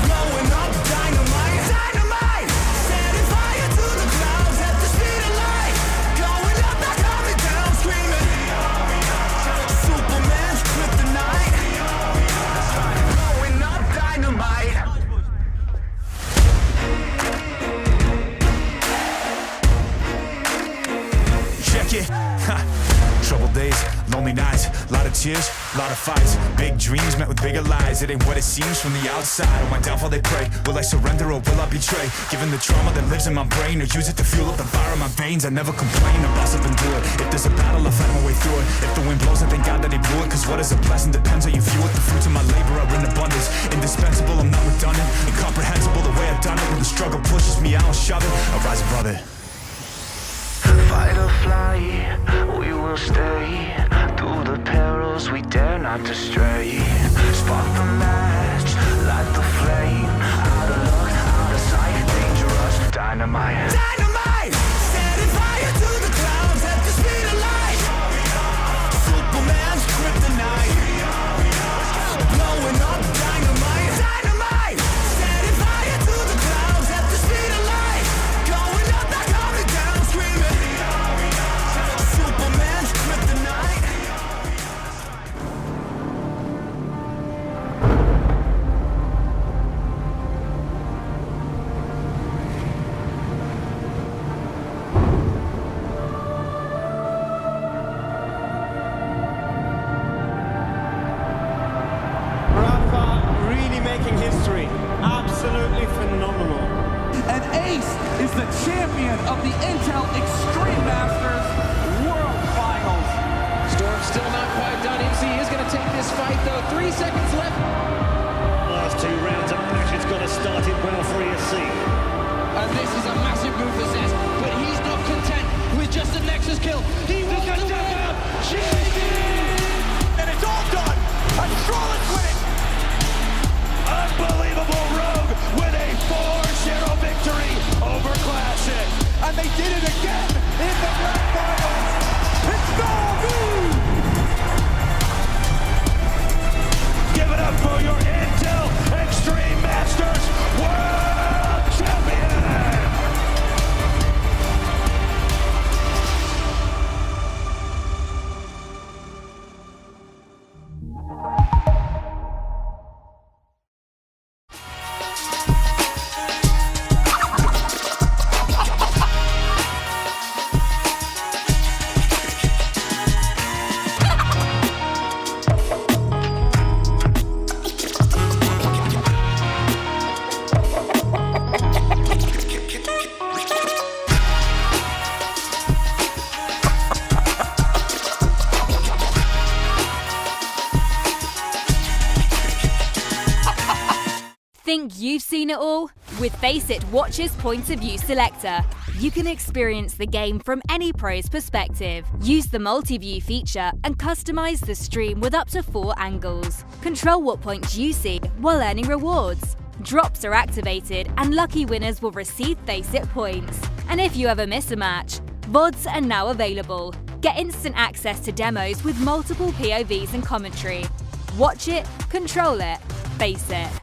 Blowing up, dynamite. Dynamite! Setting fire to the clouds at the speed of light. Going up, not coming down, screaming. Superman's kryptonite. Blowing up, dynamite. Check it. Troubled days, lonely nights, lot of tears, lot of fights. Big dreams met with bigger lies. It ain't what it seems from the outside. On my downfall they pray. Will I surrender or will I betray? Given the trauma that lives in my brain, or use it to fuel up the fire in my veins. I never complain, I boss up and do it. If there's a battle, I'll fight my way through it. If the wind blows, I thank God that he blew it. Cause what is a blessing depends how you view it. The fruits of my labor are in abundance. Indispensable, I'm not redundant. Incomprehensible the way I've done it. When the struggle pushes me, I don't shove it. I rise above it. Fight or fly, we will stay. Through the perils we dare not to stray. Spark the match, light the flame. Out of luck, out of sight, dangerous, dynamite. Dynamite! Setting fire to the clouds at the speed of light. Superman's kryptonite. Blowing up, dynamite. Dynamite! Setting fire to the clouds at the speed of light. Going up, not coming down, screaming. Superman's kryptonite. Rafa really making history. Absolutely phenomenal. And Ace is the champion of the Intel Extreme Masters World Finals. Storm's still not quite done. MC is going to take this fight, though. 3 seconds left. Last 2 rounds of match. It's got to start it well for ESC. And this is a massive move for Zez, but he's not content with just a Nexus kill. He wants to win. GG! And it's all done. And Charlotte's winning. Unbelievable Rogue with a 4-0 victory over Classic. And they did it again in the grand finals. It's NAVI! Give it up for your Intel Extreme Masters World Champion! Think you've seen it all? With FaceIt Watch's Point of View Selector, you can experience the game from any pro's perspective. Use the multi-view feature and customize the stream with up to 4 angles. Control what points you see while earning rewards. Drops are activated and lucky winners will receive FaceIt points. And if you ever miss a match, VODs are now available. Get instant access to demos with multiple POVs and commentary. Watch it, control it, FaceIt.